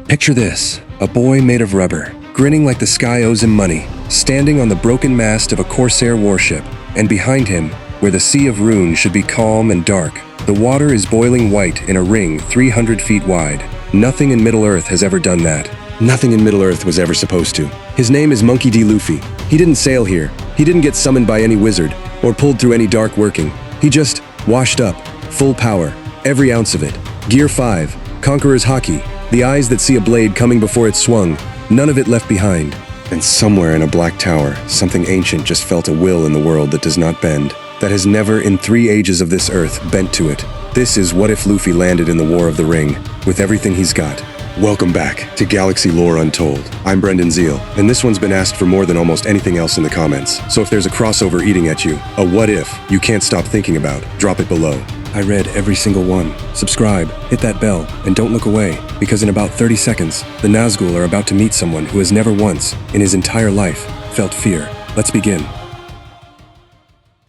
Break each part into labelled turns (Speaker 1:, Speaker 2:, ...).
Speaker 1: Picture this, a boy made of rubber, grinning like the sky owes him money, standing on the broken mast of a corsair warship, and behind him, where the sea of ruin should be calm and dark, the water is boiling white in a ring 300 feet wide. Nothing in Middle-earth has ever done that. Nothing in Middle-earth was ever supposed to. His name is Monkey D. Luffy. He didn't sail here. He didn't get summoned by any wizard, or pulled through any dark working. He just washed up, full power, every ounce of it. Gear 5, Conqueror's Haki, the eyes that see a blade coming before it's swung, none of it left behind. And somewhere in a black tower, something ancient just felt a will in the world that does not bend, that has never in 3 ages of this earth bent to it. This is what if Luffy landed in the War of the Ring, with everything he's got. Welcome back to Galaxy Lore Untold. I'm Brendan Zeal, and this one's been asked for more than almost anything else in the comments. So if there's a crossover eating at you, a what if you can't stop thinking about, drop it below. I read every single one. Subscribe, hit that bell, and don't look away, because in about 30 seconds, the Nazgul are about to meet someone who has never once, in his entire life, felt fear. Let's begin.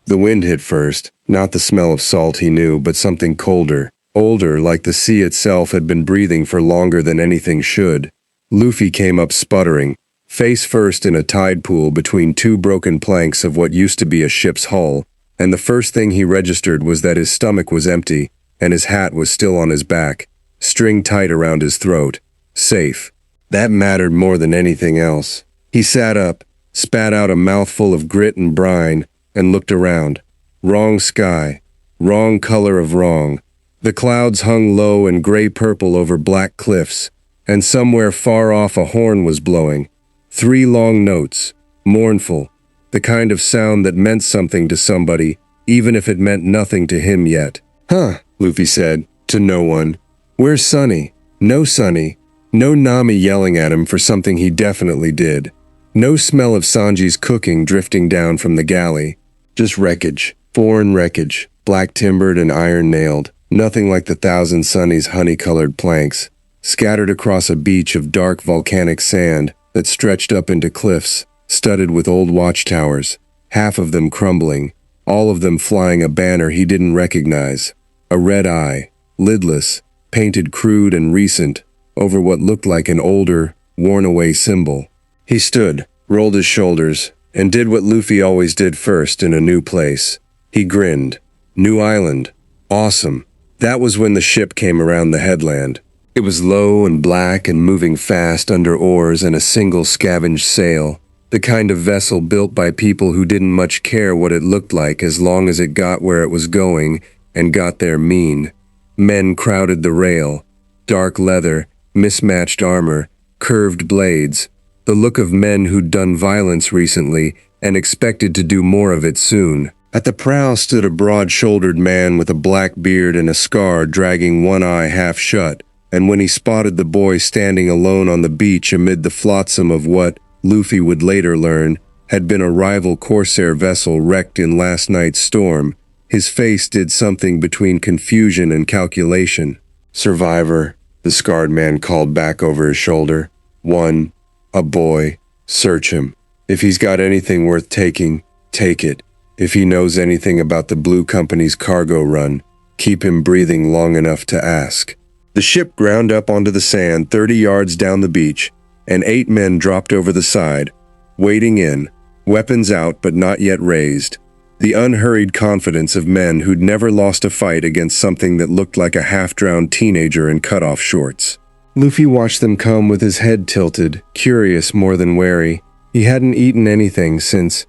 Speaker 1: The wind hit first, not the smell of salt he knew, but something colder. Older, like the sea itself had been breathing for longer than anything should. Luffy came up sputtering, face first in a tide pool between 2 broken planks of what used to be a ship's hull, and the first thing he registered was that his stomach was empty, and his hat was still on his back, string tight around his throat. Safe. That mattered more than anything else. He sat up, spat out a mouthful of grit and brine, and looked around. Wrong sky. Wrong color of wrong. The clouds hung low and gray-purple over black cliffs, and somewhere far off a horn was blowing. 3 long notes, mournful, the kind of sound that meant something to somebody, even if it meant nothing to him yet. Huh, Luffy said, to no one. Where's Sunny? No Sunny. No Nami yelling at him for something he definitely did. No smell of Sanji's cooking drifting down from the galley. Just wreckage, foreign wreckage, black-timbered and iron-nailed. Nothing like the 1,000 Sunnies' honey-colored planks, scattered across a beach of dark volcanic sand that stretched up into cliffs, studded with old watchtowers, half of them crumbling, all of them flying a banner he didn't recognize. A red eye, lidless, painted crude and recent, over what looked like an older, worn-away symbol. He stood, rolled his shoulders, and did what Luffy always did first in a new place. He grinned. New island. Awesome. That was when the ship came around the headland. It was low and black and moving fast under oars and a single scavenged sail, the kind of vessel built by people who didn't much care what it looked like as long as it got where it was going and got there mean. Men crowded the rail, dark leather, mismatched armor, curved blades, the look of men who'd done violence recently and expected to do more of it soon. At the prow stood a broad-shouldered man with a black beard and a scar dragging one eye half shut, and when he spotted the boy standing alone on the beach amid the flotsam of what, Luffy would later learn, had been a rival corsair vessel wrecked in last night's storm, his face did something between confusion and calculation. Survivor, the scarred man called back over his shoulder. One, a boy. Search him. If he's got anything worth taking, take it. If he knows anything about the Blue Company's cargo run, keep him breathing long enough to ask. The ship ground up onto the sand 30 yards down the beach, and 8 men dropped over the side, wading in, weapons out but not yet raised. The unhurried confidence of men who'd never lost a fight against something that looked like a half-drowned teenager in cut-off shorts. Luffy watched them come with his head tilted, curious more than wary. He hadn't eaten anything since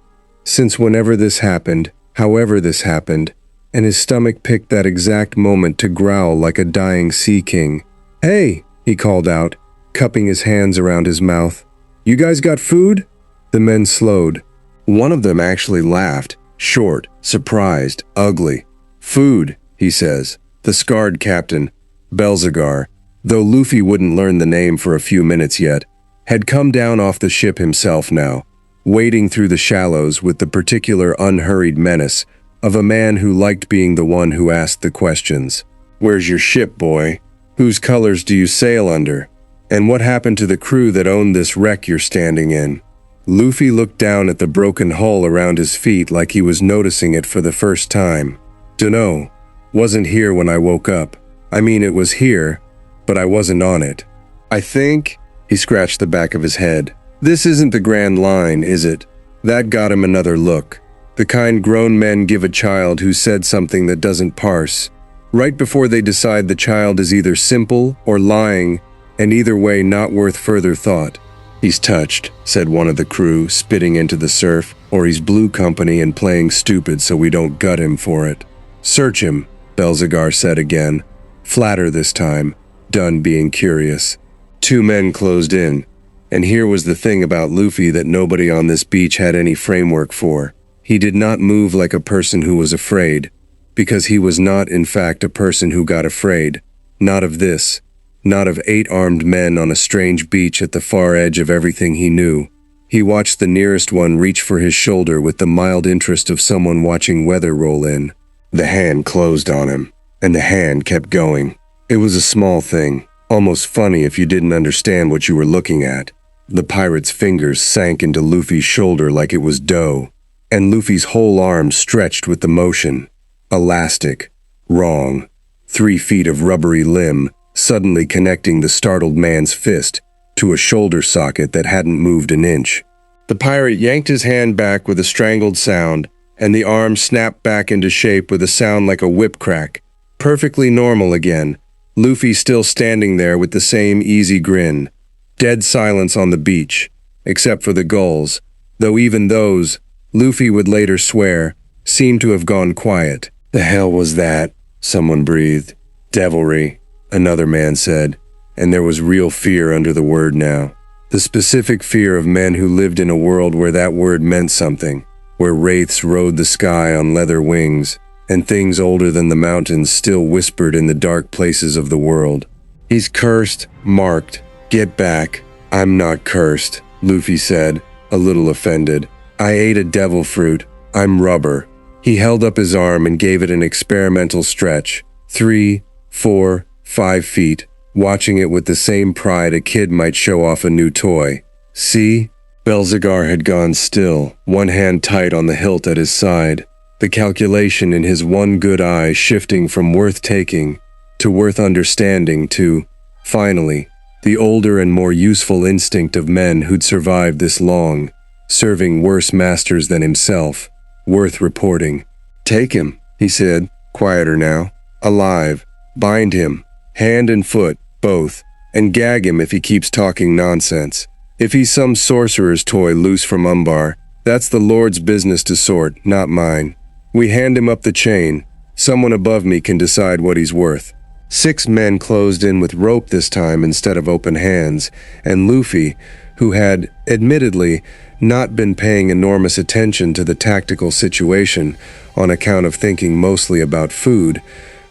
Speaker 1: whenever this happened, however this happened, and his stomach picked that exact moment to growl like a dying sea king. "Hey," he called out, cupping his hands around his mouth. "You guys got food?" The men slowed. One of them actually laughed, short, surprised, ugly. "Food," he says. The scarred captain, Belzegar, though Luffy wouldn't learn the name for a few minutes yet, had come down off the ship himself now, wading through the shallows with the particular unhurried menace of a man who liked being the one who asked the questions. "Where's your ship, boy? Whose colors do you sail under? And what happened to the crew that owned this wreck you're standing in?" Luffy looked down at the broken hull around his feet like he was noticing it for the first time. "Dunno. Wasn't here when I woke up. I mean, it was here, but I wasn't on it." I think, he scratched the back of his head. This isn't the grand line, is it? That got him another look. The kind grown men give a child who said something that doesn't parse. Right before they decide the child is either simple or lying, and either way not worth further thought. He's touched, said one of the crew, spitting into the surf, or he's blue company and playing stupid so we don't gut him for it. Search him, Belzegar said again, flatter this time, done being curious. 2 men closed in, and here was the thing about Luffy that nobody on this beach had any framework for. He did not move like a person who was afraid, because he was not in fact a person who got afraid. Not of this. Not of 8 armed men on a strange beach at the far edge of everything he knew. He watched the nearest one reach for his shoulder with the mild interest of someone watching weather roll in. The hand closed on him, and the hand kept going. It was a small thing, almost funny if you didn't understand what you were looking at. The pirate's fingers sank into Luffy's shoulder like it was dough, and Luffy's whole arm stretched with the motion. Elastic. Wrong. 3 feet of rubbery limb, suddenly connecting the startled man's fist to a shoulder socket that hadn't moved an inch. The pirate yanked his hand back with a strangled sound, and the arm snapped back into shape with a sound like a whip crack. Perfectly normal again, Luffy still standing there with the same easy grin. Dead silence on the beach, except for the gulls, though even those, Luffy would later swear, seemed to have gone quiet. The hell was that? Someone breathed. Devilry, another man said, and there was real fear under the word now. The specific fear of men who lived in a world where that word meant something, where wraiths rode the sky on leather wings, and things older than the mountains still whispered in the dark places of the world. He's cursed, marked. Get back. I'm not cursed, Luffy said, a little offended. I ate a devil fruit. I'm rubber. He held up his arm and gave it an experimental stretch. 3, 4, 5 feet, watching it with the same pride a kid might show off a new toy. See? Belzegar had gone still, one hand tight on the hilt at his side, the calculation in his one good eye shifting from worth taking to worth understanding to, finally, the older and more useful instinct of men who'd survived this long, serving worse masters than himself, worth reporting. Take him, he said, quieter now. Alive. Bind him, hand and foot, both, and gag him if he keeps talking nonsense. If he's some sorcerer's toy loose from Umbar, that's the Lord's business to sort, not mine. We hand him up the chain. Someone above me can decide what he's worth. 6 men closed in with rope this time instead of open hands, and Luffy, who had, admittedly, not been paying enormous attention to the tactical situation on account of thinking mostly about food,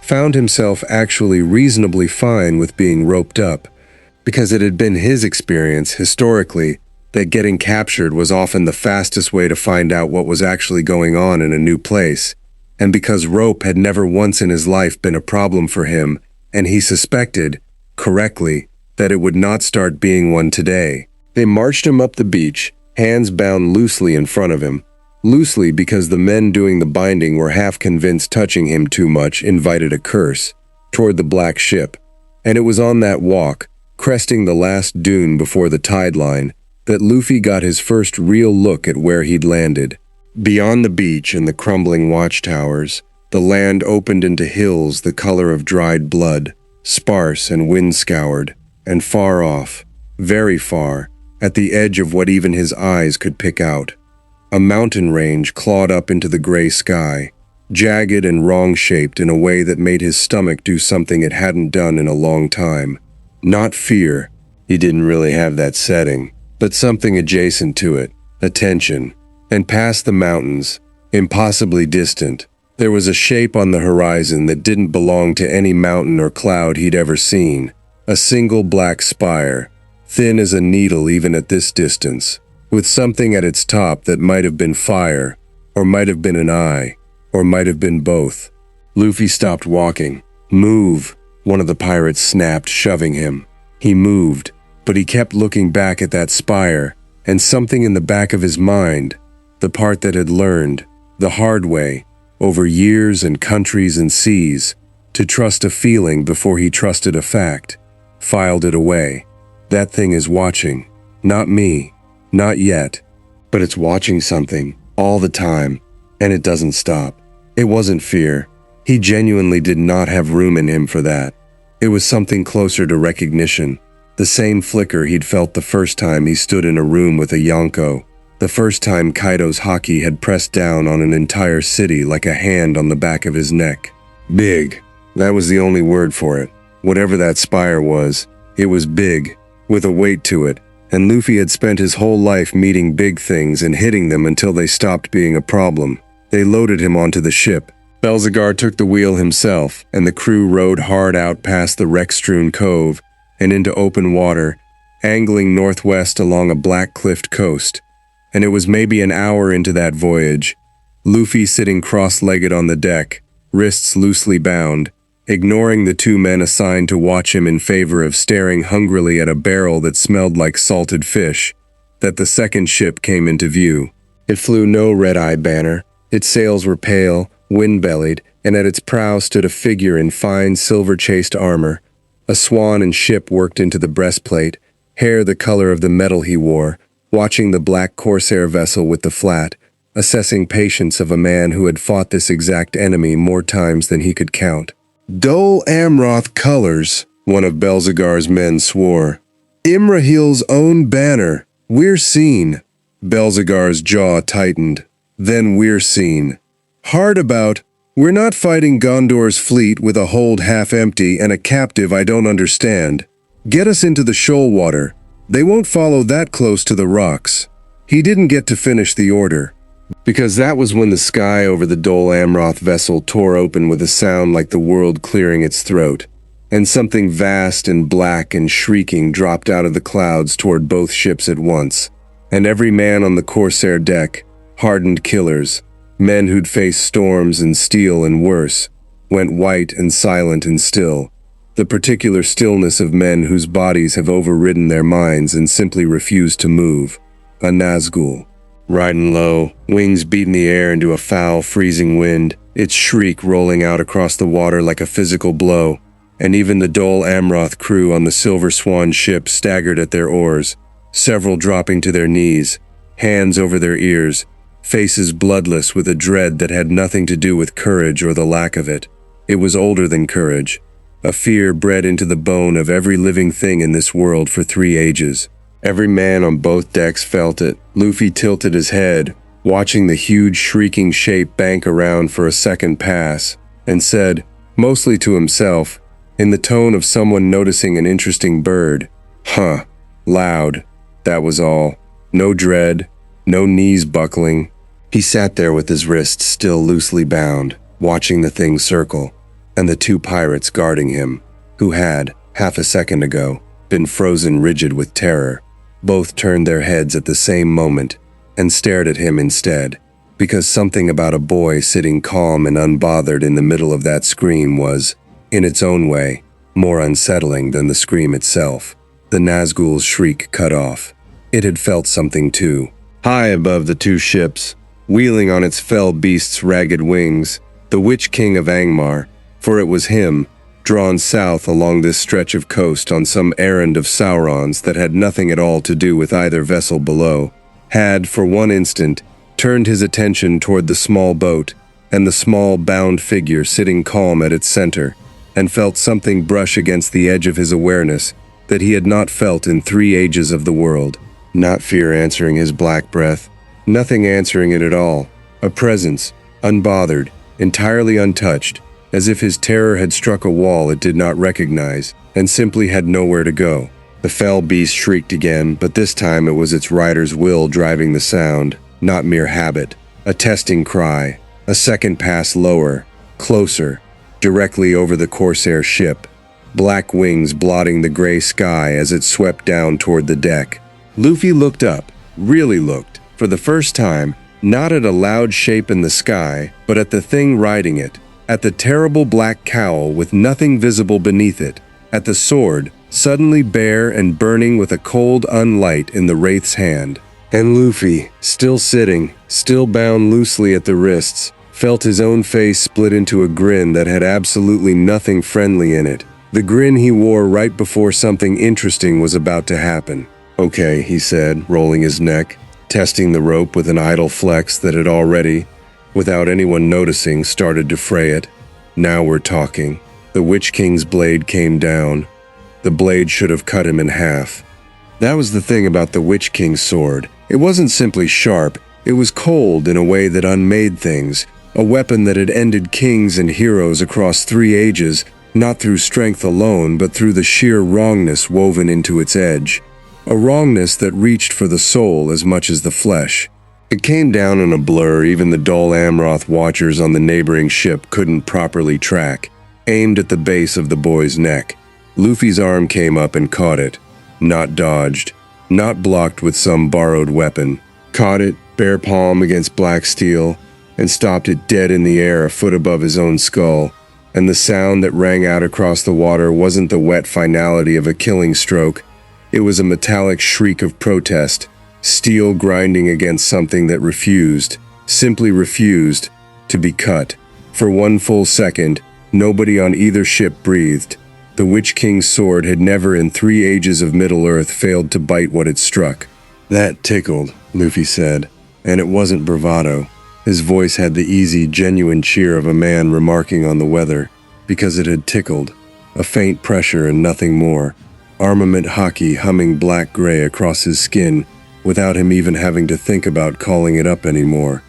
Speaker 1: found himself actually reasonably fine with being roped up, because it had been his experience, historically, that getting captured was often the fastest way to find out what was actually going on in a new place, and because rope had never once in his life been a problem for him, and he suspected, correctly, that it would not start being one today. They marched him up the beach, hands bound loosely in front of him, loosely because the men doing the binding were half convinced touching him too much invited a curse, toward the black ship, and it was on that walk, cresting the last dune before the tide line, that Luffy got his first real look at where he'd landed. Beyond the beach and the crumbling watchtowers, the land opened into hills the color of dried blood, sparse and wind-scoured, and far off, very far, at the edge of what even his eyes could pick out. A mountain range clawed up into the gray sky, jagged and wrong-shaped in a way that made his stomach do something it hadn't done in a long time. Not fear, he didn't really have that setting, but something adjacent to it, attention. And past the mountains, impossibly distant, there was a shape on the horizon that didn't belong to any mountain or cloud he'd ever seen. A single black spire, thin as a needle even at this distance, with something at its top that might have been fire, or might have been an eye, or might have been both. Luffy stopped walking. Move, one of the pirates snapped, shoving him. He moved, but he kept looking back at that spire, and something in the back of his mind, the part that had learned, the hard way, over years and countries and seas, to trust a feeling before he trusted a fact, filed it away. That thing is watching. Not me. Not yet. But it's watching something, all the time, and it doesn't stop. It wasn't fear. He genuinely did not have room in him for that. It was something closer to recognition. The same flicker he'd felt the first time he stood in a room with a Yonko. The first time Kaido's Haki had pressed down on an entire city like a hand on the back of his neck. Big. That was the only word for it. Whatever that spire was, it was big, with a weight to it, and Luffy had spent his whole life meeting big things and hitting them until they stopped being a problem. They loaded him onto the ship. Belzegar took the wheel himself, and the crew rowed hard out past the wreck-strewn cove and into open water, angling northwest along a black-cliffed coast. And it was maybe an hour into that voyage, Luffy sitting cross-legged on the deck, wrists loosely bound, ignoring the two men assigned to watch him in favor of staring hungrily at a barrel that smelled like salted fish, that the second ship came into view. It flew no red-eye banner. Its sails were pale, wind-bellied, and at its prow stood a figure in fine silver-chased armor. A swan and ship worked into the breastplate, hair the color of the metal he wore, watching the black corsair vessel with the flat, assessing patience of a man who had fought this exact enemy more times than he could count. Dol Amroth colors, one of Belzegar's men swore. Imrahil's own banner. We're seen. Belzegar's jaw tightened. Then we're seen. Hard about. We're not fighting Gondor's fleet with a hold half empty and a captive I don't understand. Get us into the shoal water. They won't follow that close to the rocks. He didn't get to finish the order, because that was when the sky over the Dol Amroth vessel tore open with a sound like the world clearing its throat, and something vast and black and shrieking dropped out of the clouds toward both ships at once. And every man on the corsair deck, hardened killers, men who'd faced storms and steel and worse, went white and silent and still, the particular stillness of men whose bodies have overridden their minds and simply refuse to move. A Nazgul, riding low, wings beating the air into a foul, freezing wind, its shriek rolling out across the water like a physical blow, and even the Dol Amroth crew on the Silver Swan ship staggered at their oars, several dropping to their knees, hands over their ears, faces bloodless with a dread that had nothing to do with courage or the lack of it. It was older than courage, a fear bred into the bone of every living thing in this world for 3 ages. Every man on both decks felt it. Luffy tilted his head, watching the huge shrieking shape bank around for a second pass, and said, mostly to himself, in the tone of someone noticing an interesting bird, "Huh," loud. That was all. No dread, no knees buckling. He sat there with his wrists still loosely bound, watching the thing circle, and the 2 pirates guarding him, who had, half a second ago, been frozen rigid with terror. Both turned their heads at the same moment and stared at him instead, because something about a boy sitting calm and unbothered in the middle of that scream was, in its own way, more unsettling than the scream itself. The Nazgul's shriek cut off. It had felt something too. High above the 2 ships, wheeling on its fell beast's ragged wings, the Witch-king of Angmar, for it was him, drawn south along this stretch of coast on some errand of Sauron's that had nothing at all to do with either vessel below, had, for one instant, turned his attention toward the small boat and the small bound figure sitting calm at its center, and felt something brush against the edge of his awareness that he had not felt in 3 ages of the world. Not fear answering his black breath, nothing answering it at all. A presence, unbothered, entirely untouched, as if his terror had struck a wall it did not recognize, and simply had nowhere to go. The fell beast shrieked again, but this time it was its rider's will driving the sound, not mere habit. A testing cry, a second pass lower, closer, directly over the corsair ship, black wings blotting the gray sky as it swept down toward the deck. Luffy looked up, really looked, for the first time, not at a loud shape in the sky, but at the thing riding it, at the terrible black cowl with nothing visible beneath it, at the sword, suddenly bare and burning with a cold unlight in the wraith's hand. And Luffy, still sitting, still bound loosely at the wrists, felt his own face split into a grin that had absolutely nothing friendly in it, the grin he wore right before something interesting was about to happen. "Okay," he said, rolling his neck, testing the rope with an idle flex that had already, without anyone noticing, started to fray it. "Now we're talking." The Witch King's blade came down. The blade should have cut him in half. That was the thing about the Witch King's sword. It wasn't simply sharp, it was cold in a way that unmade things, a weapon that had ended kings and heroes across 3 ages, not through strength alone, but through the sheer wrongness woven into its edge. A wrongness that reached for the soul as much as the flesh. It came down in a blur even the dull Amroth watchers on the neighboring ship couldn't properly track, aimed at the base of the boy's neck. Luffy's arm came up and caught it. Not dodged, not blocked with some borrowed weapon. Caught it, bare palm against black steel, and stopped it dead in the air a foot above his own skull. And the sound that rang out across the water wasn't the wet finality of a killing stroke. It was a metallic shriek of protest, steel grinding against something that refused, simply refused, to be cut. For 1 full second, nobody on either ship breathed. The Witch King's sword had never in 3 ages of Middle-earth failed to bite what it struck. "That tickled," Luffy said, and it wasn't bravado. His voice had the easy, genuine cheer of a man remarking on the weather, because it had tickled. A faint pressure and nothing more. Armament Haki humming black-gray across his skin without him even having to think about calling it up anymore.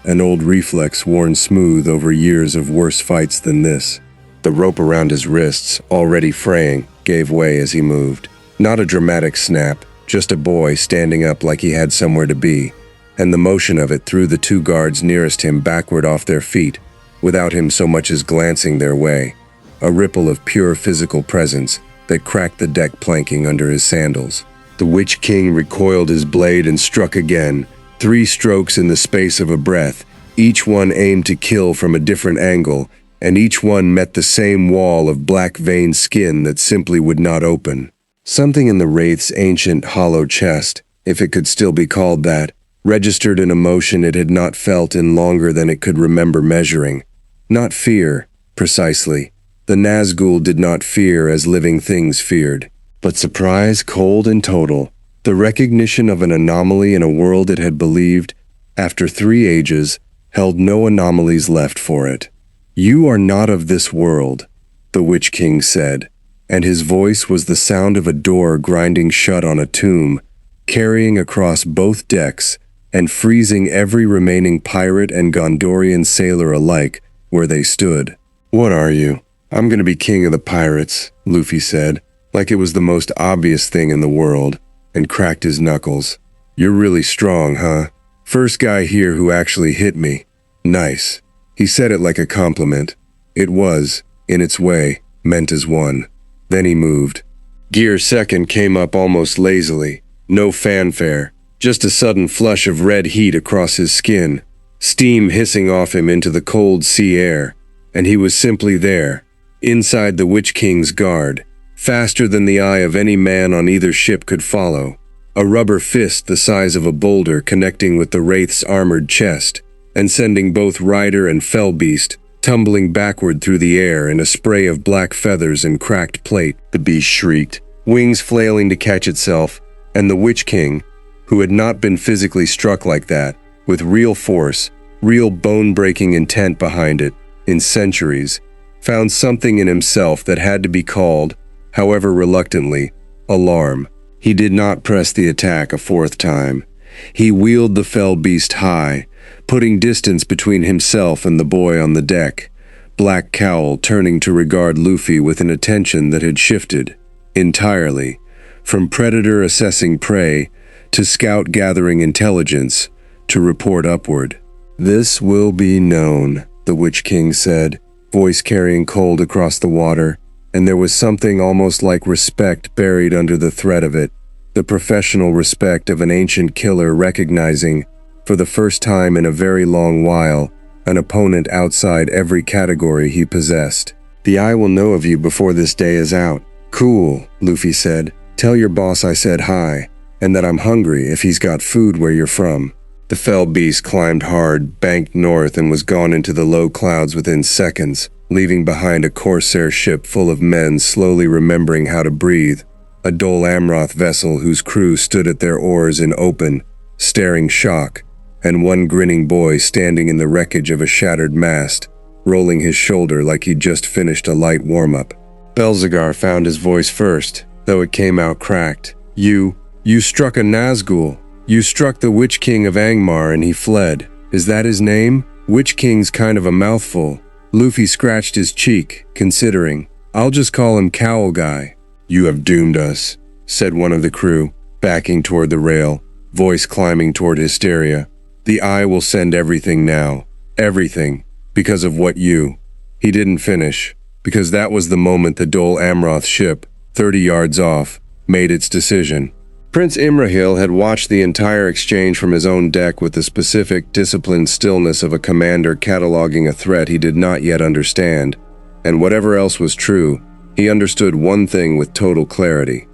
Speaker 1: An old reflex worn smooth over years of worse fights than this. The rope around his wrists, already fraying, gave way as he moved. Not a dramatic snap, just a boy standing up like he had somewhere to be, and the motion of it threw the 2 guards nearest him backward off their feet, without him so much as glancing their way. A ripple of pure physical presence that cracked the deck planking under his sandals. The Witch King recoiled his blade and struck again, 3 strokes in the space of a breath, each one aimed to kill from a different angle, and each one met the same wall of black-veined skin that simply would not open. Something in the Wraith's ancient, hollow chest, if it could still be called that, registered an emotion it had not felt in longer than it could remember measuring. Not fear, precisely. The Nazgul did not fear as living things feared, but surprise, cold and total. The recognition of an anomaly in a world it had believed, after 3 ages, held no anomalies left for it. "You are not of this world," the Witch King said, and his voice was the sound of a door grinding shut on a tomb, carrying across both decks and freezing every remaining pirate and Gondorian sailor alike where they stood. "What are you?" "I'm gonna be king of the pirates," Luffy said, like it was the most obvious thing in the world, and cracked his knuckles. "You're really strong, huh? First guy here who actually hit me. Nice." He said it like a compliment. It was, in its way, meant as one. Then he moved. Gear second came up almost lazily. No fanfare, just a sudden flush of red heat across his skin, steam hissing off him into the cold sea air, and he was simply there, inside the Witch King's guard, faster than the eye of any man on either ship could follow. A rubber fist the size of a boulder connecting with the Wraith's armored chest, and sending both rider and fellbeast tumbling backward through the air in a spray of black feathers and cracked plate. The beast shrieked, wings flailing to catch itself, and the Witch King, who had not been physically struck like that, with real force, real bone-breaking intent behind it, in centuries, found something in himself that had to be called, however reluctantly, alarm. He did not press the attack a 4th time. He wheeled the fell beast high, putting distance between himself and the boy on the deck, Black Cowl turning to regard Luffy with an attention that had shifted, entirely, from predator assessing prey to scout gathering intelligence to report upward. "This will be known," the Witch King said, voice carrying cold across the water, and there was something almost like respect buried under the threat of it, the professional respect of an ancient killer recognizing, for the first time in a very long while, an opponent outside every category he possessed. "The Eye will know of you before this day is out." "Cool," Luffy said. "Tell your boss I said hi, and that I'm hungry if he's got food where you're from." The fell beast climbed hard, banked north, and was gone into the low clouds within seconds. leaving behind a corsair ship full of men slowly remembering how to breathe, a Dol Amroth vessel whose crew stood at their oars in open, staring shock, and one grinning boy standing in the wreckage of a shattered mast, rolling his shoulder like he'd just finished a light warm-up. Belzegar found his voice first, though it came out cracked. You struck a Nazgul. You struck the Witch-king of Angmar and he fled. Is that his name? Witch-king's kind of a mouthful. Luffy scratched his cheek, considering. I'll just call him Cowl Guy. You have doomed us, said one of the crew, backing toward the rail, voice climbing toward hysteria. The Eye will send everything now. Everything. Because of what you. He didn't finish, because that was the moment the Dol Amroth ship, 30 yards off, made its decision. Prince Imrahil had watched the entire exchange from his own deck with the specific, disciplined stillness of a commander cataloging a threat he did not yet understand, and whatever else was true, he understood one thing with total clarity.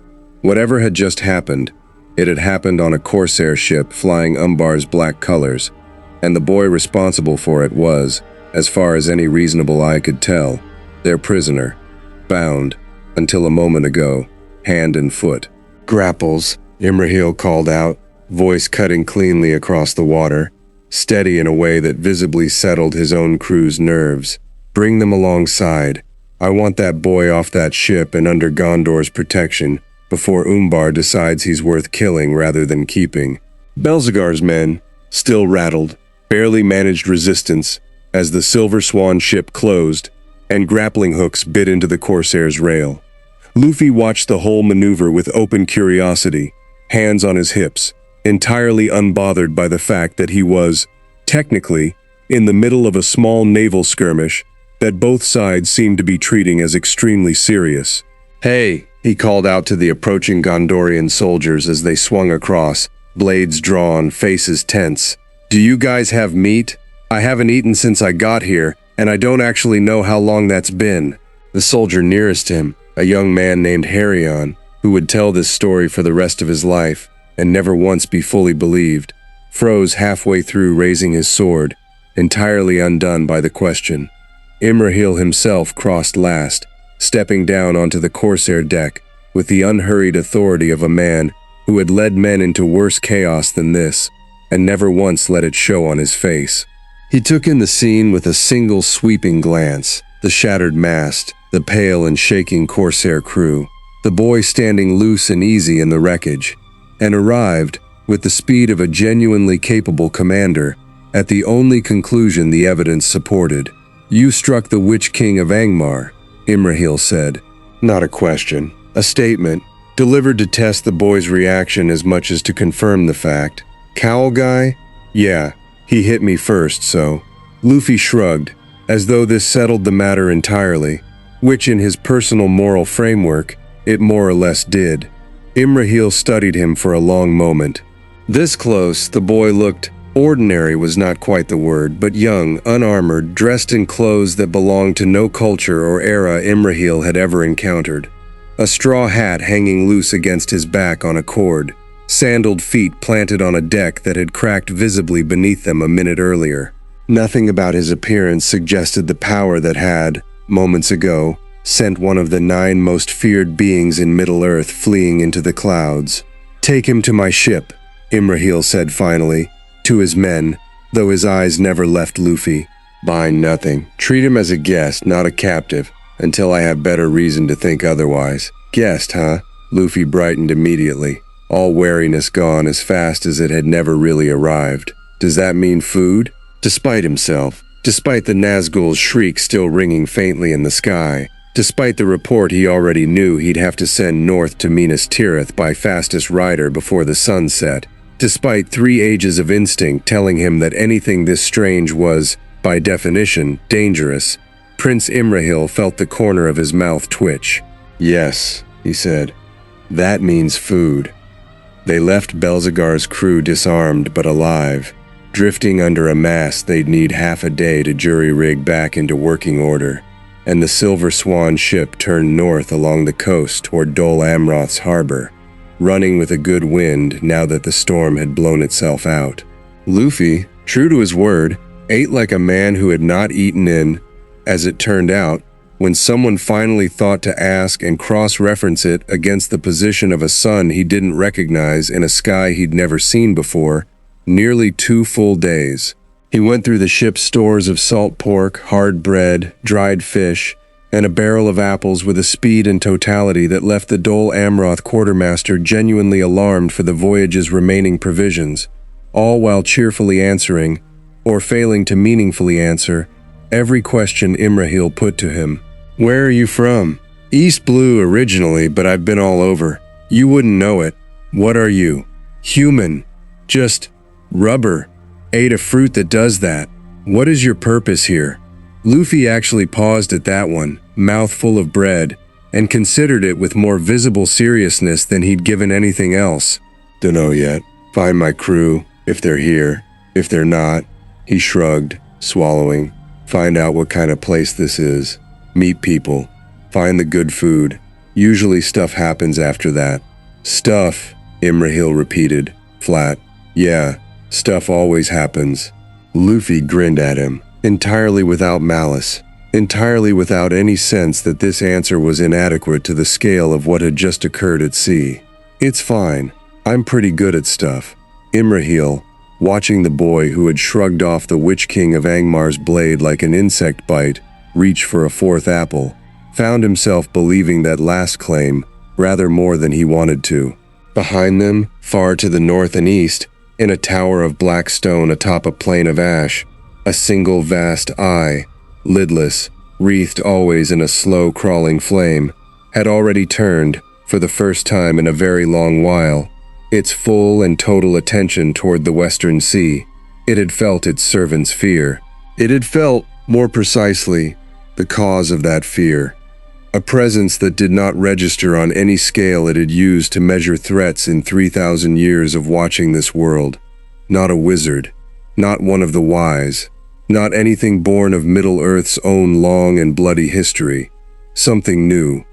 Speaker 1: Whatever had just happened, it had happened on a corsair ship flying Umbar's black colors, and the boy responsible for it was, as far as any reasonable eye could tell, their prisoner, bound, until a moment ago, hand and foot. Grapples, Imrahil called out, voice cutting cleanly across the water, steady in a way that visibly settled his own crew's nerves. Bring them alongside. I want that boy off that ship and under Gondor's protection before Umbar decides he's worth killing rather than keeping. Belzegar's men, still rattled, barely managed resistance as the Silver Swan ship closed and grappling hooks bit into the corsair's rail. Luffy watched the whole maneuver with open curiosity, hands on his hips, entirely unbothered by the fact that he was, technically, in the middle of a small naval skirmish that both sides seemed to be treating as extremely serious. Hey, he called out to the approaching Gondorian soldiers as they swung across, blades drawn, faces tense. Do you guys have meat? I haven't eaten since I got here, and I don't actually know how long that's been. The soldier nearest him, a young man named Harion, who would tell this story for the rest of his life and never once be fully believed, froze halfway through raising his sword, entirely undone by the question. Imrahil himself crossed last, stepping down onto the corsair deck with the unhurried authority of a man who had led men into worse chaos than this, and never once let it show on his face. He took in the scene with a single sweeping glance, the shattered mast, the pale and shaking corsair crew, the boy standing loose and easy in the wreckage, and arrived, with the speed of a genuinely capable commander, at the only conclusion the evidence supported. You struck the Witch-king of Angmar, Imrahil said. Not a question, a statement, delivered to test the boy's reaction as much as to confirm the fact. Cowl Guy? Yeah, he hit me first, so. Luffy shrugged, as though this settled the matter entirely, which in his personal moral framework, it more or less did. Imrahil studied him for a long moment. This close, the boy looked, ordinary was not quite the word, but young, unarmored, dressed in clothes that belonged to no culture or era Imrahil had ever encountered. A straw hat hanging loose against his back on a cord, sandaled feet planted on a deck that had cracked visibly beneath them a minute earlier. Nothing about his appearance suggested the power that had, moments ago, sent one of the 9 most feared beings in Middle-earth fleeing into the clouds. Take him to my ship, Imrahil said finally, to his men, though his eyes never left Luffy. Bind nothing. Treat him as a guest, not a captive, until I have better reason to think otherwise. Guest, huh? Luffy brightened immediately, all wariness gone as fast as it had never really arrived. Does that mean food? Despite himself, despite the Nazgul's shriek still ringing faintly in the sky, despite the report he already knew he'd have to send north to Minas Tirith by fastest rider before the sun set, despite 3 ages of instinct telling him that anything this strange was, by definition, dangerous, Prince Imrahil felt the corner of his mouth twitch. Yes, he said. That means food. They left Belzegar's crew disarmed but alive, drifting under a mast they'd need half a day to jury-rig back into working order, and the Silver Swan ship turned north along the coast toward Dol Amroth's harbor, running with a good wind now that the storm had blown itself out. Luffy, true to his word, ate like a man who had not eaten in, As it turned out, when someone finally thought to ask and cross-reference it against the position of a sun he didn't recognize in a sky he'd never seen before, nearly 2 full days. He went through the ship's stores of salt pork, hard bread, dried fish, and a barrel of apples with a speed and totality that left the Dol Amroth quartermaster genuinely alarmed for the voyage's remaining provisions, all while cheerfully answering, or failing to meaningfully answer, every question Imrahil put to him. "Where are you from?" "East Blue originally, but I've been all over. You wouldn't know it." "What are you?" "Human. Just rubber. Ate a fruit that does that." "What is your purpose here?" Luffy actually paused at that one, mouth full of bread, and considered it with more visible seriousness than he'd given anything else. "Dunno yet. Find my crew, if they're here. If they're not," he shrugged, swallowing. "Find out what kind of place this is. Meet people. Find the good food. Usually stuff happens after that." "Stuff," Imrahil repeated, flat. "Yeah, stuff always happens." Luffy grinned at him, entirely without malice, entirely without any sense that this answer was inadequate to the scale of what had just occurred at sea. "It's fine. I'm pretty good at stuff." Imrahil, watching the boy who had shrugged off the Witch-king of Angmar's blade like an insect bite reach for a 4th apple, found himself believing that last claim rather more than he wanted to. Behind them, far to the north and east, in a tower of black stone atop a plain of ash, a single vast eye, lidless, wreathed always in a slow crawling flame, had already turned, for the first time in a very long while, its full and total attention toward the western sea. It had felt its servant's fear. It had felt, more precisely, the cause of that fear. A presence that did not register on any scale it had used to measure threats in 3,000 years of watching this world. Not a wizard, not one of the wise, not anything born of Middle-earth's own long and bloody history. Something new.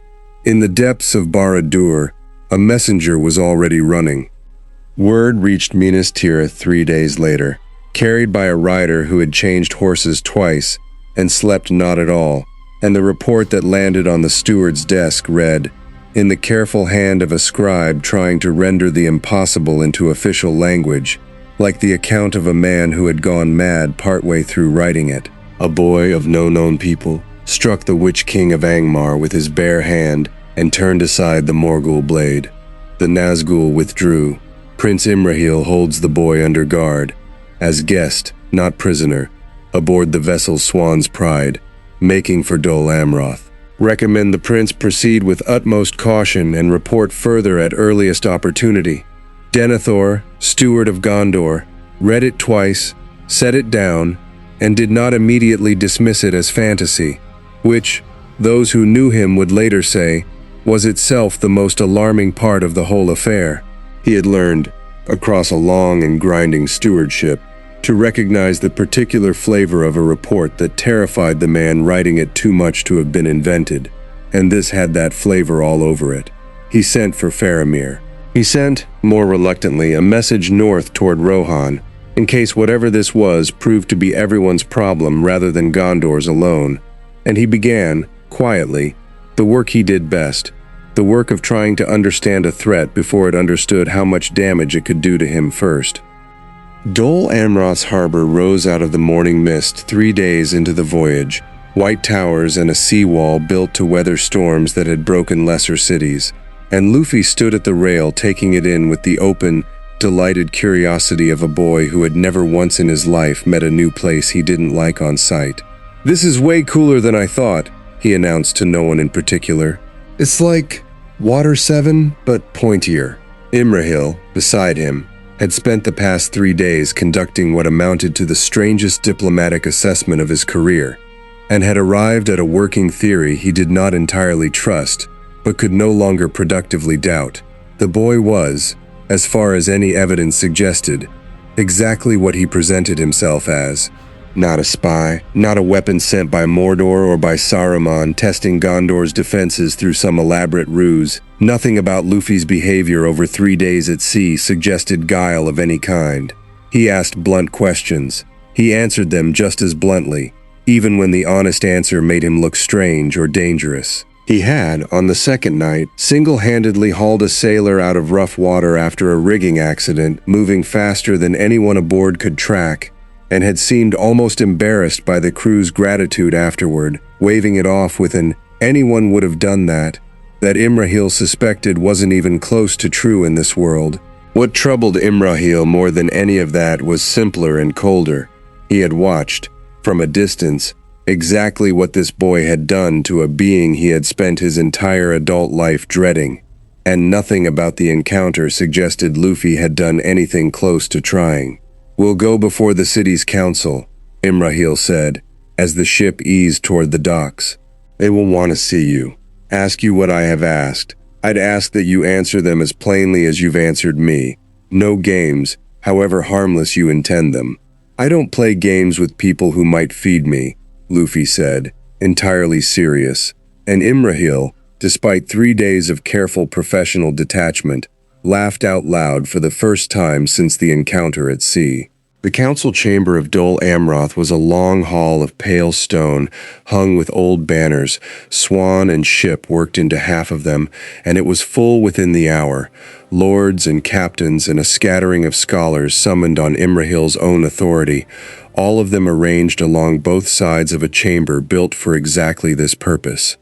Speaker 1: In the depths of Barad-dûr, a messenger was already running. Word reached Minas Tirith 3 days later, carried by a rider who had changed horses twice and slept not at all, and the report that landed on the steward's desk read, in the careful hand of a scribe trying to render the impossible into official language, like the account of a man who had gone mad partway through writing it. A boy of no known people struck the Witch-king of Angmar with his bare hand and turned aside the Morgul blade. The Nazgul withdrew. Prince Imrahil holds the boy under guard, as guest, not prisoner, aboard the vessel Swan's Pride, making for Dol Amroth. Recommend the prince proceed with utmost caution and report further at earliest opportunity. Denethor, steward of Gondor, read it twice, set it down, and did not immediately dismiss it as fantasy, which, those who knew him would later say, was itself the most alarming part of the whole affair. He had learned, across a long and grinding stewardship, to recognize the particular flavor of a report that terrified the man writing it too much to have been invented, and this had that flavor all over it. He sent for Faramir. He sent, more reluctantly, a message north toward Rohan, in case whatever this was proved to be everyone's problem rather than Gondor's alone, and he began, quietly, the work he did best, the work of trying to understand a threat before it understood how much damage it could do to him first. Dol Amroth's harbor rose out of the morning mist 3 days into the voyage, white towers and a seawall built to weather storms that had broken lesser cities, and Luffy stood at the rail taking it in with the open, delighted curiosity of a boy who had never once in his life met a new place he didn't like on sight. "This is way cooler than I thought," he announced to no one in particular. "It's like Water 7, but pointier." Imrahil, beside him, had spent the past 3 days conducting what amounted to the strangest diplomatic assessment of his career, and had arrived at a working theory he did not entirely trust, but could no longer productively doubt. The boy was, as far as any evidence suggested, exactly what he presented himself as. Not a spy, not a weapon sent by Mordor or by Saruman testing Gondor's defenses through some elaborate ruse. Nothing about Luffy's behavior over 3 days at sea suggested guile of any kind. He asked blunt questions. He answered them just as bluntly. even when the honest answer made him look strange or dangerous. He had, on the second night, single-handedly hauled a sailor out of rough water after a rigging accident, moving faster than anyone aboard could track, and had seemed almost embarrassed by the crew's gratitude afterward, waving it off with an "anyone would have done that," that Imrahil suspected wasn't even close to true in this world. What troubled Imrahil more than any of that was simpler and colder. He had watched, from a distance, exactly what this boy had done to a being he had spent his entire adult life dreading, and nothing about the encounter suggested Luffy had done anything close to trying. "We'll go before the city's council," Imrahil said, as the ship eased toward the docks. "They will want to see you, ask you what I have asked. I'd ask that you answer them as plainly as you've answered me. No games, however harmless you intend them. I don't play games with people who might feed me," Luffy said, entirely serious, and Imrahil, despite 3 days of careful professional detachment, laughed out loud for the first time since the encounter at sea. The council chamber of Dol Amroth was a long hall of pale stone, hung with old banners. Swan and ship worked into half of them, and it was full within the hour. Lords and captains and a scattering of scholars summoned on Imrahil's own authority, all of them arranged along both sides of a chamber built for exactly this purpose: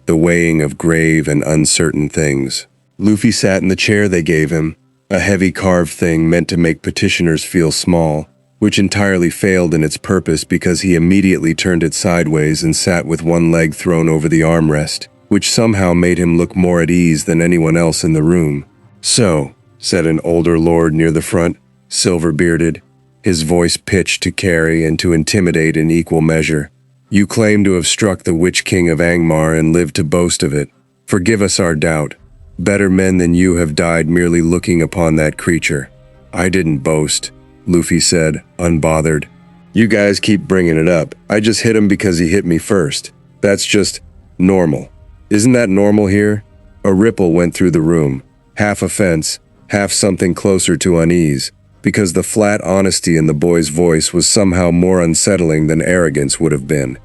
Speaker 1: the weighing of grave and uncertain things. Luffy sat in the chair they gave him, a heavy carved thing meant to make petitioners feel small, which entirely failed in its purpose because he immediately turned it sideways and sat with one leg thrown over the armrest, which somehow made him look more at ease than anyone else in the room. "So," said an older lord near the front, silver-bearded, his voice pitched to carry and to intimidate in equal measure, "you claim to have struck the Witch-king of Angmar and lived to boast of it. Forgive us our doubt. Better men than you have died merely looking upon that creature." "I didn't boast," Luffy said, unbothered. "You guys keep bringing it up. I just hit him because he hit me first. That's just normal. Isn't that normal here?" A ripple went through the room, half offense, half something closer to unease, because the flat honesty in the boy's voice was somehow more unsettling than arrogance would have been.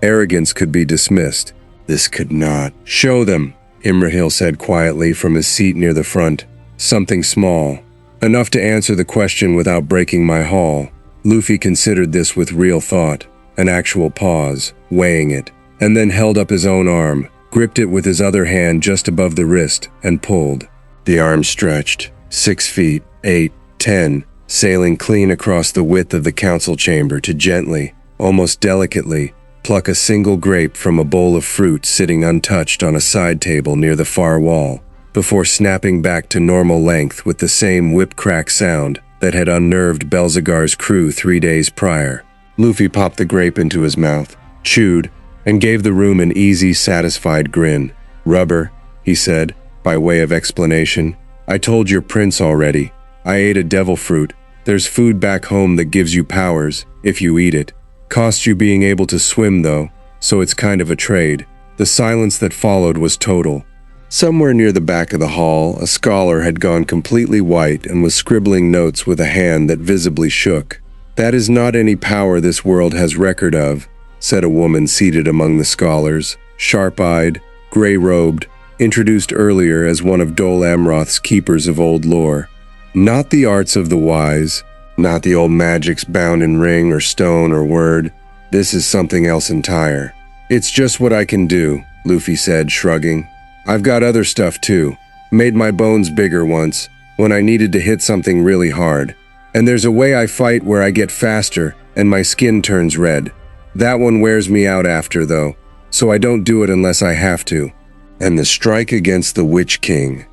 Speaker 1: Arrogance could be dismissed. "This could not." "Show them," Imrahil said quietly from his seat near the front. "Something small. Enough to answer the question without breaking my haul." Luffy considered this with real thought, an actual pause, weighing it, and then held up his own arm, gripped it with his other hand just above the wrist, and pulled. The arm stretched, 6 feet, 8, 10, sailing clean across the width of the council chamber to gently, almost delicately, pluck a single grape from a bowl of fruit sitting untouched on a side table near the far wall, before snapping back to normal length with the same whip-crack sound that had unnerved Belzegar's crew 3 days prior. Luffy popped the grape into his mouth, chewed, and gave the room an easy, satisfied grin. "Rubber," he said, by way of explanation. "I told your prince already. I ate a devil fruit. There's food back home that gives you powers, if you eat it. Costs you being able to swim, though, so it's kind of a trade." The silence that followed was total. Somewhere near the back of the hall, a scholar had gone completely white and was scribbling notes with a hand that visibly shook. "That is not any power this world has record of," said a woman seated among the scholars, sharp-eyed, gray-robed, introduced earlier as one of Dol Amroth's keepers of old lore. "Not the arts of the wise, not the old magics bound in ring or stone or word. This is something else entire." "It's just what I can do," Luffy said, shrugging. "I've got other stuff too. Made my bones bigger once, when I needed to hit something really hard. And there's a way I fight where I get faster and my skin turns red. That one wears me out after, though, so I don't do it unless I have to." "And the strike against the Witch-king,"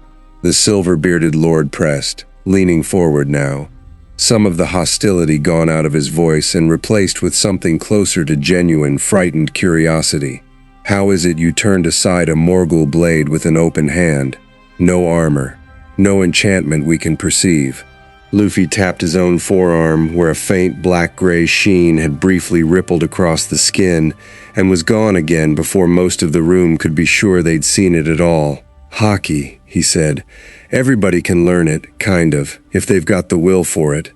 Speaker 1: the silver-bearded lord pressed, leaning forward now, some of the hostility gone out of his voice and replaced with something closer to genuine, frightened curiosity. "How is it you turned aside a Morgul blade with an open hand? No armor, no enchantment we can perceive." Luffy tapped his own forearm where a faint black-gray sheen had briefly rippled across the skin and was gone again before most of the room could be sure they'd seen it at all. "Haki," he said. "Everybody can learn it, kind of, if they've got the will for it.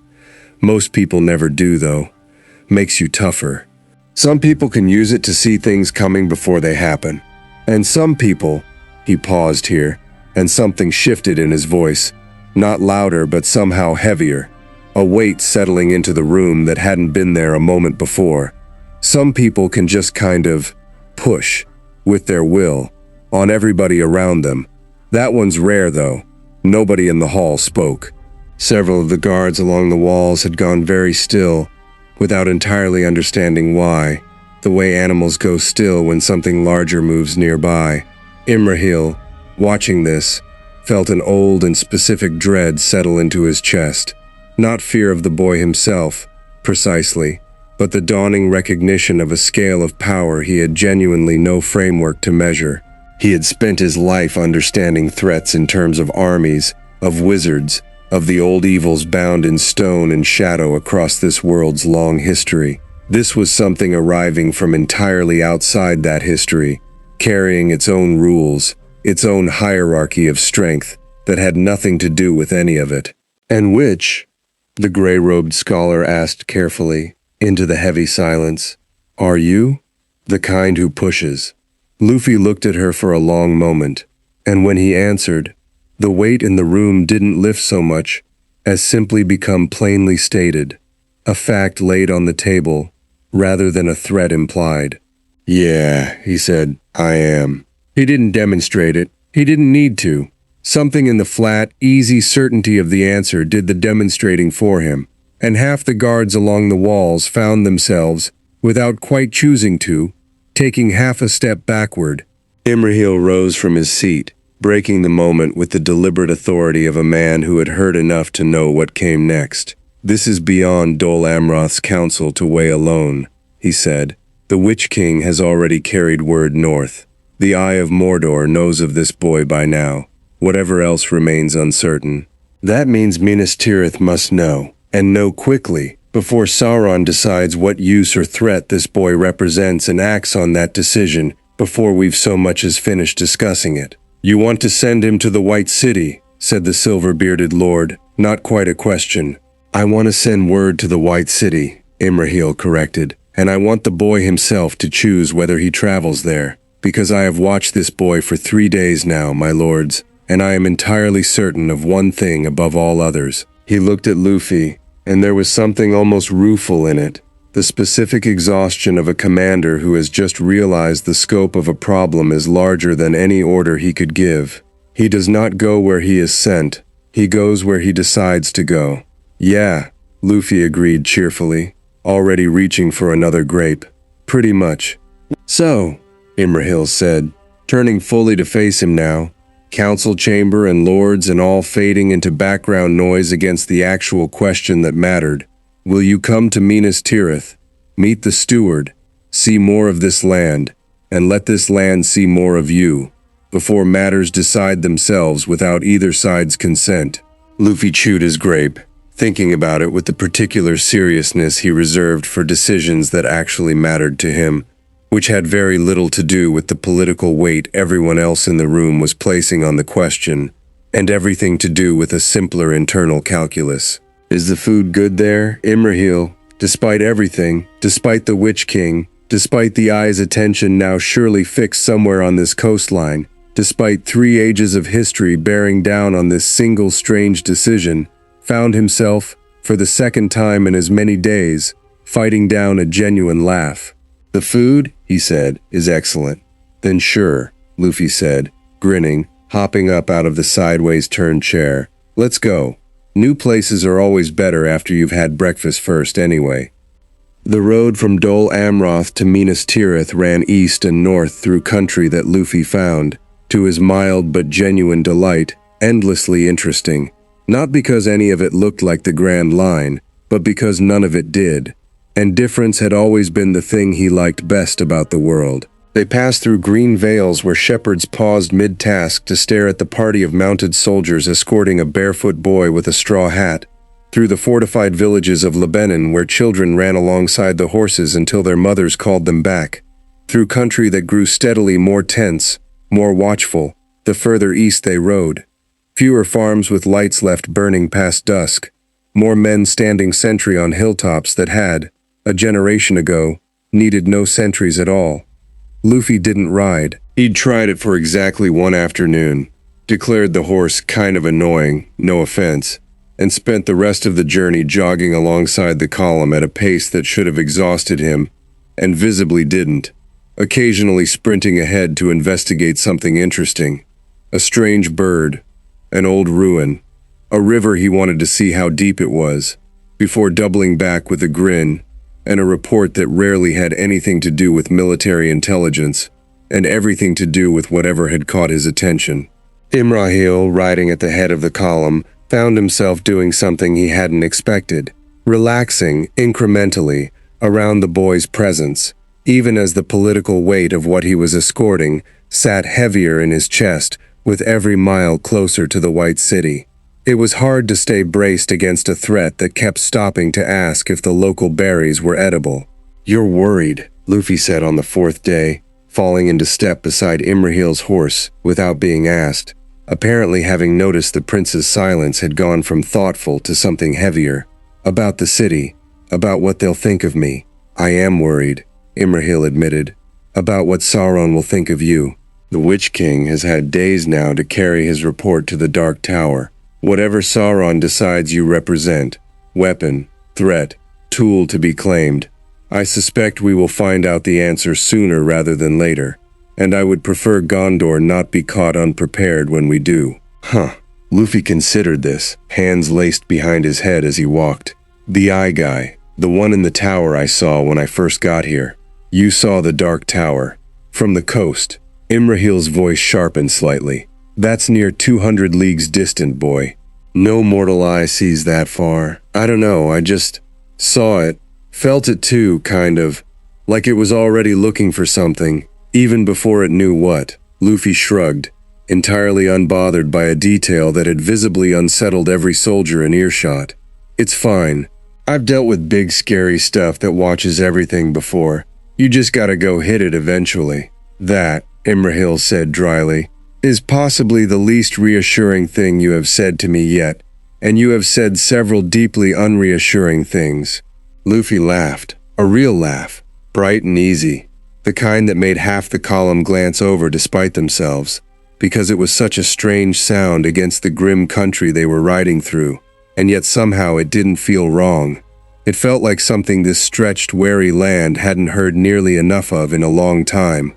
Speaker 1: Most people never do, though. Makes you tougher." Some people can use it to see things coming before they happen. And some people," he paused here, and something shifted in his voice, not louder but somehow heavier, a weight settling into the room that hadn't been there a moment before. "Some people can just kind of push, with their will, on everybody around them. That one's rare though." Nobody in the hall spoke. Several of the guards along the walls had gone very still, without entirely understanding why, the way animals go still when something larger moves nearby. Imrahil, watching this, felt an old and specific dread settle into his chest. Not fear of the boy himself, precisely, but the dawning recognition of a scale of power he had genuinely no framework to measure. He had spent his life understanding threats in terms of armies, of wizards, of the old evils bound in stone and shadow across this world's long history. This was something arriving from entirely outside that history, carrying its own rules, its own hierarchy of strength that had nothing to do with any of it. "And which," the gray-robed scholar asked carefully, into the heavy silence, "are you?" "The kind who pushes." Luffy looked at her for a long moment, and when he answered, the weight in the room didn't lift so much as simply become plainly stated, a fact laid on the table rather than a threat implied. "Yeah," he said, "I am." He didn't demonstrate it. He didn't need to. Something in the flat, easy certainty of the answer did the demonstrating for him, and half the guards along the walls found themselves, without quite choosing to, taking half a step backward. Imrahil rose from his seat, breaking the moment with the deliberate authority of a man who had heard enough to know what came next. "This is beyond Dol Amroth's council to weigh alone," he said. "The Witch-king has already carried word north. The Eye of Mordor knows of this boy by now. Whatever else remains uncertain. That means Minas Tirith must know, and know quickly, before Sauron decides what use or threat this boy represents and acts on that decision before we've so much as finished discussing it." "You want to send him to the White City," said the silver-bearded lord, not quite a question. "I want to send word to the White City," Imrahil corrected, "and I want the boy himself to choose whether he travels there, because I have watched this boy for 3 days now, my lords, and I am entirely certain of one thing above all others." He looked at Luffy, and there was something almost rueful in it, the specific exhaustion of a commander who has just realized the scope of a problem is larger than any order he could give. He does not go where he is sent, he goes where he decides to go. "Yeah," Luffy agreed cheerfully, already reaching for another grape. "Pretty much." "So," Imrahil said, turning fully to face him now, council chamber and lords and all fading into background noise against the actual question that mattered. "Will you come to Minas Tirith, meet the steward, see more of this land, and let this land see more of you, before matters decide themselves without either side's consent?" Luffy chewed his grape, thinking about it with the particular seriousness he reserved for decisions that actually mattered to him, which had very little to do with the political weight everyone else in the room was placing on the question, and everything to do with a simpler internal calculus. "Is the food good there, Imrahil? Despite everything, despite the Witch-king, despite the Eye's attention now surely fixed somewhere on this coastline, despite 3 ages of history bearing down on this single strange decision, found himself, for the second time in as many days, fighting down a genuine laugh. "The food," he said, "is excellent." "Then sure," Luffy said, grinning, hopping up out of the sideways turned chair. "Let's go. New places are always better after you've had breakfast first anyway." The road from Dol Amroth to Minas Tirith ran east and north through country that Luffy found, to his mild but genuine delight, endlessly interesting. Not because any of it looked like the Grand Line, but because none of it did. And difference had always been the thing he liked best about the world. They passed through green vales where shepherds paused mid-task to stare at the party of mounted soldiers escorting a barefoot boy with a straw hat, through the fortified villages of Lebanon where children ran alongside the horses until their mothers called them back, through country that grew steadily more tense, more watchful, the further east they rode. Fewer farms with lights left burning past dusk, more men standing sentry on hilltops that had, a generation ago, needed no sentries at all. Luffy didn't ride. He'd tried it for exactly one afternoon, declared the horse kind of annoying, no offense, and spent the rest of the journey jogging alongside the column at a pace that should have exhausted him, and visibly didn't, occasionally sprinting ahead to investigate something interesting. A strange bird, an old ruin, a river he wanted to see how deep it was, before doubling back with a grin, and a report that rarely had anything to do with military intelligence, and everything to do with whatever had caught his attention. Imrahil, riding at the head of the column, found himself doing something he hadn't expected, relaxing, incrementally, around the boy's presence, even as the political weight of what he was escorting sat heavier in his chest with every mile closer to the White City. It was hard to stay braced against a threat that kept stopping to ask if the local berries were edible. "You're worried," Luffy said on the fourth day, falling into step beside Imrahil's horse without being asked, apparently having noticed the prince's silence had gone from thoughtful to something heavier. "About the city, about what they'll think of me." "I am worried," Imrahil admitted. "About what Sauron will think of you." The Witch King has had days now to carry his report to the Dark Tower. Whatever Sauron decides you represent, weapon, threat, tool to be claimed, I suspect we will find out the answer sooner rather than later, and I would prefer Gondor not be caught unprepared when we do. Luffy considered this, hands laced behind his head as he walked. "The eye guy, the one in the tower I saw when I first got here. You saw the Dark Tower. From the coast." Imrahil's voice sharpened slightly. "That's near 200 leagues distant, boy. No mortal eye sees that far. I don't know, I just saw it, felt it too, kind of, like it was already looking for something, even before it knew what." Luffy shrugged, entirely unbothered by a detail that had visibly unsettled every soldier in earshot. "It's fine. I've dealt with big scary stuff that watches everything before. You just gotta go hit it eventually." "That," Imrahil said dryly, "is possibly the least reassuring thing you have said to me yet, and you have said several deeply unreassuring things." Luffy laughed, a real laugh, bright and easy, the kind that made half the column glance over despite themselves, because it was such a strange sound against the grim country they were riding through, and yet somehow it didn't feel wrong. It felt like something this stretched, weary land hadn't heard nearly enough of in a long time.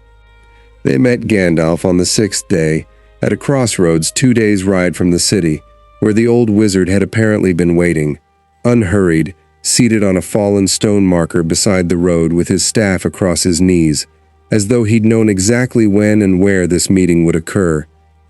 Speaker 1: They met Gandalf on the 6th day, at a crossroads 2 days' ride from the city, where the old wizard had apparently been waiting, unhurried, seated on a fallen stone marker beside the road with his staff across his knees, as though he'd known exactly when and where this meeting would occur,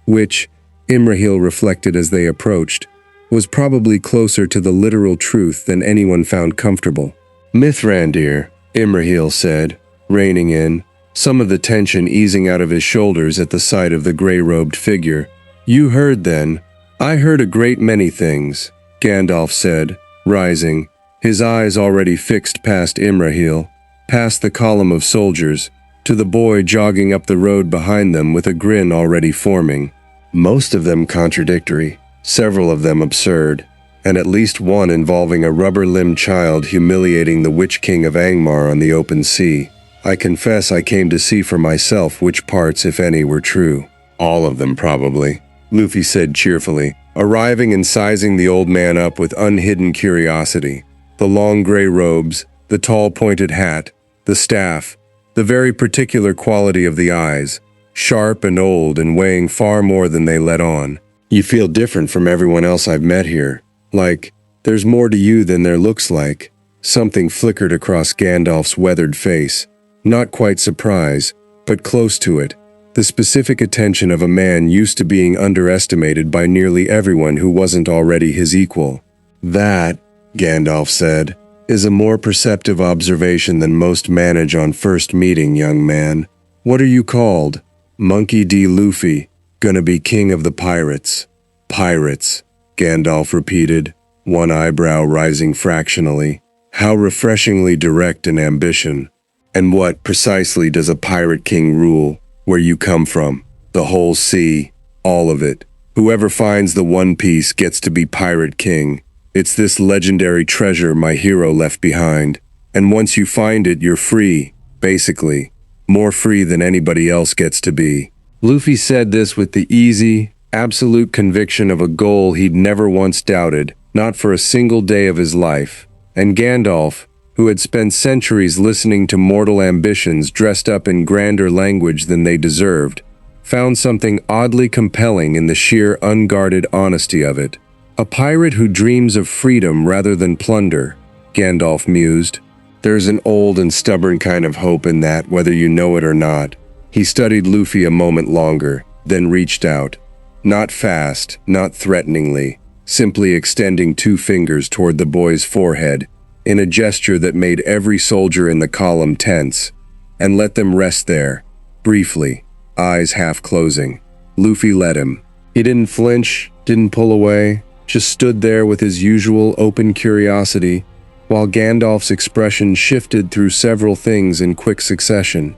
Speaker 1: which, Imrahil reflected as they approached, was probably closer to the literal truth than anyone found comfortable. "Mithrandir," Imrahil said, reining in, some of the tension easing out of his shoulders at the sight of the gray-robed figure. "You heard then." "I heard a great many things," Gandalf said, rising, his eyes already fixed past Imrahil, past the column of soldiers, to the boy jogging up the road behind them with a grin already forming. "Most of them contradictory, several of them absurd, and at least one involving a rubber-limbed child humiliating the Witch-king of Angmar on the open sea. I confess I came to see for myself which parts, if any, were true." "All of them, probably," Luffy said cheerfully, arriving and sizing the old man up with unhidden curiosity. The long gray robes, the tall pointed hat, the staff, the very particular quality of the eyes, sharp and old and weighing far more than they let on. "You feel different from everyone else I've met here. Like, there's more to you than there looks like." Something flickered across Gandalf's weathered face. Not quite surprise, but close to it. The specific attention of a man used to being underestimated by nearly everyone who wasn't already his equal. "That," Gandalf said, "is a more perceptive observation than most manage on first meeting, young man. What are you called?" "Monkey D. Luffy, gonna be king of the pirates." "Pirates," Gandalf repeated, one eyebrow rising fractionally. How refreshingly direct an ambition. "And what precisely does a pirate king rule? Where you come from? The whole sea, all of it. Whoever finds the One Piece gets to be pirate king. It's this legendary treasure my hero left behind. And once you find it, you're free. Basically, more free than anybody else gets to be. Luffy said this with the easy, absolute conviction of a goal he'd never once doubted, not for a single day of his life. And Gandalf, who had spent centuries listening to mortal ambitions dressed up in grander language than they deserved, found something oddly compelling in the sheer unguarded honesty of it. A pirate who dreams of freedom rather than plunder, Gandalf mused. There's an old and stubborn kind of hope in that, whether you know it or not. He studied Luffy a moment longer, then reached out. Not fast, not threateningly, simply extending 2 fingers toward the boy's forehead, in a gesture that made every soldier in the column tense, and let them rest there, briefly, eyes half closing. Luffy let him. He didn't flinch, didn't pull away, just stood there with his usual open curiosity, while Gandalf's expression shifted through several things in quick succession.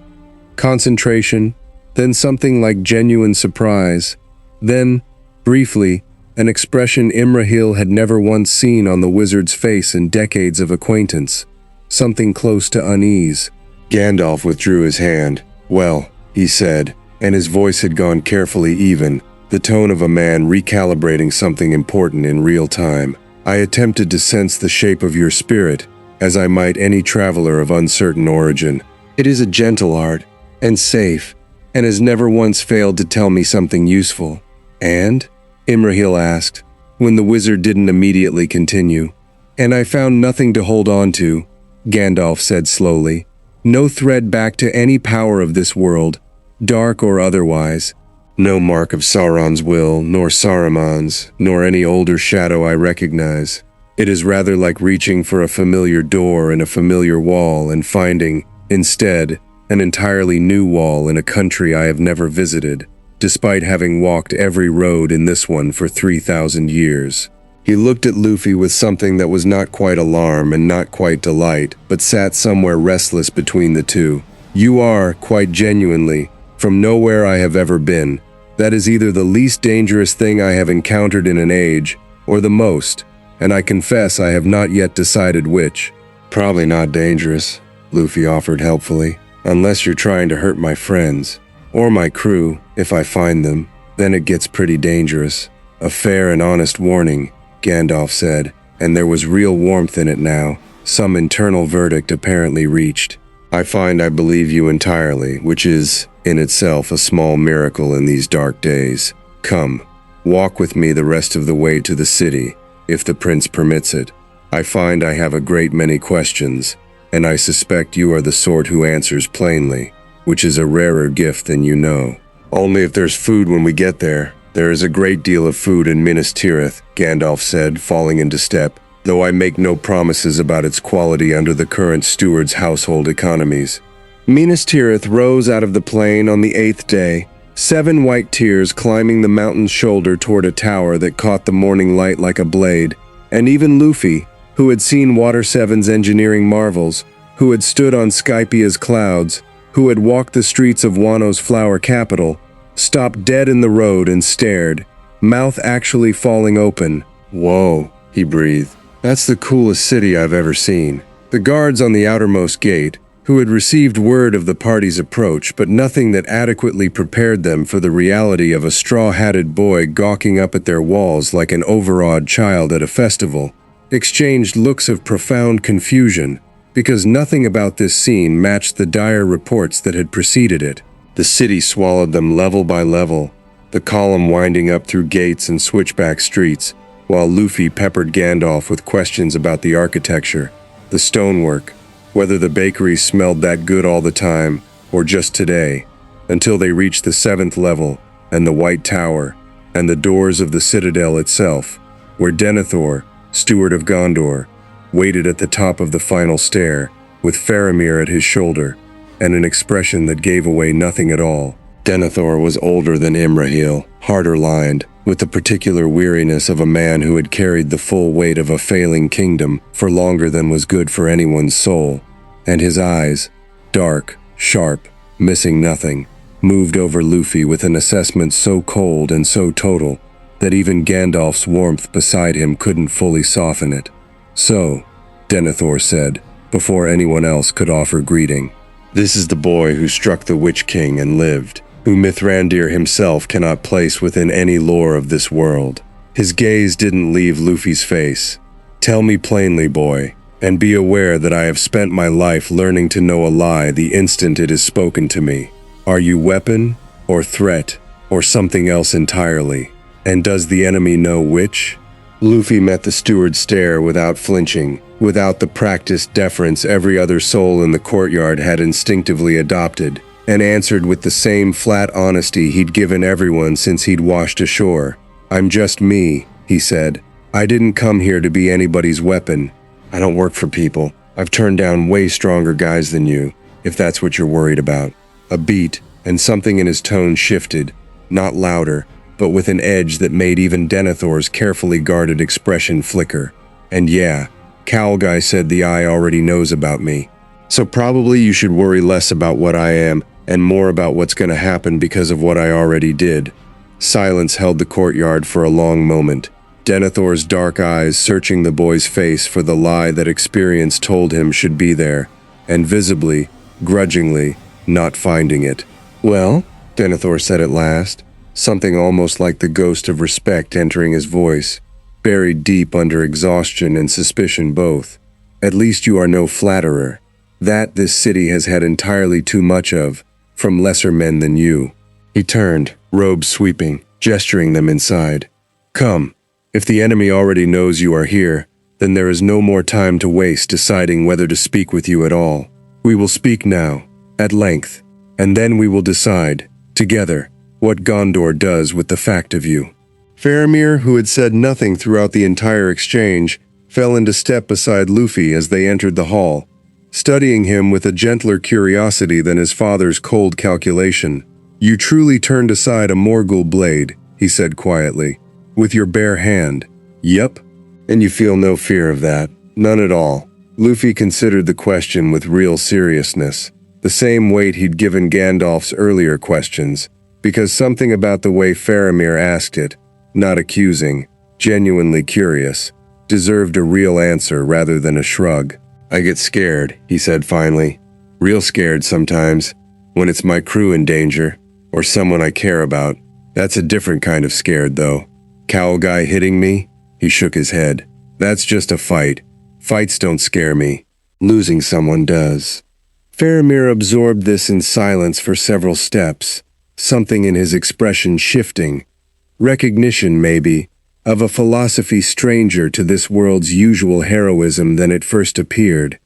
Speaker 1: Concentration, then something like genuine surprise, then, briefly, an expression Imrahil had never once seen on the wizard's face in decades of acquaintance. Something close to unease. Gandalf withdrew his hand. "Well," he said, and his voice had gone carefully even, the tone of a man recalibrating something important in real time. "I attempted to sense the shape of your spirit, as I might any traveler of uncertain origin. It is a gentle art, and safe, and has never once failed to tell me something useful." "And?" Imrahil asked, when the wizard didn't immediately continue. "And I found nothing to hold on to," Gandalf said slowly. "No thread back to any power of this world, dark or otherwise. No mark of Sauron's will, nor Saruman's, nor any older shadow I recognize. It is rather like reaching for a familiar door in a familiar wall and finding, instead, an entirely new wall in a country I have never visited, despite having walked every road in this one for 3,000 years." He looked at Luffy with something that was not quite alarm and not quite delight, but sat somewhere restless between the two. "You are, quite genuinely, from nowhere I have ever been. That is either the least dangerous thing I have encountered in an age, or the most, and I confess I have not yet decided which." "Probably not dangerous," Luffy offered helpfully, "unless you're trying to hurt my friends. Or my crew, if I find them. Then it gets pretty dangerous." "A fair and honest warning," Gandalf said, and there was real warmth in it now, some internal verdict apparently reached. "I find I believe you entirely, which is, in itself, a small miracle in these dark days. Come, walk with me the rest of the way to the city, if the prince permits it. I find I have a great many questions, and I suspect you are the sort who answers plainly, which is a rarer gift than you know." "Only if there's food when we get there. There is a great deal of food in Minas Tirith," Gandalf said, falling into step, "though I make no promises about its quality under the current steward's household economies." Minas Tirith rose out of the plain on the 8th day, 7 white tiers climbing the mountain's shoulder toward a tower that caught the morning light like a blade, and even Luffy, who had seen Water 7's engineering marvels, who had stood on Skypia's clouds, who had walked the streets of Wano's flower capital, stopped dead in the road and stared, mouth actually falling open. "Whoa," he breathed. "That's the coolest city I've ever seen." The guards on the outermost gate, who had received word of the party's approach but nothing that adequately prepared them for the reality of a straw-hatted boy gawking up at their walls like an overawed child at a festival, exchanged looks of profound confusion, because nothing about this scene matched the dire reports that had preceded it. The city swallowed them level by level, the column winding up through gates and switchback streets, while Luffy peppered Gandalf with questions about the architecture, the stonework, whether the bakeries smelled that good all the time, or just today, until they reached the 7th level, and the White Tower, and the doors of the citadel itself, where Denethor, steward of Gondor, waited at the top of the final stair, with Faramir at his shoulder, and an expression that gave away nothing at all. Denethor was older than Imrahil, harder-lined, with the particular weariness of a man who had carried the full weight of a failing kingdom for longer than was good for anyone's soul, and his eyes, dark, sharp, missing nothing, moved over Luffy with an assessment so cold and so total that even Gandalf's warmth beside him couldn't fully soften it. "So," Denethor said, before anyone else could offer greeting, This is the boy who struck the Witch-king and lived, who Mithrandir himself cannot place within any lore of this world. His gaze didn't leave Luffy's face. Tell me plainly, boy, and be aware that I have spent my life learning to know a lie the instant it is spoken to me. Are you weapon, or threat, or something else entirely? And does the enemy know which? Luffy met the steward's stare without flinching, without the practiced deference every other soul in the courtyard had instinctively adopted, and answered with the same flat honesty he'd given everyone since he'd washed ashore. I'm just me, he said. I didn't come here to be anybody's weapon. I don't work for people. I've turned down way stronger guys than you, if that's what you're worried about. A beat, and something in his tone shifted, not louder, but with an edge that made even Denethor's carefully guarded expression flicker. And yeah, Cowl Guy said the eye already knows about me. So probably you should worry less about what I am, and more about what's gonna happen because of what I already did. Silence held the courtyard for a long moment, Denethor's dark eyes searching the boy's face for the lie that experience told him should be there, and visibly, grudgingly, not finding it. Well, Denethor said at last, something almost like the ghost of respect entering his voice, buried deep under exhaustion and suspicion both. At least you are no flatterer. That this city has had entirely too much of, from lesser men than you. He turned, robes sweeping, gesturing them inside. Come. If the enemy already knows you are here, then there is no more time to waste deciding whether to speak with you at all. We will speak now, at length, and then we will decide, together, what Gondor does with the fact of you. Faramir, who had said nothing throughout the entire exchange, fell into step beside Luffy as they entered the hall, studying him with a gentler curiosity than his father's cold calculation. You truly turned aside a Morgul blade, he said quietly, with your bare hand. Yup. And you feel no fear of that? None at all. Luffy considered the question with real seriousness, the same weight he'd given Gandalf's earlier questions, because something about the way Faramir asked it, not accusing, genuinely curious, deserved a real answer rather than a shrug. I get scared, he said finally. Real scared sometimes, when it's my crew in danger, or someone I care about. That's a different kind of scared, though. Cowl Guy hitting me? He shook his head. That's just a fight. Fights don't scare me. Losing someone does. Faramir absorbed this in silence for several steps, something in his expression shifting. Recognition, maybe, of a philosophy stranger to this world's usual heroism than it first appeared,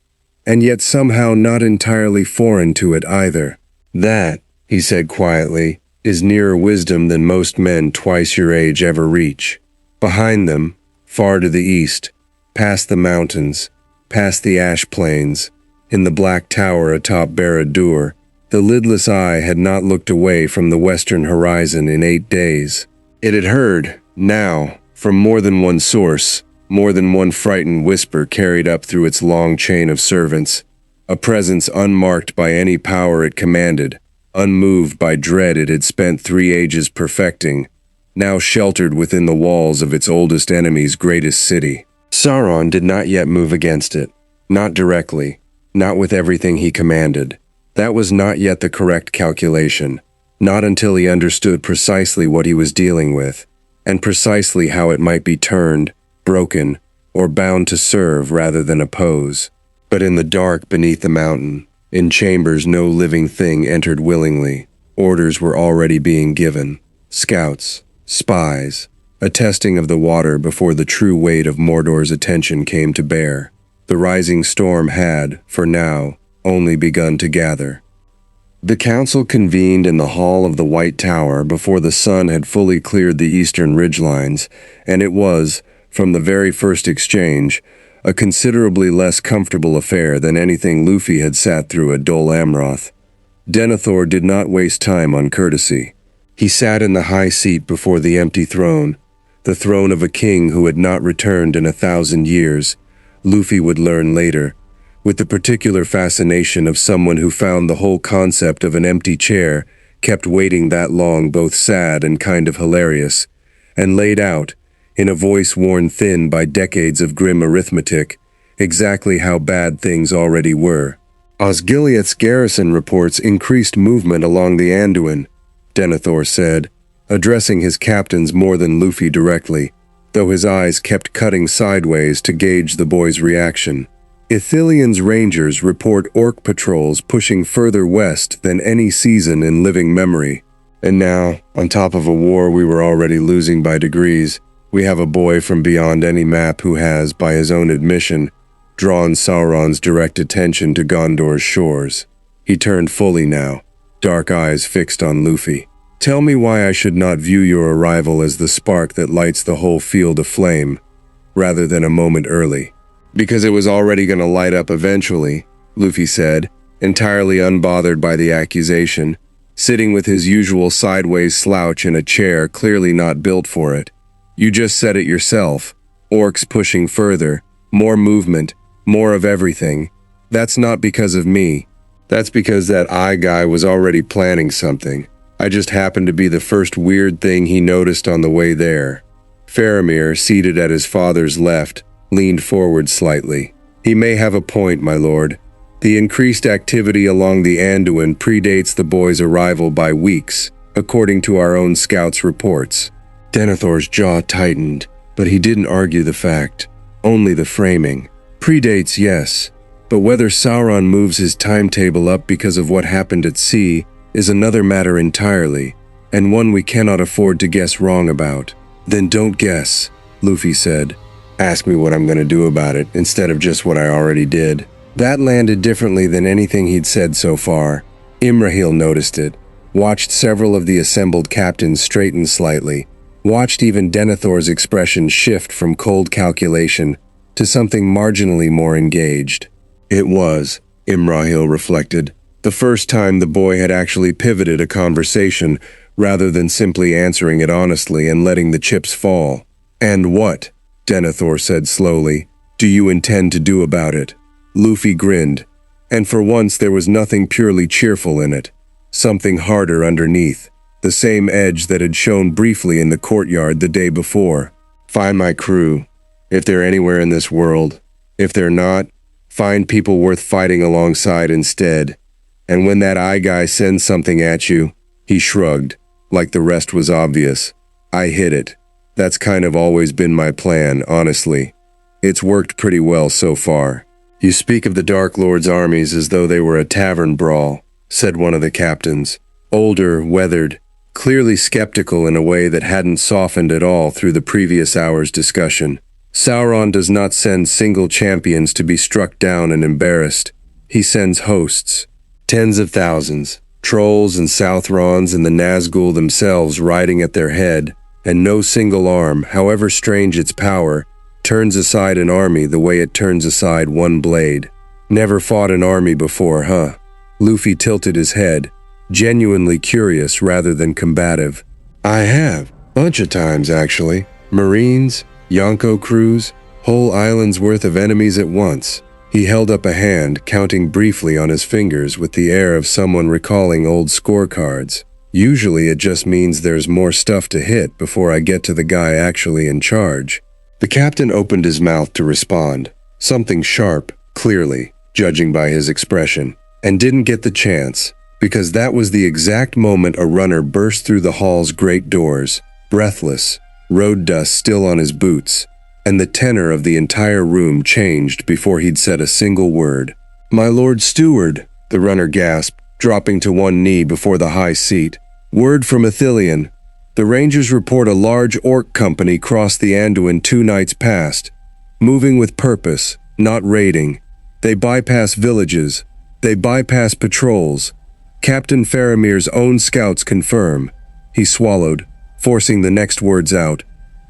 Speaker 1: and yet somehow not entirely foreign to it either. That, he said quietly, is nearer wisdom than most men twice your age ever reach. Behind them, far to the east, past the mountains, past the ash plains, in the black tower atop Barad-dûr, the lidless eye had not looked away from the western horizon in 8 days. It had heard, now, from more than one source, more than one frightened whisper carried up through its long chain of servants, a presence unmarked by any power it commanded, unmoved by dread it had spent 3 ages perfecting, now sheltered within the walls of its oldest enemy's greatest city. Sauron did not yet move against it, not directly, not with everything he commanded. That was not yet the correct calculation, not until he understood precisely what he was dealing with, and precisely how it might be turned, broken, or bound to serve rather than oppose. But in the dark beneath the mountain, in chambers no living thing entered willingly, orders were already being given. Scouts, spies, a testing of the water before the true weight of Mordor's attention came to bear. The rising storm had, for now, only begun to gather. The council convened in the hall of the White Tower before the sun had fully cleared the eastern ridgelines, and it was, from the very first exchange, a considerably less comfortable affair than anything Luffy had sat through at Dol Amroth. Denethor did not waste time on courtesy. He sat in the high seat before the empty throne, the throne of a king who had not returned in 1,000 years, Luffy would learn later, with the particular fascination of someone who found the whole concept of an empty chair kept waiting that long both sad and kind of hilarious, and laid out, in a voice worn thin by decades of grim arithmetic, exactly how bad things already were. Osgiliath's garrison reports increased movement along the Anduin, Denethor said, addressing his captains more than Luffy directly, though his eyes kept cutting sideways to gauge the boy's reaction. Ithilion's rangers report orc patrols pushing further west than any season in living memory. And now, on top of a war we were already losing by degrees, we have a boy from beyond any map who has, by his own admission, drawn Sauron's direct attention to Gondor's shores. He turned fully now, dark eyes fixed on Luffy. Tell me why I should not view your arrival as the spark that lights the whole field aflame, rather than a moment early. Because it was already going to light up eventually, Luffy said, entirely unbothered by the accusation, sitting with his usual sideways slouch in a chair clearly not built for it. You just said it yourself. Orcs pushing further, more movement, more of everything. That's not because of me. That's because that eye guy was already planning something. I just happened to be the first weird thing he noticed on the way there. Faramir, seated at his father's left, leaned forward slightly. He may have a point, my lord. The increased activity along the Anduin predates the boy's arrival by weeks, according to our own scouts' reports. Denethor's jaw tightened, but he didn't argue the fact, only the framing. Predates, yes, but whether Sauron moves his timetable up because of what happened at sea is another matter entirely, and one we cannot afford to guess wrong about. Then don't guess, Luffy said. Ask me what I'm going to do about it, instead of just what I already did. That landed differently than anything he'd said so far. Imrahil noticed it, watched several of the assembled captains straighten slightly, watched even Denethor's expression shift from cold calculation to something marginally more engaged. It was, Imrahil reflected, the first time the boy had actually pivoted a conversation rather than simply answering it honestly and letting the chips fall. And what, Denethor said slowly, do you intend to do about it? Luffy grinned, and for once there was nothing purely cheerful in it. Something harder underneath, the same edge that had shown briefly in the courtyard the day before. Find my crew, if they're anywhere in this world. If they're not, find people worth fighting alongside instead. And when that eye guy sends something at you, he shrugged, like the rest was obvious. I hit it. That's kind of always been my plan, honestly. It's worked pretty well so far. You speak of the Dark Lord's armies as though they were a tavern brawl, said one of the captains. Older, weathered, clearly skeptical in a way that hadn't softened at all through the previous hour's discussion. Sauron does not send single champions to be struck down and embarrassed. He sends hosts. Tens of thousands. Trolls and Southrons and the Nazgul themselves riding at their head, and no single arm, however strange its power, turns aside an army the way it turns aside one blade. Never fought an army before, huh? Luffy tilted his head, genuinely curious rather than combative. I have. Bunch of times, actually. Marines, Yonko crews, whole islands worth of enemies at once. He held up a hand, counting briefly on his fingers with the air of someone recalling old scorecards. Usually it just means there's more stuff to hit before I get to the guy actually in charge. The captain opened his mouth to respond, something sharp, clearly, judging by his expression, and didn't get the chance, because that was the exact moment a runner burst through the hall's great doors, breathless, road dust still on his boots, and the tenor of the entire room changed before he'd said a single word. My Lord Steward, the runner gasped, dropping to one knee before the high seat. Word from Ithilien. The Rangers report a large orc company crossed the Anduin 2 nights past, moving with purpose, not raiding. They bypass villages. They bypass patrols. Captain Faramir's own scouts confirm. He swallowed, forcing the next words out.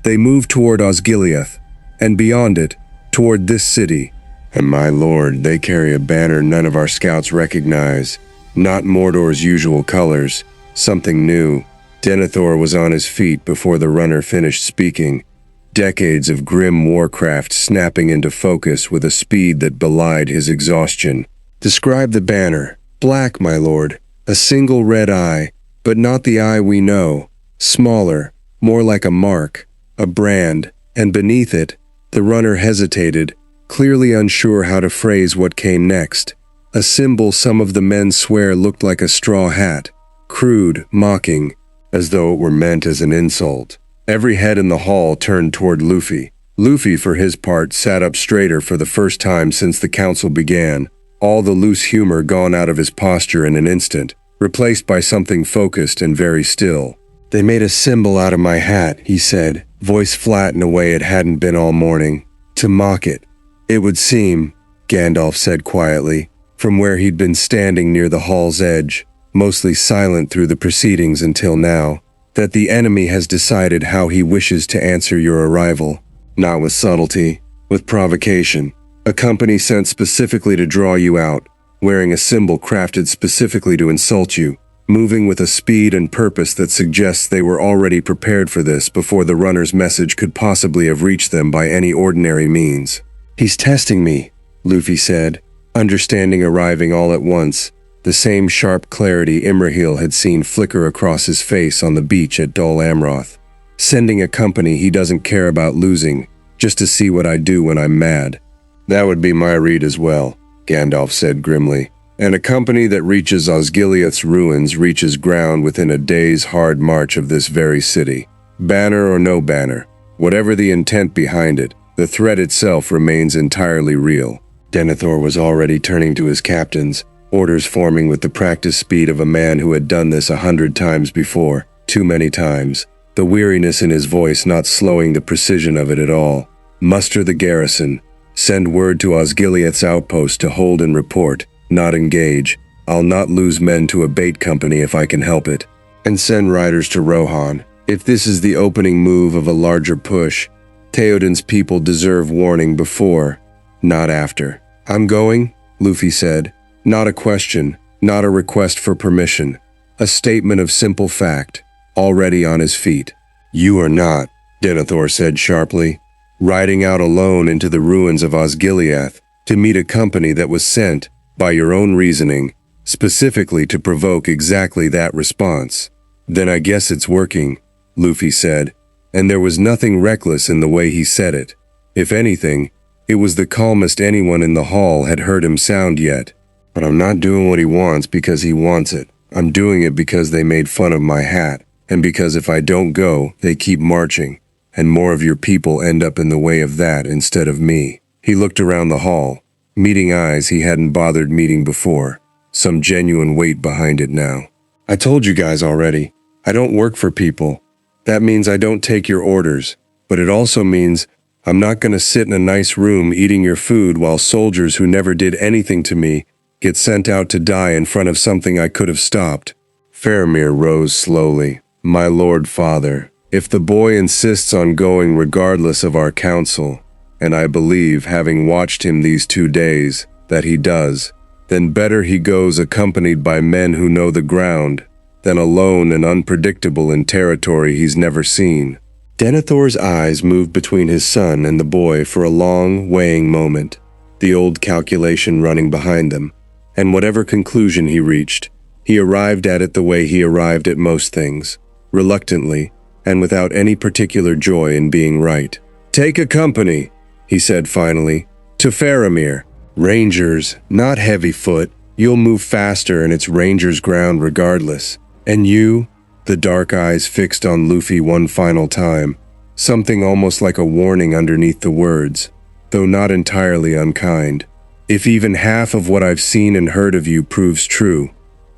Speaker 1: They move toward Osgiliath, and beyond it, toward this city. And my lord, they carry a banner none of our scouts recognize. Not Mordor's usual colors. Something new. Denethor was on his feet before the runner finished speaking. Decades of grim warcraft snapping into focus with a speed that belied his exhaustion. Describe the banner. Black, my lord. A single red eye, but not the eye we know. Smaller, more like a mark, a brand, and beneath it, the runner hesitated, clearly unsure how to phrase what came next. a symbol some of the men swear looked like a straw hat, crude, mocking, as though it were meant as an insult. Every head in the hall turned toward Luffy. Luffy, for his part, sat up straighter for the first time since the council began, all the loose humor gone out of his posture in an instant, replaced by something focused and very still. "They made a symbol out of my hat," he said, voice flat in a way it hadn't been all morning. "To mock it. It would seem," Gandalf said quietly, from where he'd been standing near the hall's edge, mostly silent through the proceedings until now, "that the enemy has decided how he wishes to answer your arrival. Not with subtlety, with provocation. A company sent specifically to draw you out, wearing a symbol crafted specifically to insult you, moving with a speed and purpose that suggests they were already prepared for this before the runner's message could possibly have reached them by any ordinary means." "He's testing me," Luffy said, understanding arriving all at once, the same sharp clarity Imrahil had seen flicker across his face on the beach at Dol Amroth. "Sending a company he doesn't care about losing, just to see what I do when I'm mad." "That would be my read as well," Gandalf said grimly. "And a company that reaches Osgiliath's ruins reaches ground within a day's hard march of this very city. Banner or no banner, whatever the intent behind it, the threat itself remains entirely real." Denethor was already turning to his captains, orders forming with the practiced speed of a man who had done this 100 times before, too many times, the weariness in his voice not slowing the precision of it at all. "Muster the garrison. Send word to Osgiliath's outpost to hold and report, not engage. I'll not lose men to a bait company if I can help it. And send riders to Rohan. If this is the opening move of a larger push, Theoden's people deserve warning before, not after." "I'm going," Luffy said. Not a question, not a request for permission. A statement of simple fact, already on his feet. "You are not," Denethor said sharply, "riding out alone into the ruins of Osgiliath to meet a company that was sent, by your own reasoning, specifically to provoke exactly that response." "Then I guess it's working," Luffy said, and there was nothing reckless in the way he said it. If anything, it was the calmest anyone in the hall had heard him sound yet. "But I'm not doing what he wants because he wants it. I'm doing it because they made fun of my hat, and because if I don't go, they keep marching, and more of your people end up in the way of that instead of me." He looked around the hall, meeting eyes he hadn't bothered meeting before, some genuine weight behind it now. "I told you guys already, I don't work for people. That means I don't take your orders, but it also means I'm not going to sit in a nice room eating your food while soldiers who never did anything to me get sent out to die in front of something I could have stopped." Faramir rose slowly. "My lord father, if the boy insists on going regardless of our counsel, and I believe, having watched him these 2 days, that he does, then better he goes accompanied by men who know the ground, than alone and unpredictable in territory he's never seen." Denethor's eyes moved between his son and the boy for a long, weighing moment, the old calculation running behind them, and whatever conclusion he reached, he arrived at it the way he arrived at most things, reluctantly, and without any particular joy in being right. "Take a company," he said finally, "to Faramir. Rangers, not heavy foot. You'll move faster and it's Rangers' ground regardless. And you?" The dark eyes fixed on Luffy one final time, something almost like a warning underneath the words, though not entirely unkind. "If even half of what I've seen and heard of you proves true,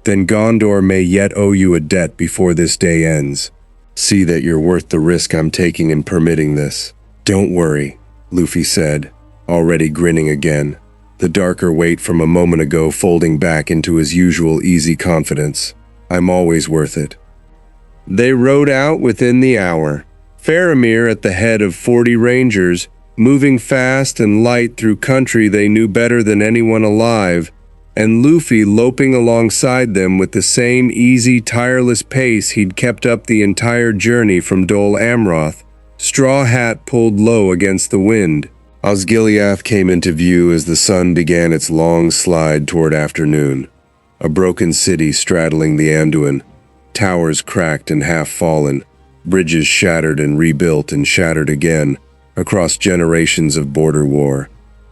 Speaker 1: then Gondor may yet owe you a debt before this day ends. See that you're worth the risk I'm taking in permitting this." "Don't worry," Luffy said, already grinning again, the darker weight from a moment ago folding back into his usual easy confidence. "I'm always worth it." They rode out within the hour, Faramir at the head of 40 rangers, moving fast and light through country they knew better than anyone alive, and Luffy loping alongside them with the same easy, tireless pace he'd kept up the entire journey from Dol Amroth, straw hat pulled low against the wind. Osgiliath came into view as the sun began its long slide toward afternoon. A broken city straddling the Anduin, towers cracked and half fallen, bridges shattered and rebuilt and shattered again, across generations of border war.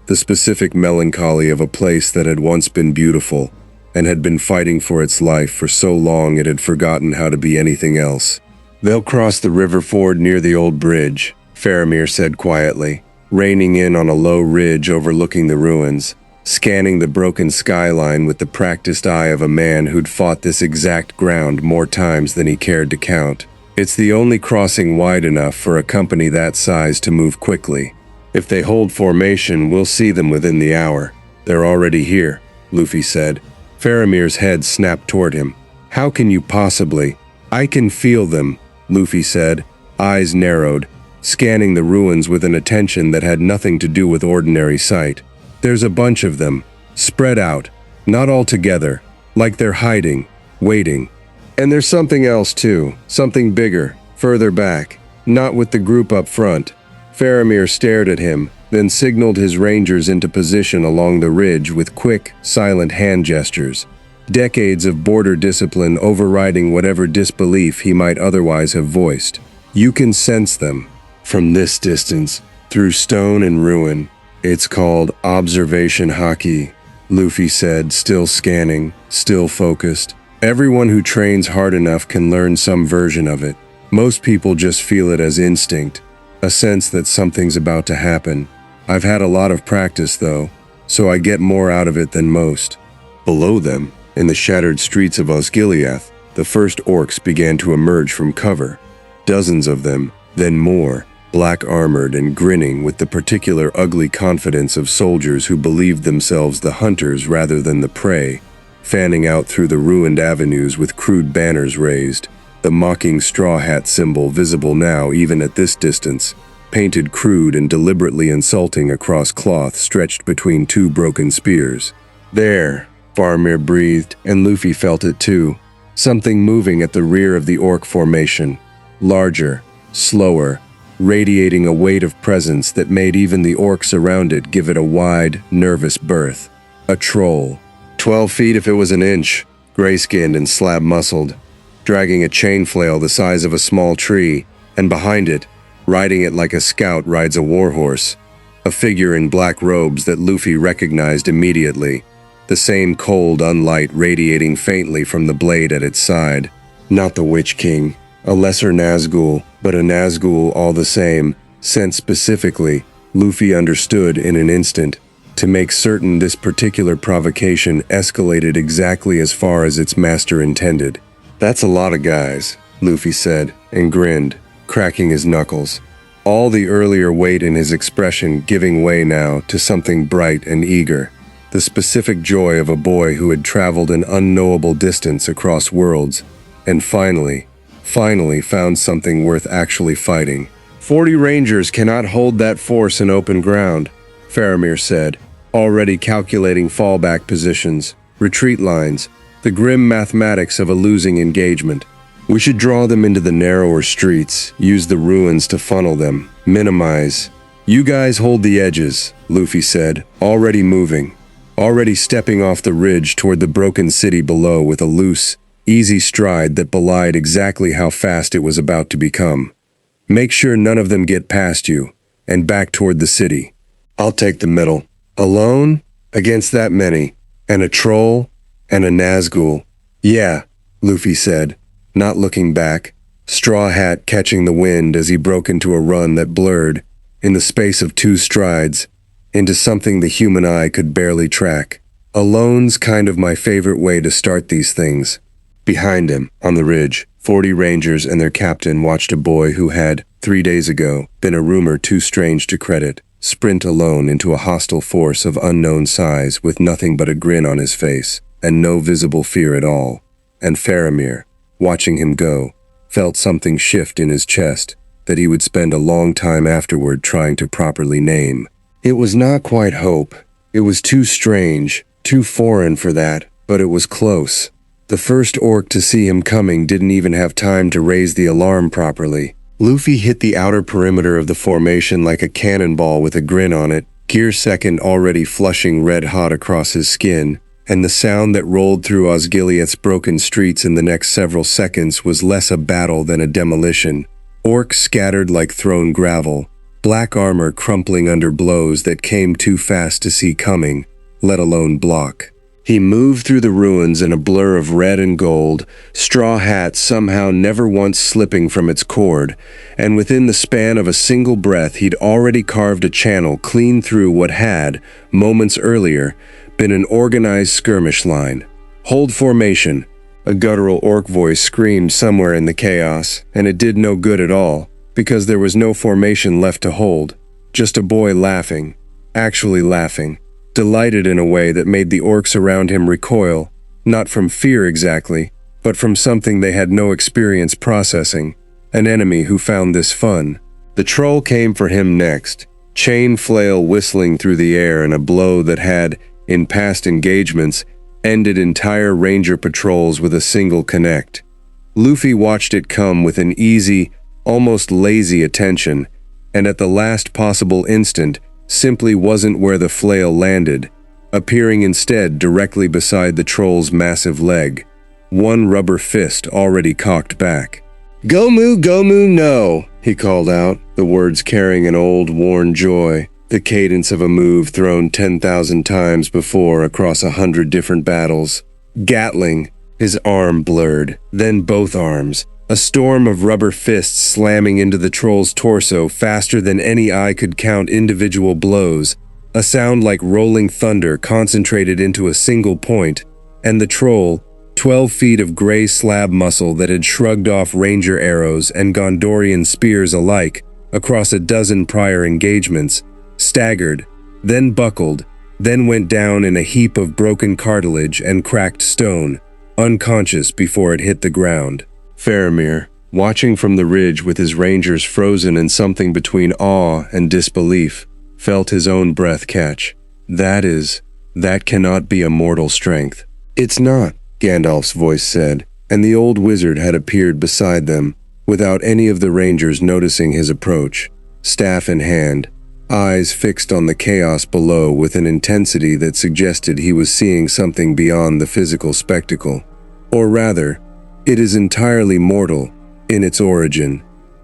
Speaker 1: the specific melancholy of a place that had once been beautiful and had been fighting for its life for so long it had forgotten how to be anything else. "They'll cross the river ford near the old bridge," Faramir said quietly, reining in on a low ridge overlooking the ruins, scanning the broken skyline with the practiced eye of a man who'd fought this exact ground more times than he cared to count. "It's the only crossing wide enough for a company that size to move quickly. If they hold formation, we'll see them within the hour." "They're already here," Luffy said. Faramir's head snapped toward him. "How can you possibly?" "I can feel them," Luffy said, eyes narrowed, scanning the ruins with an attention that had nothing to do with ordinary sight. "There's a bunch of them, spread out, not all together, like they're hiding, waiting. And there's something else too, something bigger, further back, not with the group up front." Faramir stared at him, then signaled his rangers into position along the ridge with quick, silent hand gestures, decades of border discipline overriding whatever disbelief he might otherwise have voiced. "You can sense them from this distance, through stone and ruin. It's called observation haki," Luffy said, still scanning, still focused. "Everyone who trains hard enough can learn some version of it. Most people just feel it as instinct, a sense that something's about to happen. I've had a lot of practice though, so I get more out of it than most." Below them, in the shattered streets of Osgiliath, the first orcs began to emerge from cover. Dozens of them, then more, black-armored and grinning with the particular ugly confidence of soldiers who believed themselves the hunters rather than the prey, fanning out through the ruined avenues with crude banners raised, the mocking straw hat symbol visible now even at this distance, painted crude and deliberately insulting across cloth stretched between two broken spears. "There," Faramir breathed, and Luffy felt it too. Something moving at the rear of the orc formation, larger, slower, radiating a weight of presence that made even the orcs around it give it a wide, nervous berth. A troll. 12 feet if it was an inch, gray-skinned and slab-muscled, dragging a chain flail the size of a small tree, and behind it, riding it like a scout rides a warhorse, a figure in black robes that Luffy recognized immediately, the same cold unlight radiating faintly from the blade at its side. Not the Witch-king, a lesser Nazgul, but a Nazgul all the same, sent specifically, Luffy understood in an instant, to make certain this particular provocation escalated exactly as far as its master intended. "That's a lot of guys," Luffy said, and grinned, cracking his knuckles. All the earlier weight in his expression giving way now to something bright and eager, the specific joy of a boy who had traveled an unknowable distance across worlds, and finally found something worth actually fighting. 40 rangers cannot hold that force in open ground," Faramir said, already calculating fallback positions, retreat lines, the grim mathematics of a losing engagement. "We should draw them into the narrower streets, use the ruins to funnel them, minimize." "You guys hold the edges," Luffy said, already moving, already stepping off the ridge toward the broken city below with a loose, easy stride that belied exactly how fast it was about to become. "Make sure none of them get past you, and back toward the city. I'll take the middle." "Alone? Against that many? And a troll? And a Nazgul?" "Yeah," Luffy said, not looking back, Straw Hat catching the wind as he broke into a run that blurred, in the space of 2 strides, into something the human eye could barely track. "Alone's kind of my favorite way to start these things." Behind him, on the ridge, 40 rangers and their captain watched a boy who had, 3 days ago, been a rumor too strange to credit, sprint alone into a hostile force of unknown size with nothing but a grin on his face, and no visible fear at all. And Faramir, watching him go, felt something shift in his chest that he would spend a long time afterward trying to properly name. It was not quite hope. It was too strange, too foreign for that, but it was close. The first orc to see him coming didn't even have time to raise the alarm properly. Luffy hit the outer perimeter of the formation like a cannonball with a grin on it, gear second already flushing red-hot across his skin, and the sound that rolled through Osgiliath's broken streets in the next several seconds was less a battle than a demolition. Orcs scattered like thrown gravel, black armor crumpling under blows that came too fast to see coming, let alone block. He moved through the ruins in a blur of red and gold, straw hat somehow never once slipping from its cord, and within the span of a single breath he'd already carved a channel clean through what had, moments earlier, been an organized skirmish line. "Hold formation," a guttural orc voice screamed somewhere in the chaos, and it did no good at all, because there was no formation left to hold. Just a boy laughing, actually laughing, delighted in a way that made the orcs around him recoil, not from fear exactly, but from something they had no experience processing, an enemy who found this fun. The troll came for him next, chain flail whistling through the air in a blow that had, in past engagements, ended entire ranger patrols with a single connect. Luffy watched it come with an easy, almost lazy attention, and at the last possible instant, simply wasn't where the flail landed, appearing instead directly beside the troll's massive leg, one rubber fist already cocked back. "Gomu, Gomu, no!" he called out, the words carrying an old, worn joy, the cadence of a move thrown 10,000 times before across 100 different battles. Gatling, his arm blurred, then both arms, a storm of rubber fists slamming into the troll's torso faster than any eye could count individual blows, a sound like rolling thunder concentrated into a single point, and the troll, 12 feet of gray slab muscle that had shrugged off ranger arrows and Gondorian spears alike across a dozen prior engagements, staggered, then buckled, then went down in a heap of broken cartilage and cracked stone, unconscious before it hit the ground. Faramir, watching from the ridge with his rangers frozen in something between awe and disbelief, felt his own breath catch. That cannot be a mortal strength. "It's not," Gandalf's voice said, and the old wizard had appeared beside them, without any of the rangers noticing his approach, staff in hand, eyes fixed on the chaos below with an intensity that suggested he was seeing something beyond the physical spectacle. Or rather, it is entirely mortal in its origin.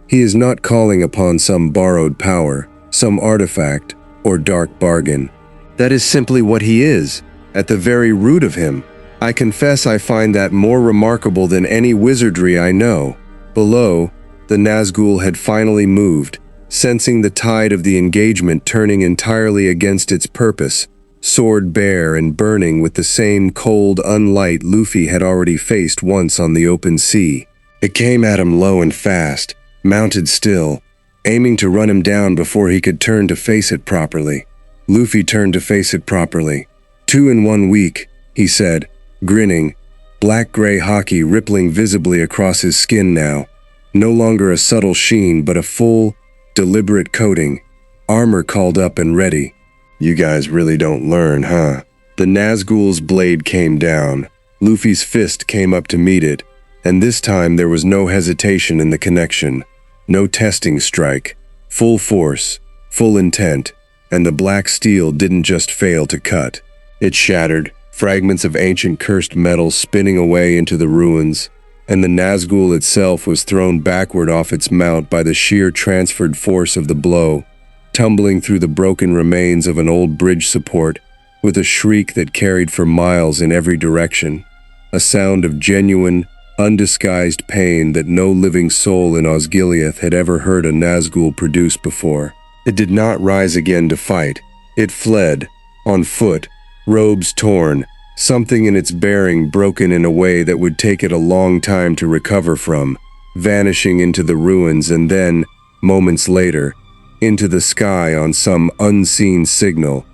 Speaker 1: He is not calling upon some borrowed power, some artifact, or dark bargain. That is simply what he is, at the very root of him. I confess I find that more remarkable than any wizardry I know. Below, the Nazgul had finally moved, sensing the tide of the engagement turning entirely against its purpose, sword bare and burning with the same cold unlight Luffy had already faced once on the open sea. It came at him low and fast, mounted still, aiming to run him down before he could turn to face it properly. Luffy turned to face it properly. 2 in 1 week, he said, grinning, black-gray Haki rippling visibly across his skin now, no longer a subtle sheen but a full, deliberate coating, armor called up and ready. "You guys really don't learn, huh?" The Nazgul's blade came down. Luffy's fist came up to meet it, and this time there was no hesitation in the connection, no testing strike, full force, full intent, and the black steel didn't just fail to cut. It shattered, fragments of ancient cursed metal spinning away into the ruins, and the Nazgul itself was thrown backward off its mount by the sheer transferred force of the blow, tumbling through the broken remains of an old bridge support with a shriek that carried for miles in every direction, a sound of genuine, undisguised pain that no living soul in Osgiliath had ever heard a Nazgul produce before. It did not rise again to fight. It fled, on foot, robes torn, something in its bearing broken in a way that would take it a long time to recover from, vanishing into the ruins and then, moments later, into the sky on some unseen signal,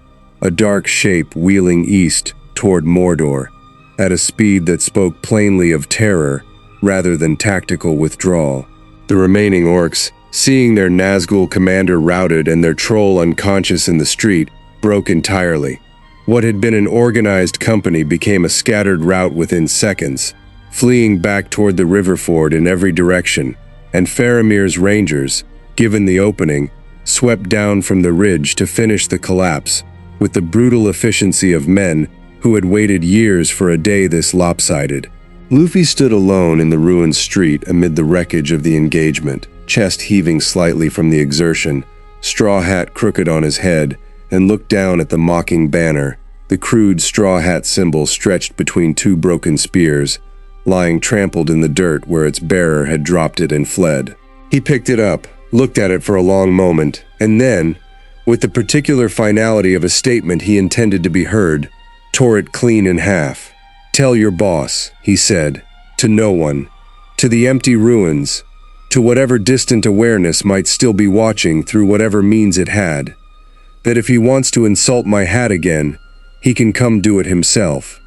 Speaker 1: a dark shape wheeling east toward Mordor, at a speed that spoke plainly of terror rather than tactical withdrawal. The remaining orcs, seeing their Nazgul commander routed and their troll unconscious in the street, broke entirely. What had been an organized company became a scattered rout within seconds, fleeing back toward the river ford in every direction, and Faramir's rangers, given the opening, swept down from the ridge to finish the collapse, with the brutal efficiency of men who had waited years for a day this lopsided. Luffy stood alone in the ruined street amid the wreckage of the engagement, chest heaving slightly from the exertion, straw hat crooked on his head, and looked down at the mocking banner, the crude straw hat symbol stretched between two broken spears, lying trampled in the dirt where its bearer had dropped it and fled. He picked it up, looked at it for a long moment, and then, with the particular finality of a statement he intended to be heard, tore it clean in half. "Tell your boss," he said, "to no one, to the empty ruins, to whatever distant awareness might still be watching through whatever means it had, that if he wants to insult my hat again, he can come do it himself."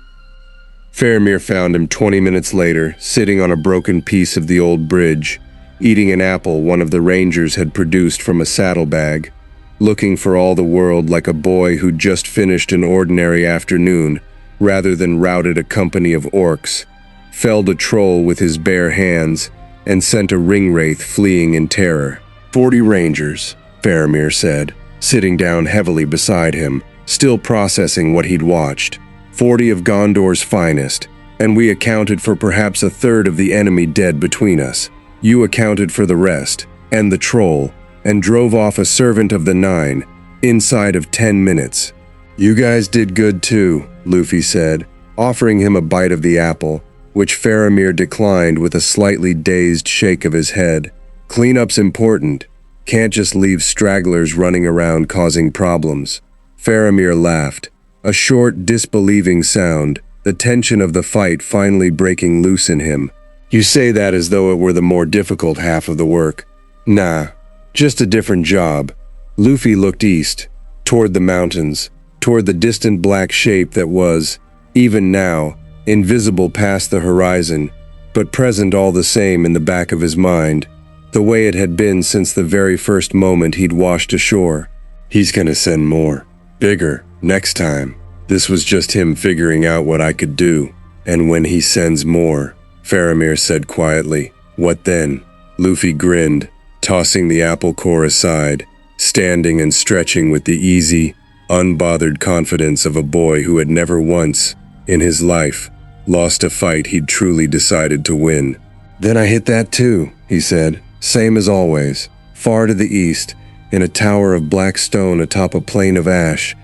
Speaker 1: Faramir found him 20 minutes later, sitting on a broken piece of the old bridge, eating an apple one of the rangers had produced from a saddlebag, looking for all the world like a boy who'd just finished an ordinary afternoon, rather than routed a company of orcs, felled a troll with his bare hands, and sent a ringwraith fleeing in terror. 40 rangers, Faramir said, sitting down heavily beside him, still processing what he'd watched. 40 of Gondor's finest, and we accounted for perhaps a third of the enemy dead between us. You accounted for the rest, and the troll, and drove off a servant of the Nine, inside of 10 minutes. "You guys did good too," Luffy said, offering him a bite of the apple, which Faramir declined with a slightly dazed shake of his head. "Cleanup's important. Can't just leave stragglers running around causing problems." Faramir laughed, a short, disbelieving sound, the tension of the fight finally breaking loose in him. "You say that as though it were the more difficult half of the work. Nah, just a different job." Luffy looked east, toward the mountains, toward the distant black shape that was, even now, invisible past the horizon, but present all the same in the back of his mind, the way it had been since the very first moment he'd washed ashore. "He's gonna send more. Bigger, next time. This was just him figuring out what I could do. And when he sends more," Faramir said quietly, "what then?" Luffy grinned, tossing the apple core aside, standing and stretching with the easy, unbothered confidence of a boy who had never once, in his life, lost a fight he'd truly decided to win. "Then I hit that too," he said, "same as always. Far to the east, in a tower of black stone atop a plain of ash,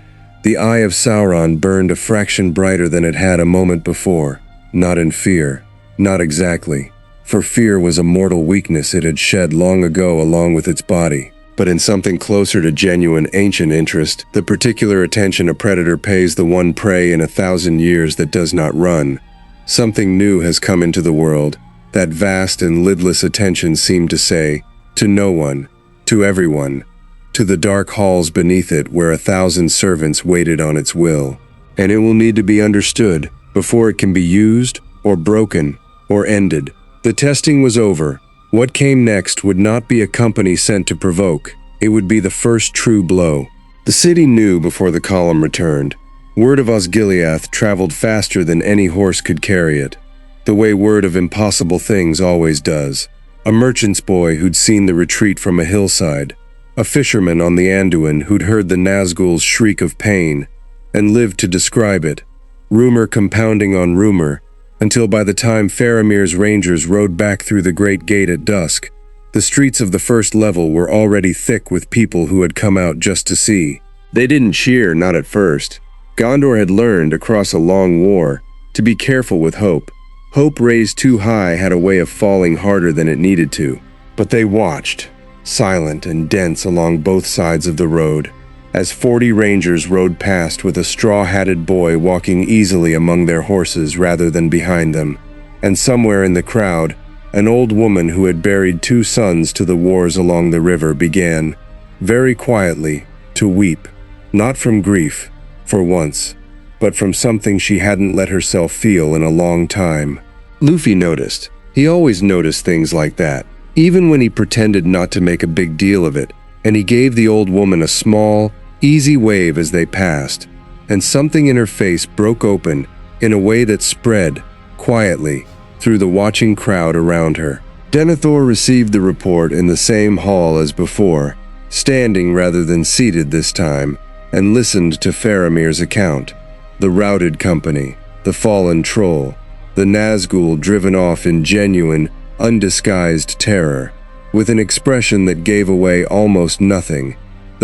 Speaker 1: the eye of Sauron burned a fraction brighter than it had a moment before. Not in fear. Not exactly. For fear was a mortal weakness it had shed long ago along with its body. But in something closer to genuine ancient interest, the particular attention a predator pays the one prey in 1,000 years that does not run. Something new has come into the world. That vast and lidless attention seemed to say, to no one, to everyone, to the dark halls beneath it where 1,000 servants waited on its will. And it will need to be understood before it can be used, or broken, or ended. The testing was over. What came next would not be a company sent to provoke. It would be the first true blow. The city knew before the column returned. Word of Osgiliath traveled faster than any horse could carry it, the way word of impossible things always does. A merchant's boy who'd seen the retreat from a hillside, a fisherman on the Anduin who'd heard the Nazgul's shriek of pain and lived to describe it, rumor compounding on rumor, until by the time Faramir's rangers rode back through the great gate at dusk, the streets of the first level were already thick with people who had come out just to see. They didn't cheer, not at first. Gondor had learned, across a long war, to be careful with hope. Hope raised too high had a way of falling harder than it needed to. But they watched, silent and dense along both sides of the road, as 40 rangers rode past with a straw-hatted boy walking easily among their horses rather than behind them. And somewhere in the crowd, an old woman who had buried 2 sons to the wars along the river began, very quietly, to weep. Not from grief, for once, but from something she hadn't let herself feel in a long time. Luffy noticed. He always noticed things like that, even when he pretended not to make a big deal of it, and he gave the old woman a small, easy wave as they passed, and something in her face broke open in a way that spread, quietly, through the watching crowd around her. Denethor received the report in the same hall as before, standing rather than seated this time, and listened to Faramir's account. The routed company, the fallen troll, the Nazgul driven off in genuine, undisguised terror, with an expression that gave away almost nothing.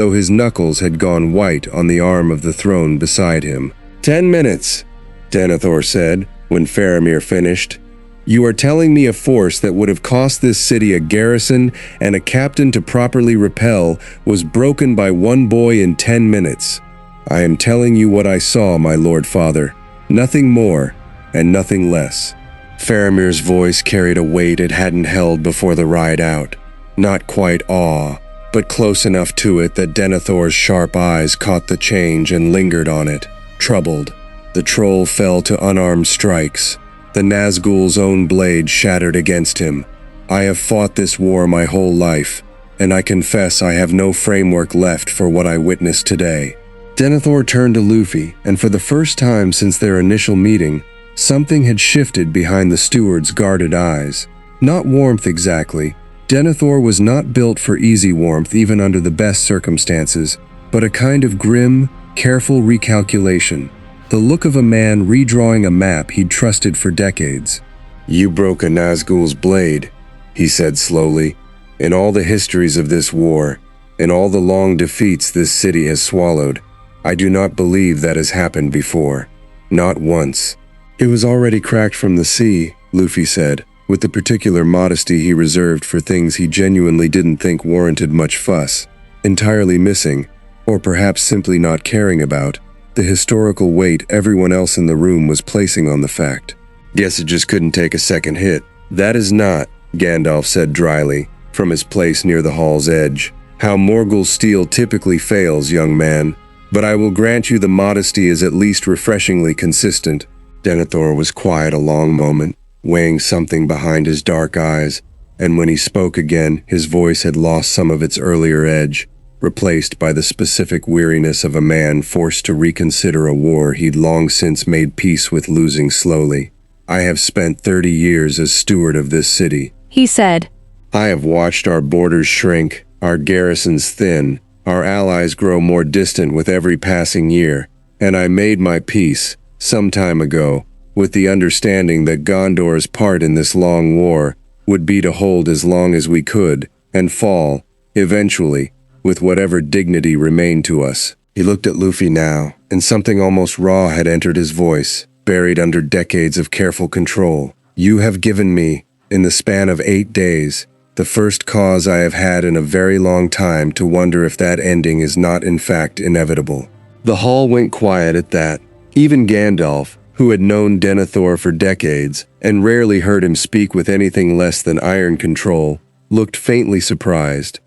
Speaker 1: though his knuckles had gone white on the arm of the throne beside him. 10 minutes, Denethor said, when Faramir finished. You are telling me a force that would have cost this city a garrison and a captain to properly repel was broken by one boy in 10 minutes. I am telling you what I saw, my lord father. Nothing more and nothing less. Faramir's voice carried a weight it hadn't held before the ride out. Not quite awe, but close enough to it that Denethor's sharp eyes caught the change and lingered on it, troubled. The troll fell to unarmed strikes. The Nazgul's own blade shattered against him. I have fought this war my whole life, and I confess I have no framework left for what I witnessed today. Denethor turned to Luffy, and for the first time since their initial meeting, something had shifted behind the steward's guarded eyes. Not warmth exactly. Denethor was not built for easy warmth even under the best circumstances, but a kind of grim, careful recalculation. The look of a man redrawing a map he'd trusted for decades. You broke a Nazgul's blade, he said slowly. In all the histories of this war, in all the long defeats this city has swallowed, I do not believe that has happened before. Not once. It was already cracked from the sea, Luffy said, with the particular modesty he reserved for things he genuinely didn't think warranted much fuss, entirely missing, or perhaps simply not caring about, the historical weight everyone else in the room was placing on the fact. Guess it just couldn't take a second hit. That is not, Gandalf said dryly, from his place near the hall's edge, how Morgul's steel typically fails, young man. But I will grant you the modesty is at least refreshingly consistent. Denethor was quiet a long moment, weighing something behind his dark eyes, and when he spoke again, his voice had lost some of its earlier edge, replaced by the specific weariness of a man forced to reconsider a war he'd long since made peace with losing slowly. I have spent 30 years as steward of this city, he said. I have watched our borders shrink, our garrisons thin, our allies grow more distant with every passing year, and I made my peace, some time ago, with the understanding that Gondor's part in this long war would be to hold as long as we could, and fall, eventually, with whatever dignity remained to us. He looked at Luffy now, and something almost raw had entered his voice, buried under decades of careful control. You have given me, in the span of 8 days, the first cause I have had in a very long time to wonder if that ending is not in fact inevitable. The hall went quiet at that. Even Gandalf, who had known Denethor for decades and rarely heard him speak with anything less than iron control, looked faintly surprised.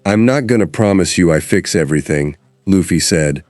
Speaker 1: I'm not gonna promise you I fix everything, Luffy said,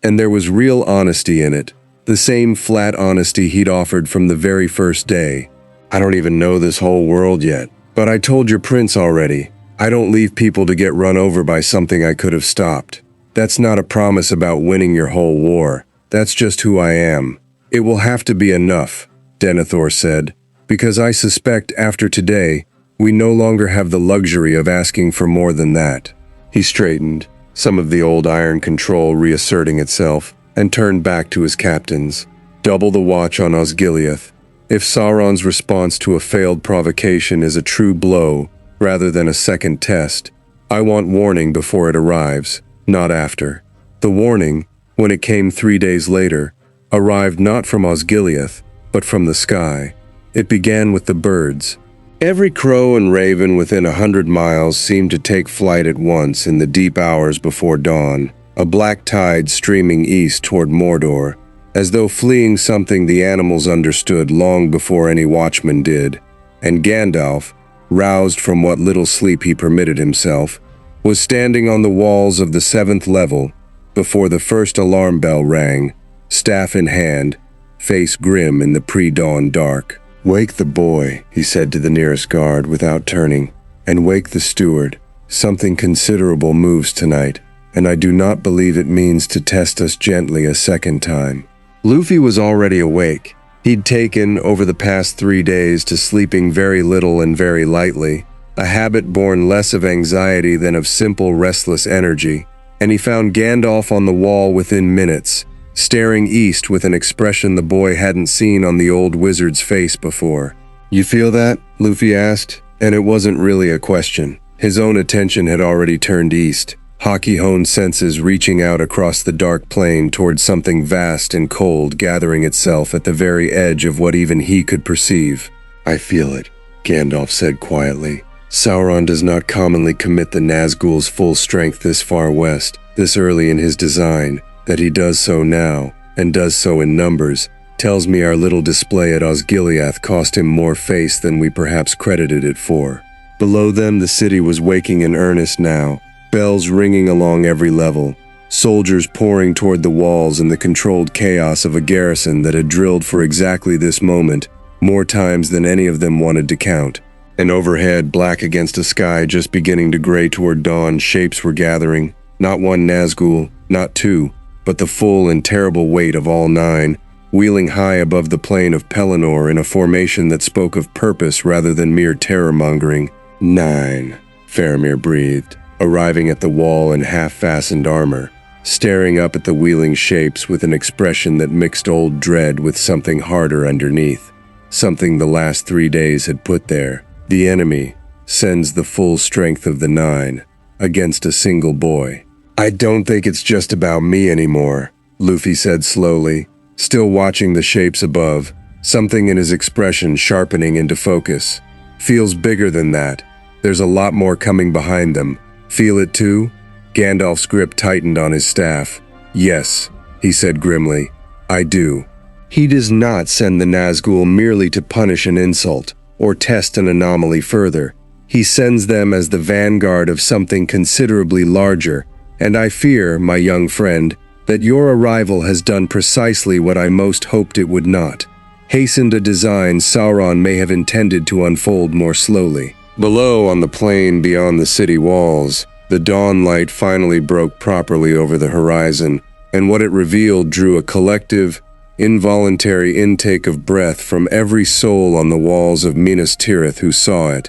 Speaker 1: and there was real honesty in it, the same flat honesty he'd offered from the very first day. I don't even know this whole world yet, but I told your prince already. I don't leave people to get run over by something I could have stopped. That's not a promise about winning your whole war. That's just who I am. It will have to be enough, Denethor said, because I suspect after today, we no longer have the luxury of asking for more than that. He straightened, some of the old iron control reasserting itself, and turned back to his captains. Double the watch on Osgiliath. If Sauron's response to a failed provocation is a true blow, rather than a second test, I want warning before it arrives, not after. The warning, when it came 3 days later, arrived not from Osgiliath, but from the sky. It began with the birds. Every crow and raven within 100 miles seemed to take flight at once in the deep hours before dawn, a black tide streaming east toward Mordor, as though fleeing something the animals understood long before any watchman did. And Gandalf, roused from what little sleep he permitted himself, was standing on the walls of the 7th level before the first alarm bell rang, staff in hand, face grim in the pre-dawn dark. Wake the boy, he said to the nearest guard without turning, and wake the steward. Something considerable moves tonight, and I do not believe it means to test us gently a second time. Luffy was already awake. He'd taken, over the past 3 days, to sleeping very little and very lightly, a habit born less of anxiety than of simple restless energy, and he found Gandalf on the wall within minutes, staring east with an expression the boy hadn't seen on the old wizard's face before. You feel that? Luffy asked, and it wasn't really a question. His own attention had already turned east. Haki honed senses reaching out across the dark plain towards something vast and cold gathering itself at the very edge of what even he could perceive. "I feel it," Gandalf said quietly. "Sauron does not commonly commit the Nazgul's full strength this far west, this early in his design. That he does so now, and does so in numbers, tells me our little display at Osgiliath cost him more face than we perhaps credited it for." Below them, the city was waking in earnest now, bells ringing along every level, soldiers pouring toward the walls in the controlled chaos of a garrison that had drilled for exactly this moment, more times than any of them wanted to count. And overhead, black against a sky just beginning to gray toward dawn, shapes were gathering, not one Nazgul, not two, but the full and terrible weight of all 9, wheeling high above the plain of Pelennor in a formation that spoke of purpose rather than mere terror-mongering. 9, Faramir breathed, arriving at the wall in half-fastened armor, staring up at the wheeling shapes with an expression that mixed old dread with something harder underneath, something the last 3 days had put there. The enemy sends the full strength of the 9 against a single boy. "I don't think it's just about me anymore," Luffy said slowly, still watching the shapes above, something in his expression sharpening into focus. "Feels bigger than that. There's a lot more coming behind them. Feel it too?" Gandalf's grip tightened on his staff. "Yes," he said grimly, "I do." He does not send the Nazgul merely to punish an insult, or test an anomaly further. He sends them as the vanguard of something considerably larger, and I fear, my young friend, that your arrival has done precisely what I most hoped it would not. Hastened a design Sauron may have intended to unfold more slowly. Below, on the plain beyond the city walls, the dawn light finally broke properly over the horizon, and what it revealed drew a collective, involuntary intake of breath from every soul on the walls of Minas Tirith who saw it.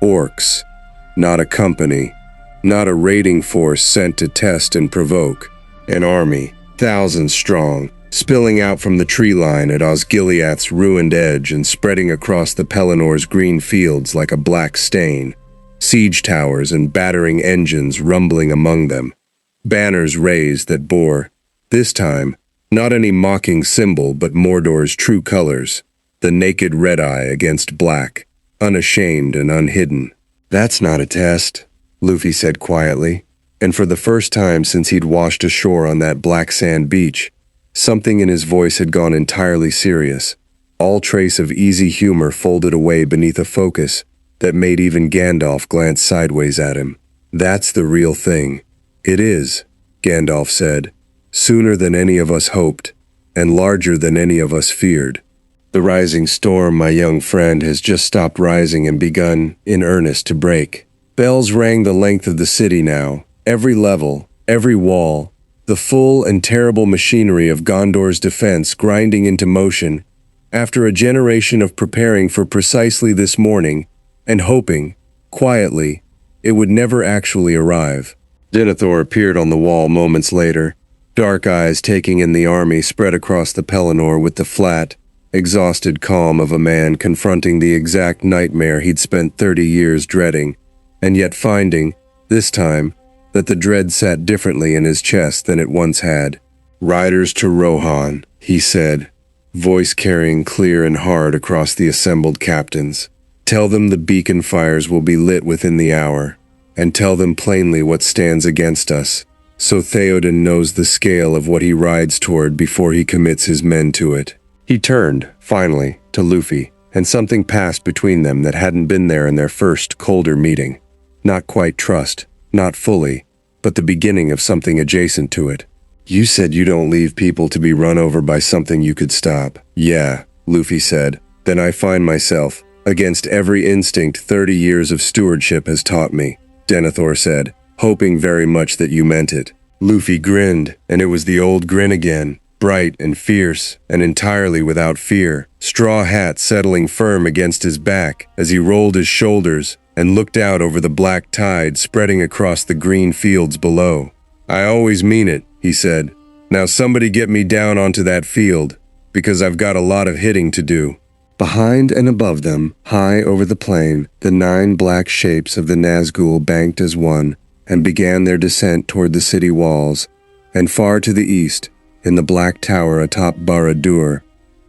Speaker 1: Orcs, not a company, not a raiding force sent to test and provoke. An army, thousands strong, spilling out from the tree line at Osgiliath's ruined edge and spreading across the Pellennor's green fields like a black stain. Siege towers and battering engines rumbling among them. Banners raised that bore, this time, not any mocking symbol but Mordor's true colors, the naked red eye against black, unashamed and unhidden. "That's not a test," Luffy said quietly, and for the first time since he'd washed ashore on that black sand beach, something in his voice had gone entirely serious, all trace of easy humor folded away beneath a focus that made even Gandalf glance sideways at him. "That's the real thing." "It is," Gandalf said, "sooner than any of us hoped, and larger than any of us feared. The rising storm, my young friend, has just stopped rising and begun, in earnest, to break." Bells rang the length of the city now, every level, every wall, the full and terrible machinery of Gondor's defense grinding into motion, after a generation of preparing for precisely this morning, and hoping, quietly, it would never actually arrive. Denethor appeared on the wall moments later, dark eyes taking in the army spread across the Pelennor with the flat, exhausted calm of a man confronting the exact nightmare he'd spent 30 years dreading, and yet finding, this time, that the dread sat differently in his chest than it once had. "Riders to Rohan," he said, voice carrying clear and hard across the assembled captains. "Tell them the beacon fires will be lit within the hour, and tell them plainly what stands against us, so Theoden knows the scale of what he rides toward before he commits his men to it." He turned, finally, to Luffy, and something passed between them that hadn't been there in their first, colder meeting. Not quite trust, not fully, but the beginning of something adjacent to it. "You said you don't leave people to be run over by something you could stop." "Yeah," Luffy said. "Then I find myself, against every instinct 30 years of stewardship has taught me," Denethor said, "hoping very much that you meant it." Luffy grinned, and it was the old grin again, bright and fierce, and entirely without fear, straw hat settling firm against his back as he rolled his shoulders and looked out over the black tide spreading across the green fields below. "I always mean it," he said. "Now somebody get me down onto that field, because I've got a lot of hitting to do." Behind and above them, high over the plain, the 9 black shapes of the Nazgul banked as one, and began their descent toward the city walls, and far to the east, in the black tower atop Barad-dûr,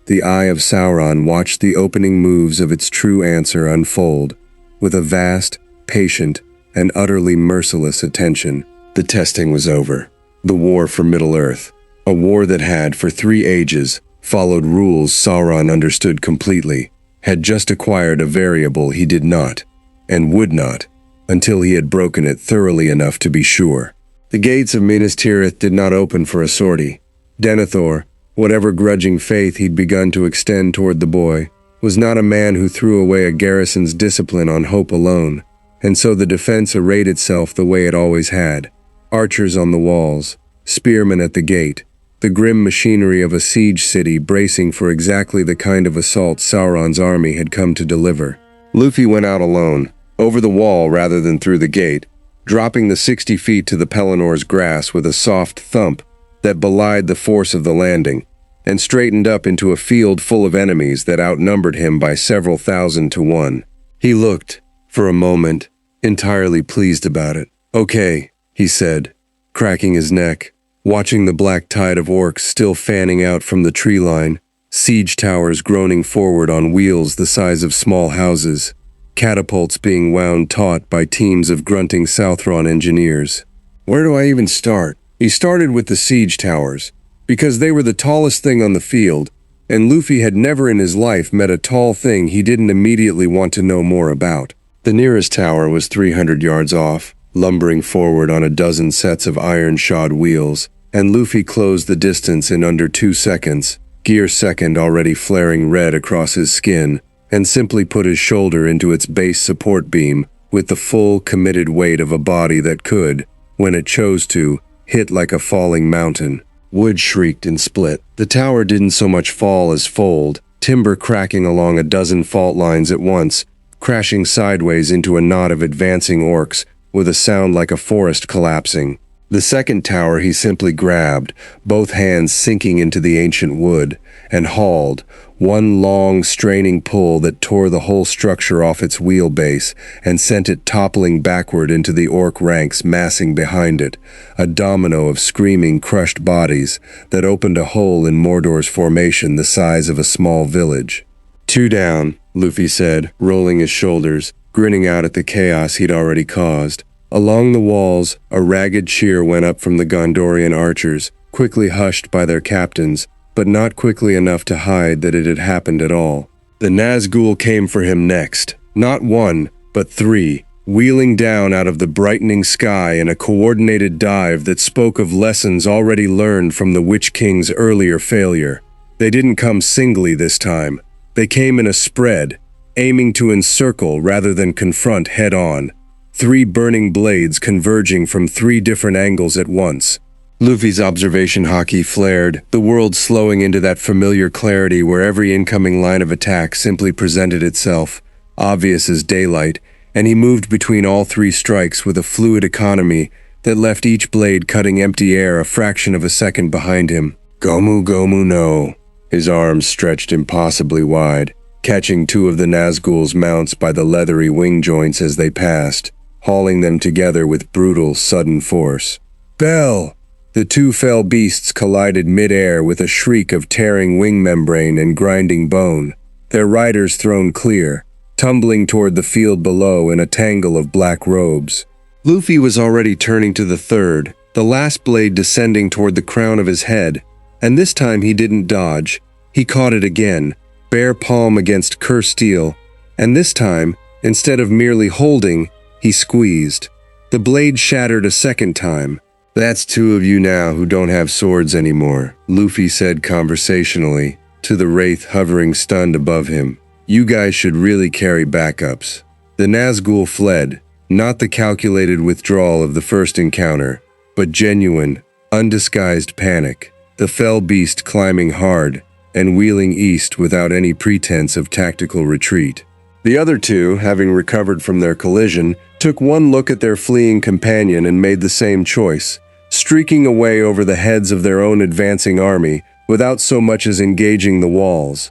Speaker 1: the eye of Sauron watched the opening moves of its true answer unfold, with a vast, patient, and utterly merciless attention. The testing was over. The war for Middle-earth, a war that had, for 3 ages, followed rules Sauron understood completely, had just acquired a variable he did not, and would not, until he had broken it thoroughly enough to be sure. The gates of Minas Tirith did not open for a sortie. Denethor, whatever grudging faith he'd begun to extend toward the boy, was not a man who threw away a garrison's discipline on hope alone, and so the defense arrayed itself the way it always had. Archers on the walls, spearmen at the gate, the grim machinery of a siege city bracing for exactly the kind of assault Sauron's army had come to deliver. Luffy went out alone, over the wall rather than through the gate, dropping the 60 feet to the Pellennor's grass with a soft thump that belied the force of the landing, and straightened up into a field full of enemies that outnumbered him by several thousand to 1. He looked, for a moment, entirely pleased about it. "Okay," he said, cracking his neck, watching the black tide of orcs still fanning out from the tree line, siege towers groaning forward on wheels the size of small houses, catapults being wound taut by teams of grunting Southron engineers. Where do I even start? He started with the siege towers, because they were the tallest thing on the field, and Luffy had never in his life met a tall thing he didn't immediately want to know more about. The nearest tower was 300 yards off, lumbering forward on a dozen sets of iron-shod wheels, and Luffy closed the distance in under 2 seconds, gear second already flaring red across his skin, and simply put his shoulder into its base support beam with the full, committed weight of a body that could, when it chose to, hit like a falling mountain. Wood shrieked and split. The tower didn't so much fall as fold, timber cracking along a dozen fault lines at once, crashing sideways into a knot of advancing orcs with a sound like a forest collapsing. The second tower he simply grabbed, both hands sinking into the ancient wood, and hauled, one long, straining pull that tore the whole structure off its wheelbase and sent it toppling backward into the orc ranks massing behind it, a domino of screaming, crushed bodies that opened a hole in Mordor's formation the size of a small village. "2 down," Luffy said, rolling his shoulders, grinning out at the chaos he'd already caused. Along the walls, a ragged cheer went up from the Gondorian archers, quickly hushed by their captains, but not quickly enough to hide that it had happened at all. The Nazgul came for him next, not 1, but 3, wheeling down out of the brightening sky in a coordinated dive that spoke of lessons already learned from the Witch-king's earlier failure. They didn't come singly this time. They came in a spread, aiming to encircle rather than confront head-on. 3 burning blades converging from 3 different angles at once. Luffy's observation haki flared, the world slowing into that familiar clarity where every incoming line of attack simply presented itself, obvious as daylight, and he moved between all 3 strikes with a fluid economy that left each blade cutting empty air a fraction of a second behind him. Gomu Gomu no. His arms stretched impossibly wide, catching 2 of the Nazgul's mounts by the leathery wing joints as they passed, hauling them together with brutal, sudden force. Bell! The 2 fell beasts collided mid-air with a shriek of tearing wing membrane and grinding bone, their riders thrown clear, tumbling toward the field below in a tangle of black robes. Luffy was already turning to the 3rd, the last blade descending toward the crown of his head, and this time he didn't dodge. He caught it again, bare palm against cur steel, and this time, instead of merely holding, he squeezed. The blade shattered a second time. "That's 2 of you now who don't have swords anymore," Luffy said conversationally, to the wraith hovering stunned above him. "You guys should really carry backups." The Nazgul fled, not the calculated withdrawal of the first encounter, but genuine, undisguised panic, the fell beast climbing hard and wheeling east without any pretense of tactical retreat. The other 2, having recovered from their collision, took one look at their fleeing companion and made the same choice, streaking away over the heads of their own advancing army without so much as engaging the walls.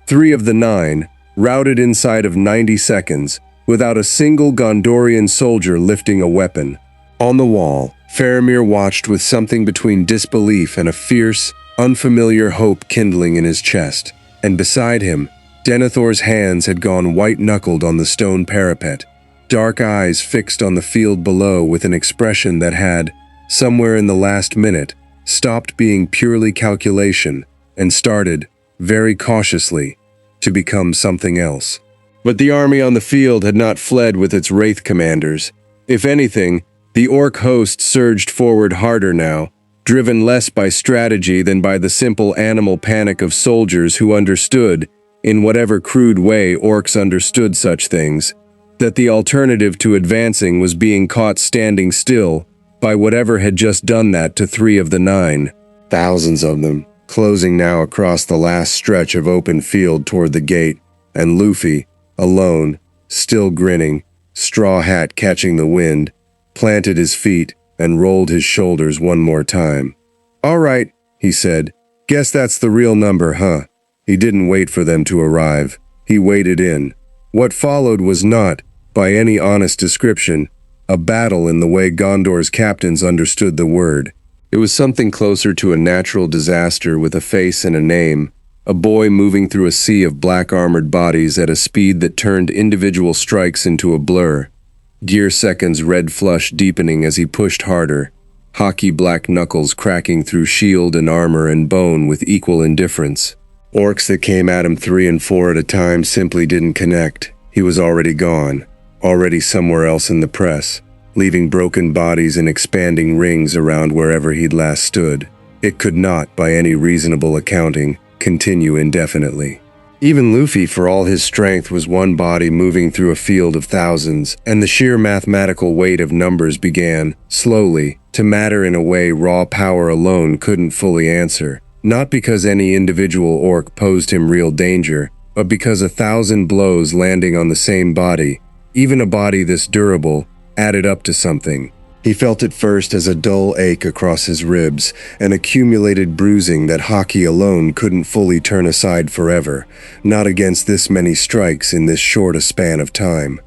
Speaker 1: 3 of the 9, routed inside of 90 seconds, without a single Gondorian soldier lifting a weapon. On the wall, Faramir watched with something between disbelief and a fierce, unfamiliar hope kindling in his chest. And beside him, Denethor's hands had gone white-knuckled on the stone parapet, dark eyes fixed on the field below with an expression that had, somewhere in the last minute, stopped being purely calculation and started, very cautiously, to become something else. But the army on the field had not fled with its wraith commanders. If anything, the orc host surged forward harder now, driven less by strategy than by the simple animal panic of soldiers who understood, in whatever crude way orcs understood such things, that the alternative to advancing was being caught standing still by whatever had just done that to 3 of the 9. Thousands of them, closing now across the last stretch of open field toward the gate, and Luffy, alone, still grinning, straw hat catching the wind, planted his feet and rolled his shoulders one more time. "All right," he said. "Guess that's the real number, huh?" He didn't wait for them to arrive. He waded in. What followed was not, by any honest description, a battle in the way Gondor's captains understood the word. It was something closer to a natural disaster with a face and a name, a boy moving through a sea of black-armored bodies at a speed that turned individual strikes into a blur. Gear Second's red flush deepening as he pushed harder, Haki black knuckles cracking through shield and armor and bone with equal indifference. Orcs that came at him 3 and 4 at a time simply didn't connect. He was already gone, already somewhere else in the press, leaving broken bodies and expanding rings around wherever he'd last stood. It could not, by any reasonable accounting, continue indefinitely. Even Luffy, for all his strength, was one body moving through a field of thousands, and the sheer mathematical weight of numbers began, slowly, to matter in a way raw power alone couldn't fully answer. Not because any individual orc posed him real danger, but because 1,000 blows landing on the same body, even a body this durable, added up to something. He felt it first as a dull ache across his ribs, an accumulated bruising that Haki alone couldn't fully turn aside forever, not against this many strikes in this short a span of time.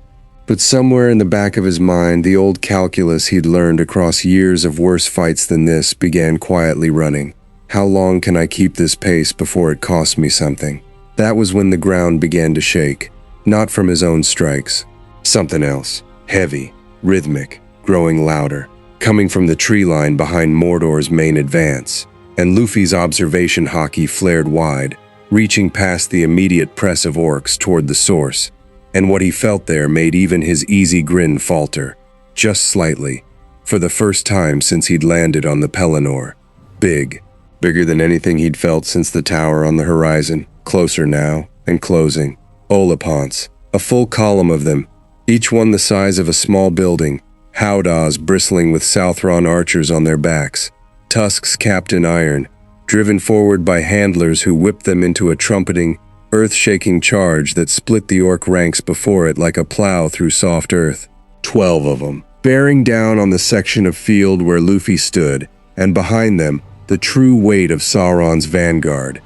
Speaker 1: But somewhere in the back of his mind, the old calculus he'd learned across years of worse fights than this began quietly running. How long can I keep this pace before it costs me something? That was when the ground began to shake, not from his own strikes. Something else, heavy, rhythmic, growing louder, coming from the tree line behind Mordor's main advance, and Luffy's observation Haki flared wide, reaching past the immediate press of orcs toward the source, and what he felt there made even his easy grin falter, just slightly, for the first time since he'd landed on the Pelennor. Bigger than anything he'd felt since the tower on the horizon, closer now, and closing. Olipants, a full column of them, each one the size of a small building, howdahs bristling with Sauron archers on their backs, tusks capped in iron, driven forward by handlers who whipped them into a trumpeting, earth-shaking charge that split the orc ranks before it like a plow through soft earth. 12 of them, bearing down on the section of field where Luffy stood, and behind them, the true weight of Sauron's vanguard.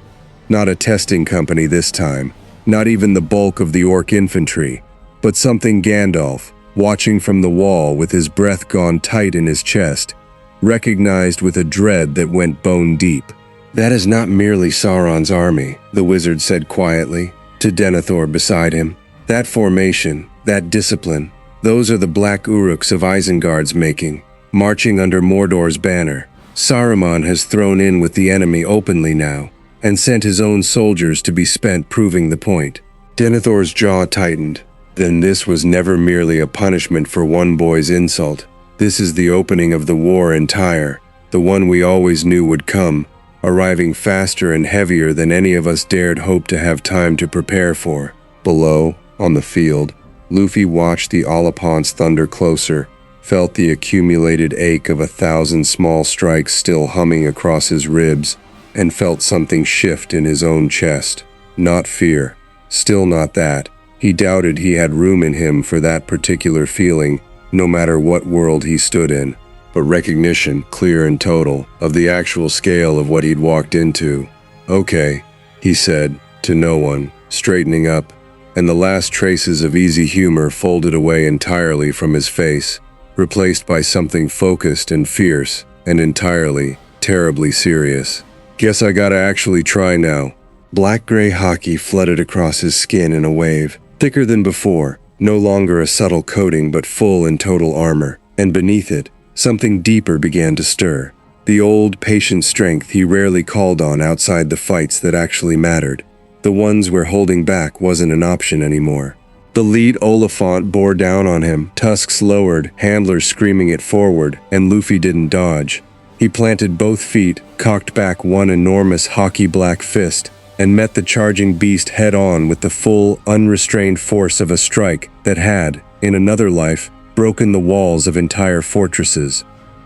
Speaker 1: Not a testing company this time, not even the bulk of the orc infantry, but something Gandalf, watching from the wall with his breath gone tight in his chest, recognized with a dread that went bone deep. "That is not merely Sauron's army," the wizard said quietly, to Denethor beside him. "That formation, that discipline, those are the black Uruks of Isengard's making, marching under Mordor's banner. Saruman has thrown in with the enemy openly now, and sent his own soldiers to be spent proving the point." Denethor's jaw tightened. Then this was never merely a punishment for one boy's insult. This is the opening of the war entire, the one we always knew would come, arriving faster and heavier than any of us dared hope to have time to prepare for. Below, on the field, Luffy watched the Olipants thunder closer, felt the accumulated ache of 1,000 small strikes still humming across his ribs, and felt something shift in his own chest. Not fear, still not that. He doubted he had room in him for that particular feeling, no matter what world he stood in, but recognition, clear and total, of the actual scale of what he'd walked into. "Okay," he said, to no one, straightening up, and the last traces of easy humor folded away entirely from his face. replaced by something focused and fierce and entirely, terribly serious. Guess I gotta actually try now. Black-gray Haki flooded across his skin in a wave, thicker than before, no longer a subtle coating but full and total armor, and beneath it, something deeper began to stir. The old, patient strength he rarely called on outside the fights that actually mattered. The ones where holding back wasn't an option anymore. The lead Oliphant bore down on him, tusks lowered, handlers screaming it forward, and Luffy didn't dodge. He planted both feet, cocked back one enormous Haki black fist, and met the charging beast head-on with the full, unrestrained force of a strike that had, in another life, broken the walls of entire fortresses.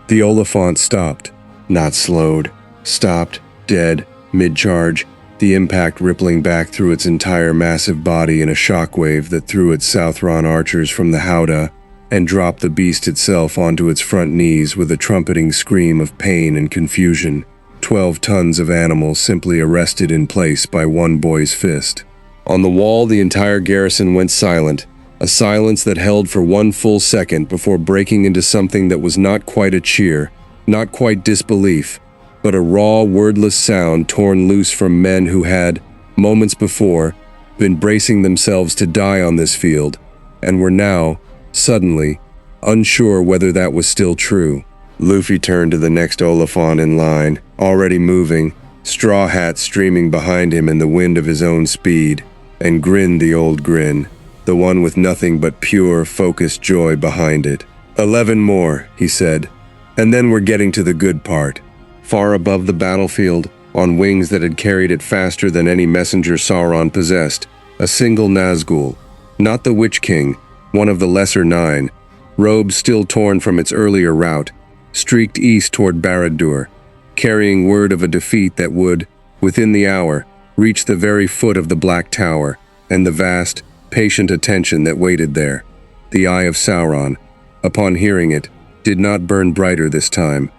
Speaker 1: The Oliphant stopped. Not slowed. Stopped, dead, mid-charge, the impact rippling back through its entire massive body in a shockwave that threw its Sauron archers from the howdah and dropped the beast itself onto its front knees with a trumpeting scream of pain and confusion. 12 tons of animals simply arrested in place by one boy's fist. On the wall, the entire garrison went silent, a silence that held for one full second before breaking into something that was not quite a cheer, not quite disbelief, but a raw, wordless sound torn loose from men who had, moments before, been bracing themselves to die on this field, and were now, suddenly, unsure whether that was still true. Luffy turned to the next Oliphant in line, already moving, straw hat streaming behind him in the wind of his own speed, and grinned the old grin, the one with nothing but pure, focused joy behind it. 11 more, he said, and then we're getting to the good part. Far above the battlefield, on wings that had carried it faster than any messenger Sauron possessed, a single Nazgul, not the Witch-king, one of the lesser 9, robes still torn from its earlier route, streaked east toward Barad-dûr, carrying word of a defeat that would, within the hour, reach the very foot of the Black Tower, and the vast, patient attention that waited there. The eye of Sauron, upon hearing it, did not burn brighter this time.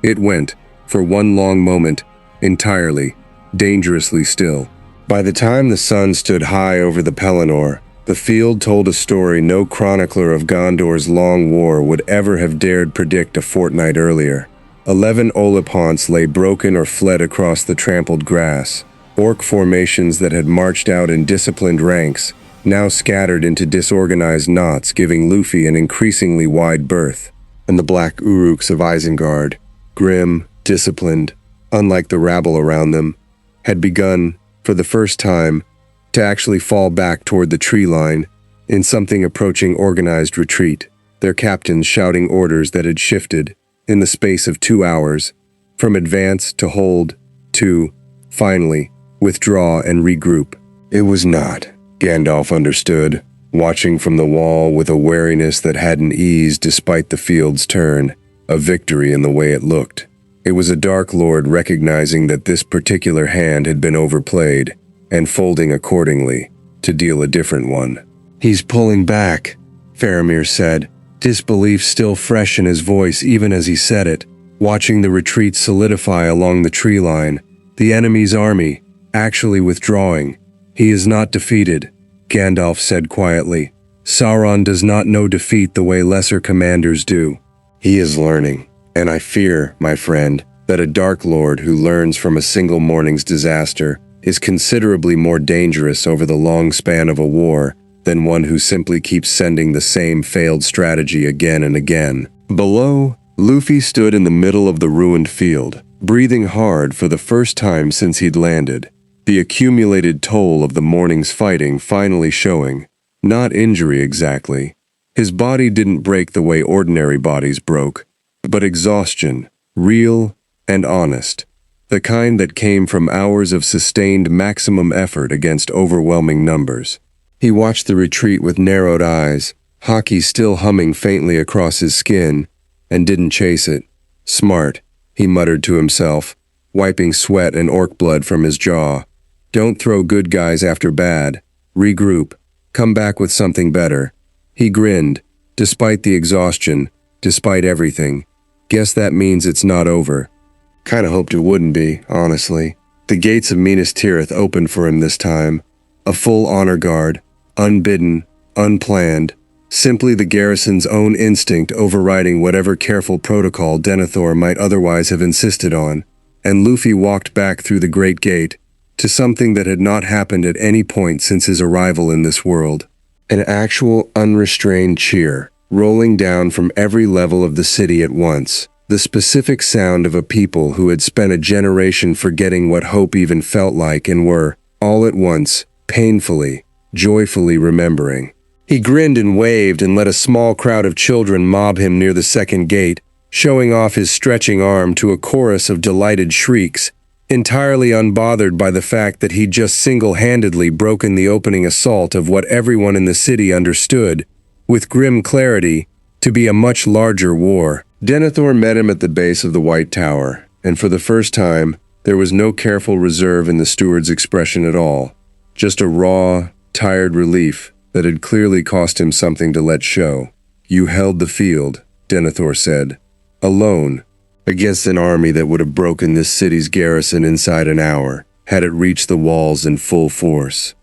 Speaker 1: It went, for one long moment, entirely, dangerously still. By the time the sun stood high over the Pelennor, the field told a story no chronicler of Gondor's long war would ever have dared predict a fortnight earlier. 11 Oliphants lay broken or fled across the trampled grass. Orc formations that had marched out in disciplined ranks, now scattered into disorganized knots, giving Luffy an increasingly wide berth. And the black Uruks of Isengard, grim, disciplined, unlike the rabble around them, had begun, for the first time, to actually fall back toward the tree line in something approaching organized retreat, their captains shouting orders that had shifted, in the space of 2 hours, from advance to hold to, finally, withdraw and regroup. It was not, Gandalf understood, watching from the wall with a wariness that hadn't eased despite the field's turn, a victory in the way it looked. It was a Dark Lord recognizing that this particular hand had been overplayed, and folding accordingly, to deal a different one. "He's pulling back," Faramir said, disbelief still fresh in his voice even as he said it, watching the retreat solidify along the tree line, the enemy's army, actually withdrawing. "He is not defeated," Gandalf said quietly. "Sauron does not know defeat the way lesser commanders do. He is learning, and I fear, my friend, that a Dark Lord who learns from a single morning's disaster is considerably more dangerous over the long span of a war than one who simply keeps sending the same failed strategy again and again." Below, Luffy stood in the middle of the ruined field, breathing hard for the first time since he'd landed, the accumulated toll of the morning's fighting finally showing. Not injury exactly. His body didn't break the way ordinary bodies broke, but exhaustion, real and honest, the kind that came from hours of sustained maximum effort against overwhelming numbers. He watched the retreat with narrowed eyes, Haki still humming faintly across his skin, and didn't chase it. "Smart," he muttered to himself, wiping sweat and orc blood from his jaw. "Don't throw good guys after bad. Regroup. Come back with something better." He grinned, despite the exhaustion, despite everything. Guess that means it's not over. Kinda hoped it wouldn't be, honestly. The gates of Minas Tirith opened for him this time. A full honor guard, unbidden, unplanned, simply the garrison's own instinct overriding whatever careful protocol Denethor might otherwise have insisted on, and Luffy walked back through the Great Gate to something that had not happened at any point since his arrival in this world. An actual unrestrained cheer, rolling down from every level of the city at once. The specific sound of a people who had spent a generation forgetting what hope even felt like and were, all at once, painfully, joyfully remembering. He grinned and waved and let a small crowd of children mob him near the second gate, showing off his stretching arm to a chorus of delighted shrieks, entirely unbothered by the fact that he'd just single-handedly broken the opening assault of what everyone in the city understood, with grim clarity, to be a much larger war. Denethor met him at the base of the White Tower, and for the first time, there was no careful reserve in the steward's expression at all, just a raw, tired relief that had clearly cost him something to let show. "You held the field," Denethor said, "alone, against an army that would have broken this city's garrison inside an hour, had it reached the walls in full force."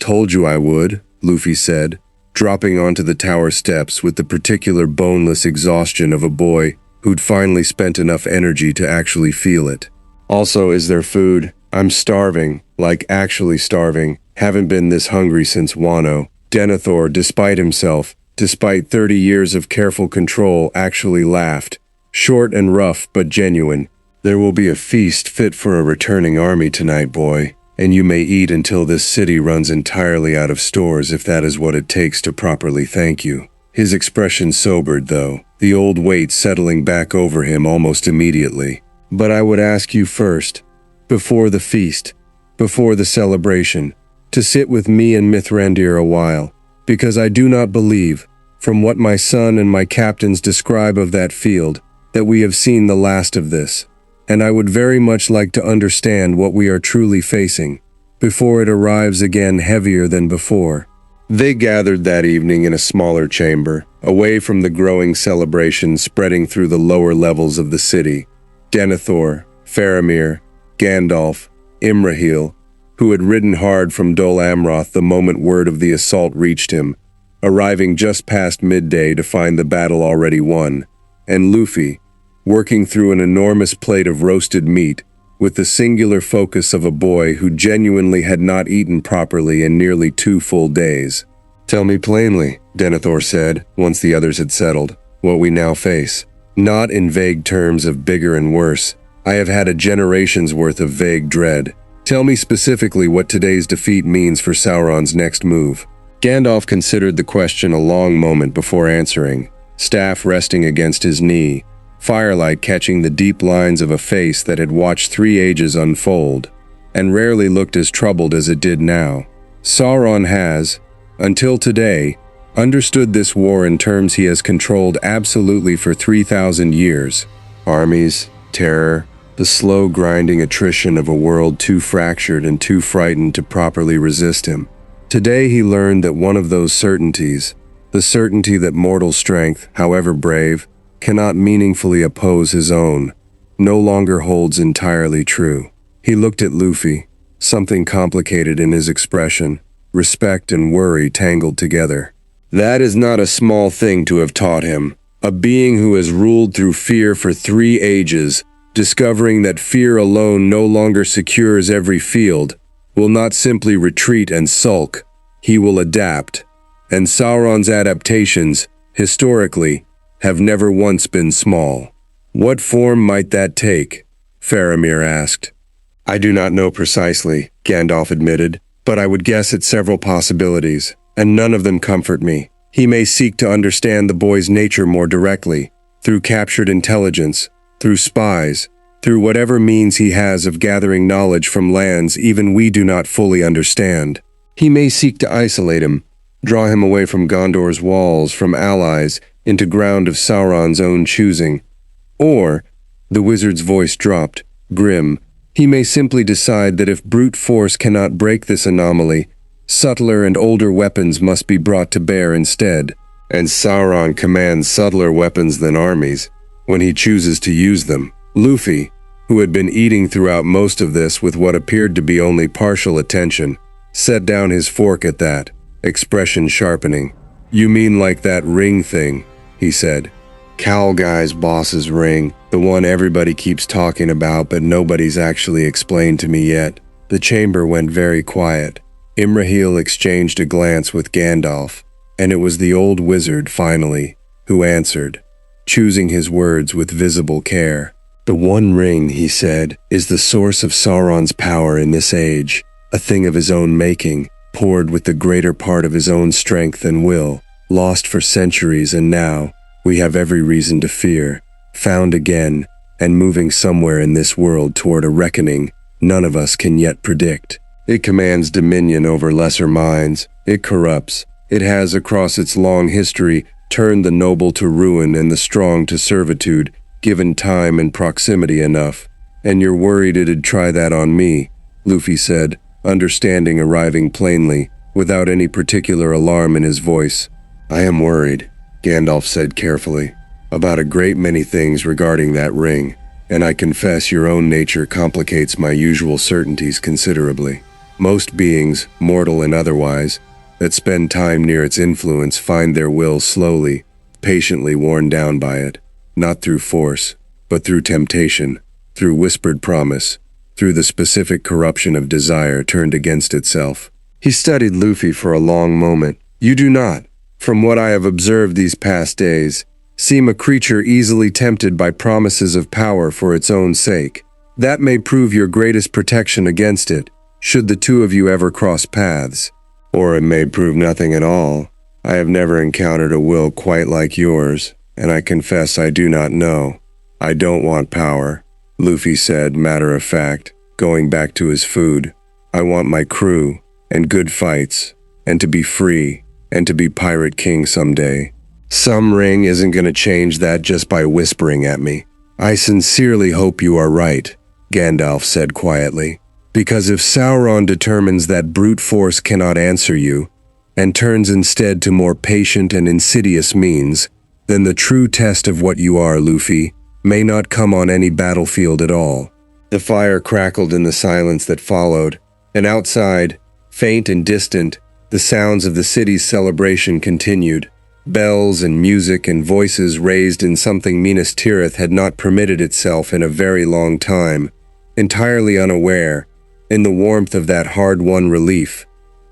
Speaker 1: "Told you I would," Luffy said, dropping onto the tower steps with the particular boneless exhaustion of a boy who'd finally spent enough energy to actually feel it. "Also, is there food? I'm starving, like actually starving. Haven't been this hungry since Wano." Denethor, despite himself, despite 30 years of careful control, actually laughed. Short and rough, but genuine. "There will be a feast fit for a returning army tonight, boy. And you may eat until this city runs entirely out of stores if that is what it takes to properly thank you." His expression sobered, though, the old weight settling back over him almost immediately. "But I would ask you first, before the feast, before the celebration, to sit with me and Mithrandir a while, because I do not believe, from what my son and my captains describe of that field, that we have seen the last of this. And I would very much like to understand what we are truly facing, before it arrives again heavier than before." They gathered that evening in a smaller chamber, away from the growing celebration spreading through the lower levels of the city. Denethor, Faramir, Gandalf, Imrahil, who had ridden hard from Dol Amroth the moment word of the assault reached him, arriving just past midday to find the battle already won, and Luffy, working through an enormous plate of roasted meat, with the singular focus of a boy who genuinely had not eaten properly in nearly 2 full days. "Tell me plainly," Denethor said, once the others had settled, "what we now face. Not in vague terms of bigger and worse. I have had a generation's worth of vague dread. Tell me specifically what today's defeat means for Sauron's next move." Gandalf considered the question a long moment before answering, staff resting against his knee, firelight catching the deep lines of a face that had watched 3 ages unfold, and rarely looked as troubled as it did now. "Sauron has, until today, understood this war in terms he has controlled absolutely for 3,000 years. Armies, terror, the slow grinding attrition of a world too fractured and too frightened to properly resist him. Today he learned that one of those certainties, the certainty that mortal strength, however brave, cannot meaningfully oppose his own, no longer holds entirely true." He looked at Luffy, something complicated in his expression, respect and worry tangled together. "That is not a small thing to have taught him. A being who has ruled through fear for 3 ages, discovering that fear alone no longer secures every field, will not simply retreat and sulk, he will adapt. And Sauron's adaptations, historically, have never once been small." "What form might that take?" Faramir asked. "I do not know precisely," Gandalf admitted, "but I would guess at several possibilities, and none of them comfort me. He may seek to understand the boy's nature more directly, through captured intelligence, through spies, through whatever means he has of gathering knowledge from lands even we do not fully understand. He may seek to isolate him, draw him away from Gondor's walls, from allies, into ground of Sauron's own choosing. Or," the wizard's voice dropped, grim, "he may simply decide that if brute force cannot break this anomaly, subtler and older weapons must be brought to bear instead. And Sauron commands subtler weapons than armies, when he chooses to use them." Luffy, who had been eating throughout most of this with what appeared to be only partial attention, set down his fork at that, expression sharpening. You mean like that ring thing, he said. Cowl Guy's boss's ring, the one everybody keeps talking about but nobody's actually explained to me yet. The chamber went very quiet. Imrahil exchanged a glance with Gandalf, and it was the old wizard, finally, who answered, choosing his words with visible care. The One Ring, he said, is the source of Sauron's power in this age, a thing of his own making, poured with the greater part of his own strength and will, lost for centuries, and now, we have every reason to fear, found again, and moving somewhere in this world toward a reckoning none of us can yet predict. It commands dominion over lesser minds. It corrupts. It has, across its long history, turned the noble to ruin and the strong to servitude, given time and proximity enough. And you're worried it'd try that on me, Luffy said, understanding arriving plainly, without any particular alarm in his voice. I am worried, Gandalf said carefully, about a great many things regarding that ring, and I confess your own nature complicates my usual certainties considerably. Most beings, mortal and otherwise, that spend time near its influence find their will slowly, patiently worn down by it, not through force, but through temptation, through whispered promise, through the specific corruption of desire turned against itself. He studied Luffy for a long moment. You do not, from what I have observed these past days, seem a creature easily tempted by promises of power for its own sake. That may prove your greatest protection against it, should the two of you ever cross paths. Or it may prove nothing at all. I have never encountered a will quite like yours, and I confess I do not know. I don't want power, Luffy said, matter of fact, going back to his food. I want my crew, and good fights, and to be free, and to be Pirate King someday. Some ring isn't going to change that just by whispering at me. I sincerely hope you are right, Gandalf said quietly. Because if Sauron determines that brute force cannot answer you, and turns instead to more patient and insidious means, then the true test of what you are, Luffy, may not come on any battlefield at all. The fire crackled in the silence that followed, and outside, faint and distant, the sounds of the city's celebration continued. Bells and music and voices raised in something Minas Tirith had not permitted itself in a very long time, entirely unaware, in the warmth of that hard-won relief,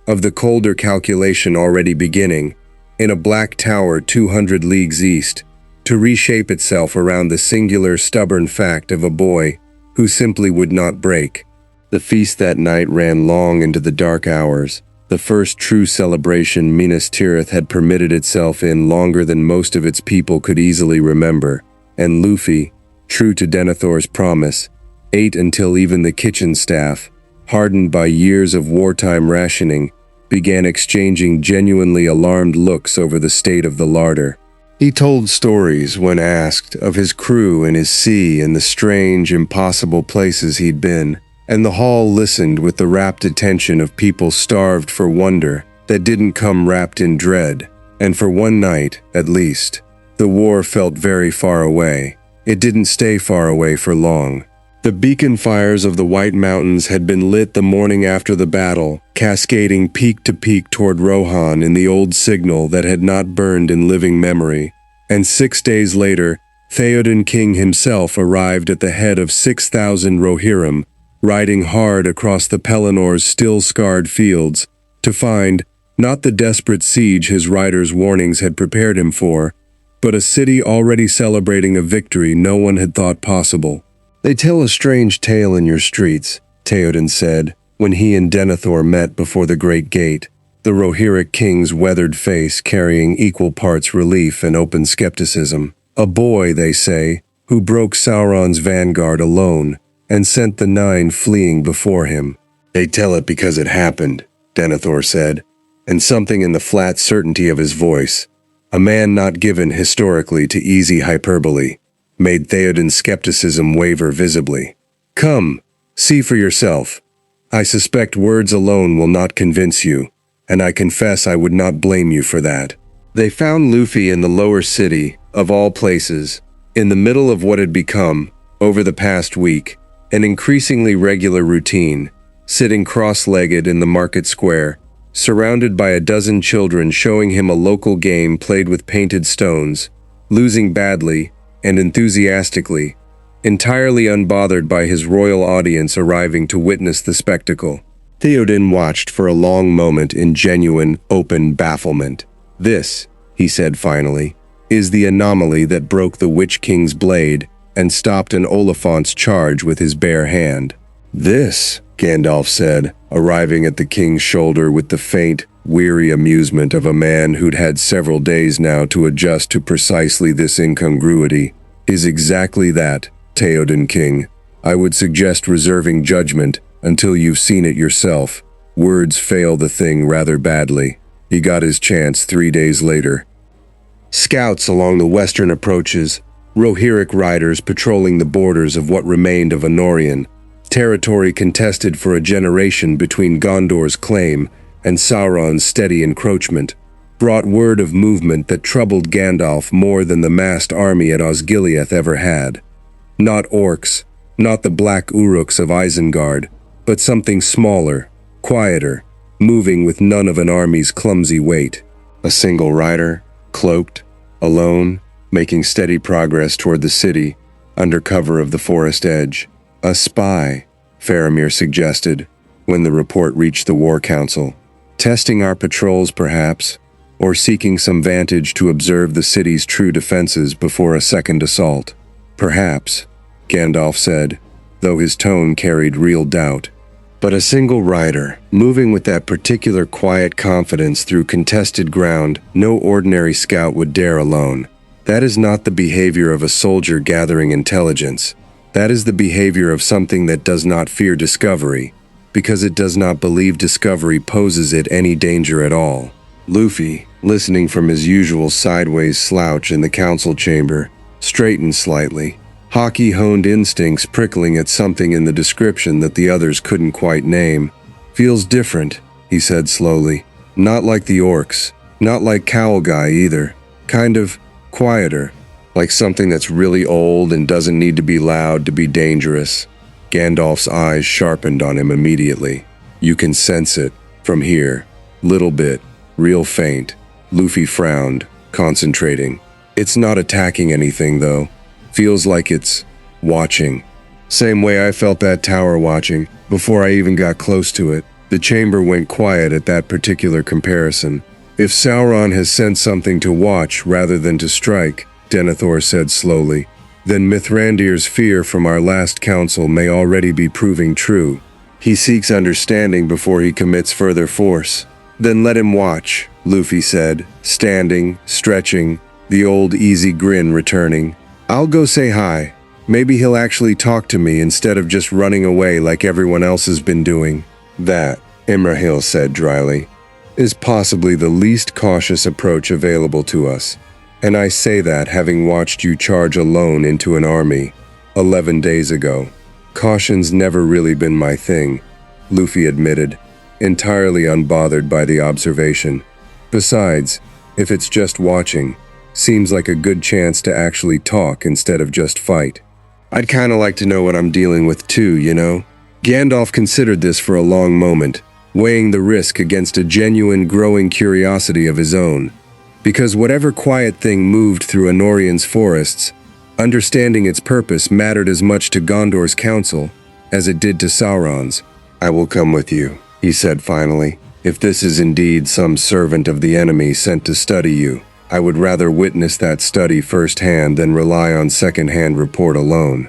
Speaker 1: of the colder calculation already beginning, in a black tower 200 leagues east, to reshape itself around the singular stubborn fact of a boy who simply would not break. The feast that night ran long into the dark hours, the first true celebration Minas Tirith had permitted itself in longer than most of its people could easily remember, and Luffy, true to Denethor's promise, ate until even the kitchen staff, hardened by years of wartime rationing, began exchanging genuinely alarmed looks over the state of the larder. He told stories, when asked, of his crew and his sea and the strange, impossible places he'd been, and the hall listened with the rapt attention of people starved for wonder that didn't come wrapped in dread, and for one night, at least, the war felt very far away. It didn't stay far away for long. The beacon fires of the White Mountains had been lit the morning after the battle, cascading peak to peak toward Rohan in the old signal that had not burned in living memory. And 6 days later, Theoden King himself arrived at the head of 6,000 Rohirrim, riding hard across the Pellennor's still-scarred fields, to find, not the desperate siege his riders' warnings had prepared him for, but a city already celebrating a victory no one had thought possible. They tell a strange tale in your streets, Theoden said, when he and Denethor met before the Great Gate, the Rohirric king's weathered face carrying equal parts relief and open skepticism. A boy, they say, who broke Sauron's vanguard alone and sent the 9 fleeing before him. They tell it because it happened, Denethor said, and something in the flat certainty of his voice, a man not given historically to easy hyperbole, made Theoden's skepticism waver visibly. Come, see for yourself. I suspect words alone will not convince you, and I confess I would not blame you for that. They found Luffy in the lower city, of all places, in the middle of what had become, over the past week, an increasingly regular routine, sitting cross-legged in the market square, surrounded by a dozen children showing him a local game played with painted stones, losing badly and enthusiastically, entirely unbothered by his royal audience arriving to witness the spectacle. Theoden watched for a long moment in genuine, open bafflement. "This," he said finally, "is the anomaly that broke the Witch-king's blade and stopped an Oliphant's charge with his bare hand." "This," Gandalf said, arriving at the king's shoulder with the faint, weary amusement of a man who'd had several days now to adjust to precisely this incongruity, "is exactly that, Theoden King. I would suggest reserving judgment until you've seen it yourself. Words fail the thing rather badly." He got his chance 3 days later. Scouts along the western approaches, Rohirric riders patrolling the borders of what remained of Anorian, territory contested for a generation between Gondor's claim and Sauron's steady encroachment, brought word of movement that troubled Gandalf more than the massed army at Osgiliath ever had. Not orcs, not the black uruks of Isengard, but something smaller, quieter, moving with none of an army's clumsy weight. A single rider, cloaked, alone, making steady progress toward the city, under cover of the forest edge. "A spy," Faramir suggested, when the report reached the War Council. "Testing our patrols, perhaps, or seeking some vantage to observe the city's true defenses before a second assault." "Perhaps," Gandalf said, though his tone carried real doubt. But a single rider, moving with that particular quiet confidence through contested ground no ordinary scout would dare alone. That is not the behavior of a soldier gathering intelligence. That is the behavior of something that does not fear discovery, because it does not believe discovery poses it any danger at all. Luffy, listening from his usual sideways slouch in the council chamber, straightened slightly. Haki-honed instincts prickling at something in the description that the others couldn't quite name. "Feels different," he said slowly. "Not like the orcs, not like Cowl Guy either. Kind of quieter, like something that's really old and doesn't need to be loud to be dangerous." Gandalf's eyes sharpened on him immediately. "You can sense it, from here. Little bit, real faint." Luffy frowned, concentrating. "It's not attacking anything, though. Feels like it's watching. Same way I felt that tower watching, before I even got close to it." The chamber went quiet at that particular comparison. "If Sauron has sent something to watch rather than to strike," Denethor said slowly, "then Mithrandir's fear from our last council may already be proving true. He seeks understanding before he commits further force." "Then let him watch," Luffy said, standing, stretching, the old easy grin returning. "I'll go say hi. Maybe he'll actually talk to me instead of just running away like everyone else has been doing." "That," Imrahil said dryly, "is possibly the least cautious approach available to us. And I say that having watched you charge alone into an army 11 days ago. Caution's never really been my thing," Luffy admitted, entirely unbothered by the observation. "Besides, if it's just watching, seems like a good chance to actually talk instead of just fight. I'd kinda like to know what I'm dealing with too, you know?" Gandalf considered this for a long moment, weighing the risk against a genuine growing curiosity of his own. Because whatever quiet thing moved through Anorian's forests, understanding its purpose mattered as much to Gondor's council as it did to Sauron's. "I will come with you," he said finally. "If this is indeed some servant of the enemy sent to study you, I would rather witness that study firsthand than rely on second-hand report alone."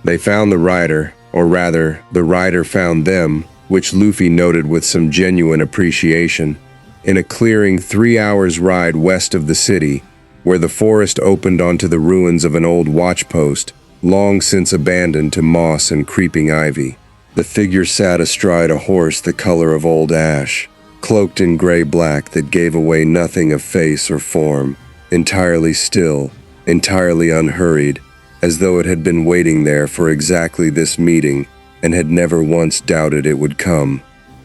Speaker 1: They found the rider, or rather, the rider found them, which Luffy noted with some genuine appreciation, in a clearing 3 hours' ride west of the city, where the forest opened onto the ruins of an old watchpost, long since abandoned to moss and creeping ivy. The figure sat astride a horse the color of old ash, cloaked in gray-black that gave away nothing of face or form, entirely still, entirely unhurried, as though it had been waiting there for exactly this meeting and had never once doubted it would come.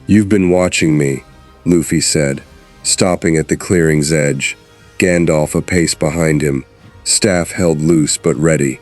Speaker 1: "You've been watching me," Luffy said, stopping at the clearing's edge, Gandalf a pace behind him, staff held loose but ready.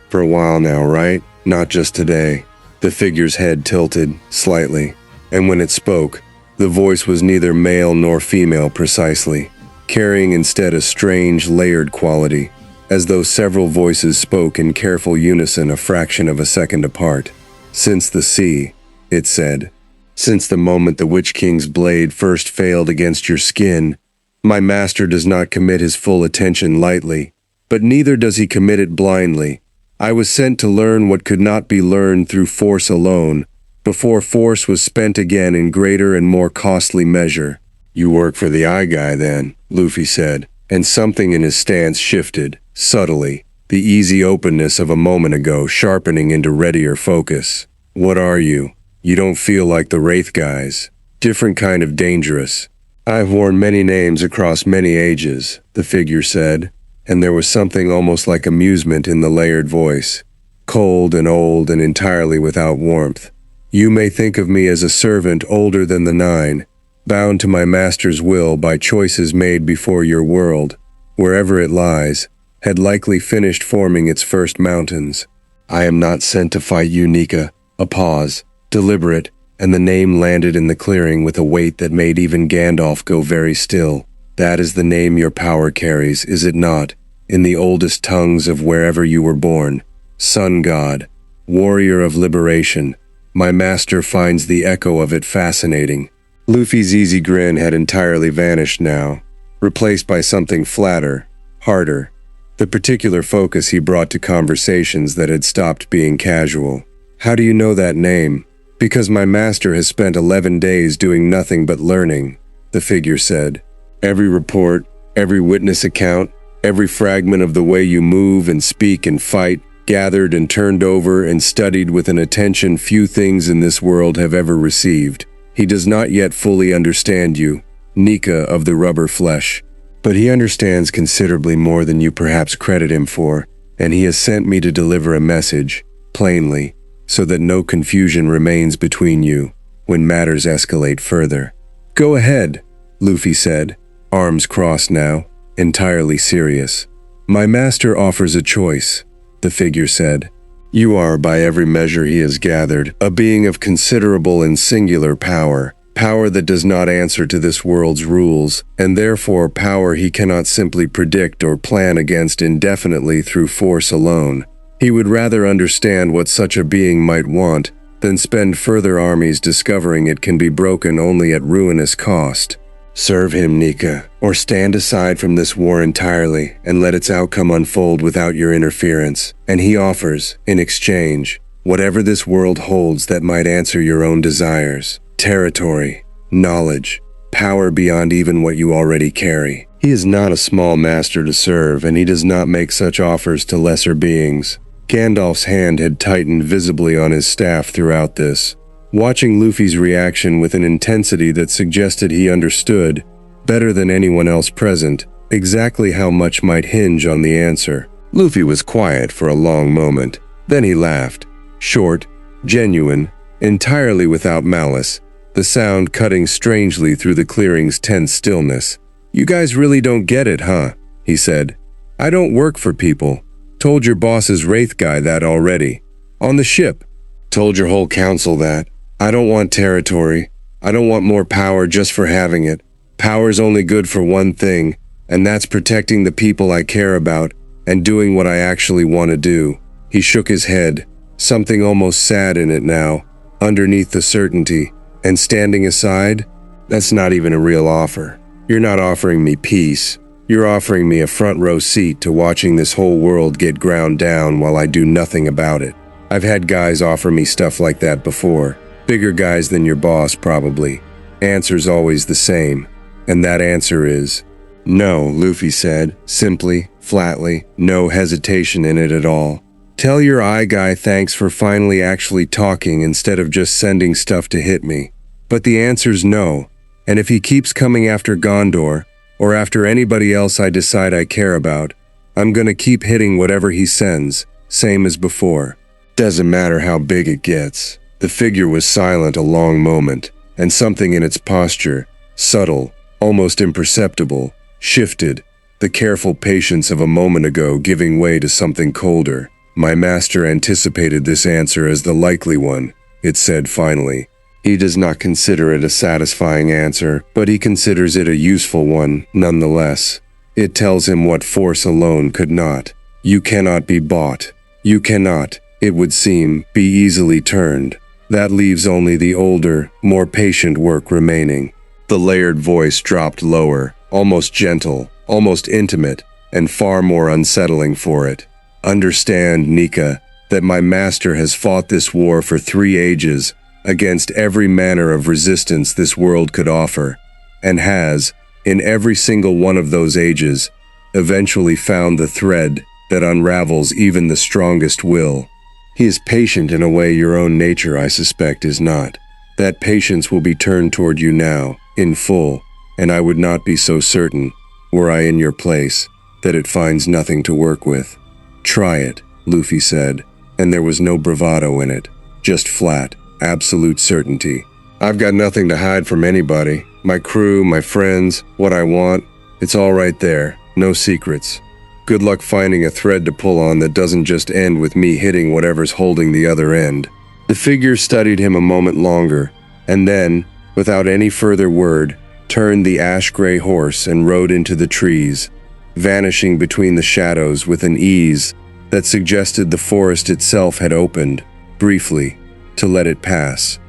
Speaker 1: "For a while now, right? Not just today." The figure's head tilted, slightly, and when it spoke, The voice was neither male nor female precisely, carrying instead a strange, layered quality, as though several voices spoke in careful unison a fraction of a second apart. "Since the sea," it said, "since the moment the Witch-king's blade first failed against your skin, my master does not commit his full attention lightly, but neither does he commit it blindly. I was sent to learn what could not be learned through force alone, before force was spent again in greater and more costly measure." "You work for the Eye Guy, then," Luffy said, and something in his stance shifted, subtly, the easy openness of a moment ago sharpening into readier focus. "What are you? You don't feel like the Wraith guys. Different kind of dangerous." "I've worn many names across many ages," the figure said, and there was something almost like amusement in the layered voice. "Cold and old and entirely without warmth. You may think of me as a servant older than the Nine, bound to my master's will by choices made before your world, wherever it lies, had likely finished forming its first mountains. I am not sent to fight you, Nika." A pause, deliberate, and the name landed in the clearing with a weight that made even Gandalf go very still. "That is the name your power carries, is it not, in the oldest tongues of wherever you were born? Sun God, warrior of liberation. My master finds the echo of it fascinating." Luffy's easy grin had entirely vanished now, replaced by something flatter, harder, the particular focus he brought to conversations that had stopped being casual. "How do you know that name?" "Because my master has spent 11 days doing nothing but learning," the figure said. "Every report, every witness account, every fragment of the way you move and speak and fight, gathered and turned over and studied with an attention few things in this world have ever received. He does not yet fully understand you, Nika of the rubber flesh. But he understands considerably more than you perhaps credit him for, and he has sent me to deliver a message, plainly, so that no confusion remains between you when matters escalate further." "Go ahead," Luffy said, arms crossed now, entirely serious. "My master offers a choice," the figure said. "You are, by every measure he has gathered, a being of considerable and singular power, power that does not answer to this world's rules, and therefore power he cannot simply predict or plan against indefinitely through force alone. He would rather understand what such a being might want than spend further armies discovering it can be broken only at ruinous cost. Serve him, Nika, or stand aside from this war entirely and let its outcome unfold without your interference. And he offers, in exchange, whatever this world holds that might answer your own desires. Territory, knowledge, power beyond even what you already carry. He is not a small master to serve, and he does not make such offers to lesser beings." Gandalf's hand had tightened visibly on his staff throughout this, watching Luffy's reaction with an intensity that suggested he understood, better than anyone else present, exactly how much might hinge on the answer. Luffy was quiet for a long moment. Then he laughed, short, genuine, entirely without malice, the sound cutting strangely through the clearing's tense stillness. "You guys really don't get it, huh?" he said. "I don't work for people. Told your boss's Wraith guy that already. On the ship. Told your whole council that. I don't want territory. I don't want more power just for having it. Power's only good for one thing, and that's protecting the people I care about and doing what I actually want to do." He shook his head, something almost sad in it now, underneath the certainty. "And standing aside? That's not even a real offer. You're not offering me peace. You're offering me a front row seat to watching this whole world get ground down while I do nothing about it. I've had guys offer me stuff like that before. Bigger guys than your boss, probably. Answer's always the same. And that answer is no," Luffy said, simply, flatly, no hesitation in it at all. "Tell your Eye Guy thanks for finally actually talking instead of just sending stuff to hit me. But the answer's no, and if he keeps coming after Gondor, or after anybody else I decide I care about, I'm gonna keep hitting whatever he sends, same as before. Doesn't matter how big it gets." The figure was silent a long moment, and something in its posture, subtle, almost imperceptible, shifted, the careful patience of a moment ago giving way to something colder. "My master anticipated this answer as the likely one," it said finally. He does not consider it a satisfying answer, but he considers it a useful one nonetheless. It tells him what force alone could not. You cannot be bought. You cannot, it would seem, be easily turned. That leaves only the older, more patient work remaining. The layered voice dropped lower, almost gentle, almost intimate, and far more unsettling for it. Understand, Nika, that my master has fought this war for 3 ages, against every manner of resistance this world could offer, and has, in every single one of those ages, eventually found the thread that unravels even the strongest will. He is patient in a way your own nature, I suspect, is not. That patience will be turned toward you now, in full, and I would not be so certain, were I in your place, that it finds nothing to work with. Try it, Luffy said, and there was no bravado in it, just flat, absolute certainty. I've got nothing to hide from anybody. My crew, my friends, what I want, it's all right there, no secrets. Good luck finding a thread to pull on that doesn't just end with me hitting whatever's holding the other end. The figure studied him a moment longer, and then, without any further word, turned the ash-gray horse and rode into the trees, vanishing between the shadows with an ease that suggested the forest itself had opened, briefly, to let it pass,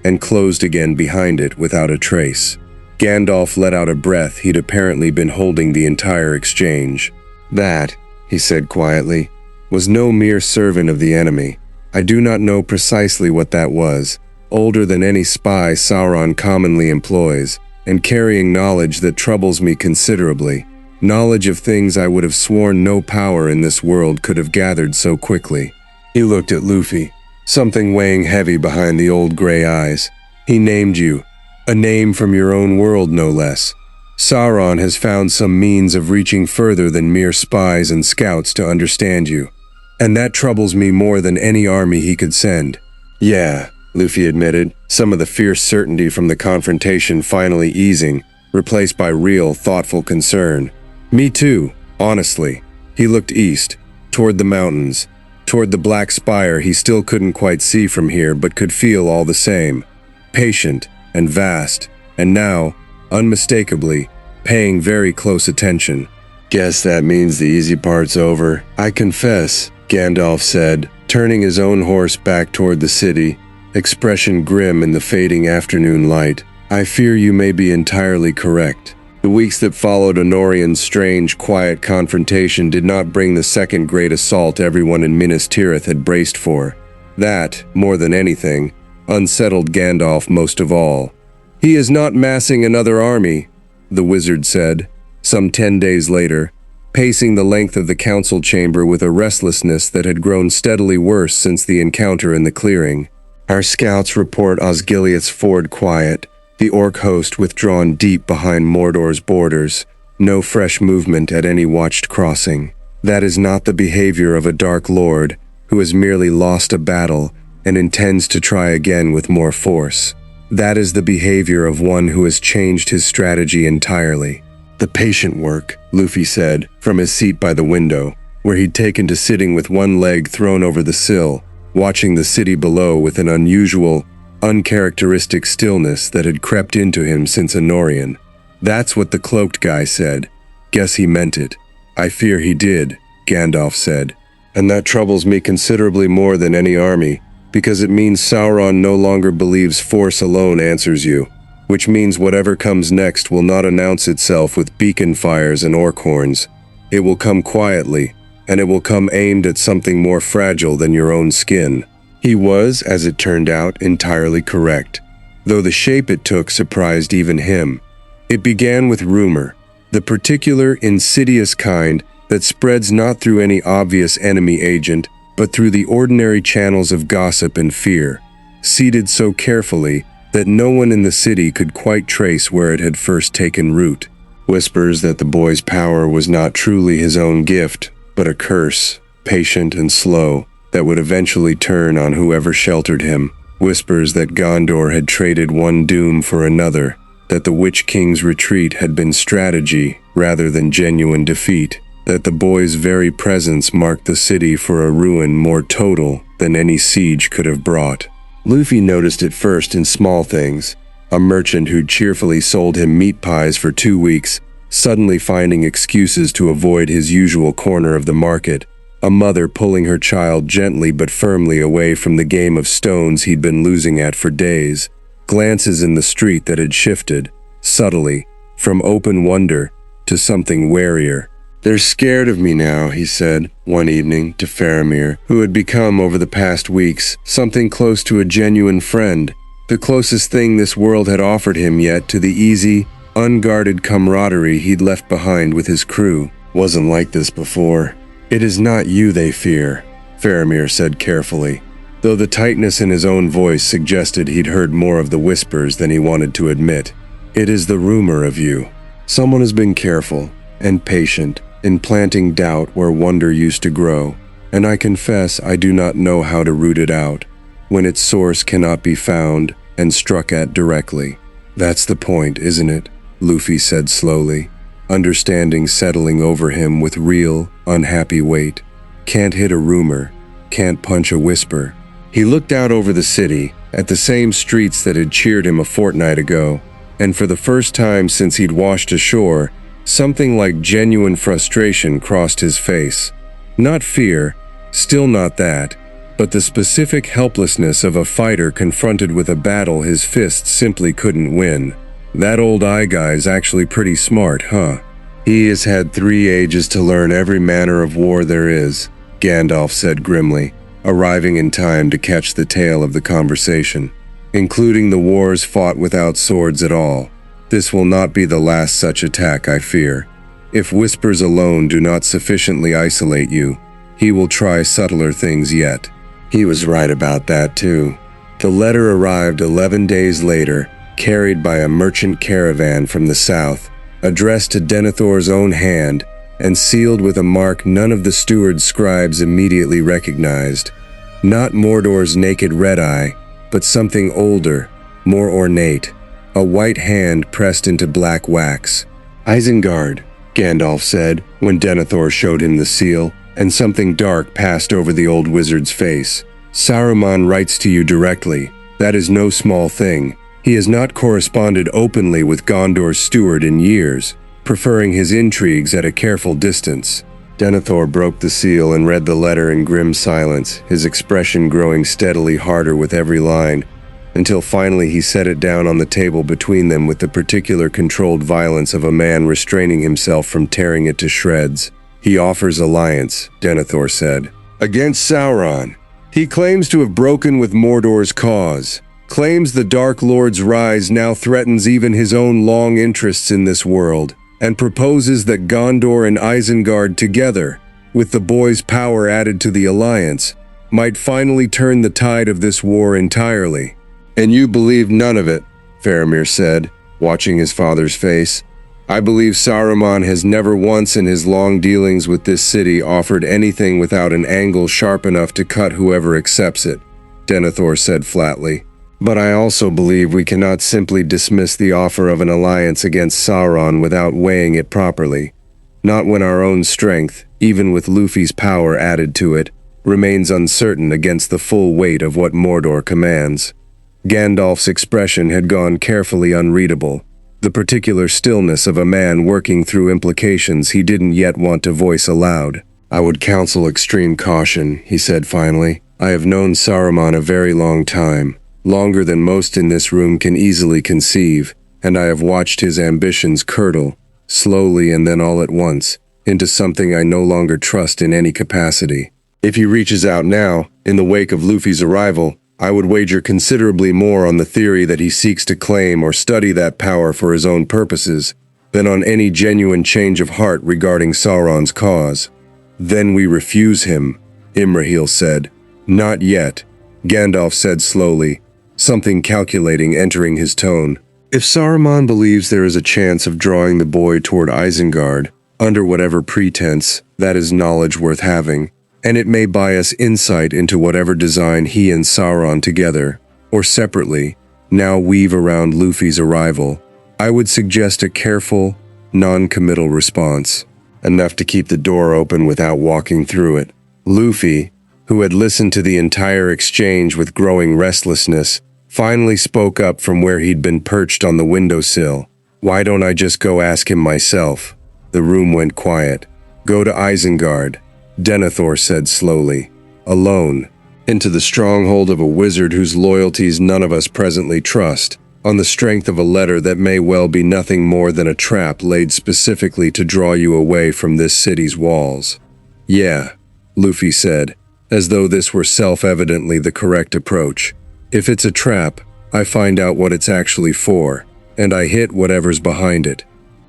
Speaker 1: and closed again behind it without a trace. Gandalf let out a breath he'd apparently been holding the entire exchange. That, he said quietly, was no mere servant of the enemy. I do not know precisely what that was, older than any spy Sauron commonly employs, and carrying knowledge that troubles me considerably, knowledge of things I would have sworn no power in this world could have gathered so quickly. He looked at Luffy, something weighing heavy behind the old gray eyes. He named you, a name from your own world no less. Sauron has found some means of reaching further than mere spies and scouts to understand you, and that troubles me more than any army he could send. Yeah, Luffy admitted, some of the fierce certainty from the confrontation finally easing, replaced by real, thoughtful concern. Me too, honestly. He looked east, toward the mountains, toward the black spire he still couldn't quite see from here but could feel all the same. Patient and vast, and now, unmistakably, paying very close attention. Guess that means the easy part's over. I confess, Gandalf said, turning his own horse back toward the city, expression grim in the fading afternoon light. I fear you may be entirely correct. The weeks that followed Honorian's strange, quiet confrontation did not bring the second great assault everyone in Minas Tirith had braced for. That, more than anything, unsettled Gandalf most of all. He is not massing another army, the wizard said, some 10 days later, pacing the length of the council chamber with a restlessness that had grown steadily worse since the encounter in the clearing. Our scouts report Osgiliath's ford quiet, the orc host withdrawn deep behind Mordor's borders, no fresh movement at any watched crossing. That is not the behavior of a Dark Lord who has merely lost a battle and intends to try again with more force. That is the behavior of one who has changed his strategy entirely. The patient work, Luffy said, from his seat by the window, where he'd taken to sitting with one leg thrown over the sill, watching the city below with an unusual, uncharacteristic stillness that had crept into him since Honorian. That's what the cloaked guy said. Guess he meant it. I fear he did, Gandalf said. And that troubles me considerably more than any army, because it means Sauron no longer believes force alone answers you, which means whatever comes next will not announce itself with beacon fires and orc horns. It will come quietly, and it will come aimed at something more fragile than your own skin. He was, as it turned out, entirely correct, though the shape it took surprised even him. It began with rumor, the particular insidious kind that spreads not through any obvious enemy agent, but through the ordinary channels of gossip and fear, seeded so carefully that no one in the city could quite trace where it had first taken root. Whispers that the boy's power was not truly his own gift, but a curse, patient and slow, that would eventually turn on whoever sheltered him. Whispers that Gondor had traded one doom for another, that the Witch-king's retreat had been strategy rather than genuine defeat, that the boy's very presence marked the city for a ruin more total than any siege could have brought. Luffy noticed it first in small things. A merchant who'd cheerfully sold him meat pies for 2 weeks, suddenly finding excuses to avoid his usual corner of the market. A mother pulling her child gently but firmly away from the game of stones he'd been losing at for days. Glances in the street that had shifted, subtly, from open wonder to something warier. "They're scared of me now," he said, one evening, to Faramir, who had become, over the past weeks, something close to a genuine friend, the closest thing this world had offered him yet to the easy, unguarded camaraderie he'd left behind with his crew. "Wasn't like this before." "It is not you they fear," Faramir said carefully, though the tightness in his own voice suggested he'd heard more of the whispers than he wanted to admit. "It is the rumor of you. Someone has been careful and patient in planting doubt where wonder used to grow, and I confess I do not know how to root it out, when its source cannot be found and struck at directly." "That's the point, isn't it?" Luffy said slowly, understanding settling over him with real, unhappy weight. "Can't hit a rumor, can't punch a whisper." He looked out over the city, at the same streets that had cheered him a fortnight ago, and for the first time since he'd washed ashore, something like genuine frustration crossed his face. Not fear, still not that, but the specific helplessness of a fighter confronted with a battle his fists simply couldn't win. "That old eye guy's actually pretty smart, huh? He has had 3 ages to learn every manner of war there is," Gandalf said grimly, arriving in time to catch the tail of the conversation. "Including the wars fought without swords at all. This will not be the last such attack, I fear. If whispers alone do not sufficiently isolate you, he will try subtler things yet." He was right about that too. The letter arrived 11 days later, carried by a merchant caravan from the south, addressed to Denethor's own hand, and sealed with a mark none of the steward's scribes immediately recognized. Not Mordor's naked red eye, but something older, more ornate, a white hand pressed into black wax. "Isengard," Gandalf said, when Denethor showed him the seal, and something dark passed over the old wizard's face. "Saruman writes to you directly. That is no small thing. He has not corresponded openly with Gondor's steward in years, preferring his intrigues at a careful distance." Denethor broke the seal and read the letter in grim silence, his expression growing steadily harder with every line, until finally he set it down on the table between them with the particular controlled violence of a man restraining himself from tearing it to shreds. "He offers alliance," Denethor said, "against Sauron. He claims to have broken with Mordor's cause, claims the Dark Lord's rise now threatens even his own long interests in this world, and proposes that Gondor and Isengard together, with the boy's power added to the alliance, might finally turn the tide of this war entirely." "And you believe none of it," Faramir said, watching his father's face. "I believe Saruman has never once in his long dealings with this city offered anything without an angle sharp enough to cut whoever accepts it," Denethor said flatly. "But I also believe we cannot simply dismiss the offer of an alliance against Sauron without weighing it properly. Not when our own strength, even with Luffy's power added to it, remains uncertain against the full weight of what Mordor commands." Gandalf's expression had gone carefully unreadable, the particular stillness of a man working through implications he didn't yet want to voice aloud. "I would counsel extreme caution," he said finally. "I have known Saruman a very long time, longer than most in this room can easily conceive, and I have watched his ambitions curdle, slowly and then all at once, into something I no longer trust in any capacity. If he reaches out now, in the wake of Luffy's arrival, I would wager considerably more on the theory that he seeks to claim or study that power for his own purposes, than on any genuine change of heart regarding Sauron's cause." "Then we refuse him," Imrahil said. "Not yet," Gandalf said slowly, something calculating entering his tone. "If Saruman believes there is a chance of drawing the boy toward Isengard, under whatever pretense, that is knowledge worth having, and it may buy us insight into whatever design he and Sauron together, or separately, now weave around Luffy's arrival, I would suggest a careful, non-committal response, enough to keep the door open without walking through it. Luffy, who had listened to the entire exchange with growing restlessness, finally spoke up from where he'd been perched on the windowsill. "Why don't I just go ask him myself?" The room went quiet. "Go to Isengard," Denethor said slowly. "Alone. Into the stronghold of a wizard whose loyalties none of us presently trust, on the strength of a letter that may well be nothing more than a trap laid specifically to draw you away from this city's walls." "Yeah," Luffy said, as though this were self-evidently the correct approach. "If it's a trap, I find out what it's actually for, and I hit whatever's behind it.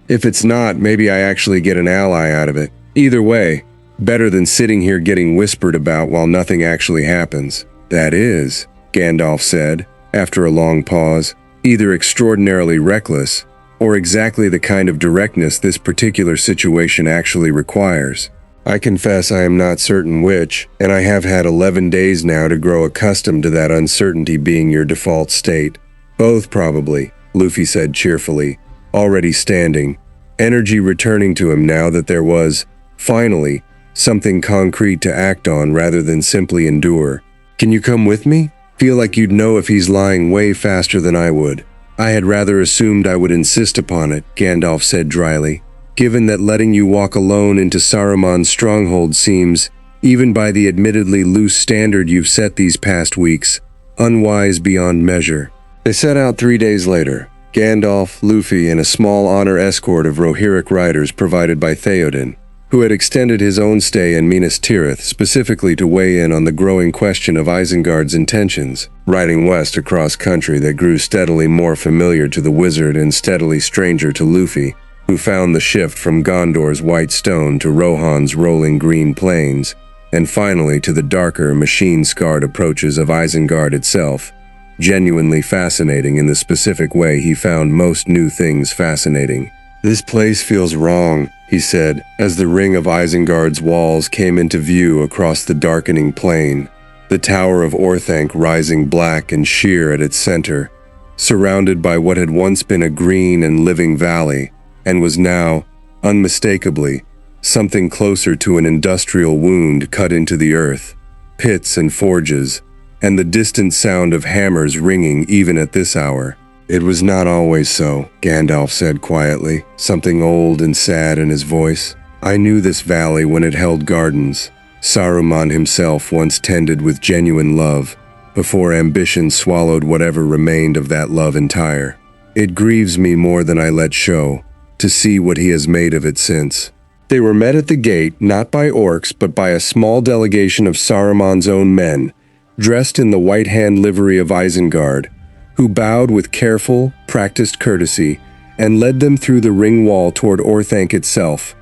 Speaker 1: If it's not, maybe I actually get an ally out of it. Either way, better than sitting here getting whispered about while nothing actually happens." "That is," Gandalf said, after a long pause, "either extraordinarily reckless, or exactly the kind of directness this particular situation actually requires. I confess I am not certain which, and I have had 11 days now to grow accustomed to that uncertainty being your default state." "Both, probably," Luffy said cheerfully, already standing, energy returning to him now that there was, finally, something concrete to act on rather than simply endure. "Can you come with me? Feel like you'd know if he's lying way faster than I would." "I had rather assumed I would insist upon it," Gandalf said dryly, "given that letting you walk alone into Saruman's stronghold seems, even by the admittedly loose standard you've set these past weeks, unwise beyond measure." They set out 3 days later, Gandalf, Luffy, and a small honor escort of Rohirric riders provided by Theoden, who had extended his own stay in Minas Tirith specifically to weigh in on the growing question of Isengard's intentions, riding west across country that grew steadily more familiar to the wizard and steadily stranger to Luffy, who found the shift from Gondor's white stone to Rohan's rolling green plains, and finally to the darker, machine-scarred approaches of Isengard itself, genuinely fascinating in the specific way he found most new things fascinating. "This place feels wrong," he said, as the ring of Isengard's walls came into view across the darkening plain, the Tower of Orthanc rising black and sheer at its center, surrounded by what had once been a green and living valley, and was now, unmistakably, something closer to an industrial wound cut into the earth, pits and forges, and the distant sound of hammers ringing even at this hour. "It was not always so," Gandalf said quietly, something old and sad in his voice. "I knew this valley when it held gardens Saruman himself once tended with genuine love, before ambition swallowed whatever remained of that love entire. It grieves me more than I let show, to see what he has made of it since." They were met at the gate not by orcs but by a small delegation of Saruman's own men, dressed in the white hand livery of Isengard, who bowed with careful, practiced courtesy and led them through the ring wall toward Orthanc itself,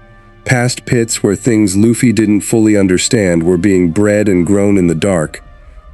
Speaker 1: past pits where things Luffy didn't fully understand were being bred and grown in the dark,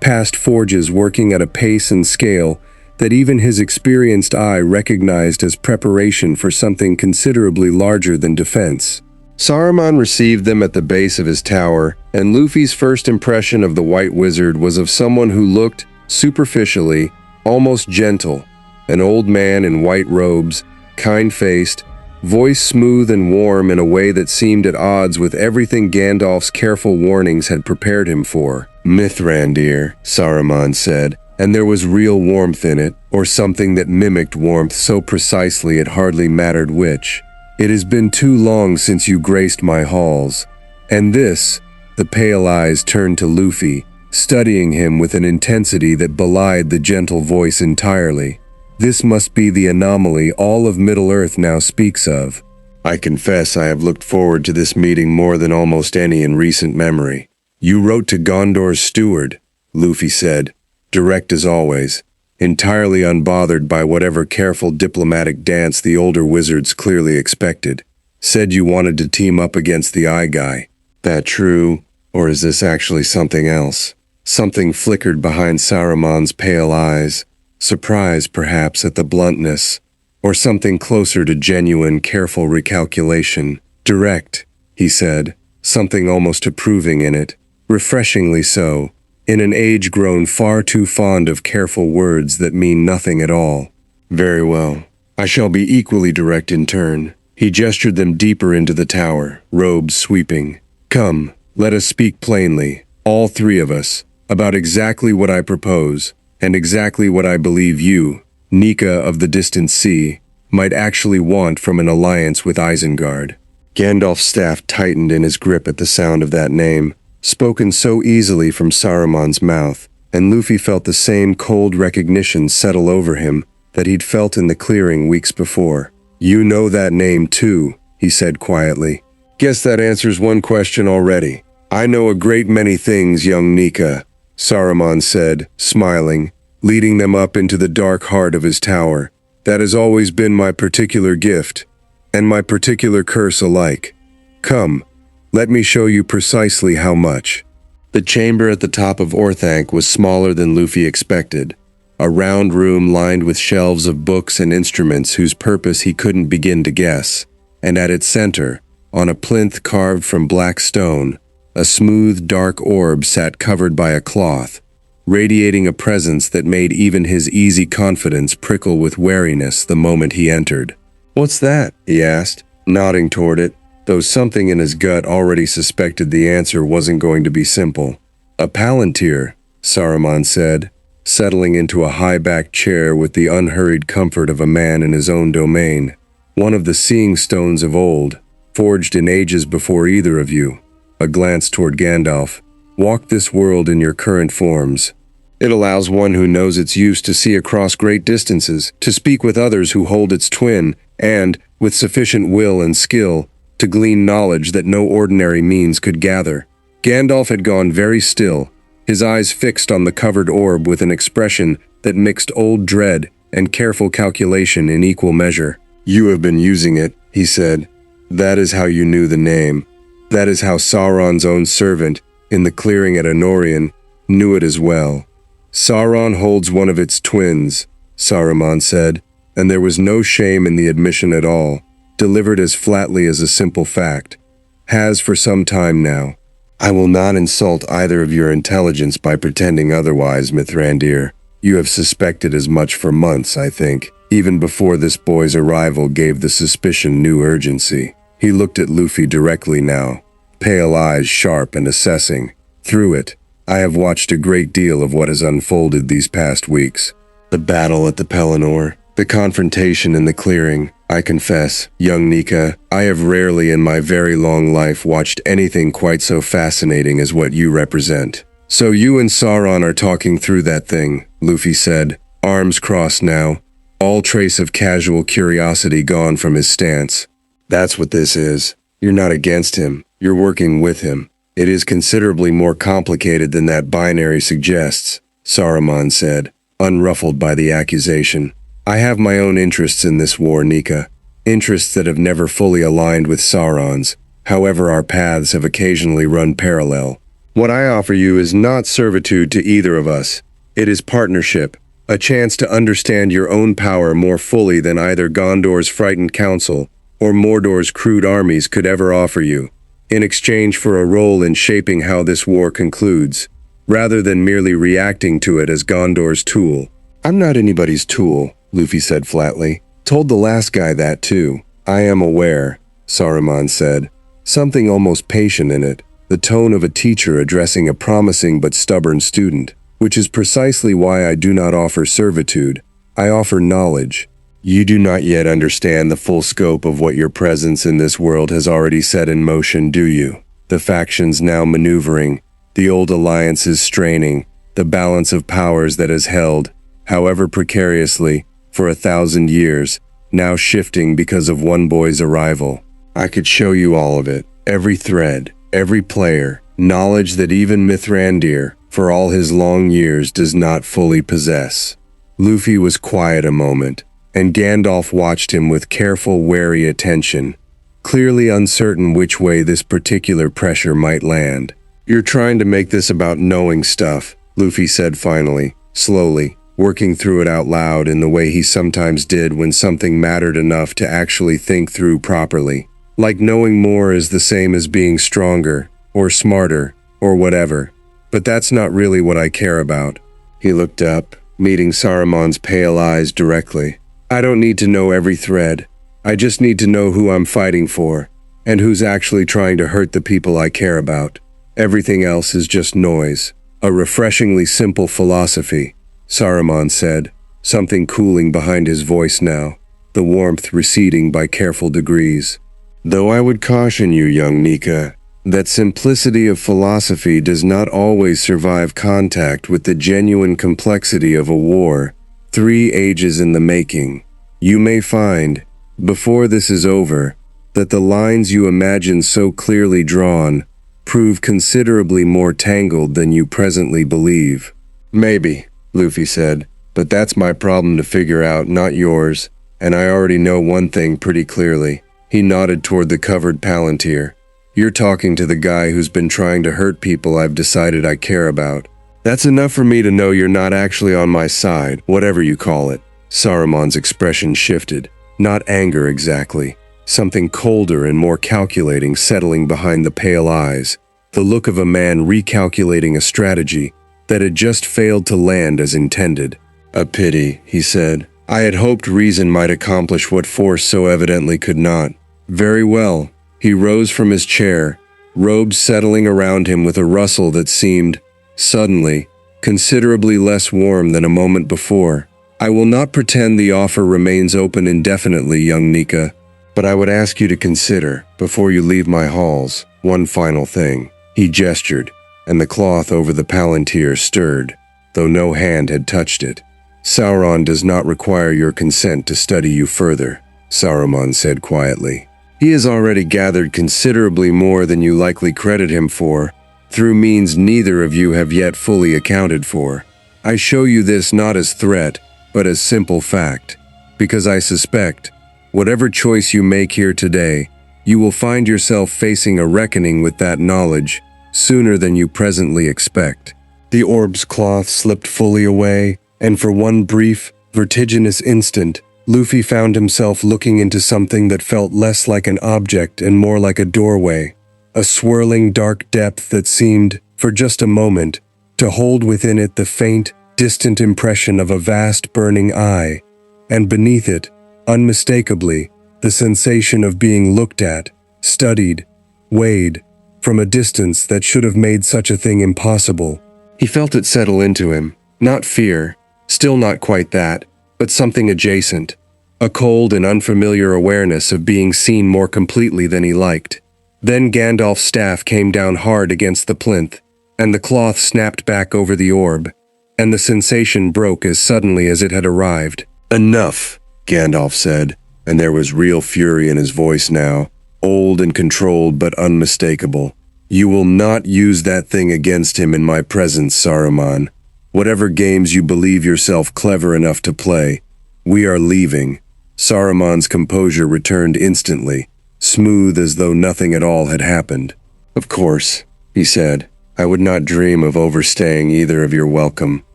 Speaker 1: past forges working at a pace and scale that even his experienced eye recognized as preparation for something considerably larger than defense. Saruman received them at the base of his tower, and Luffy's first impression of the White Wizard was of someone who looked, superficially, almost gentle, an old man in white robes, kind-faced, voice smooth and warm in a way that seemed at odds with everything Gandalf's careful warnings had prepared him for. "Mithrandir," Saruman said, and there was real warmth in it, or something that mimicked warmth so precisely it hardly mattered which. "It has been too long since you graced my halls." And this, the pale eyes turned to Luffy, studying him with an intensity that belied the gentle voice entirely. "This must be the anomaly all of Middle-earth now speaks of. I confess I have looked forward to this meeting more than almost any in recent memory." "You wrote to Gondor's steward," Luffy said, direct as always, entirely unbothered by whatever careful diplomatic dance the older wizards clearly expected. "Said you wanted to team up against the Eye Guy. That true, or is this actually something else?" Something flickered behind Saruman's pale eyes, surprise perhaps at the bluntness, or something closer to genuine, careful recalculation. "Direct," he said, something almost approving in it, refreshingly so, in an age grown far too fond of careful words that mean nothing at all. "Very well. I shall be equally direct in turn." He gestured them deeper into the tower, robes sweeping. "Come, let us speak plainly. All three of us, about exactly what I propose, and exactly what I believe you, Nika of the distant sea, might actually want from an alliance with Isengard. Gandalf's staff tightened in his grip at the sound of that name, spoken so easily from Saruman's mouth, and Luffy felt the same cold recognition settle over him that he'd felt in the clearing weeks before. You know that name too, he said quietly. Guess that answers one question already. I know a great many things, young Nika, Saruman said, smiling, leading them up into the dark heart of his tower. That has always been my particular gift, and my particular curse alike. Come, let me show you precisely how much. The chamber at the top of Orthanc was smaller than Luffy expected, a round room lined with shelves of books and instruments whose purpose he couldn't begin to guess, and at its center, on a plinth carved from black stone, a smooth, dark orb sat covered by a cloth, radiating a presence that made even his easy confidence prickle with wariness the moment he entered. What's that? He asked, nodding toward it, though something in his gut already suspected the answer wasn't going to be simple. A palantir, Saruman said, settling into a high-backed chair with the unhurried comfort of a man in his own domain. One of the seeing stones of old, forged in ages before either of you. A glance toward Gandalf. Walk this world in your current forms. It allows one who knows its use to see across great distances, to speak with others who hold its twin, and, with sufficient will and skill, to glean knowledge that no ordinary means could gather. Gandalf had gone very still, his eyes fixed on the covered orb with an expression that mixed old dread and careful calculation in equal measure. You have been using it, he said. That is how you knew the name. That is how Sauron's own servant, in the clearing at Anorion, knew it as well. Sauron holds one of its twins, Saruman said, and there was no shame in the admission at all, delivered as flatly as a simple fact. Has for some time now. I will not insult either of your intelligence by pretending otherwise, Mithrandir. You have suspected as much for months, I think, even before this boy's arrival gave the suspicion new urgency. He looked at Luffy directly now, pale eyes sharp and assessing. Through it, I have watched a great deal of what has unfolded these past weeks. The battle at the Pelennor, the confrontation in the clearing. I confess, young Nika, I have rarely in my very long life watched anything quite so fascinating as what you represent. So you and Sauron are talking through that thing, Luffy said, arms crossed now, all trace of casual curiosity gone from his stance. That's what this is. You're not against him, you're working with him. It is considerably more complicated than that binary suggests, Saruman said, unruffled by the accusation. I have my own interests in this war, Nika. Interests that have never fully aligned with Sauron's. However, our paths have occasionally run parallel. What I offer you is not servitude to either of us. It is partnership, a chance to understand your own power more fully than either Gondor's frightened council or Mordor's crude armies could ever offer you, in exchange for a role in shaping how this war concludes, rather than merely reacting to it as Gondor's tool. I'm not anybody's tool, Luffy said flatly. Told the last guy that too. I am aware, Saruman said, something almost patient in it, the tone of a teacher addressing a promising but stubborn student, which is precisely why I do not offer servitude. I offer knowledge. You do not yet understand the full scope of what your presence in this world has already set in motion, do you? The factions now maneuvering, the old alliances straining, the balance of powers that has held, however precariously, for 1,000 years, now shifting because of one boy's arrival. I could show you all of it, every thread, every player, knowledge that even Mithrandir, for all his long years, does not fully possess. Luffy was quiet a moment, and Gandalf watched him with careful, wary attention, clearly uncertain which way this particular pressure might land. You're trying to make this about knowing stuff, Luffy said finally, slowly, working through it out loud in the way he sometimes did when something mattered enough to actually think through properly. Like knowing more is the same as being stronger, or smarter, or whatever. But that's not really what I care about. He looked up, meeting Saruman's pale eyes directly. I don't need to know every thread. I just need to know who I'm fighting for, and who's actually trying to hurt the people I care about. Everything else is just noise. A refreshingly simple philosophy, Saruman said, something cooling behind his voice now, the warmth receding by careful degrees. Though I would caution you, young Nika, that simplicity of philosophy does not always survive contact with the genuine complexity of a war, 3 ages in the making. You may find, before this is over, that the lines you imagine so clearly drawn prove considerably more tangled than you presently believe. Maybe, Luffy said, but that's my problem to figure out, not yours, and I already know one thing pretty clearly. He nodded toward the covered palantir. You're talking to the guy who's been trying to hurt people I've decided I care about. That's enough for me to know you're not actually on my side, whatever you call it. Saruman's expression shifted. Not anger exactly. Something colder and more calculating settling behind the pale eyes. The look of a man recalculating a strategy that had just failed to land as intended. A pity, he said. I had hoped reason might accomplish what force so evidently could not. Very well. He rose from his chair, robes settling around him with a rustle that seemed, suddenly, considerably less warm than a moment before. I will not pretend the offer remains open indefinitely, young Nika, but I would ask you to consider, before you leave my halls, one final thing. He gestured, and the cloth over the palantir stirred, though no hand had touched it. Sauron does not require your consent to study you further, Saruman said quietly. He has already gathered considerably more than you likely credit him for, through means neither of you have yet fully accounted for. I show you this not as threat, but as simple fact, because I suspect, whatever choice you make here today, you will find yourself facing a reckoning with that knowledge sooner than you presently expect. The orb's cloth slipped fully away, and for one brief, vertiginous instant, Luffy found himself looking into something that felt less like an object and more like a doorway, a swirling dark depth that seemed, for just a moment, to hold within it the faint, distant impression of a vast burning eye, and beneath it, unmistakably, the sensation of being looked at, studied, weighed, from a distance that should have made such a thing impossible. He felt it settle into him, not fear, still not quite that, but something adjacent, a cold and unfamiliar awareness of being seen more completely than he liked. Then Gandalf's staff came down hard against the plinth, and the cloth snapped back over the orb, and the sensation broke as suddenly as it had arrived. Enough, Gandalf said, and there was real fury in his voice now, old and controlled but unmistakable. You will not use that thing against him in my presence, Saruman. Whatever games you believe yourself clever enough to play, we are leaving. Saruman's composure returned instantly, smooth as though nothing at all had happened. Of course, he said, I would not dream of overstaying either of your welcome,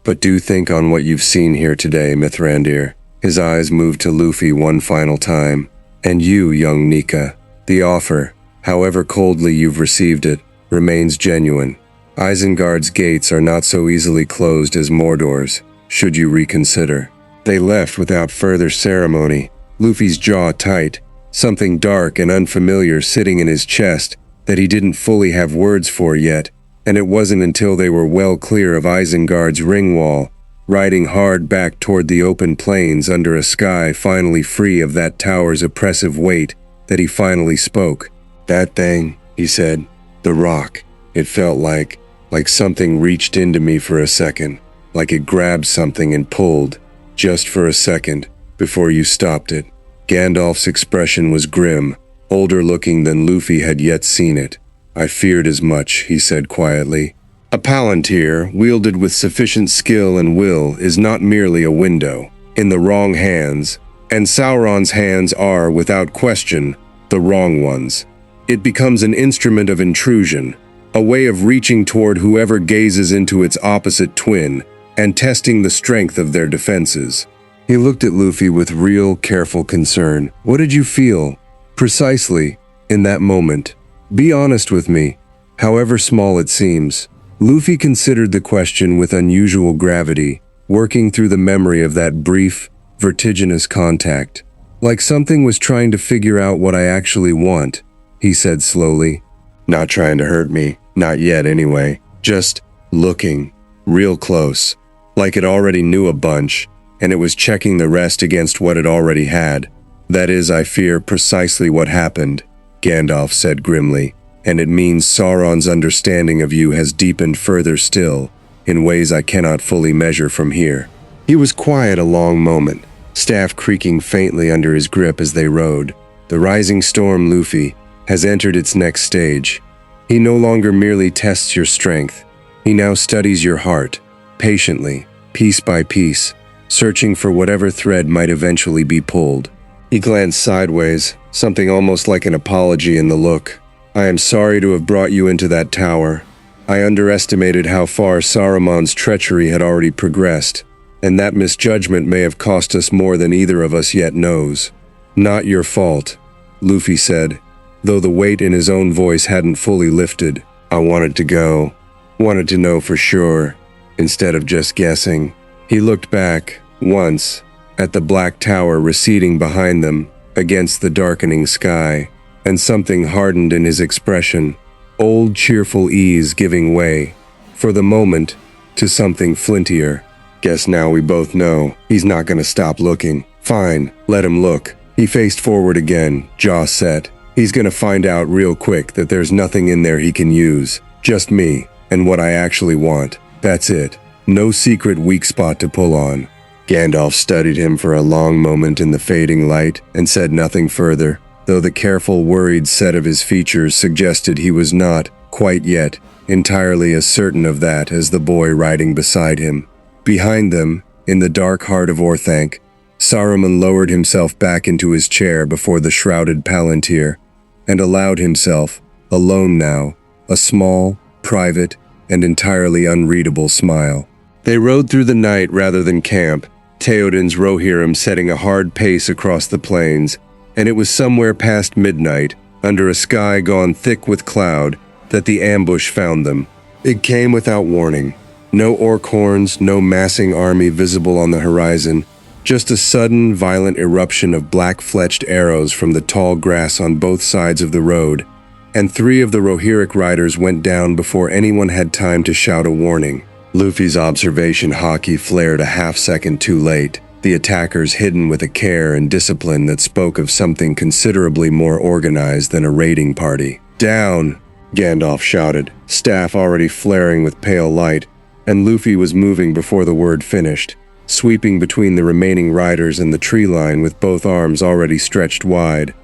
Speaker 1: but do think on what you've seen here today, Mithrandir. His eyes moved to Luffy one final time. And you, young Nika, the offer, however coldly you've received it, remains genuine. Isengard's gates are not so easily closed as Mordor's, should you reconsider. They left without further ceremony, Luffy's jaw tight, something dark and unfamiliar sitting in his chest that he didn't fully have words for yet, and it wasn't until they were well clear of Isengard's ring wall, riding hard back toward the open plains under a sky finally free of that tower's oppressive weight, that he finally spoke. That thing, he said, the rock, it felt like something reached into me for a second, like it grabbed something and pulled, just for a second, before you stopped it. Gandalf's expression was grim, older looking than Luffy had yet seen it. I feared as much, he said quietly. A palantir, wielded with sufficient skill and will, is not merely a window. In the wrong hands, and Sauron's hands are, without question, the wrong ones, it becomes an instrument of intrusion, a way of reaching toward whoever gazes into its opposite twin, and testing the strength of their defenses. He looked at Luffy with real, careful concern. What did you feel, precisely, in that moment? Be honest with me, however small it seems. Luffy considered the question with unusual gravity, working through the memory of that brief, vertiginous contact. Like something was trying to figure out what I actually want, he said slowly. Not trying to hurt me, Not yet, anyway. Just looking. Real close. Like it already knew a bunch, and it was checking the rest against what it already had. That is, I fear, precisely what happened, Gandalf said grimly, and it means Sauron's understanding of you has deepened further still, in ways I cannot fully measure from here. He was quiet a long moment, staff creaking faintly under his grip as they rode. The rising storm, Luffy, has entered its next stage. He no longer merely tests your strength. He now studies your heart, patiently, piece by piece, searching for whatever thread might eventually be pulled. He glanced sideways, something almost like an apology in the look. I am sorry to have brought you into that tower. I underestimated how far Saruman's treachery had already progressed, and that misjudgment may have cost us more than either of us yet knows. Not your fault, Luffy said, though the weight in his own voice hadn't fully lifted. I wanted to go, wanted to know for sure, instead of just guessing. He looked back, once, at the black tower receding behind them, against the darkening sky, and something hardened in his expression, old cheerful ease giving way, for the moment, to something flintier. Guess now we both know he's not gonna stop looking. Fine, let him look. He faced forward again, jaw set. He's gonna find out real quick that there's nothing in there he can use. Just me, and what I actually want. That's it. No secret weak spot to pull on. Gandalf studied him for a long moment in the fading light and said nothing further, though the careful, worried set of his features suggested he was not, quite yet, entirely as certain of that as the boy riding beside him. Behind them, in the dark heart of Orthanc, Saruman lowered himself back into his chair before the shrouded palantir, and allowed himself, alone now, a small, private, and entirely unreadable smile. They rode through the night rather than camp, Theoden's Rohirrim setting a hard pace across the plains, and it was somewhere past midnight, under a sky gone thick with cloud, that the ambush found them. It came without warning. No orc horns, no massing army visible on the horizon, just a sudden, violent eruption of black-fletched arrows from the tall grass on both sides of the road, and 3 of the Rohirric riders went down before anyone had time to shout a warning. Luffy's observation Haki flared a half-second too late, the attackers hidden with a care and discipline that spoke of something considerably more organized than a raiding party. "Down!" Gandalf shouted, staff already flaring with pale light, and Luffy was moving before the word finished, sweeping between the remaining riders and the tree line with both arms already stretched wide,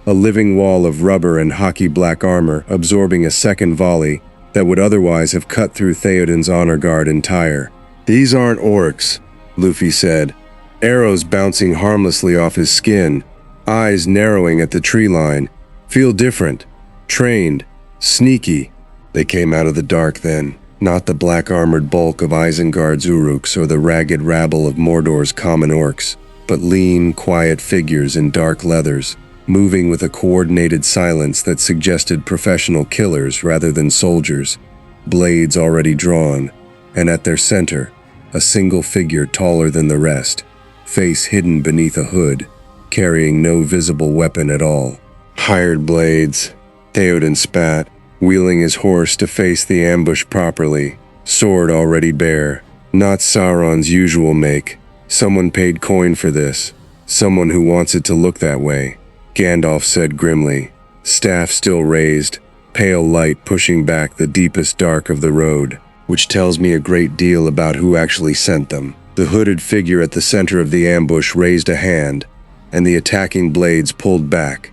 Speaker 1: a living wall of rubber and Haki black armor absorbing a second volley that would otherwise have cut through Theoden's honor guard entire. "These aren't orcs," Luffy said, arrows bouncing harmlessly off his skin, eyes narrowing at the tree line. "Feel different, trained, sneaky." They came out of the dark then. Not the black-armored bulk of Isengard's Uruks or the ragged rabble of Mordor's common orcs, but lean, quiet figures in dark leathers, moving with a coordinated silence that suggested professional killers rather than soldiers, blades already drawn, and at their center, a single figure taller than the rest, face hidden beneath a hood, carrying no visible weapon at all. "Hired blades," Theoden spat, wheeling his horse to face the ambush properly, sword already bare. Not Sauron's usual make. Someone paid coin for this. Someone who wants it to look that way, Gandalf said grimly, staff still raised, pale light pushing back the deepest dark of the road, which tells me a great deal about who actually sent them. The hooded figure at the center of the ambush raised a hand, and the attacking blades pulled back,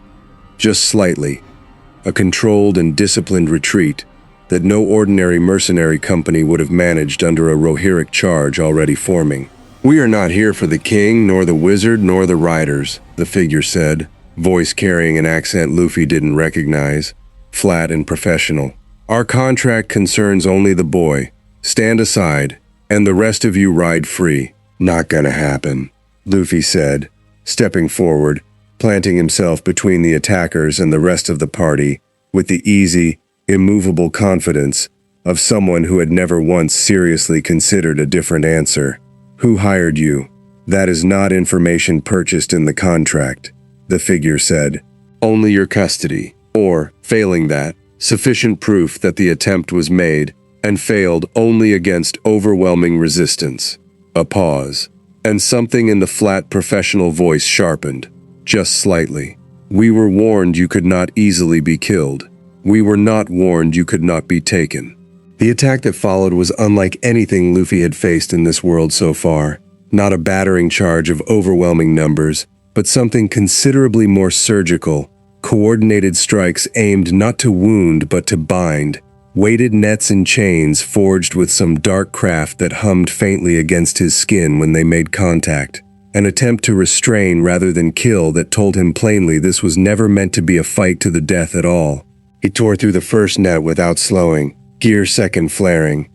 Speaker 1: just slightly, a controlled and disciplined retreat that no ordinary mercenary company would have managed under a Rohirric charge already forming. "We are not here for the king, nor the wizard, nor the riders," the figure said, voice carrying an accent Luffy didn't recognize, flat and professional. "Our contract concerns only the boy. Stand aside, and the rest of you ride free." "Not gonna happen," Luffy said, stepping forward, planting himself between the attackers and the rest of the party with the easy, immovable confidence of someone who had never once seriously considered a different answer. "Who hired you? That is not information purchased in the contract," the figure said. "Only your custody, or, failing that, sufficient proof that the attempt was made and failed only against overwhelming resistance. A pause, and something in the flat professional voice sharpened, just slightly. We were warned you could not easily be killed. We were not warned you could not be taken. The attack that followed was unlike anything Luffy had faced in this world so far. Not a battering charge of overwhelming numbers, but something considerably more surgical, coordinated strikes aimed not to wound but to bind, weighted nets and chains forged with some dark craft that hummed faintly against his skin when they made contact. An attempt to restrain rather than kill that told him plainly this was never meant to be a fight to the death at all. He tore through the first net without slowing, gear second flaring,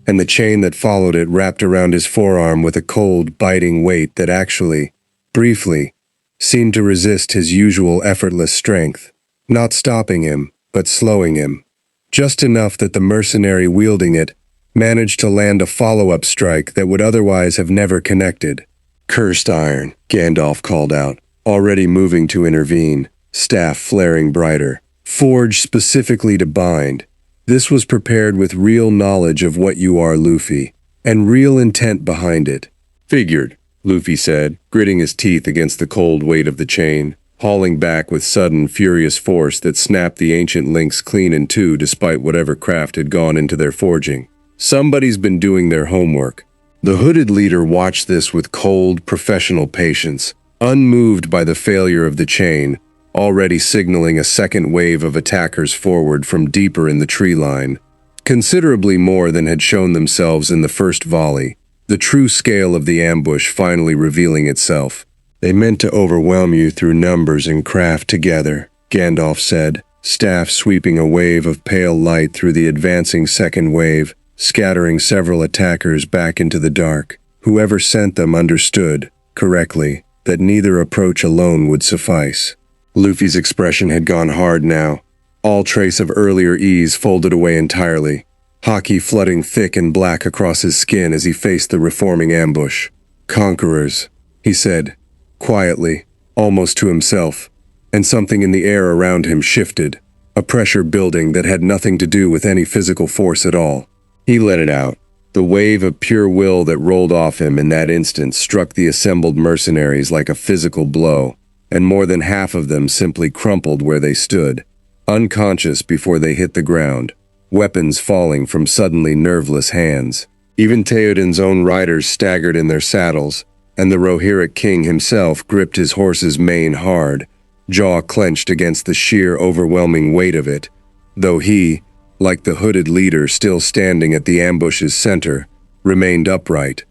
Speaker 1: and the chain that followed it wrapped around his forearm with a cold, biting weight that actually, briefly, seemed to resist his usual effortless strength, not stopping him, but slowing him. Just enough that the mercenary wielding it managed to land a follow-up strike that would otherwise have never connected. "Cursed iron," Gandalf called out, already moving to intervene, staff flaring brighter. "Forged specifically to bind. This was prepared with real knowledge of what you are, Luffy, and real intent behind it." "Figured," Luffy said, gritting his teeth against the cold weight of the chain, hauling back with sudden, furious force that snapped the ancient links clean in two despite whatever craft had gone into their forging. Somebody's been doing their homework. The hooded leader watched this with cold, professional patience, unmoved by the failure of the chain, already signaling a second wave of attackers forward from deeper in the tree line, considerably more than had shown themselves in the first volley, the true scale of the ambush finally revealing itself. "They meant to overwhelm you through numbers and craft together," Gandalf said, staff sweeping a wave of pale light through the advancing second wave, scattering several attackers back into the dark. Whoever sent them understood, correctly, that neither approach alone would suffice. Luffy's expression had gone hard now, all trace of earlier ease folded away entirely, Haki flooding thick and black across his skin as he faced the reforming ambush. "Conquerors," he said, quietly, almost to himself, and something in the air around him shifted, a pressure building that had nothing to do with any physical force at all. He let it out. The wave of pure will that rolled off him in that instant struck the assembled mercenaries like a physical blow, and more than half of them simply crumpled where they stood, unconscious before they hit the ground, weapons falling from suddenly nerveless hands. Even Theoden's own riders staggered in their saddles, and the Rohirric king himself gripped his horse's mane hard, jaw clenched against the sheer overwhelming weight of it, though he, like the hooded leader still standing at the ambush's center, remained upright,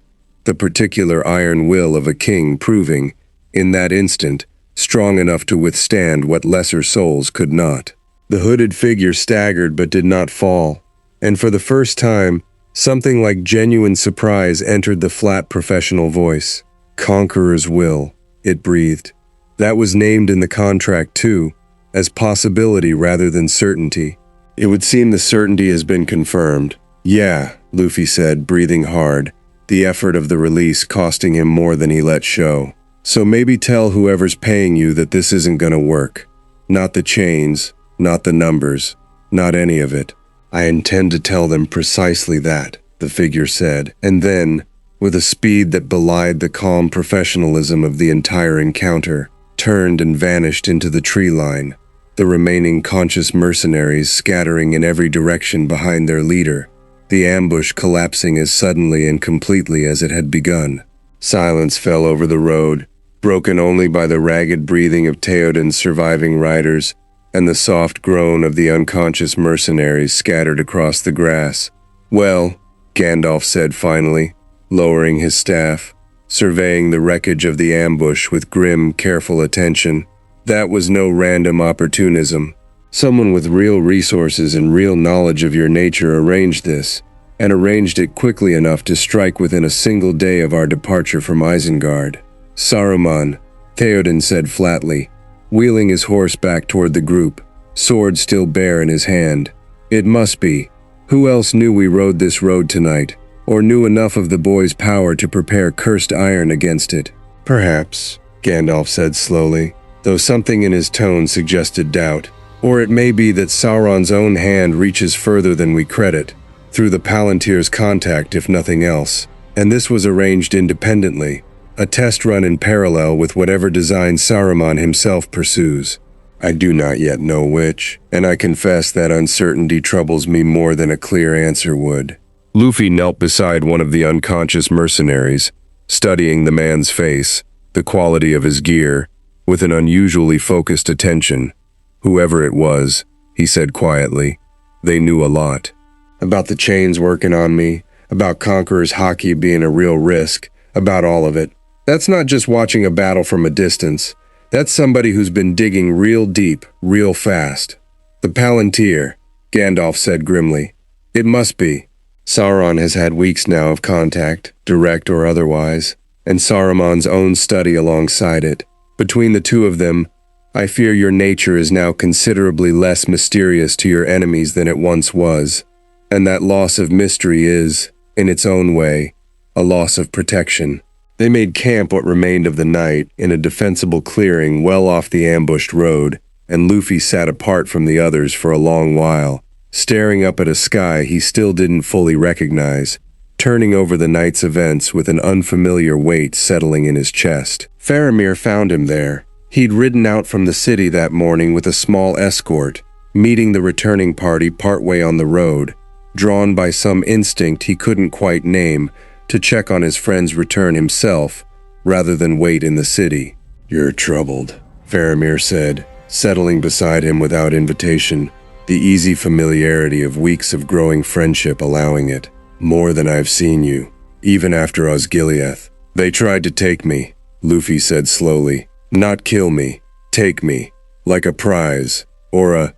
Speaker 1: the particular iron will of a king proving, in that instant, strong enough to withstand what lesser souls could not. The hooded figure staggered but did not fall, and for the first time, something like genuine surprise entered the flat professional voice. "Conqueror's will," it breathed. That was named in the contract too, as possibility rather than certainty. It would seem the certainty has been confirmed. "Yeah," Luffy said, breathing hard, the effort of the release costing him more than he let show. "So maybe tell whoever's paying you that this isn't gonna work. Not the chains, not the numbers, not any of it." "I intend to tell them precisely that," the figure said, and then, with a speed that belied the calm professionalism of the entire encounter, turned and vanished into the tree line, the remaining conscious mercenaries scattering in every direction behind their leader, the ambush collapsing as suddenly and completely as it had begun. Silence fell over the road, broken only by the ragged breathing of Theoden's surviving riders and the soft groan of the unconscious mercenaries scattered across the grass. "Well," Gandalf said finally, lowering his staff, surveying the wreckage of the ambush with grim, careful attention, "that was no random opportunism. Someone with real resources and real knowledge of your nature arranged this, and arranged it quickly enough to strike within a single day of our departure from Isengard." "Saruman," Theoden said flatly, wheeling his horse back toward the group, sword still bare in his hand. "It must be. Who else knew we rode this road tonight, or knew enough of the boy's power to prepare cursed iron against it?" "Perhaps," Gandalf said slowly, though something in his tone suggested doubt. Or it may be that Sauron's own hand reaches further than we credit, through the Palantir's contact if nothing else. And this was arranged independently, a test run in parallel with whatever design Saruman himself pursues. I do not yet know which, and I confess that uncertainty troubles me more than a clear answer would. Luffy knelt beside one of the unconscious mercenaries, studying the man's face, the quality of his gear, with an unusually focused attention. Whoever it was, he said quietly, they knew a lot. About the chains working on me, about Conqueror's Haki being a real risk, about all of it. That's not just watching a battle from a distance. That's somebody who's been digging real deep, real fast. The Palantir, Gandalf said grimly. It must be. Sauron has had weeks now of contact, direct or otherwise, and Saruman's own study alongside it. Between the two of them, I fear your nature is now considerably less mysterious to your enemies than it once was, and that loss of mystery is, in its own way, a loss of protection. They made camp what remained of the night in a defensible clearing well off the ambushed road, and Luffy sat apart from the others for a long while, staring up at a sky he still didn't fully recognize, turning over the night's events with an unfamiliar weight settling in his chest. Faramir found him there. He'd ridden out from the city that morning with a small escort, meeting the returning party partway on the road, drawn by some instinct he couldn't quite name, to check on his friend's return himself, rather than wait in the city. You're troubled, Faramir said, settling beside him without invitation, the easy familiarity of weeks of growing friendship allowing it. More than I've seen you, even after Osgiliath. They tried to take me, Luffy said slowly. Not kill me, take me, like a prize, or a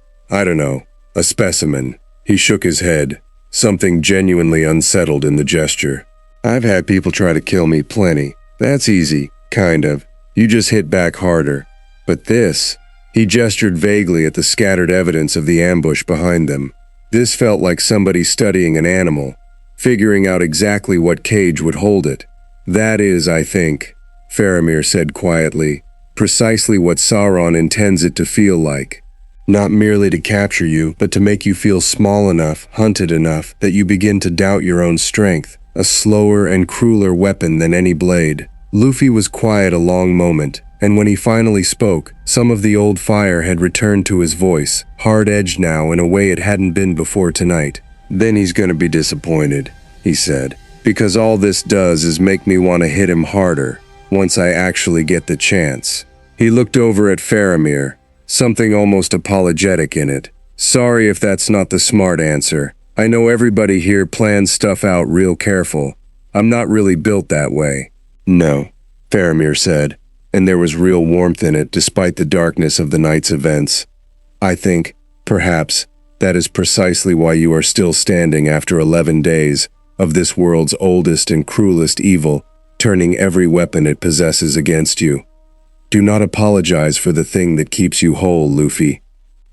Speaker 1: specimen. He shook his head, something genuinely unsettled in the gesture. I've had people try to kill me plenty. That's easy, kind of. You just hit back harder. But this, he gestured vaguely at the scattered evidence of the ambush behind them. This felt like somebody studying an animal, figuring out exactly what cage would hold it. That is, I think, Faramir said quietly, precisely what Sauron intends it to feel like. Not merely to capture you, but to make you feel small enough, hunted enough, that you begin to doubt your own strength. A slower and crueler weapon than any blade. Luffy was quiet a long moment, and when he finally spoke, some of the old fire had returned to his voice, hard-edged now in a way it hadn't been before tonight. Then he's gonna be disappointed, he said, because all this does is make me want to hit him harder, once I actually get the chance. He looked over at Faramir, something almost apologetic in it. Sorry if that's not the smart answer. I know everybody here plans stuff out real careful. I'm not really built that way. No, Faramir said, and there was real warmth in it despite the darkness of the night's events. I think, perhaps, that is precisely why you are still standing after 11 days of this world's oldest and cruelest evil, turning every weapon it possesses against you. Do not apologize for the thing that keeps you whole, Luffy.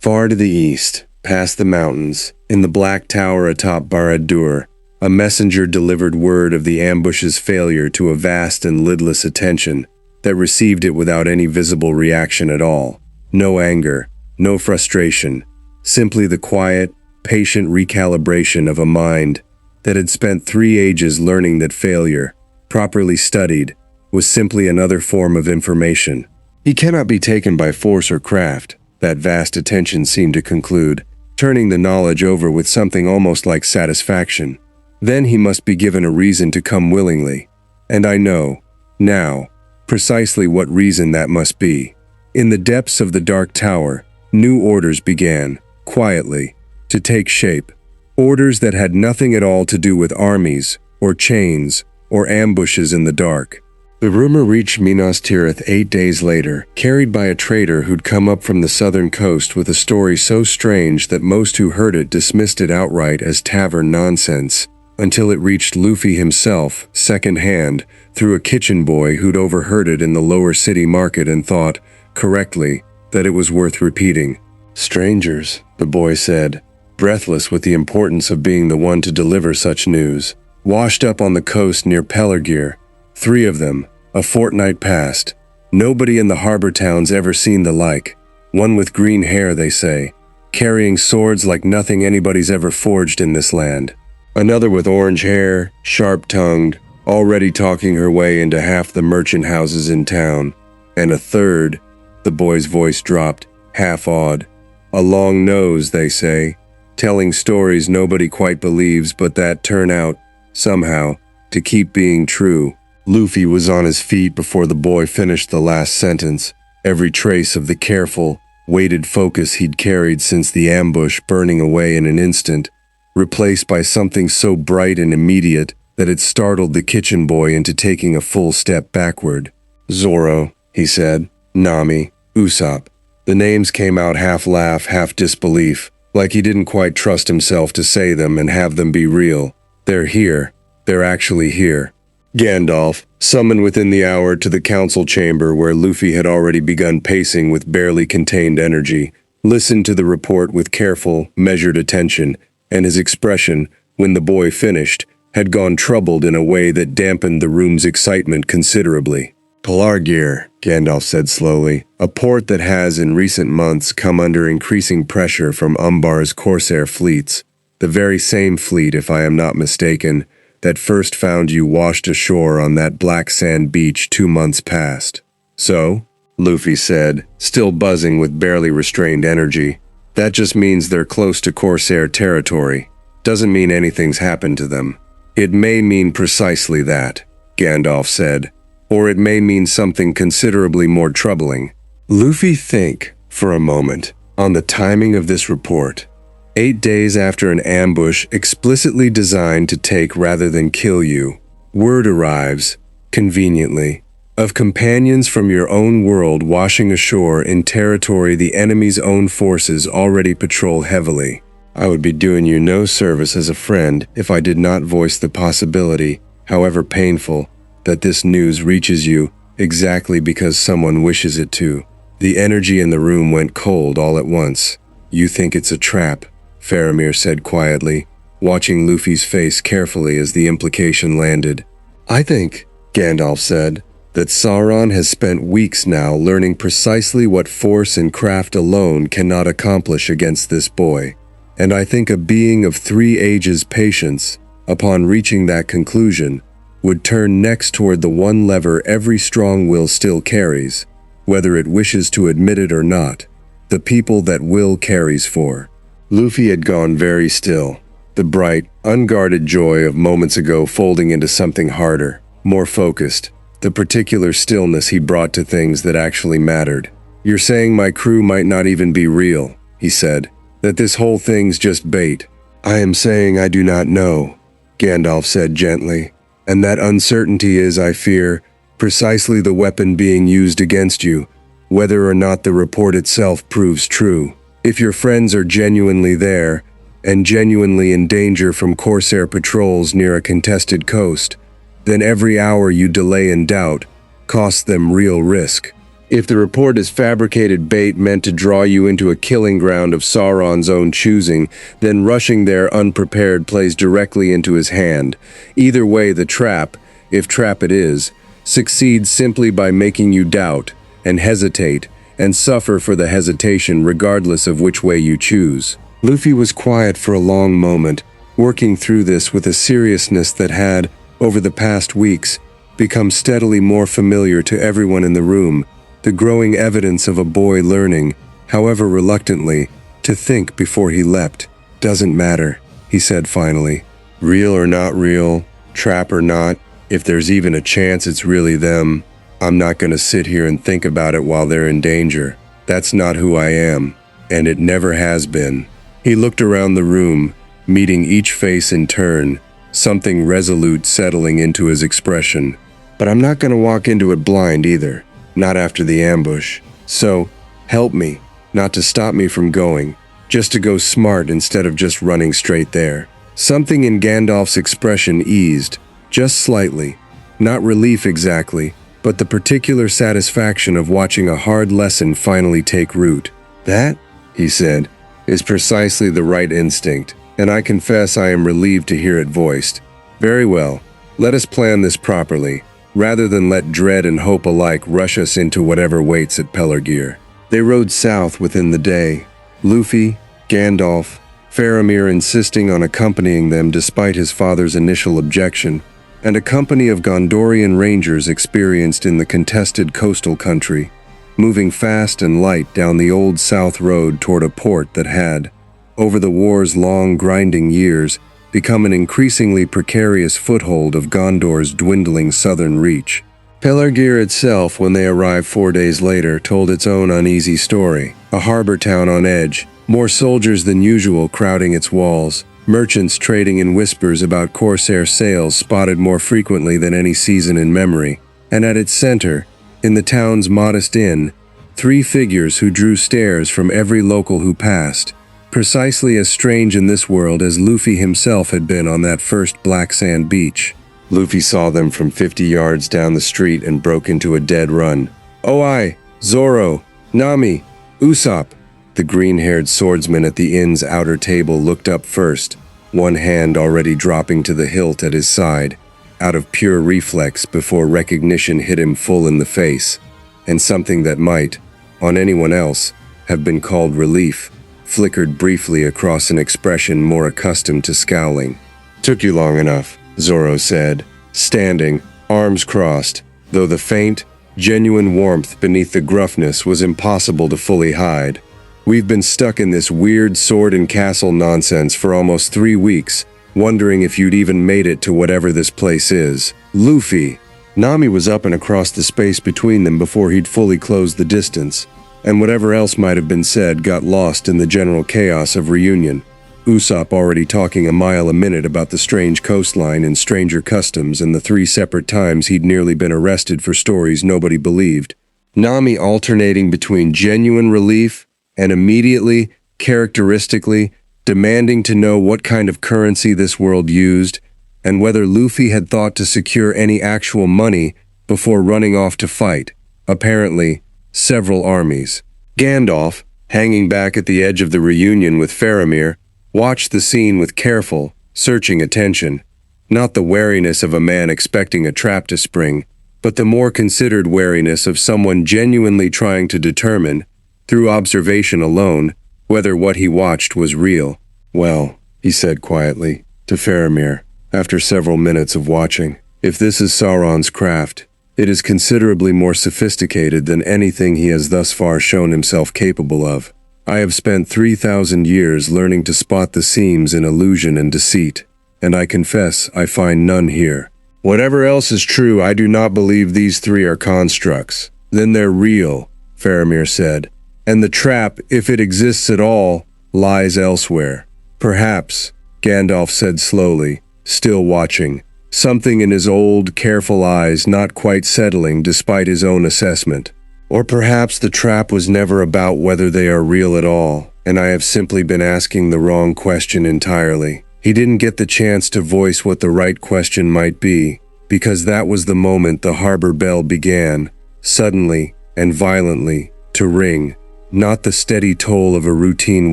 Speaker 1: Far to the east, past the mountains, in the black tower atop Barad-dûr, a messenger delivered word of the ambush's failure to a vast and lidless attention that received it without any visible reaction at all. No anger, no frustration, simply the quiet, patient recalibration of a mind that had spent 3 ages learning that failure, properly studied, was simply another form of information. He cannot be taken by force or craft, that vast attention seemed to conclude, turning the knowledge over with something almost like satisfaction. Then he must be given a reason to come willingly. And I know, now, precisely what reason that must be. In the depths of the Dark Tower, new orders began, quietly, to take shape. Orders that had nothing at all to do with armies, or chains, or ambushes in the dark. The rumor reached Minas Tirith 8 days later, carried by a trader who'd come up from the southern coast with a story so strange that most who heard it dismissed it outright as tavern nonsense, until it reached Luffy himself, second-hand, through a kitchen boy who'd overheard it in the lower city market and thought, correctly, that it was worth repeating. Strangers, the boy said, breathless with the importance of being the one to deliver such news. Washed up on the coast near Pelennor, 3 of them, a fortnight past. Nobody in the harbor town's ever seen the like. One with green hair, they say, carrying swords like nothing anybody's ever forged in this land. Another with orange hair, sharp-tongued, already talking her way into half the merchant houses in town. And a third, the boy's voice dropped, half-awed. A long nose, they say, telling stories nobody quite believes but that turn out, somehow, to keep being true. Luffy was on his feet before the boy finished the last sentence, every trace of the careful, weighted focus he'd carried since the ambush burning away in an instant, replaced by something so bright and immediate that it startled the kitchen boy into taking a full step backward. Zoro, he said, Nami, Usopp. The names came out half laugh, half disbelief, like he didn't quite trust himself to say them and have them be real. They're here. They're actually here. Gandalf, summoned within the hour to the council chamber where Luffy had already begun pacing with barely contained energy, listened to the report with careful, measured attention, and his expression, when the boy finished, had gone troubled in a way that dampened the room's excitement considerably. Pelargir, Gandalf said slowly, a port that has in recent months come under increasing pressure from Umbar's corsair fleets, the very same fleet, if I am not mistaken, that first found you washed ashore on that black sand beach 2 months past. So, Luffy said, still buzzing with barely restrained energy, that just means they're close to corsair territory. Doesn't mean anything's happened to them. It may mean precisely that, Gandalf said, or it may mean something considerably more troubling. Luffy think, for a moment, on the timing of this report. 8 days after an ambush explicitly designed to take rather than kill you, word arrives, conveniently, of companions from your own world washing ashore in territory the enemy's own forces already patrol heavily. I would be doing you no service as a friend if I did not voice the possibility, however painful, that this news reaches you exactly because someone wishes it to. The energy in the room went cold all at once. You think it's a trap, Faramir said quietly, watching Luffy's face carefully as the implication landed. I think, Gandalf said, that Sauron has spent weeks now learning precisely what force and craft alone cannot accomplish against this boy. And I think a being of 3 ages' patience, upon reaching that conclusion, would turn next toward the one lever every strong will still carries, whether it wishes to admit it or not, the people that will carries for. Luffy had gone very still, the bright, unguarded joy of moments ago folding into something harder, more focused, the particular stillness he brought to things that actually mattered. You're saying my crew might not even be real, he said, that this whole thing's just bait. I am saying I do not know, Gandalf said gently. And that uncertainty is, I fear, precisely the weapon being used against you, whether or not the report itself proves true. If your friends are genuinely there, and genuinely in danger from corsair patrols near a contested coast, then every hour you delay in doubt costs them real risk. If the report is fabricated bait meant to draw you into a killing ground of Sauron's own choosing, then rushing there unprepared plays directly into his hand. Either way, the trap, if trap it is, succeeds simply by making you doubt, and hesitate, and suffer for the hesitation regardless of which way you choose. Luffy was quiet for a long moment, working through this with a seriousness that had, over the past weeks, become steadily more familiar to everyone in the room, the growing evidence of a boy learning, however reluctantly, to think before he leapt. Doesn't matter, he said finally. Real or not real, trap or not, if there's even a chance it's really them, I'm not going to sit here and think about it while they're in danger. That's not who I am, and it never has been. He looked around the room, meeting each face in turn, something resolute settling into his expression. But I'm not going to walk into it blind either. Not after the ambush. So, help me, not to stop me from going, just to go smart instead of just running straight there. Something in Gandalf's expression eased, just slightly, not relief exactly, but the particular satisfaction of watching a hard lesson finally take root. That, he said, is precisely the right instinct, and I confess I am relieved to hear it voiced. Very well, let us plan this properly, rather than let dread and hope alike rush us into whatever waits at Pelargir. They rode south within the day. Luffy, Gandalf, Faramir insisting on accompanying them despite his father's initial objection, and a company of Gondorian rangers experienced in the contested coastal country, moving fast and light down the old south road toward a port that had, over the war's long grinding years, become an increasingly precarious foothold of Gondor's dwindling southern reach. Pelargir itself, when they arrived 4 days later, told its own uneasy story. A harbor town on edge, more soldiers than usual crowding its walls, merchants trading in whispers about corsair sails spotted more frequently than any season in memory, and at its center, in the town's modest inn, 3 figures who drew stares from every local who passed, precisely as strange in this world as Luffy himself had been on that first black sand beach. Luffy saw them from 50 yards down the street and broke into a dead run. "Oi, Zoro, Nami, Usopp!" The green-haired swordsman at the inn's outer table looked up first, one hand already dropping to the hilt at his side, out of pure reflex before recognition hit him full in the face, and something that might, on anyone else, have been called relief, flickered briefly across an expression more accustomed to scowling. "Took you long enough," Zoro said, standing, arms crossed, though the faint, genuine warmth beneath the gruffness was impossible to fully hide. "We've been stuck in this weird sword and castle nonsense for almost 3 weeks, wondering if you'd even made it to whatever this place is." "Luffy!" Nami was up and across the space between them before he'd fully closed the distance, and whatever else might have been said got lost in the general chaos of reunion. Usopp already talking a mile a minute about the strange coastline and stranger customs and the 3 separate times he'd nearly been arrested for stories nobody believed. Nami alternating between genuine relief and immediately, characteristically, demanding to know what kind of currency this world used and whether Luffy had thought to secure any actual money before running off to fight, apparently, several armies. Gandalf, hanging back at the edge of the reunion with Faramir, watched the scene with careful, searching attention, not the wariness of a man expecting a trap to spring, but the more considered wariness of someone genuinely trying to determine, through observation alone, whether what he watched was real. "Well," he said quietly, to Faramir, after several minutes of watching, "if this is Sauron's craft, it is considerably more sophisticated than anything he has thus far shown himself capable of. I have spent 3,000 years learning to spot the seams in illusion and deceit, and I confess I find none here. Whatever else is true, I do not believe these 3 are constructs." "Then they're real," Faramir said, "and the trap, if it exists at all, lies elsewhere." "Perhaps," Gandalf said slowly, still watching, something in his old, careful eyes not quite settling despite his own assessment. "Or perhaps the trap was never about whether they are real at all, and I have simply been asking the wrong question entirely." He didn't get the chance to voice what the right question might be, because that was the moment the harbor bell began, suddenly and violently, to ring. Not the steady toll of a routine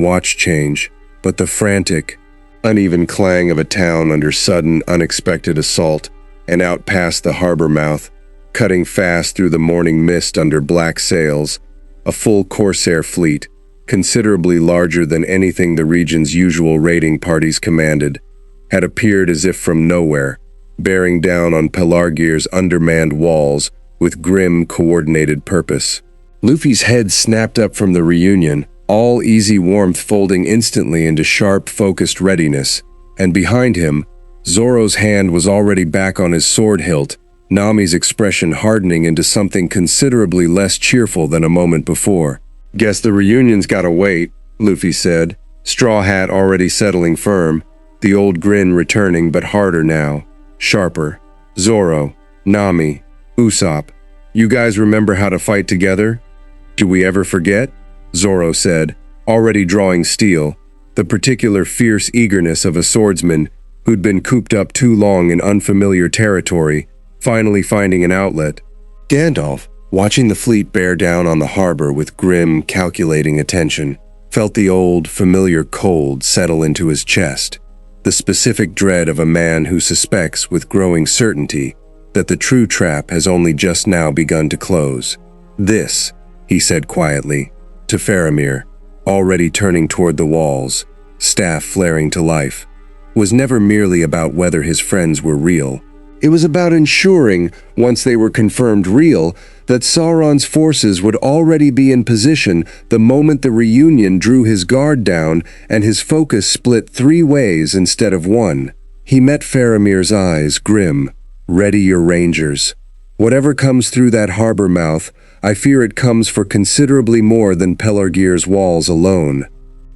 Speaker 1: watch change, but the frantic, uneven clang of a town under sudden, unexpected assault, and out past the harbor mouth, cutting fast through the morning mist under black sails, a full corsair fleet, considerably larger than anything the region's usual raiding parties commanded, had appeared as if from nowhere, bearing down on Pelargir's undermanned walls with grim, coordinated purpose. Luffy's head snapped up from the reunion, all easy warmth folding instantly into sharp, focused readiness, and behind him, Zoro's hand was already back on his sword hilt, Nami's expression hardening into something considerably less cheerful than a moment before. "Guess the reunion's gotta wait," Luffy said, Straw Hat already settling firm, the old grin returning but harder now, sharper. "Zoro, Nami, Usopp, you guys remember how to fight together? Do we ever forget?" Zoro said, already drawing steel, the particular fierce eagerness of a swordsman who'd been cooped up too long in unfamiliar territory, finally finding an outlet. Gandalf, watching the fleet bear down on the harbor with grim, calculating attention, felt the old, familiar cold settle into his chest, the specific dread of a man who suspects with growing certainty that the true trap has only just now begun to close. "This," he said quietly, to Faramir, already turning toward the walls, staff flaring to life, was never merely about whether his friends were real. It was about ensuring, once they were confirmed real, that Sauron's forces would already be in position the moment the reunion drew his guard down and his focus split 3 ways instead of 1. He met Faramir's eyes, grim. "Ready your rangers. Whatever comes through that harbor mouth, I fear it comes for considerably more than Pelargir's walls alone."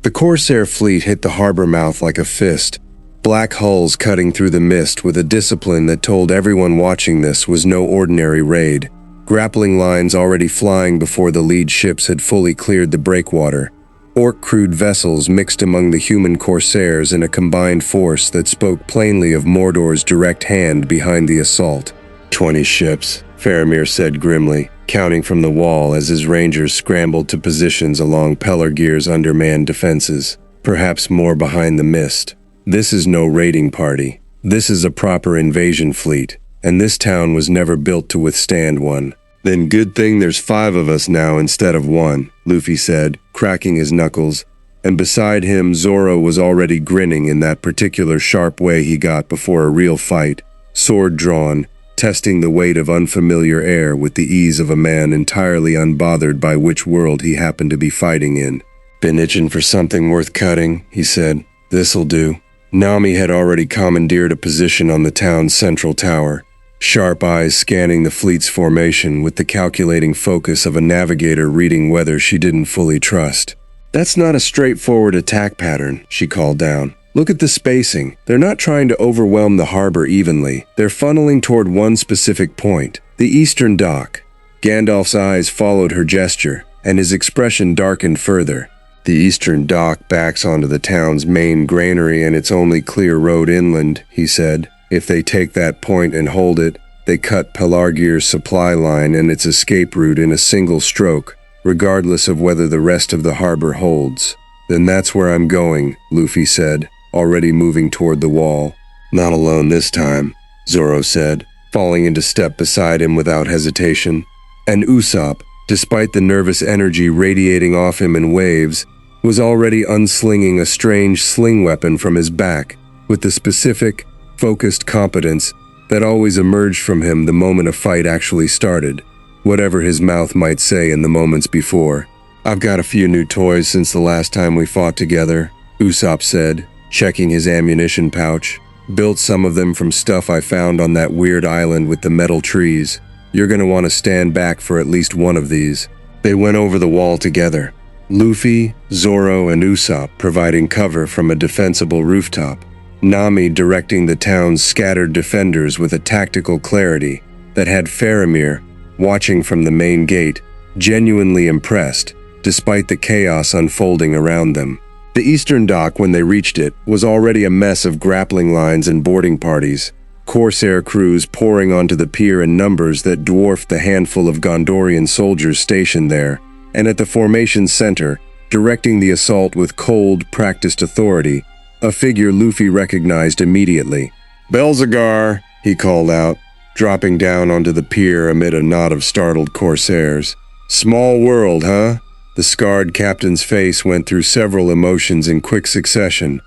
Speaker 1: The Corsair fleet hit the harbor mouth like a fist, black hulls cutting through the mist with a discipline that told everyone watching this was no ordinary raid. Grappling lines already flying before the lead ships had fully cleared the breakwater. Orc-crewed vessels mixed among the human corsairs in a combined force that spoke plainly of Mordor's direct hand behind the assault. 20 ships, Faramir said grimly, counting from the wall as his rangers scrambled to positions along Pelargir's undermanned defenses, perhaps more behind the mist. This is no raiding party. This is a proper invasion fleet, and this town was never built to withstand one. "Then good thing there's 5 of us now instead of 1, Luffy said, cracking his knuckles, and beside him Zoro was already grinning in that particular sharp way he got before a real fight, sword drawn, testing the weight of unfamiliar air with the ease of a man entirely unbothered by which world he happened to be fighting in. "Been itching for something worth cutting," he said. "This'll do." Nami had already commandeered a position on the town's central tower, sharp eyes scanning the fleet's formation with the calculating focus of a navigator reading weather she didn't fully trust. "That's not a straightforward attack pattern," she called down. "Look at the spacing. They're not trying to overwhelm the harbor evenly. They're funneling toward one specific point, the eastern dock." Gandalf's eyes followed her gesture, and his expression darkened further. "The eastern dock backs onto the town's main granary and its only clear road inland," he said. "If they take that point and hold it, they cut Pelargir's supply line and its escape route in a single stroke, regardless of whether the rest of the harbor holds." "Then that's where I'm going," Luffy said, already moving toward the wall. "Not alone this time," Zoro said, falling into step beside him without hesitation. And Usopp, despite the nervous energy radiating off him in waves, was already unslinging a strange sling weapon from his back, with the specific, focused competence that always emerged from him the moment a fight actually started, whatever his mouth might say in the moments before. "I've got a few new toys since the last time we fought together," Usopp said, checking his ammunition pouch. "Built some of them from stuff I found on that weird island with the metal trees. You're gonna want to stand back for at least one of these." They went over the wall together, Luffy, Zoro, and Usopp providing cover from a defensible rooftop, Nami directing the town's scattered defenders with a tactical clarity that had Faramir, watching from the main gate, genuinely impressed, despite the chaos unfolding around them. The eastern dock, when they reached it, was already a mess of grappling lines and boarding parties, Corsair crews pouring onto the pier in numbers that dwarfed the handful of Gondorian soldiers stationed there, and at the formation's center, directing the assault with cold, practiced authority, a figure Luffy recognized immediately. "Belzegar," he called out, dropping down onto the pier amid a knot of startled Corsairs. "Small world, huh?" The scarred captain's face went through several emotions in quick succession.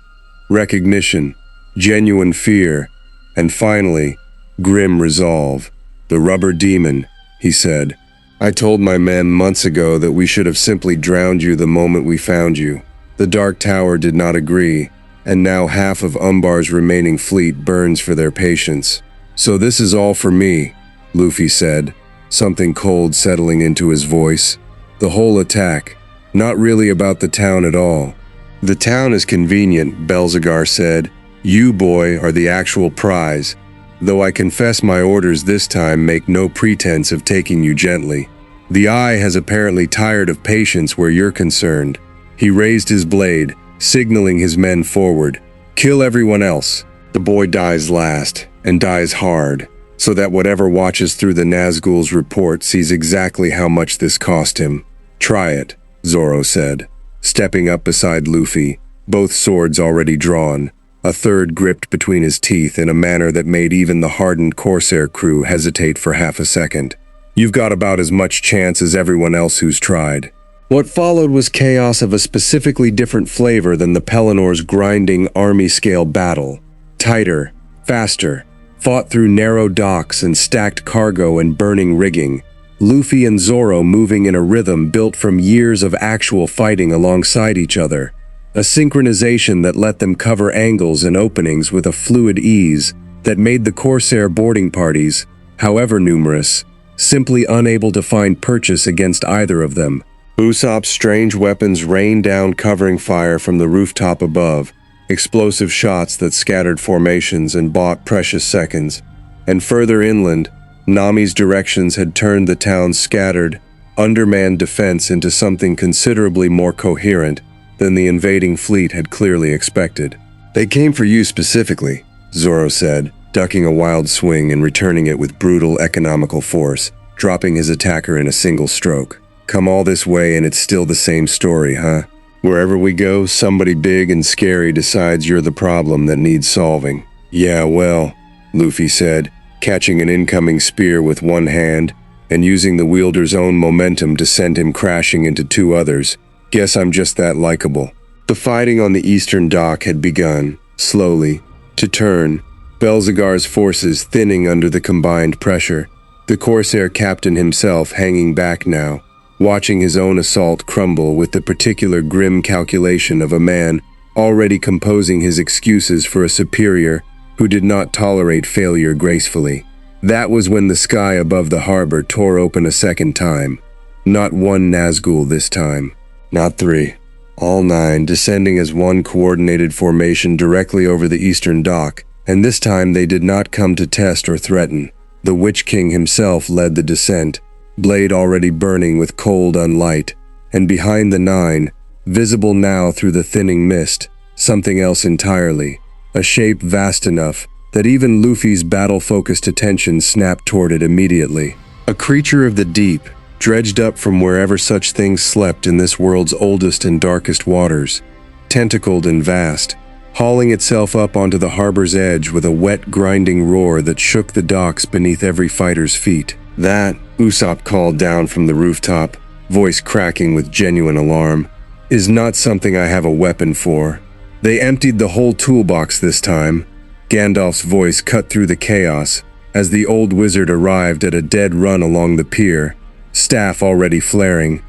Speaker 1: Recognition, genuine fear, and finally, grim resolve. "The rubber demon," he said. "I told my men months ago that we should have simply drowned you the moment we found you. The Dark Tower did not agree, and now half of Umbar's remaining fleet burns for their patience. So this is all for me," Luffy said, something cold settling into his voice. "The whole attack, not really about the town at all." "The town is convenient," Belzegar said. "You, boy, are the actual prize, though I confess my orders this time make no pretense of taking you gently. The Eye has apparently tired of patience where you're concerned." He raised his blade, signaling his men forward. "Kill everyone else. The boy dies last, and dies hard, so that whatever watches through the Nazgul's report sees exactly how much this cost him. Try it," Zoro said, stepping up beside Luffy, both swords already drawn, a third gripped between his teeth in a manner that made even the hardened Corsair crew hesitate for half a second. "You've got about as much chance as everyone else who's tried." What followed was chaos of a specifically different flavor than the Pellennor's grinding army-scale battle. Tighter, faster, fought through narrow docks and stacked cargo and burning rigging. Luffy and Zoro moving in a rhythm built from years of actual fighting alongside each other. A synchronization that let them cover angles and openings with a fluid ease that made the Corsair boarding parties, however numerous, simply unable to find purchase against either of them. Usopp's strange weapons rained down, covering fire from the rooftop above, explosive shots that scattered formations and bought precious seconds. And further inland, Nami's directions had turned the town's scattered, undermanned defense into something considerably more coherent than the invading fleet had clearly expected. "They came for you specifically," Zoro said, ducking a wild swing and returning it with brutal economical force, dropping his attacker in a single stroke. "Come all this way and it's still the same story, huh? Wherever we go, somebody big and scary decides you're the problem that needs solving." "Yeah, well," Luffy said, catching an incoming spear with one hand and using the wielder's own momentum to send him crashing into two others. "Guess I'm just that likable." The fighting on the eastern dock had begun, slowly, to turn, Belzegar's forces thinning under the combined pressure, the Corsair captain himself hanging back now, watching his own assault crumble with the particular grim calculation of a man already composing his excuses for a superior who did not tolerate failure gracefully. That was when the sky above the harbor tore open a second time. Not one Nazgul this time. Not three. All 9 descending as one coordinated formation directly over the eastern dock, and this time they did not come to test or threaten. The Witch-king himself led the descent, blade already burning with cold unlight, and behind the 9, visible now through the thinning mist, something else entirely, a shape vast enough that even Luffy's battle-focused attention snapped toward it immediately. A creature of the deep, dredged up from wherever such things slept in this world's oldest and darkest waters, tentacled and vast, hauling itself up onto the harbor's edge with a wet, grinding roar that shook the docks beneath every fighter's feet. "That," Usopp called down from the rooftop, voice cracking with genuine alarm, "is not something I have a weapon for." They emptied the whole toolbox this time. Gandalf's voice cut through the chaos as the old wizard arrived at a dead run along the pier, staff already flaring,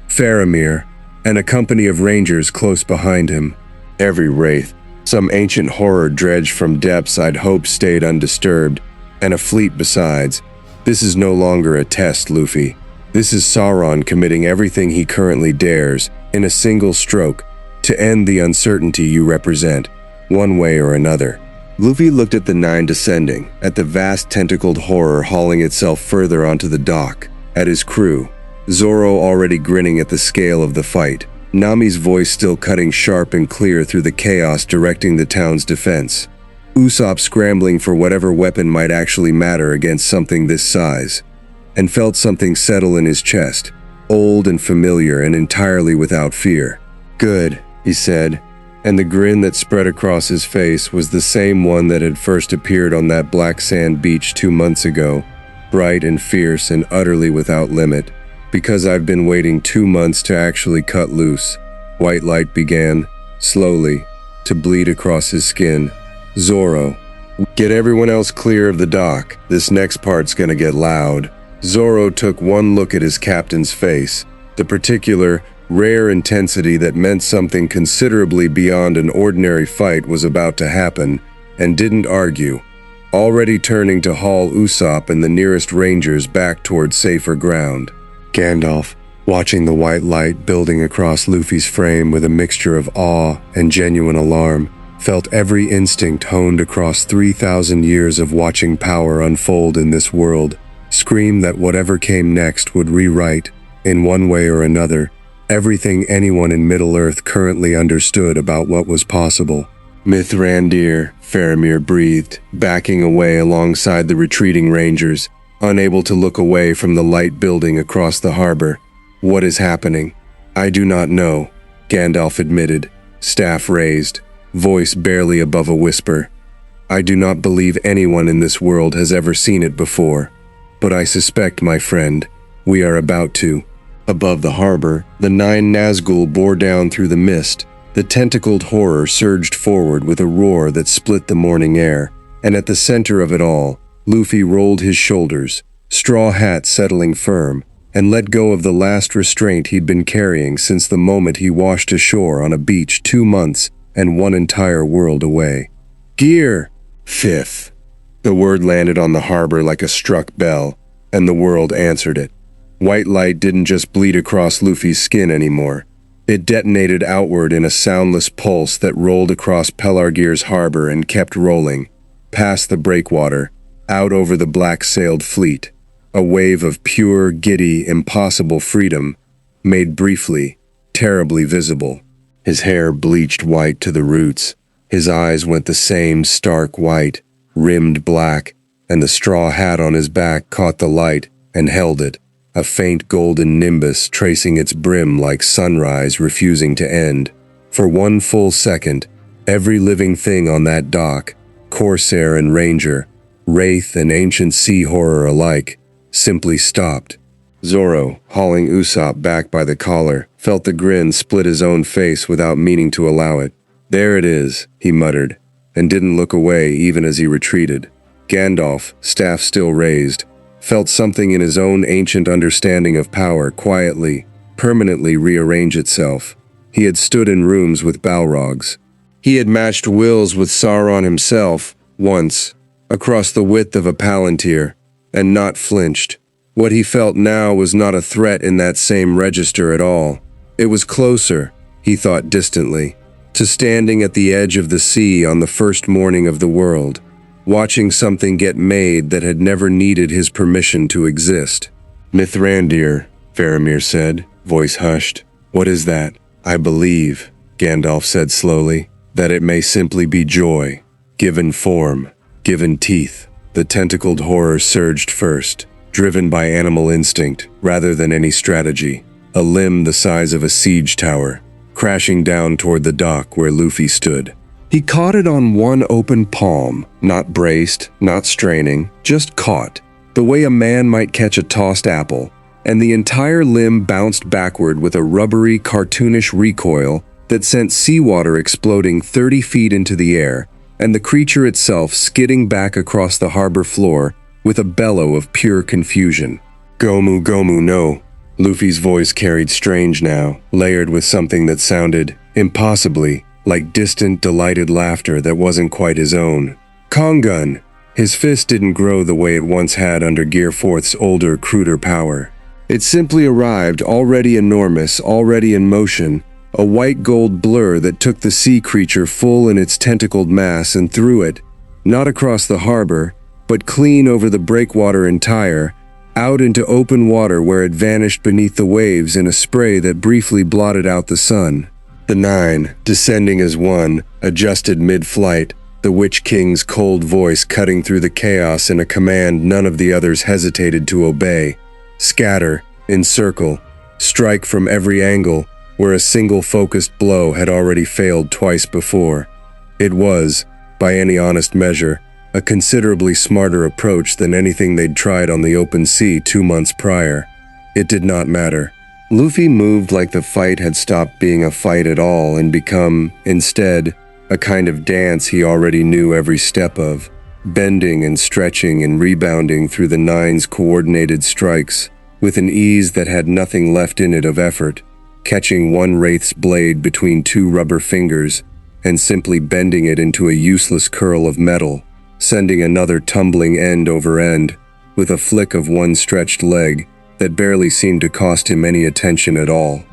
Speaker 1: Faramir, and a company of rangers close behind him. Every wraith, some ancient horror dredged from depths I'd hoped stayed undisturbed, and a fleet besides. This is no longer a test, Luffy. This is Sauron committing everything he currently dares, in a single stroke, to end the uncertainty you represent, one way or another. Luffy looked at the 9 descending, at the vast tentacled horror hauling itself further onto the dock, at his crew, Zoro already grinning at the scale of the fight, Nami's voice still cutting sharp and clear through the chaos directing the town's defense, Usopp scrambling for whatever weapon might actually matter against something this size, and felt something settle in his chest, old and familiar and entirely without fear. "Good," he said, and the grin that spread across his face was the same one that had first appeared on that black sand beach 2 months ago, bright and fierce and utterly without limit. "Because I've been waiting 2 months to actually cut loose." White light began, slowly, to bleed across his skin. "Zoro, get everyone else clear of the dock. This next part's gonna get loud." Zoro took one look at his captain's face, the particular, rare intensity that meant something considerably beyond an ordinary fight was about to happen, and didn't argue, already turning to haul Usopp and the nearest rangers back toward safer ground. Gandalf, watching the white light building across Luffy's frame with a mixture of awe and genuine alarm, felt every instinct honed across 3,000 years of watching power unfold in this world, scream that whatever came next would rewrite, in one way or another, everything anyone in Middle-earth currently understood about what was possible. "Mithrandir," Faramir breathed, backing away alongside the retreating rangers, unable to look away from the light building across the harbor. "What is happening?" "I do not know," Gandalf admitted, staff raised, voice barely above a whisper. "I do not believe anyone in this world has ever seen it before, but I suspect, my friend, we are about to." Above the harbor, the 9 Nazgul bore down through the mist. The tentacled horror surged forward with a roar that split the morning air, and at the center of it all, Luffy rolled his shoulders, straw hat settling firm, and let go of the last restraint he'd been carrying since the moment he washed ashore on a beach 2 months and 1 entire world away. Gear! Fifth. The word landed on the harbor like a struck bell, and the world answered it. White light didn't just bleed across Luffy's skin anymore. It detonated outward in a soundless pulse that rolled across Pelargir's harbor and kept rolling, past the breakwater, out over the black-sailed fleet. A wave of pure, giddy, impossible freedom, made briefly, terribly visible. His hair bleached white to the roots. His eyes went the same stark white, rimmed black, and the straw hat on his back caught the light and held it, a faint golden nimbus tracing its brim like sunrise refusing to end. For 1 full second, every living thing on that dock, corsair and ranger, wraith and ancient sea horror alike, simply stopped. Zoro, hauling Usopp back by the collar, felt the grin split his own face without meaning to allow it. There it is, he muttered, and didn't look away even as he retreated. Gandalf, staff still raised, felt something in his own ancient understanding of power quietly, permanently rearrange itself. He had stood in rooms with Balrogs. He had matched wills with Sauron himself, once, across the width of a palantir, and not flinched. What he felt now was not a threat in that same register at all. It was closer, he thought distantly, to standing at the edge of the sea on the first morning of the world, watching something get made that had never needed his permission to exist. Mithrandir, Faramir said, voice hushed. What is that? I believe, Gandalf said slowly, that it may simply be joy, given form, given teeth. The tentacled horror surged first, driven by animal instinct rather than any strategy, a limb the size of a siege tower, crashing down toward the dock where Luffy stood. He caught it on one open palm, not braced, not straining, just caught, the way a man might catch a tossed apple, and the entire limb bounced backward with a rubbery, cartoonish recoil that sent seawater exploding 30 feet into the air, and the creature itself skidding back across the harbor floor with a bellow of pure confusion. Gomu Gomu no. Luffy's voice carried strange now, layered with something that sounded, impossibly, like distant, delighted laughter that wasn't quite his own. Kongun! His fist didn't grow the way it once had under Gearforth's older, cruder power. It simply arrived, already enormous, already in motion, a white-gold blur that took the sea creature full in its tentacled mass and threw it, not across the harbor, but clean over the breakwater entire, out into open water where it vanished beneath the waves in a spray that briefly blotted out the sun. The 9, descending as one, adjusted mid-flight, the Witch-king's cold voice cutting through the chaos in a command none of the others hesitated to obey. Scatter, encircle, strike from every angle, where a single focused blow had already failed twice before. It was, by any honest measure, a considerably smarter approach than anything they'd tried on the open sea 2 months prior. It did not matter. Luffy moved like the fight had stopped being a fight at all and become, instead, a kind of dance he already knew every step of, bending and stretching and rebounding through the 9's coordinated strikes, with an ease that had nothing left in it of effort, catching one wraith's blade between 2 rubber fingers and simply bending it into a useless curl of metal, sending another tumbling end over end, with a flick of one stretched leg that barely seemed to cost him any attention at all.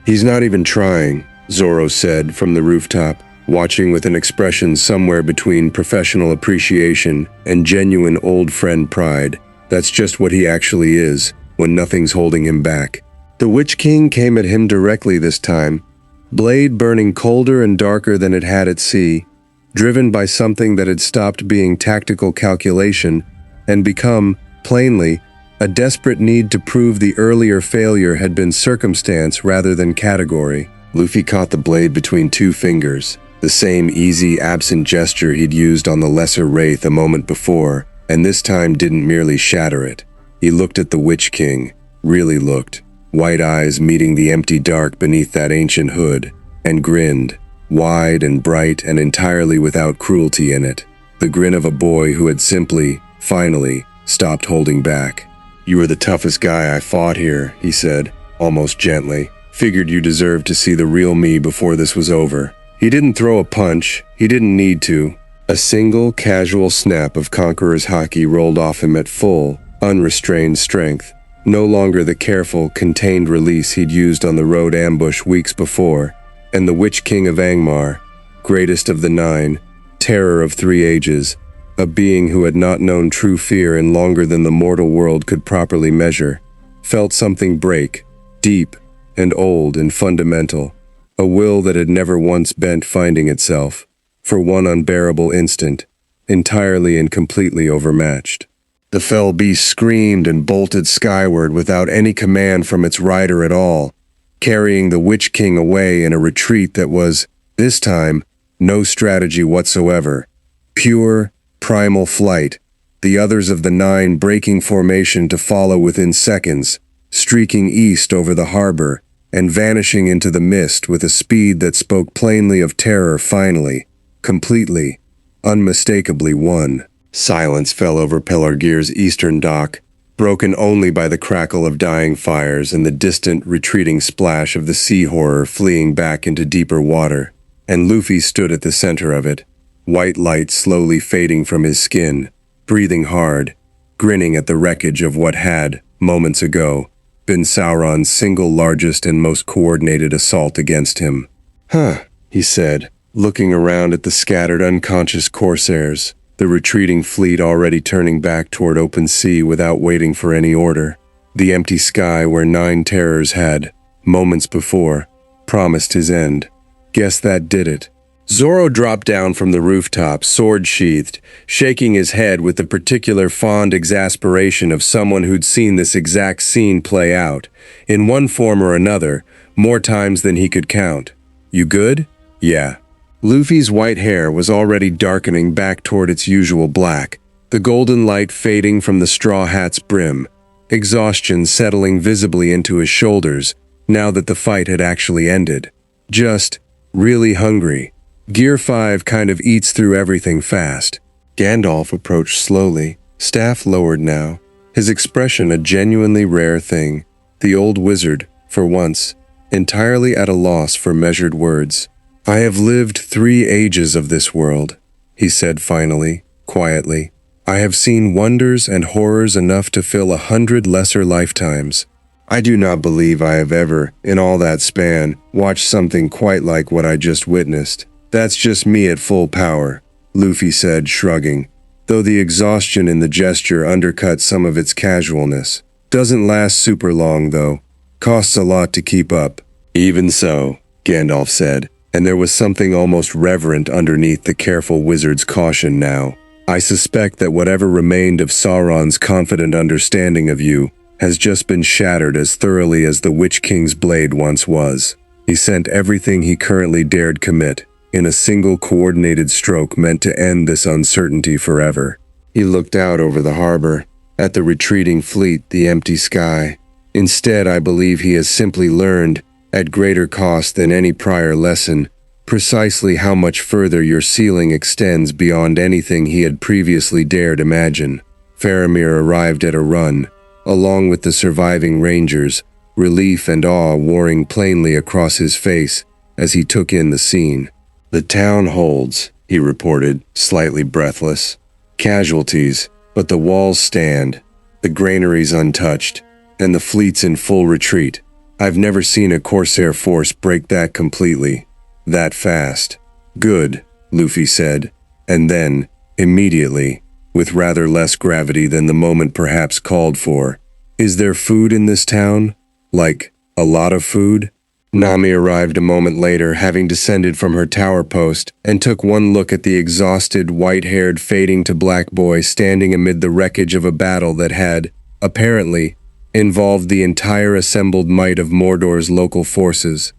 Speaker 1: He's not even trying, Zoro said from the rooftop, watching with an expression somewhere between professional appreciation and genuine old friend pride. That's just what he actually is, when nothing's holding him back. The Witch-king came at him directly this time, blade burning colder and darker than it had at sea, driven by something that had stopped being tactical calculation and become, plainly, a desperate need to prove the earlier failure had been circumstance rather than category. Luffy caught the blade between 2 fingers, the same easy, absent gesture he'd used on the lesser wraith a moment before, and this time didn't merely shatter it. He looked at the Witch-king, really looked. white eyes meeting the empty dark beneath that ancient hood, and grinned, wide and bright and entirely without cruelty in it. The grin of a boy who had simply, finally, stopped holding back. "You were the toughest guy I fought here," he said, almost gently. "Figured you deserved to see the real me before this was over." He didn't throw a punch. He didn't need to. A single, casual snap of Conqueror's Haki rolled off him at full, unrestrained strength. No longer the careful, contained release he'd used on the road ambush weeks before, and the Witch-king of Angmar, greatest of the nine, terror of 3 ages, a being who had not known true fear in longer than the mortal world could properly measure, felt something break, deep and old and fundamental, a will that had never once bent finding itself, for one unbearable instant, entirely and completely overmatched. The fell beast screamed and bolted skyward without any command from its rider at all, carrying the Witch-king away in a retreat that was, this time, no strategy whatsoever. Pure, primal flight, the others of the 9 breaking formation to follow within seconds, streaking east over the harbor, and vanishing into the mist with a speed that spoke plainly of terror finally, completely, unmistakably won. Silence fell over Pelargir's eastern dock, broken only by the crackle of dying fires and the distant, retreating splash of the sea horror fleeing back into deeper water. And Luffy stood at the center of it, white light slowly fading from his skin, breathing hard, grinning at the wreckage of what had, moments ago, been Sauron's single largest and most coordinated assault against him. "Huh," he said, looking around at the scattered unconscious corsairs, the retreating fleet already turning back toward open sea without waiting for any order. The empty sky where 9 terrors had, moments before, promised his end. Guess that did it. Zoro dropped down from the rooftop, sword sheathed, shaking his head with the particular fond exasperation of someone who'd seen this exact scene play out, in one form or another, more times than he could count. "You good?" "Yeah." Luffy's white hair was already darkening back toward its usual black, the golden light fading from the straw hat's brim, exhaustion settling visibly into his shoulders now that the fight had actually ended. Just really hungry. Gear 5 kind of eats through everything fast. Gandalf approached slowly, staff lowered now, his expression a genuinely rare thing. The old wizard, for once, entirely at a loss for measured words. "I have lived 3 ages of this world," he said finally, quietly. "I have seen wonders and horrors enough to fill 100 lesser lifetimes. I do not believe I have ever, in all that span, watched something quite like what I just witnessed. That's just me at full power," Luffy said, shrugging, though the exhaustion in the gesture undercut some of its casualness. "Doesn't last super long, though. Costs a lot to keep up." "Even so," Gandalf said, and there was something almost reverent underneath the careful wizard's caution now. "I suspect that whatever remained of Sauron's confident understanding of you has just been shattered as thoroughly as the Witch-king's blade once was. He sent everything he currently dared commit, in a single coordinated stroke meant to end this uncertainty forever." He looked out over the harbor, at the retreating fleet, the empty sky. "Instead, I believe he has simply learned, at greater cost than any prior lesson, precisely how much further your ceiling extends beyond anything he had previously dared imagine." Faramir arrived at a run, along with the surviving rangers, relief and awe warring plainly across his face as he took in the scene. "The town holds," he reported, slightly breathless. "Casualties, but the walls stand, the granaries untouched, and the fleet's in full retreat. I've never seen a corsair force break that completely, that fast." "Good," Luffy said, and then, immediately, with rather less gravity than the moment perhaps called for, "Is there food in this town? Like, a lot of food?" Nami arrived a moment later, having descended from her tower post, and took one look at the exhausted, white-haired, fading to black boy standing amid the wreckage of a battle that had, apparently, involved the entire assembled might of Mordor's local forces,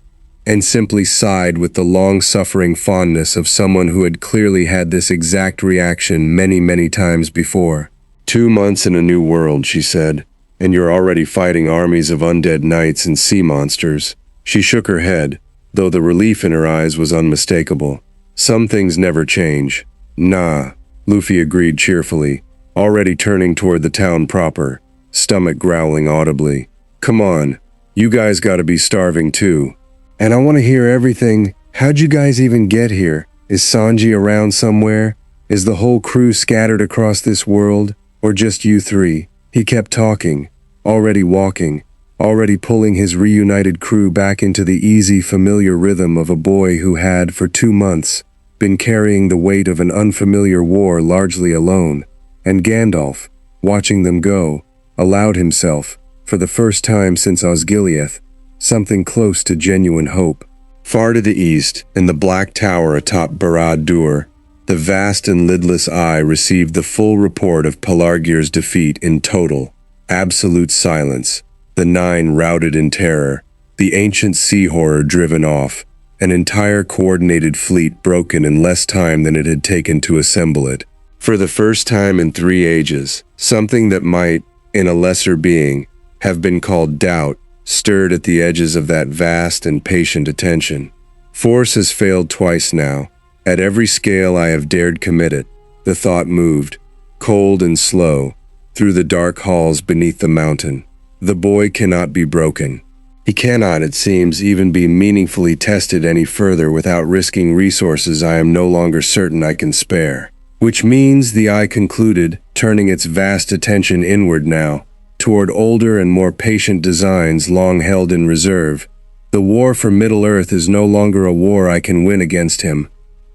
Speaker 1: and simply sighed with the long-suffering fondness of someone who had clearly had this exact reaction many, many times before. 2 months in a new world, she said, and you're already fighting armies of undead knights and sea monsters." She shook her head, though the relief in her eyes was unmistakable. "Some things never change." "Nah," Luffy agreed cheerfully, already turning toward the town proper, stomach growling audibly. "Come on, you guys gotta be starving too. And I want to hear everything. How'd you guys even get here? Is Sanji around somewhere? Is the whole crew scattered across this world? Or just you three?" He kept talking, already walking, already pulling his reunited crew back into the easy, familiar rhythm of a boy who had, for 2 months, been carrying the weight of an unfamiliar war largely alone. And Gandalf, watching them go, allowed himself, for the first time since Osgiliath, something close to genuine hope. Far to the east, in the black tower atop Barad-dûr, the vast and lidless eye received the full report of Pelargir's defeat in total, absolute silence, the Nine routed in terror, the ancient sea horror driven off, an entire coordinated fleet broken in less time than it had taken to assemble it. For the first time in 3 ages, something that might, in a lesser being, have been called doubt, stirred at the edges of that vast and patient attention. Force has failed twice now. At every scale I have dared commit it, the thought moved, cold and slow, through the dark halls beneath the mountain. The boy cannot be broken. He cannot, it seems, even be meaningfully tested any further without risking resources I am no longer certain I can spare. Which means, the eye concluded, turning its vast attention inward now, toward older and more patient designs long held in reserve. The war for Middle-earth is no longer a war I can win against him.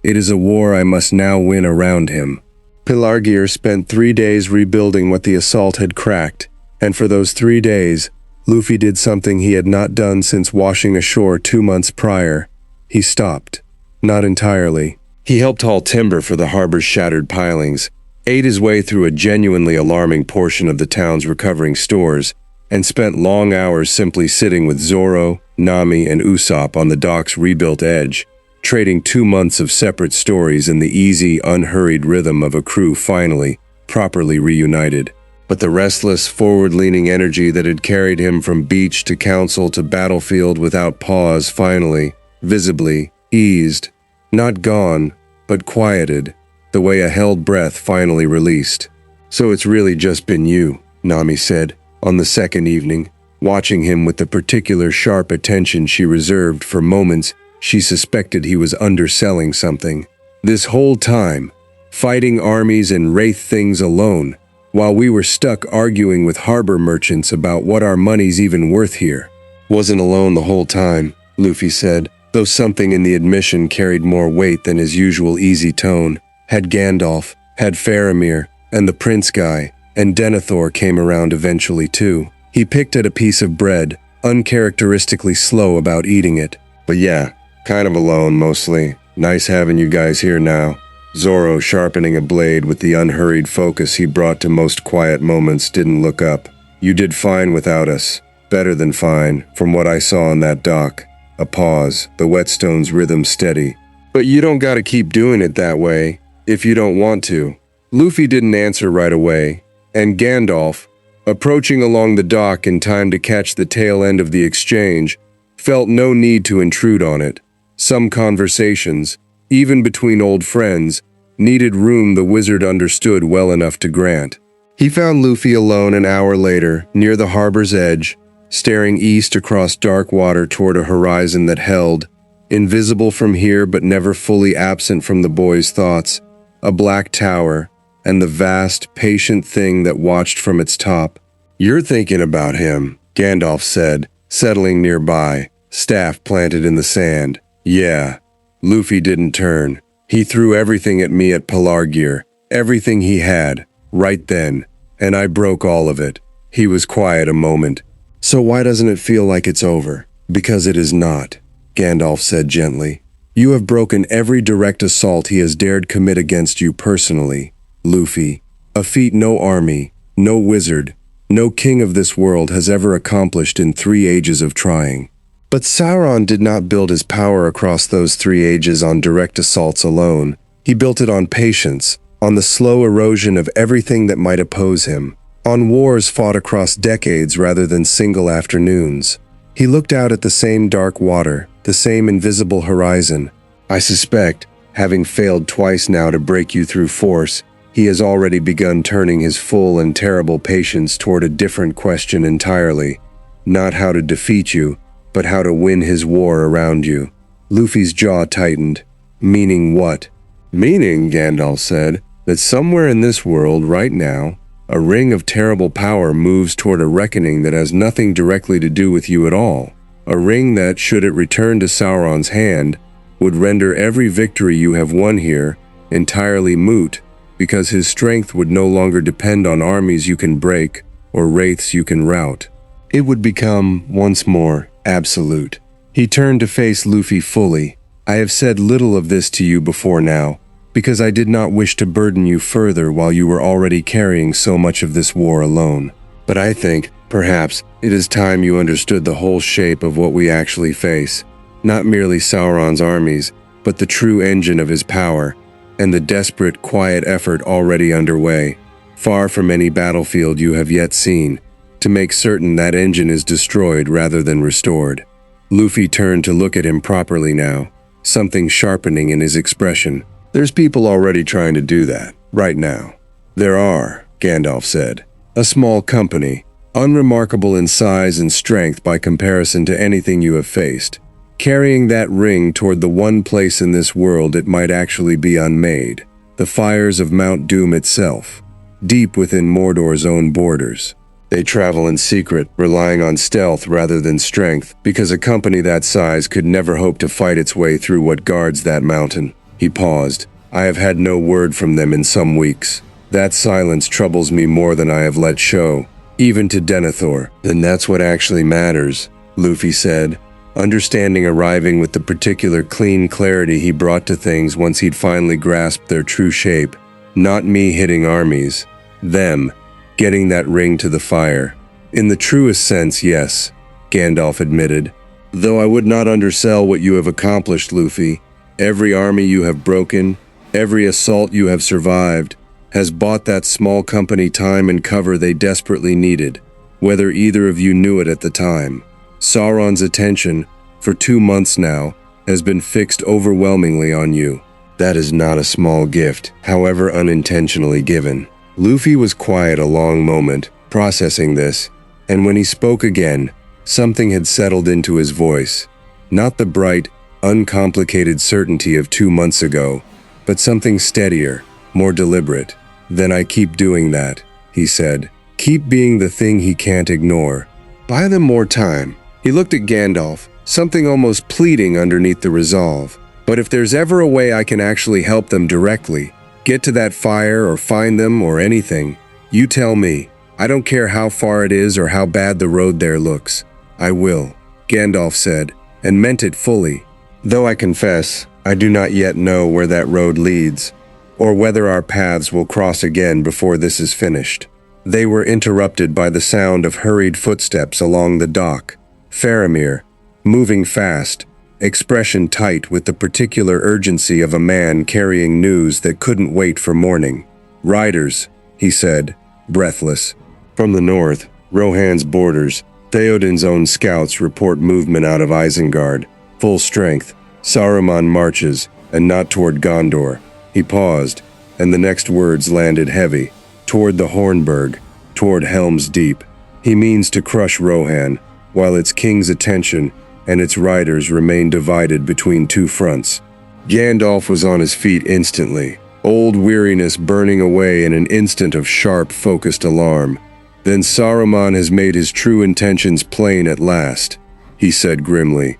Speaker 1: It is a war I must now win around him. Pelargir spent 3 days rebuilding what the assault had cracked, and for those 3 days, Luffy did something he had not done since washing ashore 2 months prior. He stopped. Not entirely. He helped haul timber for the harbor's shattered pilings, ate his way through a genuinely alarming portion of the town's recovering stores, and spent long hours simply sitting with Zoro, Nami, and Usopp on the dock's rebuilt edge, trading 2 months of separate stories in the easy, unhurried rhythm of a crew finally, properly reunited. But the restless, forward-leaning energy that had carried him from beach to council to battlefield without pause finally, visibly, eased. Not gone, but quieted, the way a held breath finally released. "So it's really just been you," Nami said, on the second evening, watching him with the particular sharp attention she reserved for moments she suspected he was underselling something. "This whole time, fighting armies and wraith things alone, while we were stuck arguing with harbor merchants about what our money's even worth here." "Wasn't alone the whole time," Luffy said, though something in the admission carried more weight than his usual easy tone. "Had Gandalf, had Faramir, and the Prince guy, and Denethor came around eventually too." He picked at a piece of bread, uncharacteristically slow about eating it. "But yeah, kind of alone mostly. Nice having you guys here now." Zoro, sharpening a blade with the unhurried focus he brought to most quiet moments, didn't look up. "You did fine without us. Better than fine, from what I saw on that dock." A pause, the whetstone's rhythm steady. "But you don't gotta keep doing it that way, if you don't want to." Luffy didn't answer right away, and Gandalf, approaching along the dock in time to catch the tail end of the exchange, felt no need to intrude on it. Some conversations, even between old friends, needed room the wizard understood well enough to grant. He found Luffy alone an hour later, near the harbor's edge, staring east across dark water toward a horizon that held, invisible from here but never fully absent from the boy's thoughts, a black tower, and the vast, patient thing that watched from its top. "You're thinking about him," Gandalf said, settling nearby, staff planted in the sand. "Yeah." Luffy didn't turn. He threw everything at me at Pelargir, everything he had, right then, and I broke all of it. He was quiet a moment. "So why doesn't it feel like it's over?" "Because it is not," Gandalf said gently. "You have broken every direct assault he has dared commit against you personally, Luffy. A feat no army, no wizard, no king of this world has ever accomplished in 3 ages of trying." But Sauron did not build his power across those 3 ages on direct assaults alone. He built it on patience, on the slow erosion of everything that might oppose him. on wars fought across decades rather than single afternoons. He looked out at the same dark water, the same invisible horizon. I suspect, having failed twice now to break you through force, he has already begun turning his full and terrible patience toward a different question entirely. Not how to defeat you, but how to win his war around you. Luffy's jaw tightened. Meaning what? Meaning, Gandalf said, that somewhere in this world right now, a ring of terrible power moves toward a reckoning that has nothing directly to do with you at all. A ring that, should it return to Sauron's hand, would render every victory you have won here entirely moot, because his strength would no longer depend on armies you can break or wraiths you can rout. It would become, once more, absolute. He turned to face Luffy fully. I have said little of this to you before now, because I did not wish to burden you further while you were already carrying so much of this war alone. But I think, perhaps, it is time you understood the whole shape of what we actually face. Not merely Sauron's armies, but the true engine of his power, and the desperate, quiet effort already underway, far from any battlefield you have yet seen, to make certain that engine is destroyed rather than restored. Luffy turned to look at him properly now, something sharpening in his expression. There's people already trying to do that, right now. There are, Gandalf said. A small company, unremarkable in size and strength by comparison to anything you have faced, carrying that ring toward the one place in this world it might actually be unmade, the fires of Mount Doom itself, deep within Mordor's own borders. They travel in secret, relying on stealth rather than strength, because a company that size could never hope to fight its way through what guards that mountain. He paused. I have had no word from them in some weeks. That silence troubles me more than I have let show, even to Denethor. Then that's what actually matters, Luffy said, understanding arriving with the particular clean clarity he brought to things once he'd finally grasped their true shape. Not me hitting armies. Them. Getting that ring to the fire. In the truest sense, yes, Gandalf admitted. Though I would not undersell what you have accomplished, Luffy. Every army you have broken, every assault you have survived, has bought that small company time and cover they desperately needed, whether either of you knew it at the time. Sauron's attention, for 2 months now, has been fixed overwhelmingly on you. That is not a small gift, however unintentionally given. Luffy was quiet a long moment, processing this, and when he spoke again, something had settled into his voice. Not the bright, uncomplicated certainty of 2 months ago, but something steadier, more deliberate. Then I keep doing that, he said. Keep being the thing he can't ignore. Buy them more time. He looked at Gandalf, something almost pleading underneath the resolve. But if there's ever a way I can actually help them directly, get to that fire or find them or anything, you tell me. I don't care how far it is or how bad the road there looks. I will, Gandalf said, and meant it fully. Though I confess, I do not yet know where that road leads, or whether our paths will cross again before this is finished. They were interrupted by the sound of hurried footsteps along the dock. Faramir, moving fast, expression tight with the particular urgency of a man carrying news that couldn't wait for morning. Riders, he said, breathless. From the north, Rohan's borders, Theoden's own scouts report movement out of Isengard. Full strength, Saruman marches, and not toward Gondor. He paused, and the next words landed heavy. Toward the Hornburg, toward Helm's Deep. He means to crush Rohan, while its king's attention and its riders remain divided between two fronts. Gandalf was on his feet instantly, old weariness burning away in an instant of sharp, focused alarm. Then Saruman has made his true intentions plain at last, he said grimly.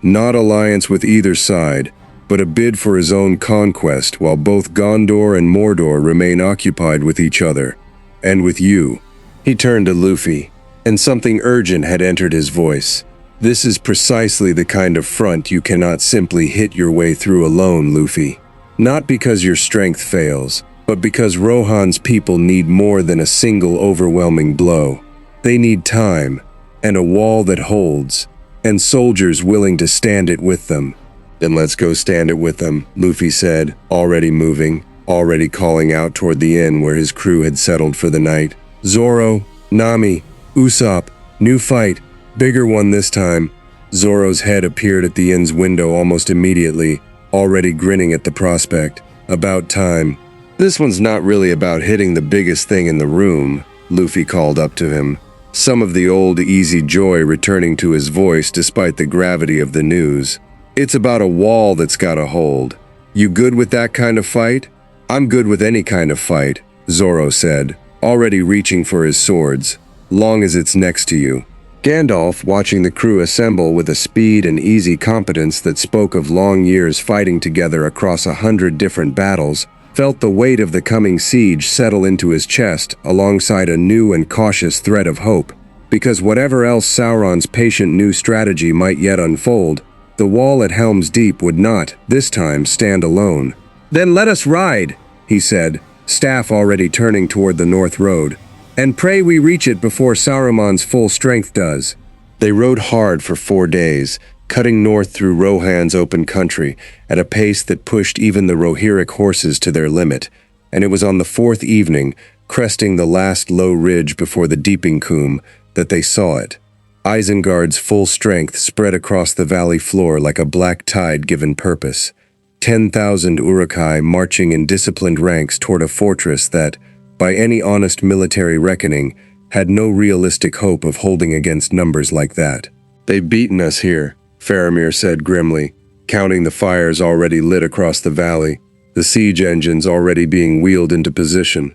Speaker 1: Not alliance with either side, but a bid for his own conquest while both Gondor and Mordor remain occupied with each other. And with you. He turned to Luffy, and something urgent had entered his voice. This is precisely the kind of front you cannot simply hit your way through alone, Luffy. Not because your strength fails, but because Rohan's people need more than a single overwhelming blow. They need time, and a wall that holds, and soldiers willing to stand it with them. Then let's go stand it with them, Luffy said, already moving, already calling out toward the inn where his crew had settled for the night. Zoro, Nami, Usopp, new fight, bigger one this time. Zoro's head appeared at the inn's window almost immediately, already grinning at the prospect. About time. This one's not really about hitting the biggest thing in the room, Luffy called up to him, some of the old easy joy returning to his voice despite the gravity of the news. It's about a wall that's got a hold. You good with that kind of fight? I'm good with any kind of fight, Zoro said, already reaching for his swords, long as it's next to you. Gandalf, watching the crew assemble with a speed and easy competence that spoke of long years fighting together across 100 different battles, felt the weight of the coming siege settle into his chest alongside a new and cautious thread of hope, because whatever else Sauron's patient new strategy might yet unfold, the wall at Helm's Deep would not, this time, stand alone. "Then let us ride," he said, staff already turning toward the north road, "and pray we reach it before Saruman's full strength does." They rode hard for 4 days, cutting north through Rohan's open country at a pace that pushed even the Rohirric horses to their limit, and it was on the 4th evening, cresting the last low ridge before the Deeping Combe, that they saw it. Isengard's full strength spread across the valley floor like a black tide given purpose. 10,000 Uruk-hai marching in disciplined ranks toward a fortress that, by any honest military reckoning, had no realistic hope of holding against numbers like that. "They've beaten us here," Faramir said grimly, counting the fires already lit across the valley, the siege engines already being wheeled into position.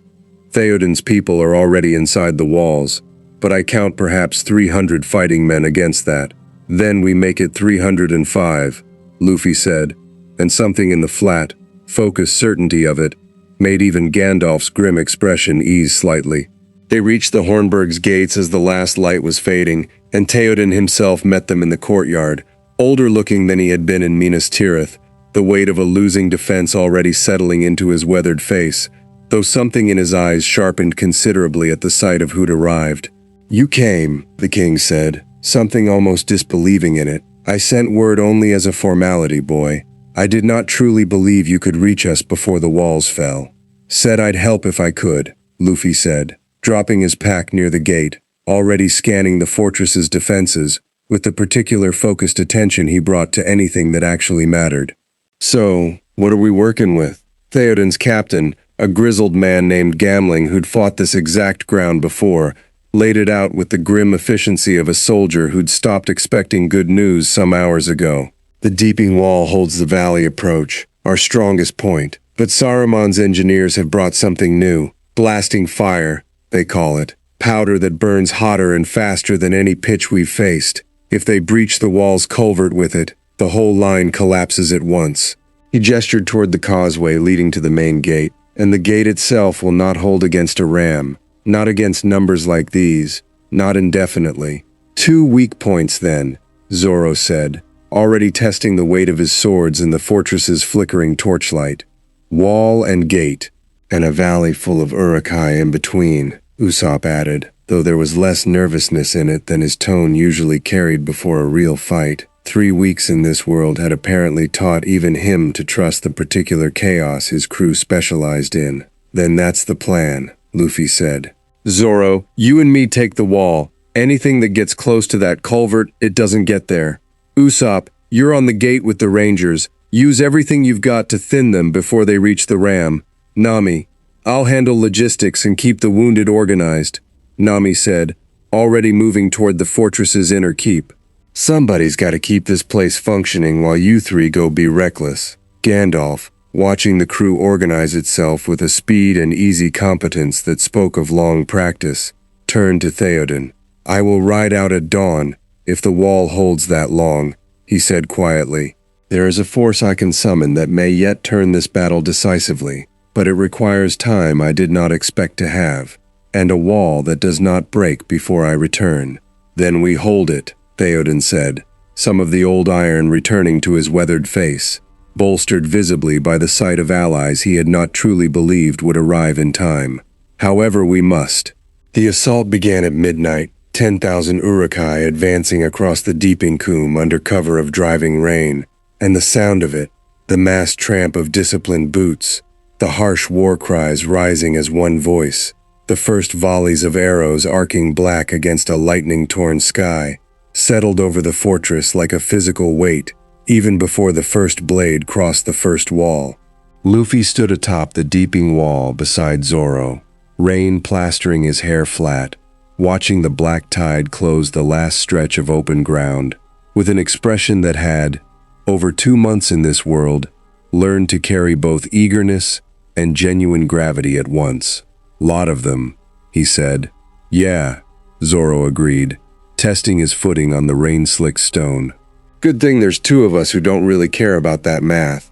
Speaker 1: "Theoden's people are already inside the walls, but I count perhaps 300 fighting men against that. Then we make it 305, Luffy said, and something in the flat, focused certainty of it made even Gandalf's grim expression ease slightly. They reached the Hornburg's gates as the last light was fading, and Theoden himself met them in the courtyard, older looking than he had been in Minas Tirith, the weight of a losing defense already settling into his weathered face, though something in his eyes sharpened considerably at the sight of who'd arrived. "You came," the king said, something almost disbelieving in it. "I sent word only as a formality, boy. I did not truly believe you could reach us before the walls fell." "Said I'd help if I could," Luffy said, dropping his pack near the gate, already scanning the fortress's defenses, with the particular focused attention he brought to anything that actually mattered. "So, what are we working with?" Theoden's captain, a grizzled man named Gamling who'd fought this exact ground before, laid it out with the grim efficiency of a soldier who'd stopped expecting good news some hours ago. "The Deeping Wall holds the valley approach, our strongest point, but Saruman's engineers have brought something new. Blasting fire, they call it. Powder that burns hotter and faster than any pitch we've faced. If they breach the wall's culvert with it, the whole line collapses at once." He gestured toward the causeway leading to the main gate, "and the gate itself will not hold against a ram, not against numbers like these, not indefinitely." "2 weak points then," Zoro said, already testing the weight of his swords in the fortress's flickering torchlight. "Wall and gate, and a valley full of Uruk-hai in between," Usopp added, though there was less nervousness in it than his tone usually carried before a real fight. 3 weeks in this world had apparently taught even him to trust the particular chaos his crew specialized in. "Then that's the plan," Luffy said. "Zoro, you and me take the wall. Anything that gets close to that culvert, it doesn't get there. Usopp, you're on the gate with the Rangers. Use everything you've got to thin them before they reach the ram. Nami, I'll handle logistics and keep the wounded organized," Nami said, already moving toward the fortress's inner keep. "Somebody's got to keep this place functioning while you 3 go be reckless." Gandalf, watching the crew organize itself with a speed and easy competence that spoke of long practice, turned to Theoden. "I will ride out at dawn, if the wall holds that long," he said quietly. "There is a force I can summon that may yet turn this battle decisively, but it requires time I did not expect to have, and a wall that does not break before I return." "Then we hold it," Theoden said, some of the old iron returning to his weathered face, bolstered visibly by the sight of allies he had not truly believed would arrive in time. "However we must." The assault began at midnight, 10,000 Uruk-hai advancing across the Deeping Combe under cover of driving rain, and the sound of it, the massed tramp of disciplined boots, the harsh war cries rising as one voice, The first volleys of arrows arcing black against a lightning-torn sky settled over the fortress like a physical weight, even before the first blade crossed the first wall. Luffy stood atop the deeping wall beside Zoro, rain plastering his hair flat, watching the black tide close the last stretch of open ground, with an expression that had, over 2 months in this world, learned to carry both eagerness and genuine gravity at once. "Lot of them," he said. "Yeah," Zoro agreed, testing his footing on the rain-slicked stone. "Good thing there's 2 of us who don't really care about that math."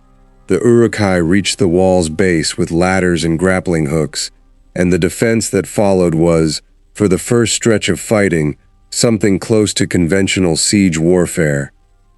Speaker 1: The Uruk-hai reached the wall's base with ladders and grappling hooks, and the defense that followed was, for the first stretch of fighting, something close to conventional siege warfare.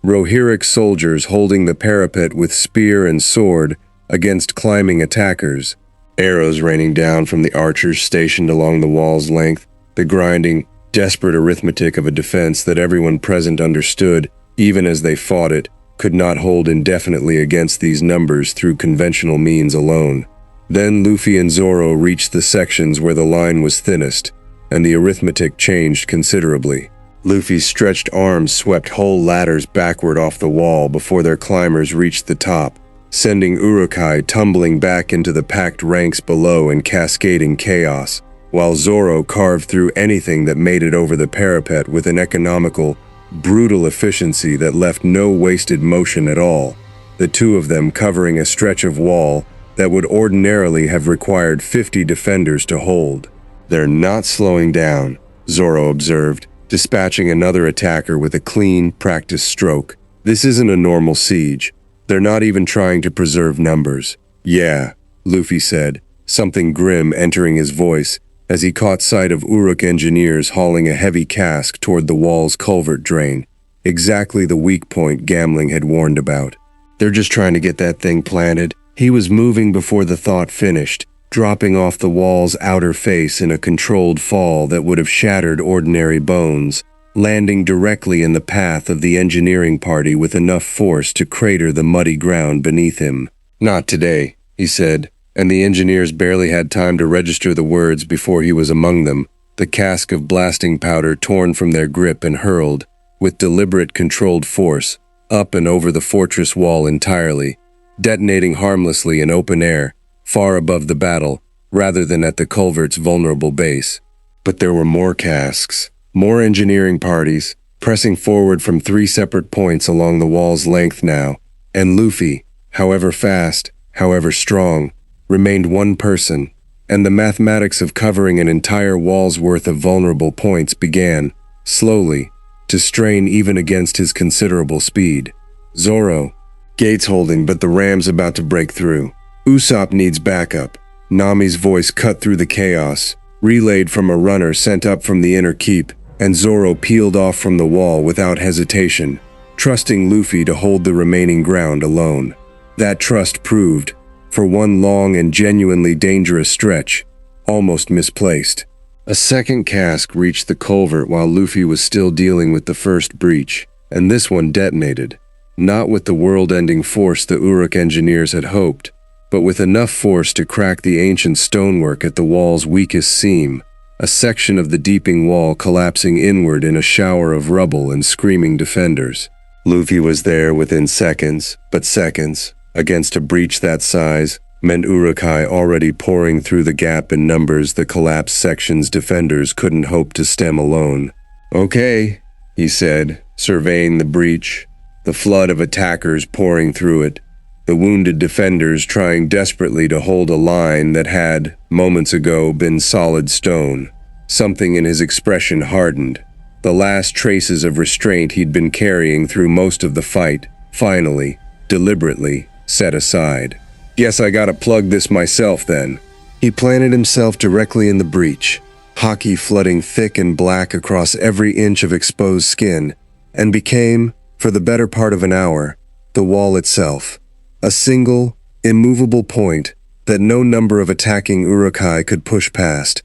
Speaker 1: Rohirric soldiers holding the parapet with spear and sword against climbing attackers, arrows raining down from the archers stationed along the wall's length, the grinding, desperate arithmetic of a defense that everyone present understood, even as they fought it, could not hold indefinitely against these numbers through conventional means alone. Then Luffy and Zoro reached the sections where the line was thinnest, and the arithmetic changed considerably. Luffy's stretched arms swept whole ladders backward off the wall before their climbers reached the top, sending Uruk-hai tumbling back into the packed ranks below in cascading chaos, while Zoro carved through anything that made it over the parapet with an economical, brutal efficiency that left no wasted motion at all, the 2 of them covering a stretch of wall that would ordinarily have required 50 defenders to hold. "They're not slowing down," Zoro observed, dispatching another attacker with a clean, practiced stroke. "This isn't a normal siege. They're not even trying to preserve numbers." "Yeah," Luffy said, something grim entering his voice as he caught sight of Uruk engineers hauling a heavy cask toward the wall's culvert drain, exactly the weak point Gamling had warned about. "They're just trying to get that thing planted." He was moving before the thought finished, dropping off the wall's outer face in a controlled fall that would have shattered ordinary bones, landing directly in the path of the engineering party with enough force to crater the muddy ground beneath him. "Not today," he said, and the engineers barely had time to register the words before he was among them, the cask of blasting powder torn from their grip and hurled, with deliberate controlled force, up and over the fortress wall entirely, detonating harmlessly in open air, far above the battle, rather than at the culvert's vulnerable base. But there were more casks, more engineering parties, pressing forward from 3 separate points along the wall's length now, and Luffy, however fast, however strong, remained one person, and the mathematics of covering an entire wall's worth of vulnerable points began, slowly, to strain even against his considerable speed. "Zoro, gates holding, but the ram's about to break through. Usopp needs backup." Nami's voice cut through the chaos, relayed from a runner sent up from the inner keep, and Zoro peeled off from the wall without hesitation, trusting Luffy to hold the remaining ground alone. That trust proved, for one long and genuinely dangerous stretch, almost misplaced. A second cask reached the culvert while Luffy was still dealing with the first breach, and this one detonated, not with the world-ending force the Uruk engineers had hoped, but with enough force to crack the ancient stonework at the wall's weakest seam, a section of the deeping wall collapsing inward in a shower of rubble and screaming defenders. Luffy was there within seconds, but seconds, against a breach that size, meant Uruk-hai already pouring through the gap in numbers the collapsed section's defenders couldn't hope to stem alone. "Okay," he said, surveying the breach, the flood of attackers pouring through it, the wounded defenders trying desperately to hold a line that had, moments ago, been solid stone. Something in his expression hardened. The last traces of restraint he'd been carrying through most of the fight, finally, deliberately, set aside. "Guess I gotta plug this myself then." He planted himself directly in the breach, Haki flooding thick and black across every inch of exposed skin, and became, for the better part of an hour, the wall itself. A single, immovable point that no number of attacking Uruk-hai could push past,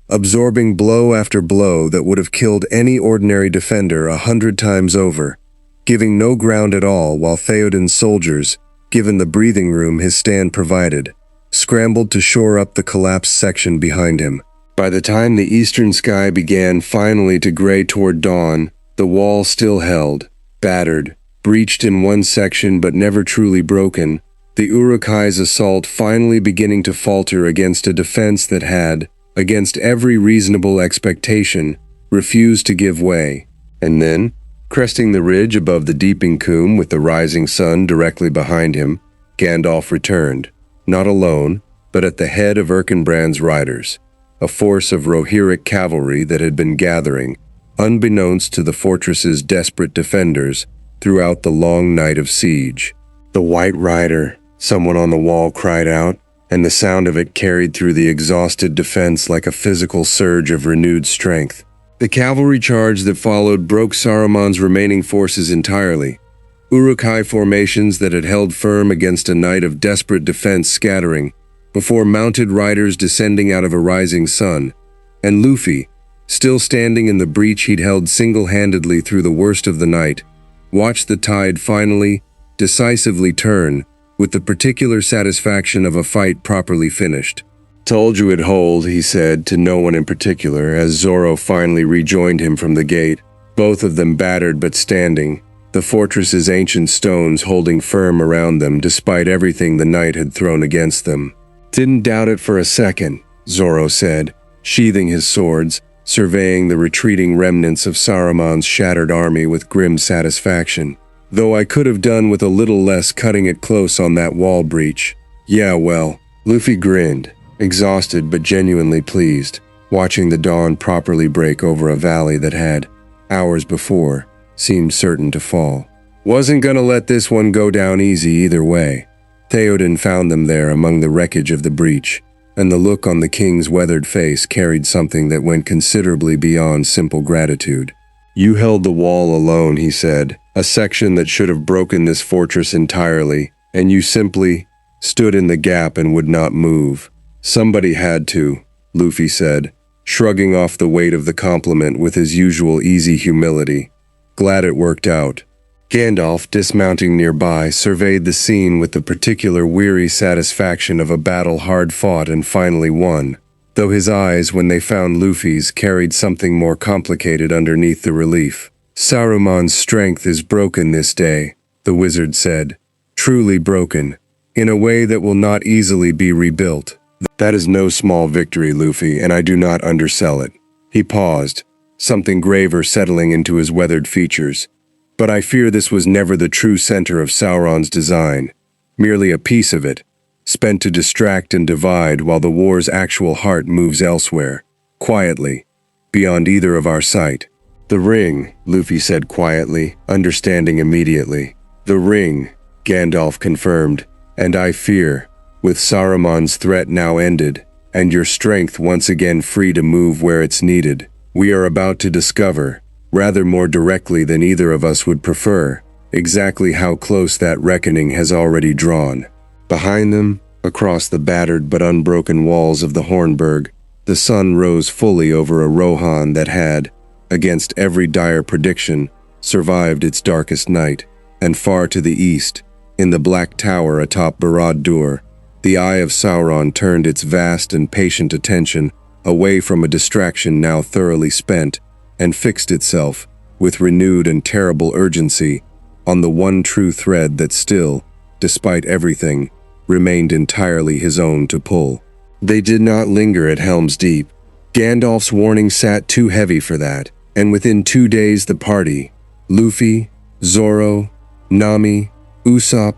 Speaker 1: absorbing blow after blow that would have killed any ordinary defender 100 times over, giving no ground at all while Theoden's soldiers, given the breathing room his stand provided, scrambled to shore up the collapsed section behind him. By the time the eastern sky began finally to gray toward dawn, the wall still held, battered, breached in one section but never truly broken, the Uruk-hai's assault finally beginning to falter against a defense that had, against every reasonable expectation, refused to give way. And then, cresting the ridge above the deeping coombe with the rising sun directly behind him, Gandalf returned, not alone, but at the head of Erkenbrand's riders, a force of Rohirric cavalry that had been gathering, unbeknownst to the fortress's desperate defenders, throughout the long night of siege. "The White Rider," someone on the wall cried out, and the sound of it carried through the exhausted defense like a physical surge of renewed strength. The cavalry charge that followed broke Saruman's remaining forces entirely, Uruk-hai formations that had held firm against a night of desperate defense scattering, before mounted riders descending out of a rising sun, and Luffy, still standing in the breach he'd held single-handedly through the worst of the night, watched the tide finally, decisively turn, with the particular satisfaction of a fight properly finished. "Told you it'd hold," he said to no one in particular, as Zoro finally rejoined him from the gate, both of them battered but standing, the fortress's ancient stones holding firm around them despite everything the night had thrown against them. "Didn't doubt it for a second," Zoro said, sheathing his swords, surveying the retreating remnants of Saruman's shattered army with grim satisfaction. "Though I could have done with a little less cutting it close on that wall breach. Yeah, well." Luffy grinned, exhausted but genuinely pleased, watching the dawn properly break over a valley that had, hours before, seemed certain to fall. "Wasn't gonna let this one go down easy either way." Theoden found them there among the wreckage of the breach, and the look on the king's weathered face carried something that went considerably beyond simple gratitude. "You held the wall alone," he said, "a section that should have broken this fortress entirely, and you simply stood in the gap and would not move." "Somebody had to," Luffy said, shrugging off the weight of the compliment with his usual easy humility. "Glad it worked out." Gandalf, dismounting nearby, surveyed the scene with the particular weary satisfaction of a battle hard fought and finally won, though his eyes, when they found Luffy's, carried something more complicated underneath the relief. "Saruman's strength is broken this day," the wizard said. "Truly broken, in a way that will not easily be rebuilt. That is no small victory, Luffy, and I do not undersell it." He paused, something graver settling into his weathered features. "But I fear this was never the true center of Sauron's design, merely a piece of it, spent to distract and divide while the war's actual heart moves elsewhere, quietly, beyond either of our sight." "The ring," Luffy said quietly, understanding immediately. "The ring," Gandalf confirmed, "and I fear, with Saruman's threat now ended, and your strength once again free to move where it's needed, we are about to discover, rather more directly than either of us would prefer, exactly how close that reckoning has already drawn." Behind them, across the battered but unbroken walls of the Hornburg, the sun rose fully over a Rohan that had, against every dire prediction, survived its darkest night, and far to the east, in the black tower atop Barad-dûr, the eye of Sauron turned its vast and patient attention away from a distraction now thoroughly spent, and fixed itself, with renewed and terrible urgency, on the one true thread that still, despite everything, remained entirely his own to pull. They did not linger at Helm's Deep. Gandalf's warning sat too heavy for that, and within 2 days the party, Luffy, Zoro, Nami, Usopp,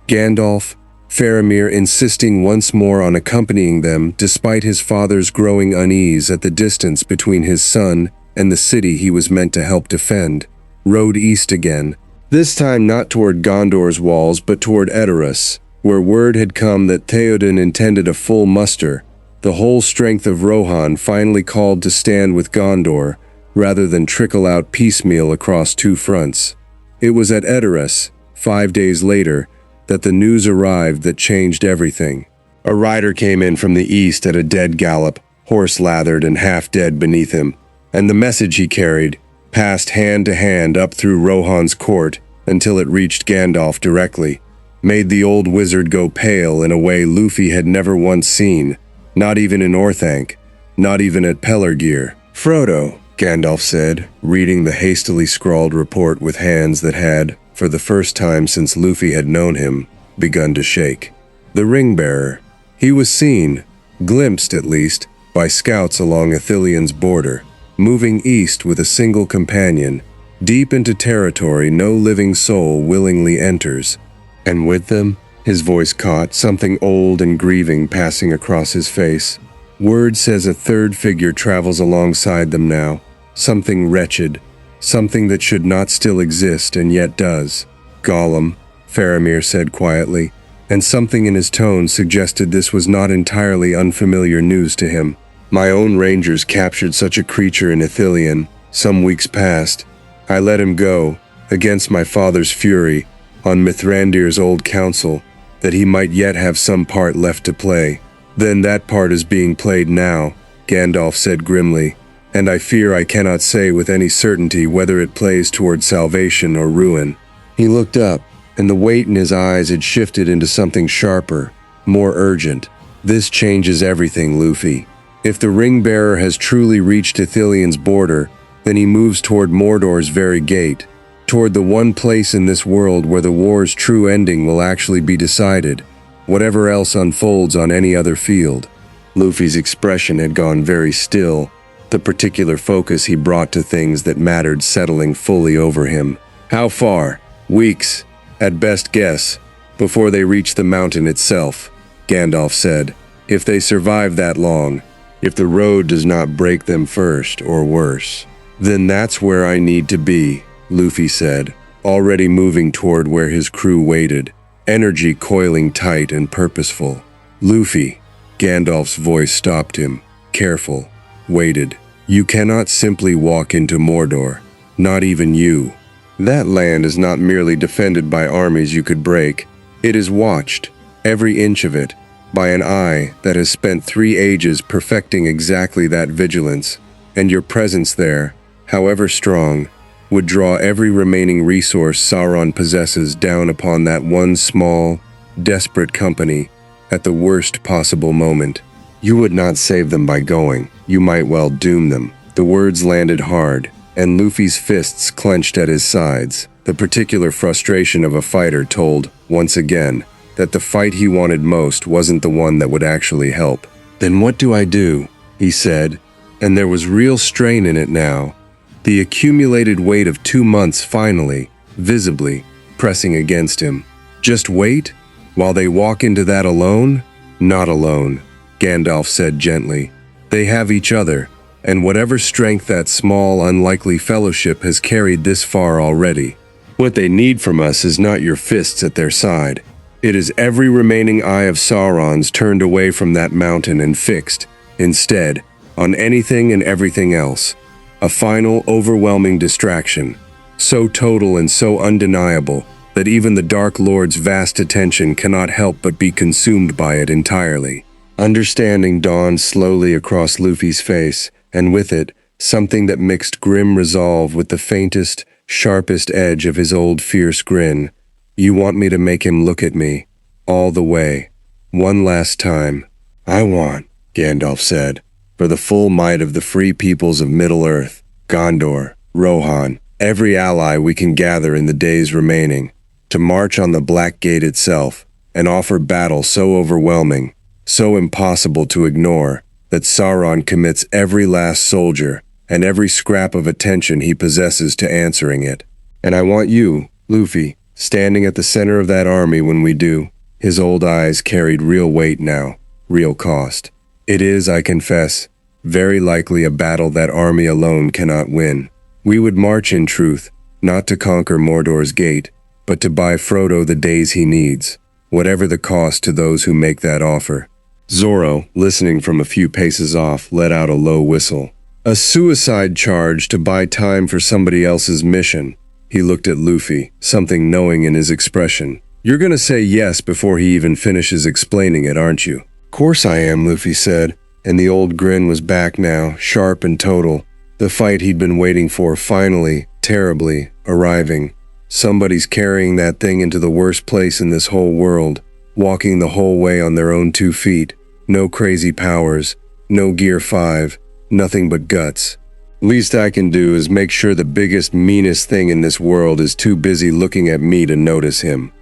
Speaker 1: Gandalf, Faramir insisting once more on accompanying them despite his father's growing unease at the distance between his son and the city he was meant to help defend, rode east again, this time not toward Gondor's walls but toward Edoras, where word had come that Theoden intended a full muster, the whole strength of Rohan finally called to stand with Gondor, rather than trickle out piecemeal across two fronts. It was at Edoras, 5 days later, that the news arrived that changed everything. A rider came in from the east at a dead gallop, horse lathered and half dead beneath him, and the message he carried passed hand to hand up through Rohan's court until it reached Gandalf directly, made the old wizard go pale in a way Luffy had never once seen, not even in Orthanc, Not even at Pelargir. Frodo, Gandalf said, reading the hastily scrawled report with hands that had, for the first time since Luffy had known him, begun to shake. The ring-bearer. He was seen, glimpsed at least, by scouts along Ithilion's border, moving east with a single companion, deep into territory no living soul willingly enters. And with them, his voice caught, something old and grieving passing across his face. Word says a third figure travels alongside them now, something wretched, something that should not still exist and yet does. Gollum, Faramir said quietly, and something in his tone suggested this was not entirely unfamiliar news to him. My own rangers captured such a creature in Ithilien some weeks past. I let him go, against my father's fury, on Mithrandir's old council, that he might yet have some part left to play. Then that part is being played now, Gandalf said grimly, and I fear I cannot say with any certainty whether it plays toward salvation or ruin. He looked up, and the weight in his eyes had shifted into something sharper, more urgent. This changes everything, Luffy. If the ring-bearer has truly reached Ithilien's border, then he moves toward Mordor's very gate, toward the one place in this world where the war's true ending will actually be decided, whatever else unfolds on any other field. Luffy's expression had gone very still, the particular focus he brought to things that mattered settling fully over him. How far? Weeks, at best guess, before they reach the mountain itself, Gandalf said. If they survive that long, if the road does not break them first, or worse. Then that's where I need to be, Luffy said, already moving toward where his crew waited, energy coiling tight and purposeful. Luffy, Gandalf's voice stopped him, careful, waited. You cannot simply walk into Mordor, not even you. That land is not merely defended by armies you could break. It is watched, every inch of it, by an eye that has spent 3 ages perfecting exactly that vigilance, and your presence there, however strong, would draw every remaining resource Sauron possesses down upon that one small, desperate company at the worst possible moment. You would not save them by going. You might well doom them. The words landed hard, and Luffy's fists clenched at his sides. The particular frustration of a fighter told, once again, that the fight he wanted most wasn't the one that would actually help. Then what do I do? He said, and there was real strain in it now. The accumulated weight of 2 months finally, visibly, pressing against him. Just wait? While they walk into that alone? Not alone, Gandalf said gently. They have each other, and whatever strength that small, unlikely fellowship has carried this far already. What they need from us is not your fists at their side. It is every remaining eye of Sauron's turned away from that mountain and fixed, instead, on anything and everything else. A final, overwhelming distraction, so total and so undeniable that even the Dark Lord's vast attention cannot help but be consumed by it entirely. Understanding dawned slowly across Luffy's face, and with it, something that mixed grim resolve with the faintest, sharpest edge of his old fierce grin. You want me to make him look at me, all the way, one last time. I want, Gandalf said, for the full might of the free peoples of Middle-earth, Gondor, Rohan, every ally we can gather in the days remaining, to march on the Black Gate itself, and offer battle so overwhelming, so impossible to ignore, that Sauron commits every last soldier and every scrap of attention he possesses to answering it. And I want you, Luffy, standing at the center of that army when we do. His old eyes carried real weight now, real cost. It is, I confess, very likely a battle that army alone cannot win. We would march in truth, not to conquer Mordor's gate, but to buy Frodo the days he needs, whatever the cost to those who make that offer. Zoro, listening from a few paces off, let out a low whistle. A suicide charge to buy time for somebody else's mission. He looked at Luffy, something knowing in his expression. You're gonna say yes before he even finishes explaining it, aren't you? Course I am, Luffy said, and the old grin was back now, sharp and total. The fight he'd been waiting for finally, terribly, arriving. Somebody's carrying that thing into the worst place in this whole world, walking the whole way on their own 2 feet. No crazy powers, No Gear 5, nothing but guts. Least I can do is make sure the biggest, meanest thing in this world is too busy looking at me to notice him."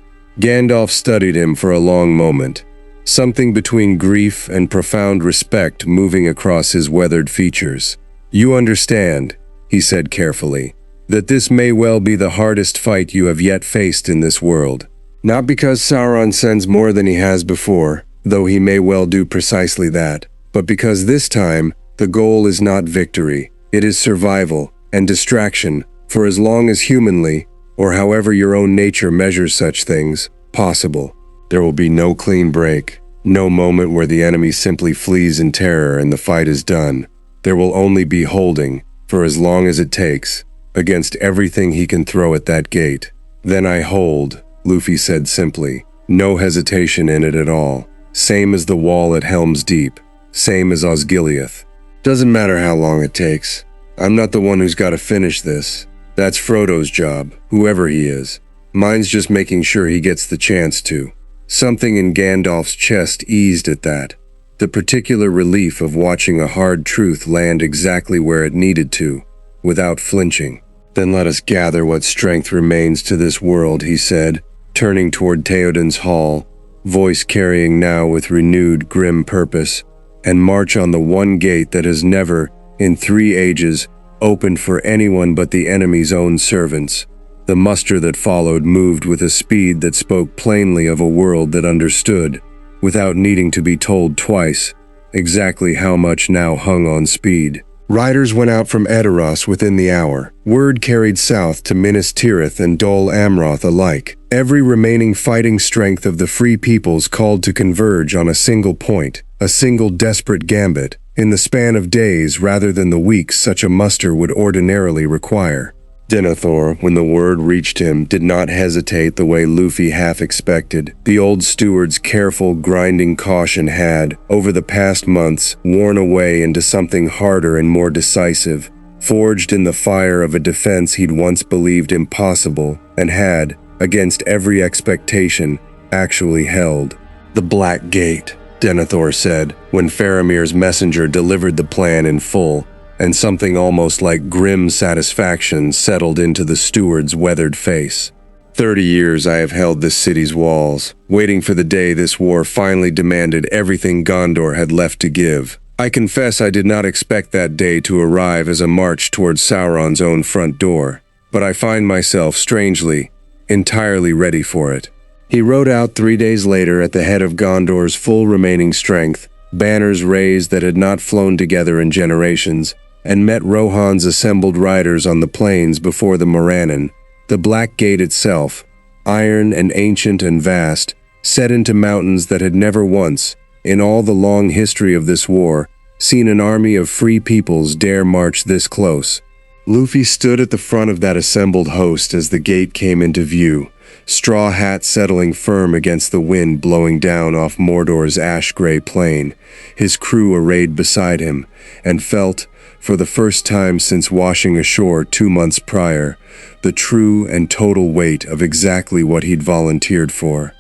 Speaker 1: Gandalf studied him for a long moment, something between grief and profound respect moving across his weathered features. "You understand," he said carefully, "that this may well be the hardest fight you have yet faced in this world. Not because Sauron sends more than he has before, though he may well do precisely that, but because this time the goal is not victory. It is survival and distraction for as long as humanly, or however your own nature measures such things, possible. There will be no clean break, no moment where the enemy simply flees in terror and the fight is done. There will only be holding, for as long as it takes, against everything he can throw at that gate. Then I hold," Luffy said simply, no hesitation in it at all. "Same as the wall at Helm's Deep, same as Osgiliath. Doesn't matter how long it takes. I'm not the one who's got to finish this. That's Frodo's job, whoever he is. Mine's just making sure he gets the chance to." Something in Gandalf's chest eased at that, the particular relief of watching a hard truth land exactly where it needed to, without flinching. "Then let us gather what strength remains to this world," he said, turning toward Theoden's hall, voice carrying now with renewed grim purpose, "and march on the one gate that has never, in 3 ages, opened for anyone but the enemy's own servants." The muster that followed moved with a speed that spoke plainly of a world that understood, without needing to be told twice, exactly how much now hung on speed. Riders went out from Edoras within the hour. Word carried south to Minas Tirith and Dol Amroth alike. Every remaining fighting strength of the free peoples called to converge on a single point, a single desperate gambit, in the span of days rather than the weeks such a muster would ordinarily require. Denethor, when the word reached him, did not hesitate the way Luffy half expected. The old steward's careful, grinding caution had, over the past months, worn away into something harder and more decisive, forged in the fire of a defense he'd once believed impossible, and had, against every expectation, actually held. "The Black Gate," Denethor said, when Faramir's messenger delivered the plan in full, and something almost like grim satisfaction settled into the steward's weathered face. 30 years I have held this city's walls, waiting for the day this war finally demanded everything Gondor had left to give. I confess I did not expect that day to arrive as a march towards Sauron's own front door, but I find myself, strangely, entirely ready for it. He rode out 3 days later at the head of Gondor's full remaining strength, banners raised that had not flown together in generations, and met Rohan's assembled riders on the plains before the Morannon, the Black Gate itself, iron and ancient and vast, set into mountains that had never once, in all the long history of this war, seen an army of free peoples dare march this close. Luffy stood at the front of that assembled host as the gate came into view, straw hat settling firm against the wind blowing down off Mordor's ash-gray plain, his crew arrayed beside him, and felt, for the first time since washing ashore 2 months prior, the true and total weight of exactly what he'd volunteered for.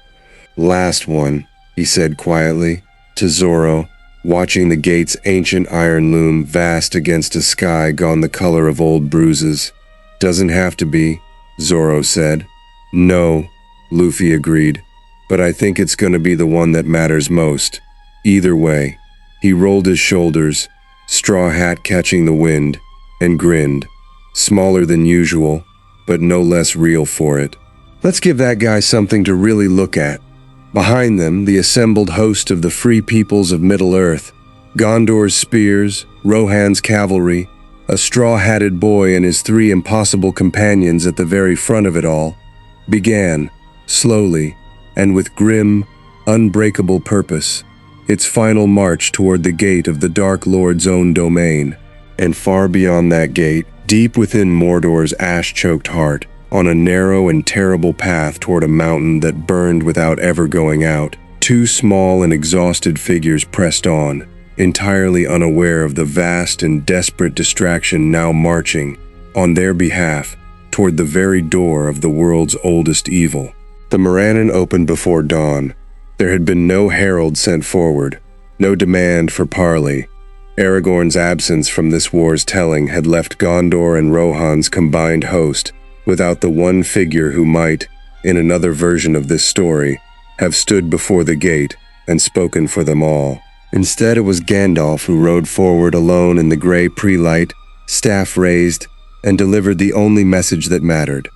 Speaker 1: "Last one," he said quietly, to Zoro, watching the gate's ancient iron loom vast against a sky gone the color of old bruises. "Doesn't have to be," Zoro said. "No," Luffy agreed, "but I think it's gonna be the one that matters most. Either way." He rolled his shoulders, straw hat catching the wind, and grinned, smaller than usual, but no less real for it. "Let's give that guy something to really look at." Behind them, the assembled host of the free peoples of Middle-earth, Gondor's spears, Rohan's cavalry, a straw-hatted boy and his 3 impossible companions at the very front of it all, began, slowly, and with grim, unbreakable purpose, its final march toward the gate of the Dark Lord's own domain. And far beyond that gate, deep within Mordor's ash-choked heart, on a narrow and terrible path toward a mountain that burned without ever going out, 2 small and exhausted figures pressed on, entirely unaware of the vast and desperate distraction now marching, on their behalf, toward the very door of the world's oldest evil. The Morannon opened before dawn. There had been no herald sent forward, no demand for parley, Aragorn's absence from this war's telling had left Gondor and Rohan's combined host without the one figure who might, in another version of this story, have stood before the gate and spoken for them all. Instead, it was Gandalf who rode forward alone in the gray pre-light, staff raised, and delivered the only message that mattered,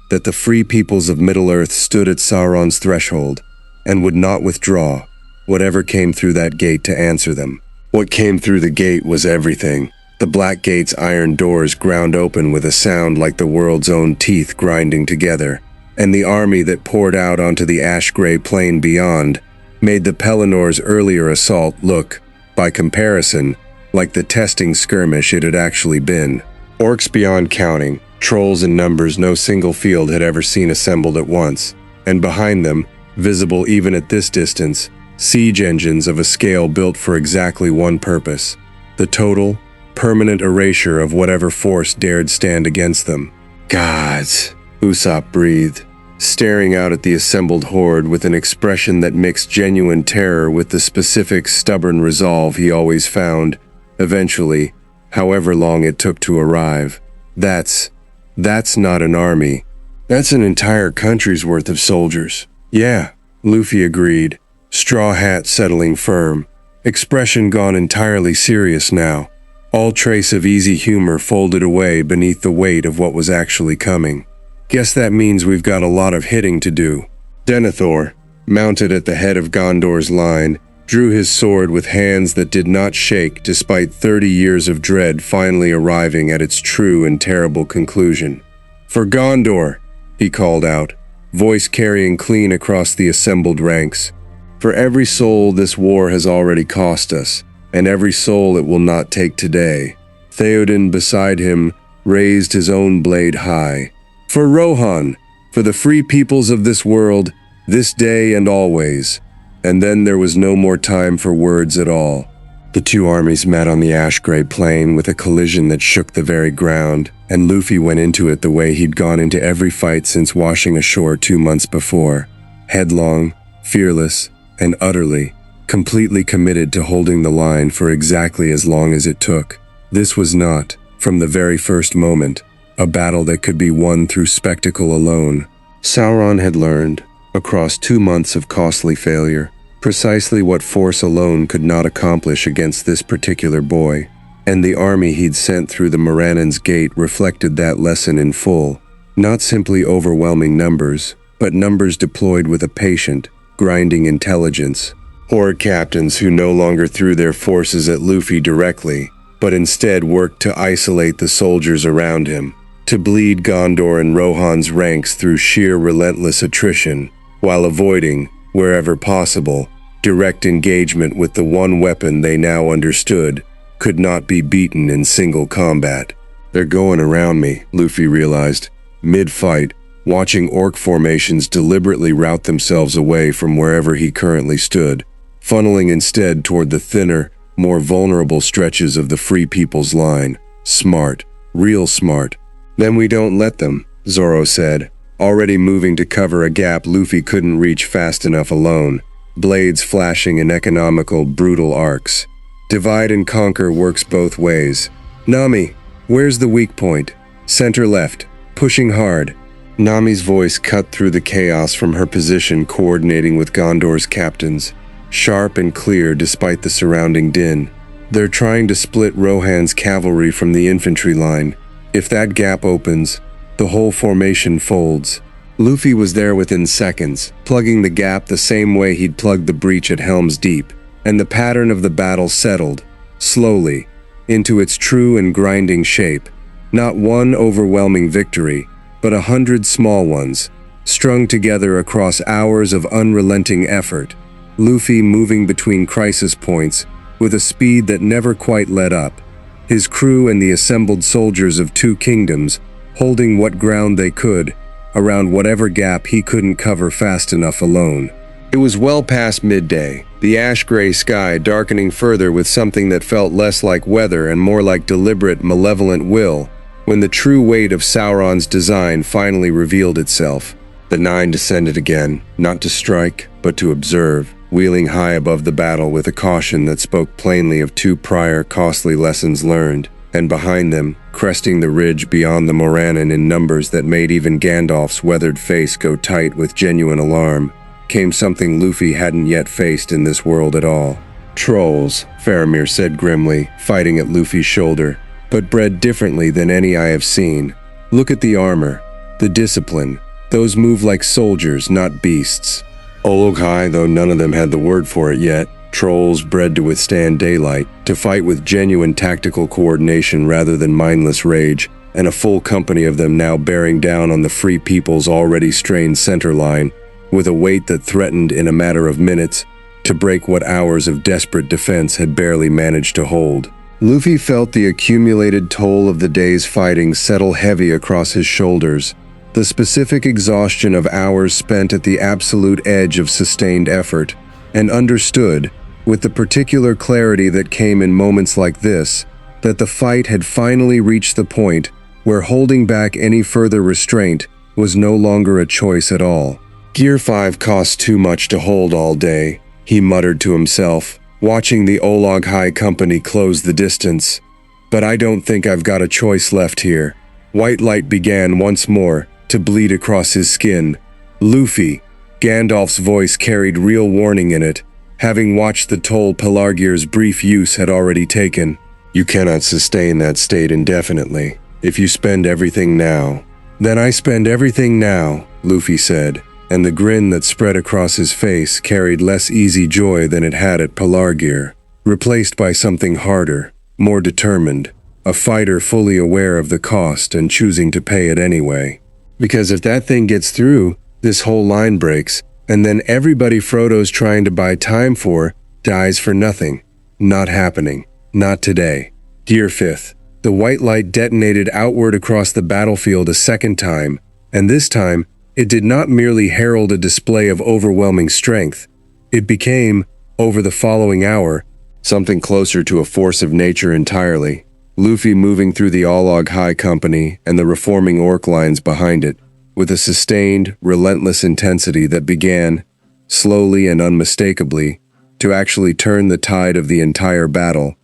Speaker 1: that the free peoples of Middle-earth stood at Sauron's threshold and would not withdraw, whatever came through that gate to answer them. What came through the gate was everything. The Black Gate's iron doors ground open with a sound like the world's own teeth grinding together, and the army that poured out onto the ash-gray plain beyond made the Pellennor's earlier assault look, by comparison, like the testing skirmish it had actually been. Orcs beyond counting, trolls in numbers no single field had ever seen assembled at once, and behind them, visible even at this distance, siege engines of a scale built for exactly one purpose: the total, permanent erasure of whatever force dared stand against them. Gods, Usopp breathed, staring out at the assembled horde with an expression that mixed genuine terror with the specific stubborn resolve he always found, eventually, however long it took to arrive. That's not an army. That's an entire country's worth of soldiers. Yeah, Luffy agreed, straw hat settling firm, expression gone entirely serious now, all trace of easy humor folded away beneath the weight of what was actually coming. Guess that means we've got a lot of hitting to do. Denethor, mounted at the head of Gondor's line, drew his sword with hands that did not shake despite 30 years of dread finally arriving at its true and terrible conclusion. "For Gondor," he called out, voice carrying clean across the assembled ranks. "For every soul this war has already cost us, and every soul it will not take today." Theoden beside him raised his own blade high. "For Rohan, for the free peoples of this world, this day and always." And then there was no more time for words at all. The two armies met on the ash-gray plain with a collision that shook the very ground, and Luffy went into it the way he'd gone into every fight since washing ashore 2 months before. Headlong, fearless, and utterly, completely committed to holding the line for exactly as long as it took. This was not, from the very first moment, a battle that could be won through spectacle alone. Sauron had learned, across 2 months of costly failure, precisely what force alone could not accomplish against this particular boy, and the army he'd sent through the Morannon's gate reflected that lesson in full. Not simply overwhelming numbers, but numbers deployed with a patient, grinding intelligence. Horde captains who no longer threw their forces at Luffy directly, but instead worked to isolate the soldiers around him, to bleed Gondor and Rohan's ranks through sheer relentless attrition, while avoiding, wherever possible, direct engagement with the one weapon they now understood could not be beaten in single combat. "They're going around me," Luffy realized, mid-fight, watching orc formations deliberately route themselves away from wherever he currently stood, funneling instead toward the thinner, more vulnerable stretches of the Free People's line. Smart. Real smart. "Then we don't let them," Zoro said, already moving to cover a gap Luffy couldn't reach fast enough alone, blades flashing in economical, brutal arcs. "Divide and conquer works both ways. Nami, where's the weak point?" "Center left. Pushing hard." Nami's voice cut through the chaos from her position coordinating with Gondor's captains, sharp and clear despite the surrounding din. "They're trying to split Rohan's cavalry from the infantry line. If that gap opens, the whole formation folds." Luffy was there within seconds, plugging the gap the same way he'd plugged the breach at Helm's Deep, and the pattern of the battle settled, slowly, into its true and grinding shape. Not one overwhelming victory, but 100 small ones, strung together across hours of unrelenting effort. Luffy moving between crisis points with a speed that never quite let up. His crew and the assembled soldiers of two kingdoms holding what ground they could around whatever gap he couldn't cover fast enough alone. It was well past midday, the ash-gray sky darkening further with something that felt less like weather and more like deliberate, malevolent will, when the true weight of Sauron's design finally revealed itself. The Nine descended again, not to strike, but to observe, wheeling high above the battle with a caution that spoke plainly of 2 prior costly lessons learned, and behind them, cresting the ridge beyond the Morannon in numbers that made even Gandalf's weathered face go tight with genuine alarm, came something Luffy hadn't yet faced in this world at all. Trolls, Faramir said grimly, fighting at Luffy's shoulder, but bred differently than any I have seen. Look at the armor, the discipline. Those move like soldiers, not beasts. Olog-hai, though none of them had the word for it yet, trolls bred to withstand daylight, to fight with genuine tactical coordination rather than mindless rage, and a full company of them now bearing down on the Free People's already strained center line, with a weight that threatened in a matter of minutes to break what hours of desperate defense had barely managed to hold. Luffy felt the accumulated toll of the day's fighting settle heavy across his shoulders, the specific exhaustion of hours spent at the absolute edge of sustained effort, and understood, with the particular clarity that came in moments like this, that the fight had finally reached the point where holding back any further restraint was no longer a choice at all. Gear 5 costs too much to hold all day, he muttered to himself, watching the Olog-hai company close the distance. But I don't think I've got a choice left here. White light began once more to bleed across his skin. Luffy, Gandalf's voice carried real warning in it, having watched the toll Pelargir's brief use had already taken. You cannot sustain that state indefinitely. If you spend everything now. Then I spend everything now, Luffy said, and the grin that spread across his face carried less easy joy than it had at Pelargir, replaced by something harder, more determined, a fighter fully aware of the cost and choosing to pay it anyway. Because if that thing gets through, this whole line breaks, and then everybody Frodo's trying to buy time for dies for nothing. Not happening. Not today. Dear Fifth, the white light detonated outward across the battlefield a second time, and this time, it did not merely herald a display of overwhelming strength. It became, over the following hour, something closer to a force of nature entirely. Luffy moving through the Olog-hai company and the reforming orc lines behind it, with a sustained, relentless intensity that began, slowly and unmistakably, to actually turn the tide of the entire battle,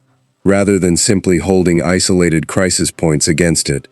Speaker 1: rather than simply holding isolated crisis points against it.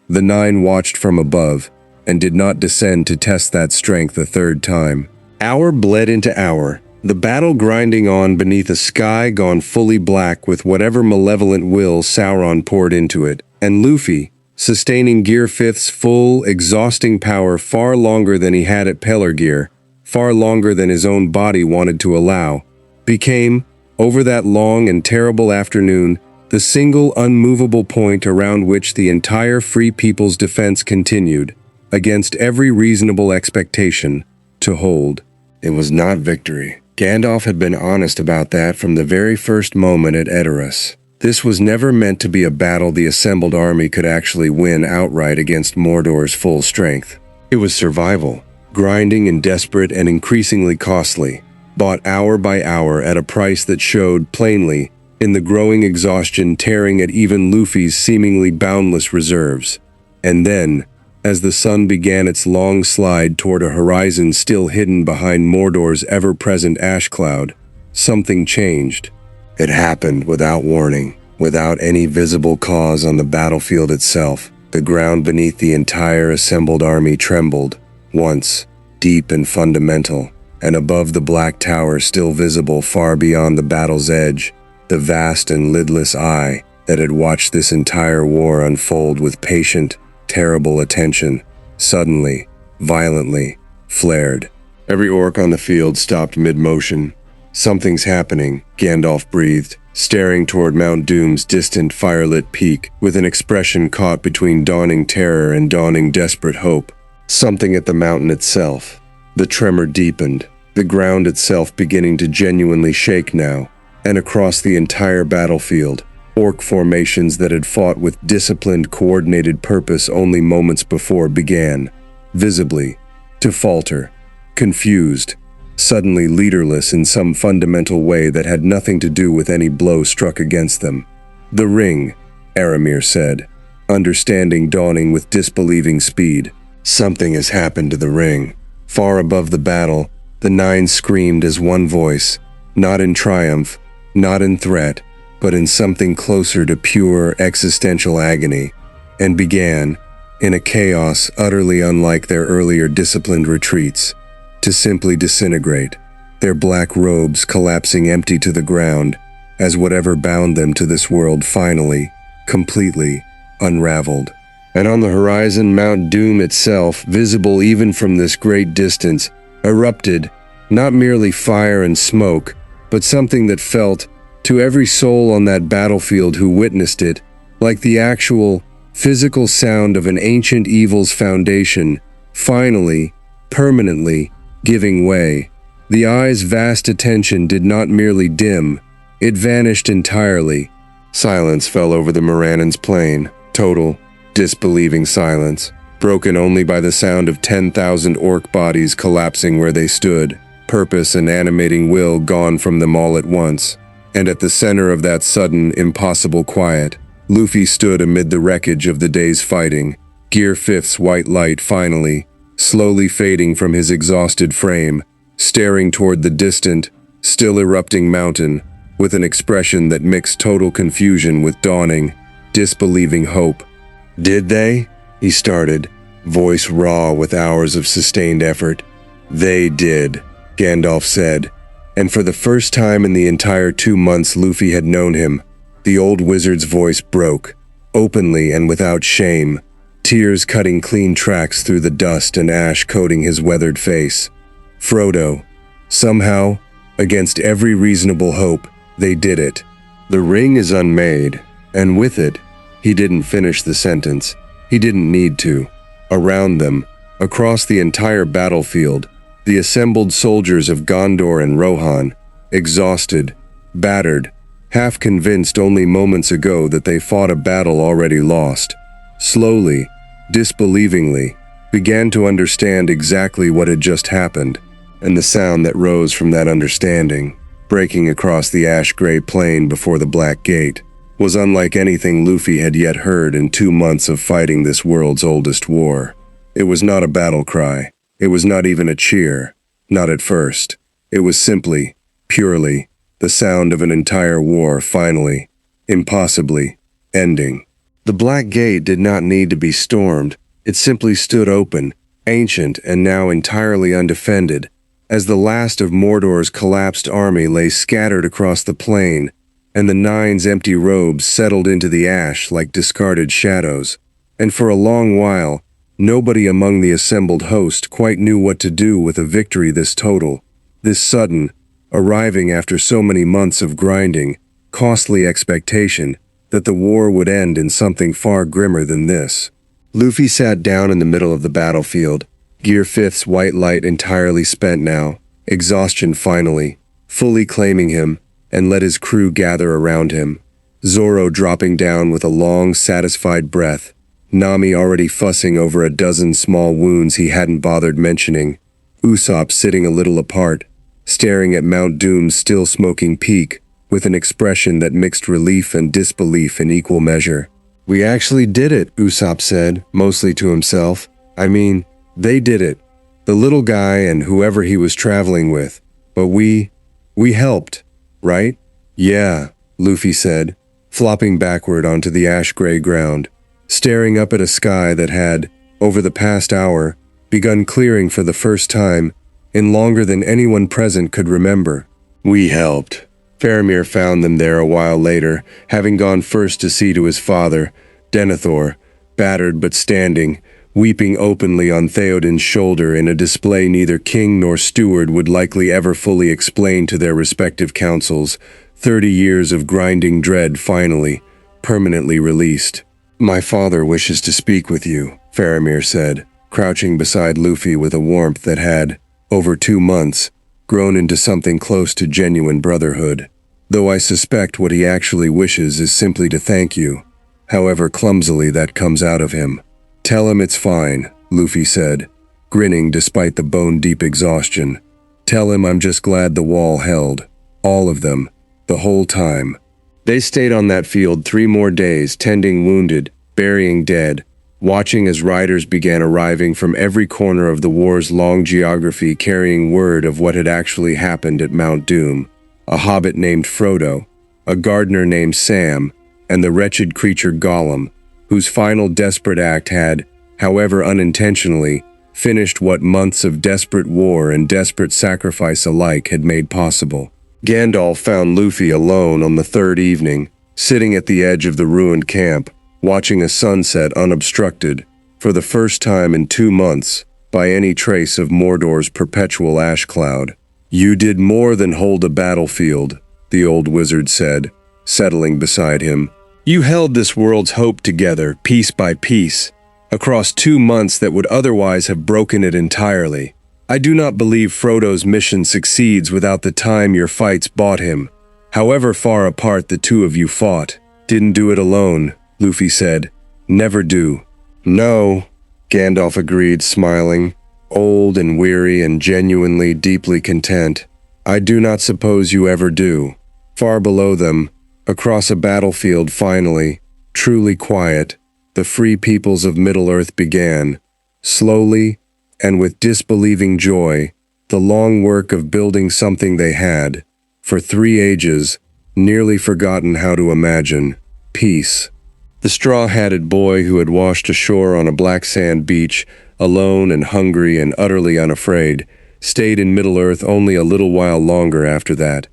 Speaker 1: The 9 watched from above, and did not descend to test that strength a third time. Hour bled into hour, the battle grinding on beneath a sky gone fully black with whatever malevolent will Sauron poured into it, and Luffy, sustaining Gear 5's full, exhausting power far longer than he had at Pelargir, far longer than his own body wanted to allow, became, over that long and terrible afternoon, the single unmovable point around which the entire Free People's defense continued, against every reasonable expectation, to hold. It was not victory. Gandalf had been honest about that from the very first moment at Edoras. This was never meant to be a battle the assembled army could actually win outright against Mordor's full strength. It was survival, grinding and desperate and increasingly costly, bought hour by hour at a price that showed plainly in the growing exhaustion tearing at even Luffy's seemingly boundless reserves. And then, as the sun began its long slide toward a horizon still hidden behind Mordor's ever-present ash cloud, something changed. It happened without warning, without any visible cause on the battlefield itself. The ground beneath the entire assembled army trembled, once, deep and fundamental, and above the black tower still visible far beyond the battle's edge, the vast and lidless eye that had watched this entire war unfold with patient, terrible attention, suddenly, violently, flared. Every orc on the field stopped mid-motion. Something's happening, Gandalf breathed, staring toward Mount Doom's distant firelit peak with an expression caught between dawning terror and dawning desperate hope. Something at the mountain itself. The tremor deepened, the ground itself beginning to genuinely shake now, and across the entire battlefield, orc formations that had fought with disciplined, coordinated purpose only moments before began, visibly, to falter, confused, suddenly leaderless in some fundamental way that had nothing to do with any blow struck against them. The ring, Aramir said, understanding dawning with disbelieving speed. Something has happened to the ring. Far above the battle, The nine screamed as one voice, not in triumph, not in threat, but in something closer to pure existential agony, and began, in a chaos utterly unlike their earlier disciplined retreats, to simply disintegrate, their black robes collapsing empty to the ground as whatever bound them to this world finally, completely, unraveled. And on the horizon, Mount Doom itself, visible even from this great distance, erupted, not merely fire and smoke, but something that felt, to every soul on that battlefield who witnessed it, like the actual, physical sound of an ancient evil's foundation, finally, permanently, giving way. The eye's vast attention did not merely dim, it vanished entirely. Silence fell over the Morannon's plain, total, disbelieving silence, broken only by the sound of 10,000 orc bodies collapsing where they stood, purpose and animating will gone from them all at once. And at the center of that sudden, impossible quiet, Luffy stood amid the wreckage of the day's fighting, Gear 5th's white light finally, slowly fading from his exhausted frame, staring toward the distant, still erupting mountain, with an expression that mixed total confusion with dawning, disbelieving hope. "Did they?" he started, voice raw with hours of sustained effort. "They did," Gandalf said, and for the first time in the entire 2 months Luffy had known him, the old wizard's voice broke, openly and without shame, tears cutting clean tracks through the dust and ash coating his weathered face. "Frodo, somehow, against every reasonable hope, they did it. The ring is unmade, and with it," he didn't finish the sentence. He didn't need to. Around them, across the entire battlefield, the assembled soldiers of Gondor and Rohan, exhausted, battered, half convinced only moments ago that they fought a battle already lost, slowly, disbelievingly, began to understand exactly what had just happened, and the sound that rose from that understanding, breaking across the ash-gray plain before the Black Gate, was unlike anything Luffy had yet heard in 2 months of fighting this world's oldest war. It was not a battle cry. It was not even a cheer. Not at first. It was simply, purely, the sound of an entire war finally, impossibly, ending. The Black Gate did not need to be stormed. It simply stood open, ancient and now entirely undefended, as the last of Mordor's collapsed army lay scattered across the plain, and the Nine's empty robes settled into the ash like discarded shadows. And for a long while, nobody among the assembled host quite knew what to do with a victory this total, this sudden, arriving after so many months of grinding, costly expectation that the war would end in something far grimmer than this. Luffy sat down in the middle of the battlefield, Gear 5th's white light entirely spent now, exhaustion finally, fully claiming him, and let his crew gather around him. Zoro dropping down with a long, satisfied breath, Nami already fussing over a dozen small wounds he hadn't bothered mentioning, Usopp sitting a little apart, staring at Mount Doom's still smoking peak, with an expression that mixed relief and disbelief in equal measure. "We actually did it," Usopp said, mostly to himself. "I mean, they did it. The little guy and whoever he was traveling with. But we helped, right?" "Yeah," Luffy said, flopping backward onto the ash-gray ground, staring up at a sky that had, over the past hour, begun clearing for the first time, in longer than anyone present could remember. "We helped." Faramir found them there a while later, having gone first to see to his father, Denethor, battered but standing, weeping openly on Theoden's shoulder in a display neither king nor steward would likely ever fully explain to their respective councils. 30 years of grinding dread finally, permanently released. "My father wishes to speak with you," Faramir said, crouching beside Luffy with a warmth that had, over 2 months, grown into something close to genuine brotherhood. "Though I suspect what he actually wishes is simply to thank you, however clumsily that comes out of him." "Tell him it's fine," Luffy said, grinning despite the bone-deep exhaustion. "Tell him I'm just glad the wall held. All of them. The whole time." They stayed on that field 3 more days, tending wounded, burying dead, watching as riders began arriving from every corner of the war's long geography carrying word of what had actually happened at Mount Doom. A hobbit named Frodo, a gardener named Sam, and the wretched creature Gollum, whose final desperate act had, however unintentionally, finished what months of desperate war and desperate sacrifice alike had made possible. Gandalf found Luffy alone on the third evening, sitting at the edge of the ruined camp, watching a sunset unobstructed, for the first time in 2 months, by any trace of Mordor's perpetual ash cloud. "You did more than hold a battlefield," the old wizard said, settling beside him. "You held this world's hope together, piece by piece, across 2 months that would otherwise have broken it entirely. I do not believe Frodo's mission succeeds without the time your fights bought him. However far apart the two of you fought, didn't do it alone," Luffy said. "Never do." "No," Gandalf agreed, smiling, old and weary and genuinely deeply content. "I do not suppose you ever do." Far below them, across a battlefield finally, truly quiet, the free peoples of Middle-earth began, slowly and with disbelieving joy, the long work of building something they had, for 3 ages, nearly forgotten how to imagine: peace. The straw-hatted boy who had washed ashore on a black sand beach, alone and hungry and utterly unafraid, stayed in Middle-earth only a little while longer after that,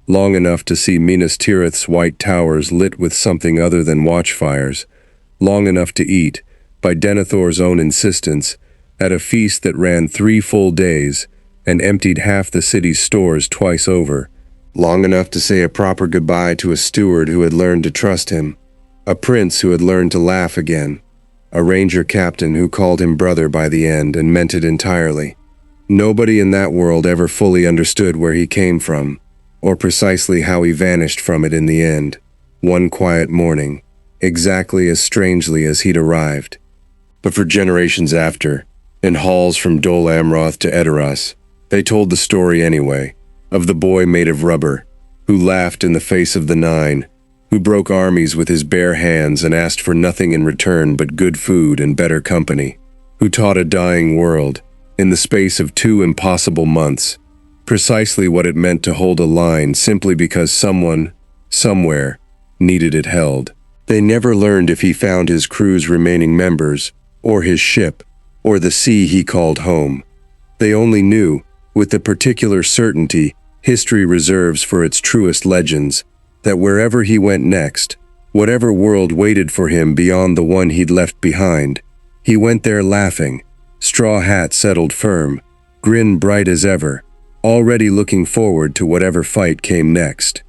Speaker 1: long enough to see Minas Tirith's white towers lit with something other than watchfires, long enough to eat, by Denethor's own insistence, at a feast that ran 3 full days and emptied half the city's stores twice over, long enough to say a proper goodbye to a steward who had learned to trust him, a prince who had learned to laugh again, a ranger captain who called him brother by the end and meant it entirely. Nobody in that world ever fully understood where he came from, or precisely how he vanished from it in the end, one quiet morning, exactly as strangely as he'd arrived. But for generations after, in halls from Dol Amroth to Edoras, they told the story anyway, of the boy made of rubber, who laughed in the face of the Nine, who broke armies with his bare hands and asked for nothing in return but good food and better company, who taught a dying world, in the space of 2 impossible months, precisely what it meant to hold a line simply because someone, somewhere, needed it held. They never learned if he found his crew's remaining members, or his ship, or the sea he called home. They only knew, with the particular certainty history reserves for its truest legends, that wherever he went next, whatever world waited for him beyond the one he'd left behind, he went there laughing, straw hat settled firm, grin bright as ever, already looking forward to whatever fight came next.